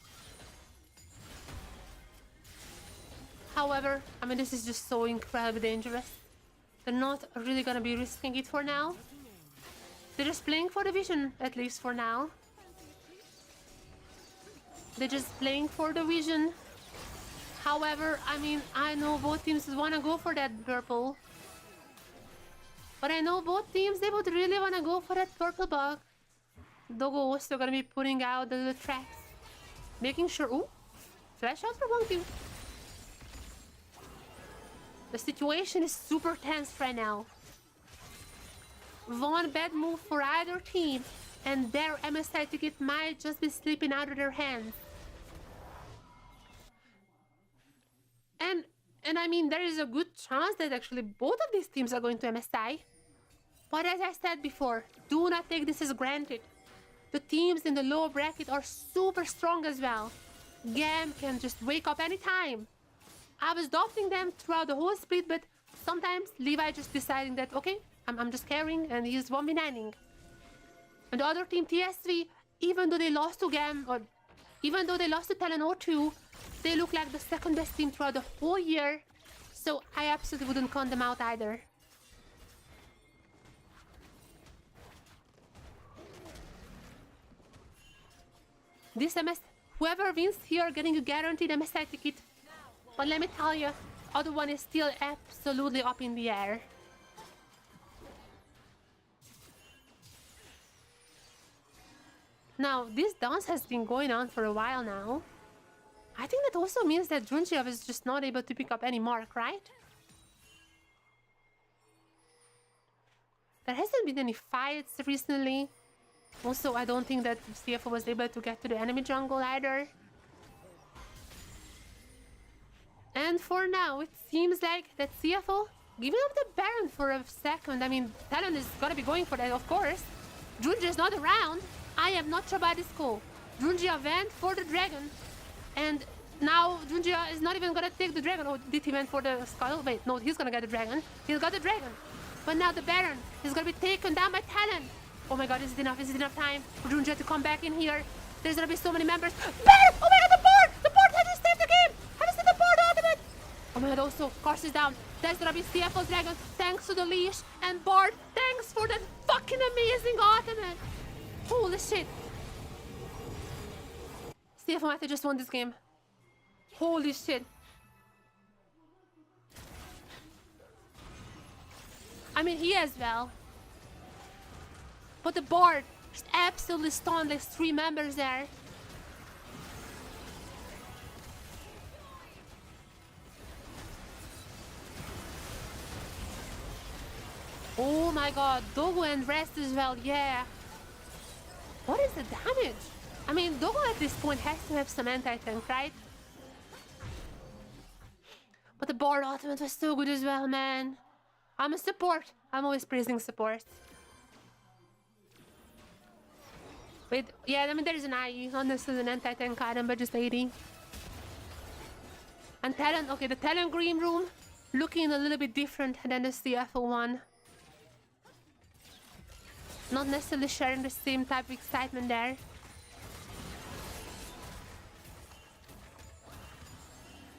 However, I mean, this is just so incredibly dangerous. They're not really gonna be risking it for now. They're just playing for the vision, at least for now. They're just playing for the vision. However, I mean, I know both teams wanna go for that purple. But I know both teams, they would really wanna go for that purple bug. Dogo also gonna be putting out the little tracks. Making sure... Ooh! Flash out for 1Q. The situation is super tense right now. One bad move for either team, and their MSI ticket might just be slipping out of their hands. And I mean, there is a good chance that actually both of these teams are going to MSI. But as I said before, do not take this as granted. The teams in the lower bracket are super strong as well. Gam can just wake up anytime. I was doubting them throughout the whole split, but sometimes Levi just deciding that, okay, I'm just carrying, and he's 1v9ing. And the other team, TSV, even though they lost to Gam, or even though they lost to TLN 02, they look like the second best team throughout the whole year. So I absolutely wouldn't count them out either. This MS, whoever wins here getting a guaranteed MSI ticket. But let me tell you, other one is still absolutely up in the air. Now, this dance has been going on for a while now. I think that also means that Junji is just not able to pick up any mark, right? There hasn't been any fights recently. Also, I don't think that CFO was able to get to the enemy jungle either. And for now, it seems like that CFO giving up the Baron for a second. I mean, TLN is gonna be going for that, of course. Junji is not around. I am not sure about this call. Junji went for the dragon. And now Junji is not even gonna take the dragon. Oh, did he went for the skull? Wait, no, he's gonna get the dragon. He's got the dragon. But now the Baron is gonna be taken down by TLN. Oh my god, is it enough? Is it enough time for Junji to come back in here? There's gonna be so many members. Baron! Oh my god, the board! The board had to save the game! Have you seen the board ultimate? Oh my god, also, Kars is down. There's gonna be CFO's dragon, thanks to the leash. And Bard, thanks for that fucking amazing ultimate. Holy shit. CFO might have just won this game. Holy shit. I mean, he as well. But the board just absolutely stunned, like 3 members there. Oh my god, Dogo and rest as well, yeah. What is the damage? I mean, Dogo at this point has to have some anti-tank, right? But the board ultimate was so good as well, man. I'm a support. I'm always praising support. Wait, yeah, I mean, there's an IE, not necessarily an anti-tank item, but just 80. And Talon, okay, the Talon Green Room looking a little bit different than the CFO one. Not necessarily sharing the same type of excitement there.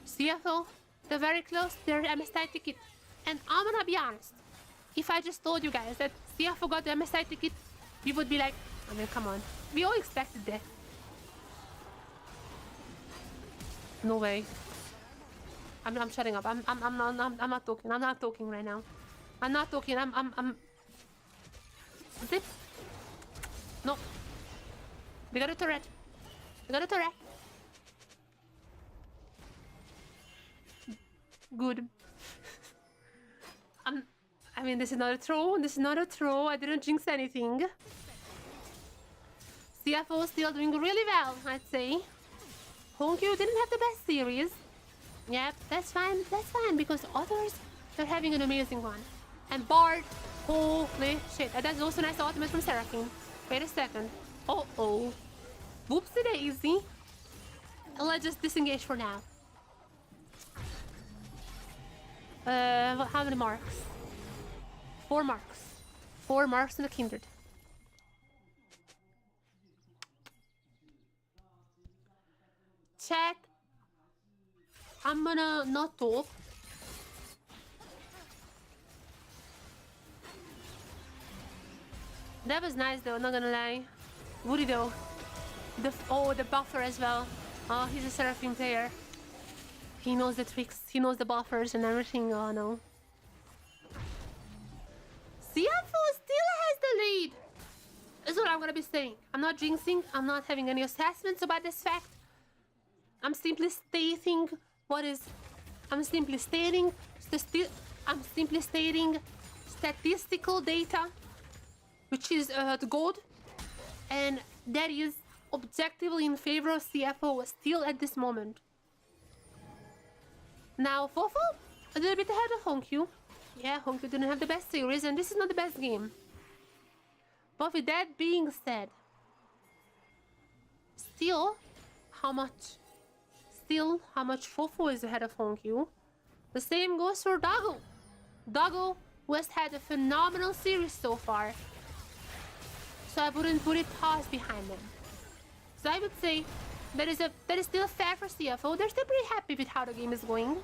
CFO, they're very close, they're MSI ticket. And I'm gonna be honest, if I just told you guys that CFO got the MSI ticket, you would be like, I mean, come on. We all expected that. No way. I'm shutting up. I'm not talking. I'm not talking right now. I'm not talking. I'm zip. No. We got a turret. We got a turret. Good. I mean, this is not a throw. This is not a throw. I didn't jinx anything. CFO still doing really well, I'd say. Honkyu didn't have the best series. Yep, that's fine, because others, they're having an amazing one. And Bard, holy shit. And that's also nice ultimate from Seraphine. Wait a second. Uh-oh. Whoopsie daisy. Let's just disengage for now. How many marks? 4 marks. 4 marks in the Kindred. Chat, I'm gonna not talk. That was nice though, not gonna lie. Woody though. The buffer as well. Oh, he's a Seraphine player. He knows the tricks, he knows the buffers and everything. Oh no. CFO still has the lead. That's what I'm gonna be saying. I'm not jinxing, I'm not having any assessments about this fact. I'm simply stating what is. I'm simply stating statistical data, which is the gold, and that is objectively in favor of CFO still at this moment. Now, Fofo, a little bit ahead of Honkyu. Yeah, Honkyu didn't have the best series, and this is not the best game. But with that being said, still, how much Fofo is ahead of Honkyu. The same goes for Dago. Dago has had a phenomenal series so far, so I wouldn't put it past behind them. So I would say that is still fair for CFO. They're still pretty happy with how the game is going.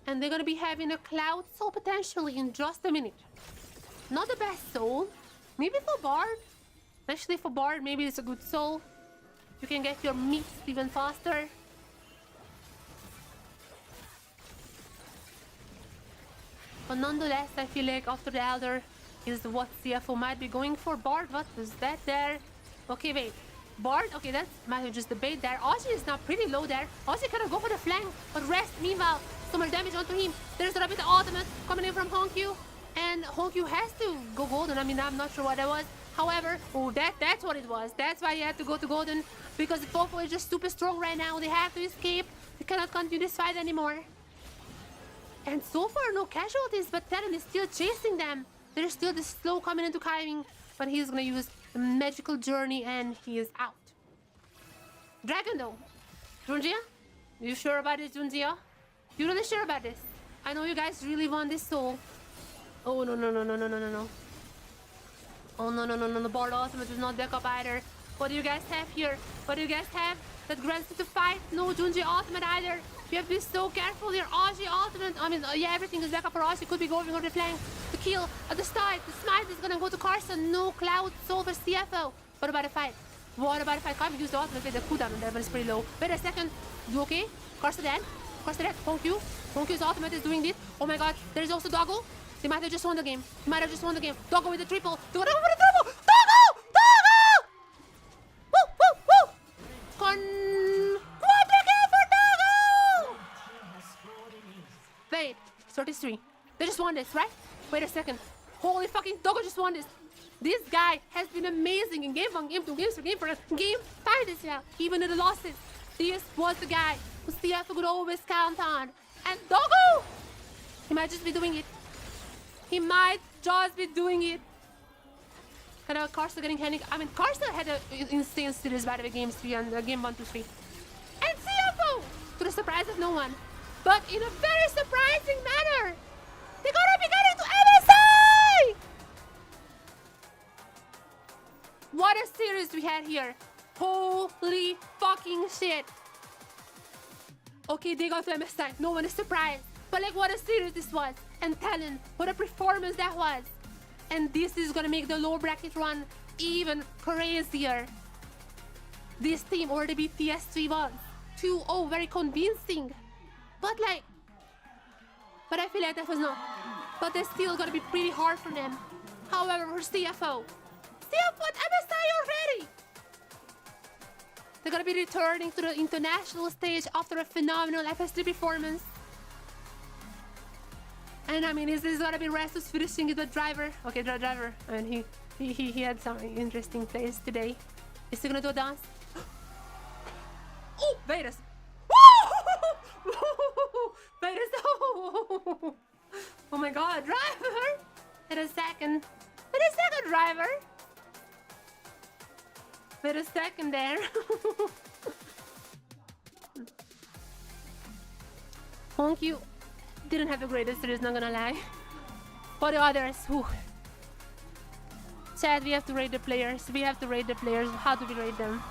And they're gonna be having a Cloud Soul potentially in just a minute. Not the best soul. Maybe for Bard. Especially for Bard, maybe it's a good soul. You can get your meats even faster. But nonetheless, I feel like after the Elder is what CFO might be going for. Bard, what was that there? Okay, wait. Bard, okay, that might have just the bait there. Ozzy is now pretty low there. Ozzy cannot go for the flank, but rest. Meanwhile, so much damage onto him. There's a bit of ultimate coming in from Honkyu. And Honkyu has to go golden. I mean, I'm not sure what that was. However, oh, that's what it was. That's why you had to go to golden. Because Fofo is just super strong right now. They have to escape. They cannot continue this fight anymore. And so far, no casualties, but TLN is still chasing them. There's still the slow coming into Kaiming, but he's gonna use the magical journey and he is out. Dragon though. Junjia? You sure about this, Junjia? You really sure about this? I know you guys really want this soul. Oh, no. Oh, no. Ball ultimate is not back up either. What do you guys have here? What do you guys have that grants you to fight? No Junji ultimate either. You have to be so careful here. Aji ultimate. I mean, yeah, everything is back up for Aji. Could be going on the flank. The kill at the start. The smite is gonna go to Carson. No cloud soul for CFO. What about the fight? What about the fight? Can't use the ultimate with the cooldown level is pretty low. Wait a second. You okay? Carson dead. Carson dead. Honkyu's ultimate is doing this. Oh my god. There's also Doggo. They might have just won the game. Doggo with the triple. Doggo with the triple. Doggo! Woo! Quadra kill for Doggo! Wait, 33. They just won this, right? Wait a second. Holy fucking Doggo just won this. This guy has been amazing in game 1, game 2, game 3, game 4, game 5 this year. Even in the losses. This was the guy who CFO could always count on. And Doggo! He might just be doing it. And Karsa getting handing. I mean, Karsa had an insane series by the way, game 3 and game 1, 2, 3. And CFO! To the surprise of no one. But in a very surprising manner, they're gonna be getting to MSI! What a series we had here. Holy fucking shit. Okay, they got to MSI. No one is surprised. But like, what a series this was. And TLN, what a performance that was. And this is gonna make the lower bracket run even crazier. This team already beat TS3 once. 2-0, very convincing. But I feel like that was not. But it's still gonna be pretty hard for them. However, for CFO at MSI already. They're gonna be returning to the international stage after a phenomenal FS3 performance. And I mean, is this gonna be Restus finishing it with Driver? Okay, Driver. I mean, he had some interesting plays today. Is he gonna do a dance? Oh, Vedas! Vedas! Oh my god, Driver! Wait a second, Driver! Wait a second there. Honkyu didn't have the greatest series, not gonna lie. For the others, whew. Chad, we have to rate the players. How do we rate them?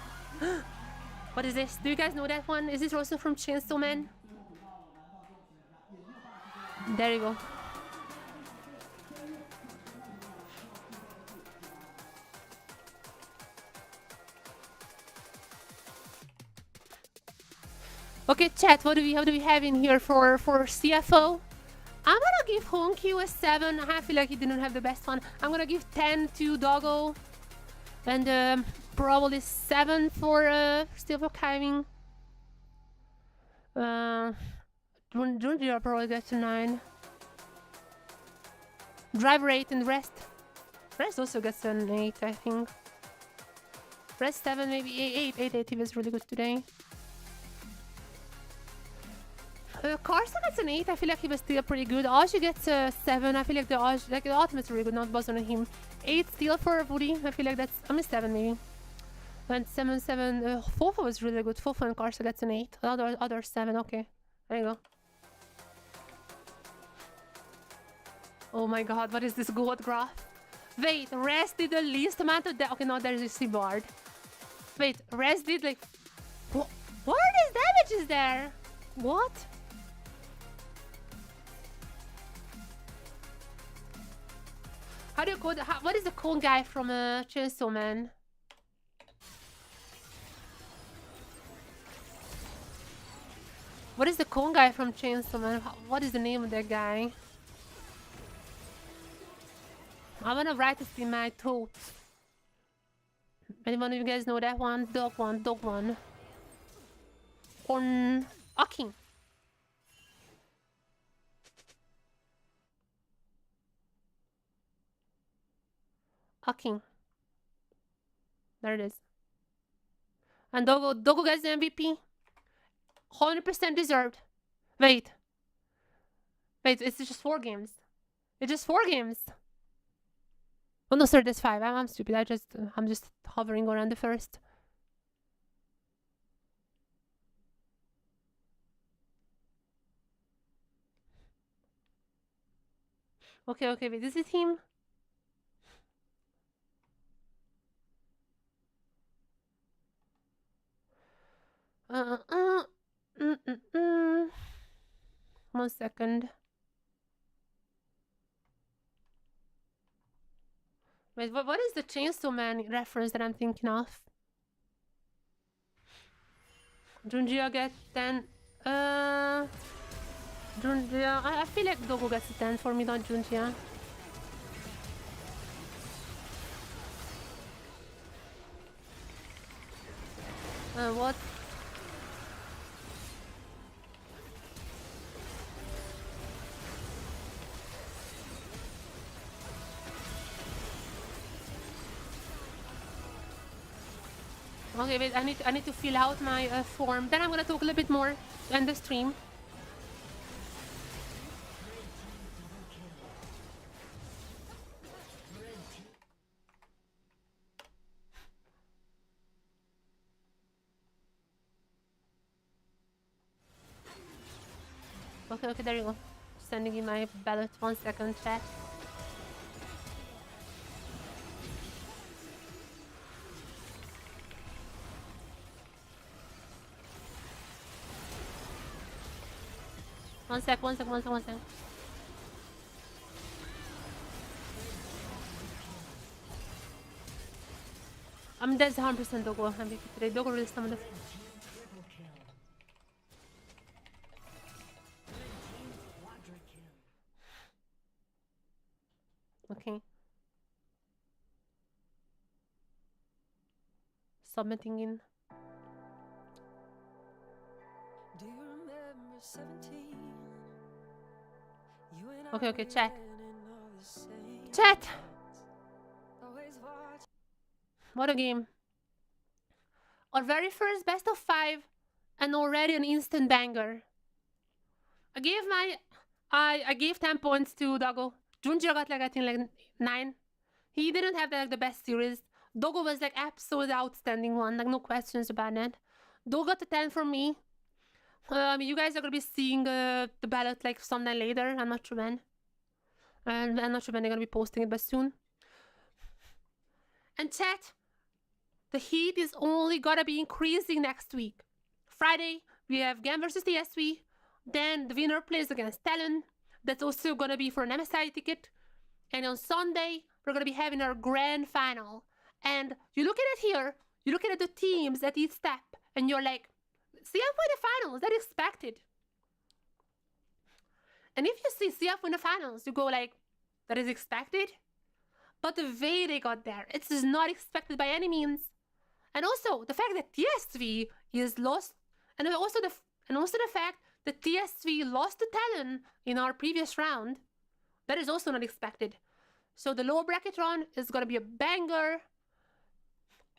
What is this? Do you guys know that one? Is this also from Chainsaw Man? There you go. Okay, chat, what do we have in here for CFO? I'm gonna give Honkyu a 7. I feel like he didn't have the best one. I'm gonna give 10 to Doggo. And probably 7 for CFO Kiving. Junji probably gets a 9. Driver 8 and Rest. Rest also gets an 8, I think. Rest 7, maybe 8. He was really good today. Carson gets an 8. I feel like he was still pretty good. Aji gets a 7. I feel like the ultimate's really good, not buzzing on him. 8 still for Woody. I feel like that's 7 maybe. And 7. Fofo was really good. Fofo and Carson gets an 8. Other 7. Okay, there you go. Oh my god, what is this goat graph? Wait, Rest did the least amount of damage. Okay, no, there's a C-board. Wait, Rest did like. What are these damages there? What? How do you code? What is the cone guy from Chainsaw Man? What is the cone guy from Chainsaw Man? What is the name of that guy? I wanna write it in my thoughts. Anyone of you guys know that one? Dog one. On Akin. Akin. There it is. And Doggo gets the MVP. 100% deserved. Wait, it's just 4 games. It's just 4 games. Oh no, sir, that's 5. I'm stupid. I'm just hovering around the first. Okay, wait, this is him. One second. Wait, what is the Chainsaw Man reference that I'm thinking of? Junjia get 10. Junjia. I feel like Dogo gets a 10 for me, not Junjia. What? Okay, wait, I need to fill out my form. Then I'm gonna talk a little bit more to end the stream. Okay, there you go. Sending in my ballot. 1 second, chat. One sec. That's 100% Dogo. I'm today. Dogo really summoned the. Okay. Submitting in. Do you remember 17? Okay, chat. Chat! What a game. Our very first best of 5 and already an instant banger. I gave 10 points to Dogo. Junjiro got like I think like 9. He didn't have like the best series. Dogo was like absolutely outstanding one, like no questions about it. Dogo got a 10 from me. You guys are gonna be seeing the ballot like sometime later. I'm not sure when. And I'm not sure when they're gonna be posting it, but soon. And chat, the heat is only gonna be increasing next week. Friday, we have GAM versus TSV. Then the winner plays against TLN. That's also gonna be for an MSI ticket. And on Sunday, we're gonna be having our grand final. And you look at it here, you look at the teams at each step, and you're like, CF win the finals, that is expected. And if you see CF win the finals, you go like, that is expected? But the way they got there, it is not expected by any means. And also, the fact that TSV is lost, and also the fact that TSV lost to Talon in our previous round, that is also not expected. So the lower bracket run is going to be a banger.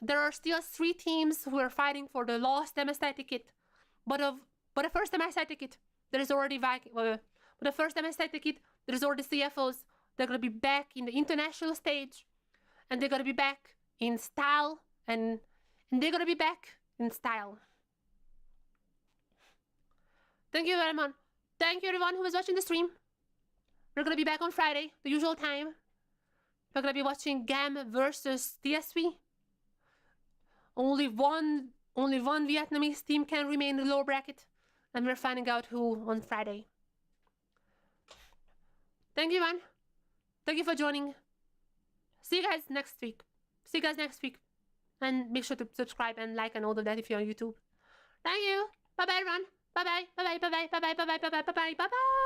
There are still 3 teams who are fighting for the last MSI ticket. But the first MSI ticket, there is already the first MSI ticket, there is already CFOs. They're going to be back in the international stage. And they're going to be back in style. And they're going to be back in style. Thank you very much. Thank you everyone who was watching the stream. We're going to be back on Friday, the usual time. We're going to be watching GAM versus TSV. Only one Vietnamese team can remain in the lower bracket. And we're finding out who on Friday. Thank you, man. Thank you for joining. See you guys next week. And make sure to subscribe and like and all of that if you're on YouTube. Thank you. Bye-bye, everyone. Bye-bye. Bye-bye. Bye-bye. Bye-bye. Bye-bye. Bye-bye. Bye-bye. Bye-bye.